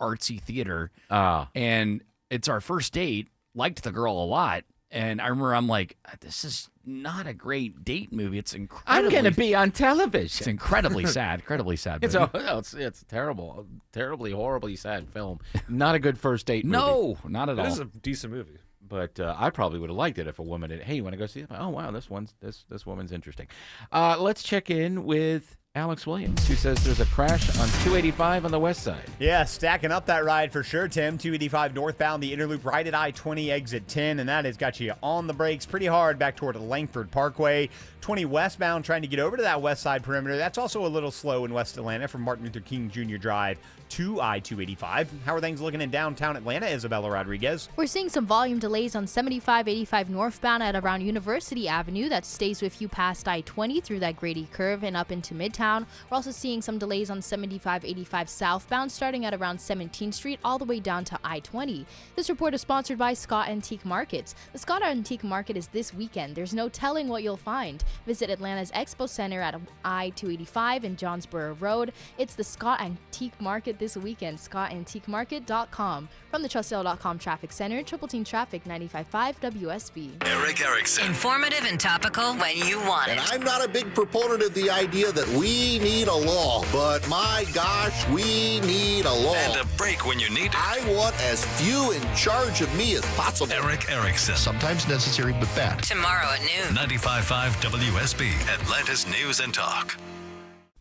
artsy theater. And it's our first date. Liked the girl a lot, and I remember I'm like, this is not a great date movie. It's incredibly. I'm gonna be on television. It's incredibly sad. Incredibly sad. It's movie. it's terrible, terribly, horribly sad film. Not a good first date movie. No, not at It all. is a decent movie. But I probably would have liked it if a woman had, hey, you want to go see it? Oh, wow, this woman's interesting. Let's check in with Alex Williams, who says there's a crash on 285 on the west side. Yeah, stacking up that ride for sure, Tim. 285 northbound, the Interloop right at I-20 exit 10, and that has got you on the brakes pretty hard back toward Langford Parkway. 20 westbound trying to get over to that west side perimeter. That's also a little slow in West Atlanta from Martin Luther King Jr. Drive to I-285. How are things looking in downtown Atlanta, Isabella Rodriguez? We're seeing some volume delays on 75-85 northbound at around University Avenue. That stays with you past I-20 through that Grady curve and up into Midtown. downtown. We're also seeing some delays on 75-85 southbound starting at around 17th Street all the way down to I-20. This report is sponsored by Scott Antique Markets. The Scott Antique Market is this weekend. There's no telling what you'll find. Visit Atlanta's Expo Center at I-285 and Johnsboro Road. It's the Scott Antique Market this weekend. ScottAntiqueMarket.com. From the TrustL.com Traffic Center, Triple Team Traffic 95.5 WSB. Eric Erickson. Informative and topical when you want it. And I'm not a big proponent of the idea that we need a law, but my gosh, we need a law. And a break when you need it. I want as few in charge of me as possible. Eric Erickson. Sometimes necessary, but bad. Tomorrow at noon. 95.5 WSB, Atlanta's News and Talk.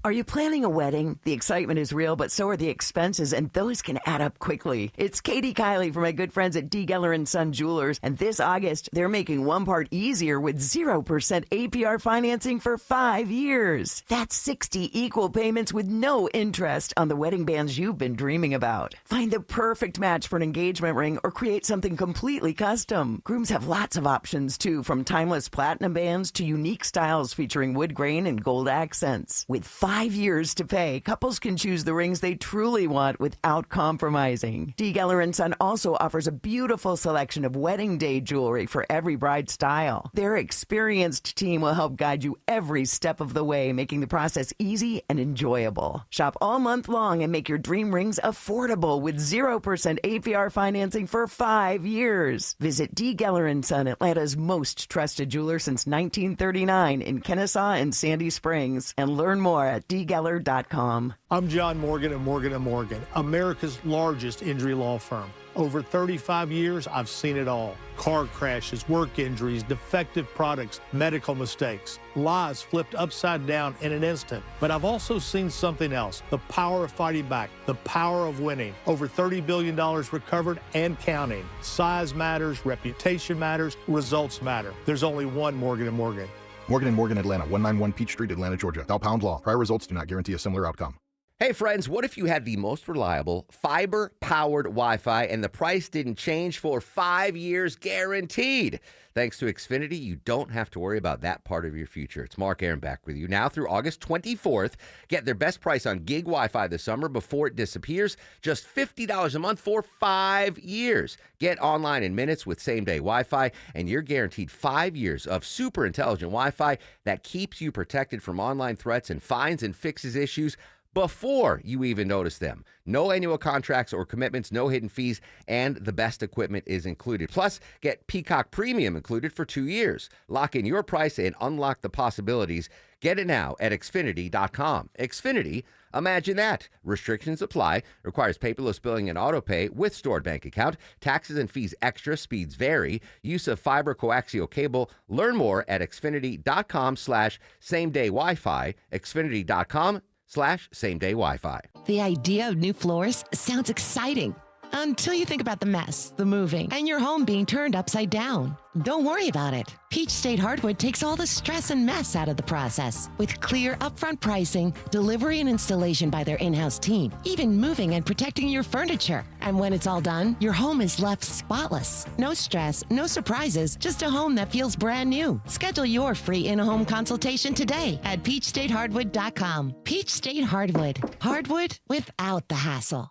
Are you planning a wedding? The excitement is real, but so are the expenses, and those can add up quickly. It's Katie Kiley from my good friends at D. Geller & Son Jewelers, and this August, they're making one part easier with 0% APR financing for 5 years. That's 60 equal payments with no interest on the wedding bands you've been dreaming about. Find the perfect match for an engagement ring or create something completely custom. Grooms have lots of options, too, from timeless platinum bands to unique styles featuring wood grain and gold accents. With 5 years to pay, couples can choose the rings they truly want without compromising. D. Geller & Son also offers a beautiful selection of wedding day jewelry for every bride's style. Their experienced team will help guide you every step of the way, making the process easy and enjoyable. Shop all month long and make your dream rings affordable with 0% APR financing for 5 years. Visit D. Geller & Son, Atlanta's most trusted jeweler since 1939 in Kennesaw and Sandy Springs, and learn more at dgeller.com. I'm John Morgan at Morgan & Morgan, America's largest injury law firm. Over 35 years, I've seen it all. Car crashes, work injuries, defective products, medical mistakes, lives flipped upside down in an instant. But I've also seen something else, the power of fighting back, the power of winning. Over $30 billion recovered and counting. Size matters, reputation matters, results matter. There's only one Morgan & Morgan. Morgan & Morgan, Atlanta, 191 Peach Street, Atlanta, Georgia. Thou Law. Prior results do not guarantee a similar outcome. Hey friends, what if you had the most reliable fiber-powered Wi-Fi and the price didn't change for 5 years guaranteed? Thanks to Xfinity, you don't have to worry about that part of your future. It's Mark Aaron back with you now through August 24th. Get their best price on gig Wi-Fi this summer before it disappears. Just $50 a month for 5 years. Get online in minutes with same-day Wi-Fi, and you're guaranteed 5 years of super intelligent Wi-Fi that keeps you protected from online threats and finds and fixes issues before you even notice them. No annual contracts or commitments, no hidden fees, and the best equipment is included. Plus, get Peacock Premium included for 2 years. Lock in your price and unlock the possibilities. Get it now at Xfinity.com. Xfinity, imagine that. Restrictions apply. Requires paperless billing and auto pay with stored bank account. Taxes and fees extra. Speeds vary. Use of fiber coaxial cable. Learn more at Xfinity.com/same-day Wi-Fi. Xfinity.com/same-day Wi-Fi. The idea of new floors sounds exciting until you think about the mess, the moving, and your home being turned upside down. Don't worry about it. Peach State Hardwood takes all the stress and mess out of the process. With clear upfront pricing, delivery and installation by their in-house team, even moving and protecting your furniture. And when it's all done, your home is left spotless. No stress, no surprises, just a home that feels brand new. Schedule your free in-home consultation today at peachstatehardwood.com. Peach State Hardwood. Hardwood without the hassle.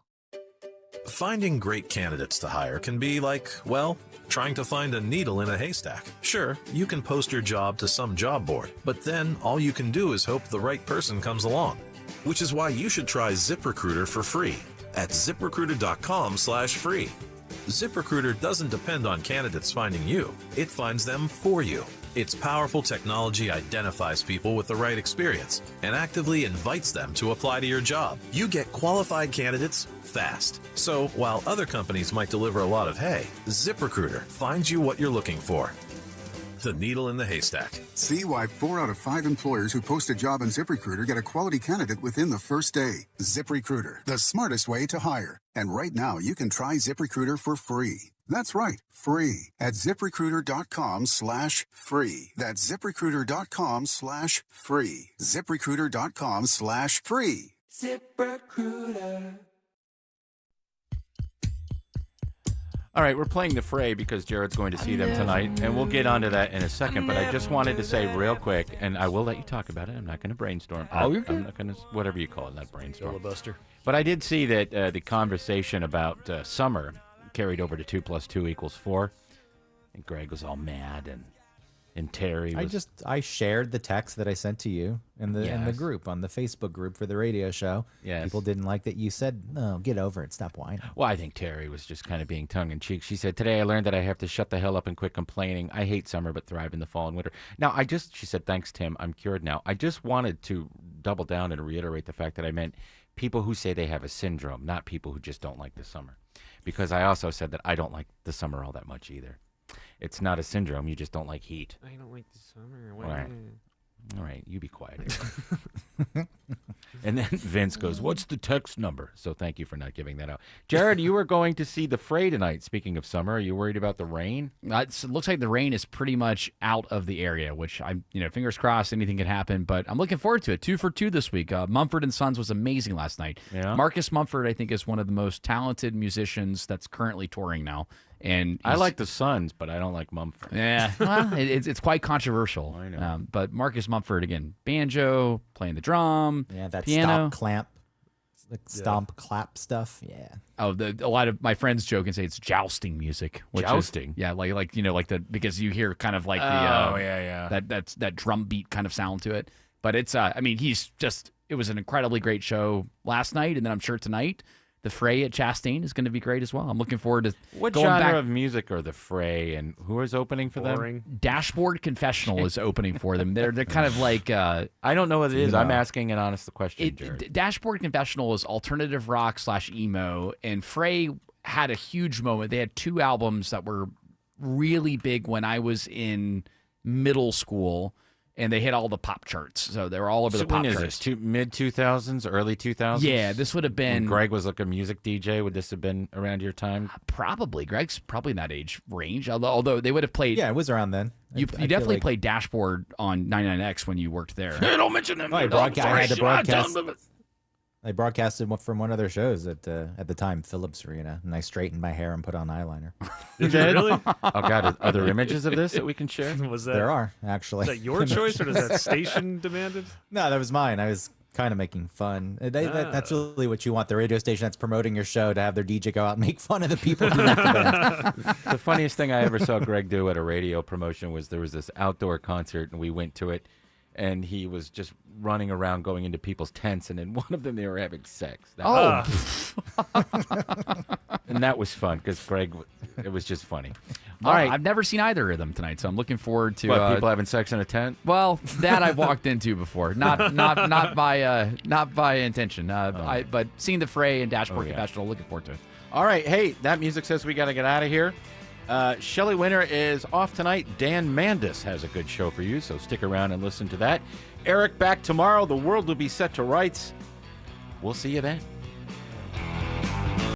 Finding great candidates to hire can be like, well, trying to find a needle in a haystack. Sure, you can post your job to some job board, but then all you can do is hope the right person comes along. Which is why you should try ZipRecruiter for free at ZipRecruiter.com/free. ZipRecruiter doesn't depend on candidates finding you. It finds them for you. Its powerful technology identifies people with the right experience and actively invites them to apply to your job. You get qualified candidates fast. So while other companies might deliver a lot of hay, ZipRecruiter finds you what you're looking for. The needle in the haystack. See why 4 out of 5 employers who post a job on ZipRecruiter get a quality candidate within the first day. ZipRecruiter, the smartest way to hire. And right now, you can try ZipRecruiter for free. That's right, free at ZipRecruiter.com/free. That's ZipRecruiter.com/free. ZipRecruiter.com/free. ZipRecruiter. All right, we're playing The Fray because Jared's going to see them tonight, and we'll get onto that in a second. But I just wanted to say real quick, and I will let you talk about it. I'm not going to brainstorm. Oh, you're good. I'm not going to, whatever you call it, not brainstorm. Filibuster. But I did see that the conversation about summer carried over to 2 + 2 = 4. And Greg was all mad, and Terry was... I shared the text that I sent to you in the group, on the Facebook group for the radio show. Yes. People didn't like that you said, no, get over it, stop whining. Well, I think Terry was just kind of being tongue-in-cheek. She said, today I learned that I have to shut the hell up and quit complaining. I hate summer but thrive in the fall and winter. Now, she said, thanks, Tim, I'm cured now. I just wanted to double down and reiterate the fact that I meant people who say they have a syndrome, not people who just don't like the summer. Because I also said that I don't like the summer all that much either. It's not a syndrome. You just don't like heat. I don't like the summer. All right, you be quiet. And then Vince goes, what's the text number? So thank you for not giving that out. Jared, you were going to see The Fray tonight. Speaking of summer, are you worried about the rain? It looks like the rain is pretty much out of the area, which fingers crossed, anything can happen. But I'm looking forward to it. 2 for 2 this week. Mumford & Sons was amazing last night. Yeah. Marcus Mumford, I think, is one of the most talented musicians that's currently touring now. And I like the Sons, but I don't like Mumford. Yeah, well, it's quite controversial. I know. But Marcus Mumford, again, banjo, playing the drum, that piano. Stomp clap stuff. Yeah. Oh, a lot of my friends joke and say it's jousting music. Jousting? Because you hear kind of like that drum beat kind of sound to it. But it's it was an incredibly great show last night, and then I'm sure tonight The Fray at Chastain is going to be great as well. I'm looking forward to what going genre back. of music are The Fray, and who is opening for them? Dashboard Confessional is opening for them. They're kind of like I don't know what it is. I'm asking an honest question, Jared. Dashboard Confessional is alternative rock / emo, and Fray had a huge moment. They had 2 albums that were really big when I was in middle school. And they hit all the pop charts, so they were all over the pop when charts. Is this? Mid-2000s, early 2000s? Yeah, this would have been... When Greg was like a music DJ, would this have been around your time? Probably. Greg's probably in that age range, although they would have played... Yeah, it was around then. You definitely played Dashboard on 99X when you worked there. Don't mention them. I had to broadcast... I broadcasted from one of their shows at the time, Phillips Arena, and I straightened my hair and put on eyeliner. Did you really? Oh, God. Are there images of this that we can share? There are, actually. Is that your choice, or is that station demanded? No, that was mine. I was kind of making fun. That's really what you want, the radio station that's promoting your show, to have their DJ go out and make fun of the people who like the band. The funniest thing I ever saw Greg do at a radio promotion was there was this outdoor concert, and we went to it. And he was just running around going into people's tents, and in one of them they were having sex. And that was fun because Greg, it was just funny. Well, All right. I've never seen either of them tonight, so I'm looking forward to people having sex in a tent. Well, that I've walked into before, not by intention, but seeing The Fray and Dashboard Confessional, looking forward to it. All right, hey, that music says we got to get out of here. Shelley Winter is off tonight. Dan Mandis has a good show for you, so stick around and listen to that. Eric back tomorrow. The world will be set to rights. We'll see you then.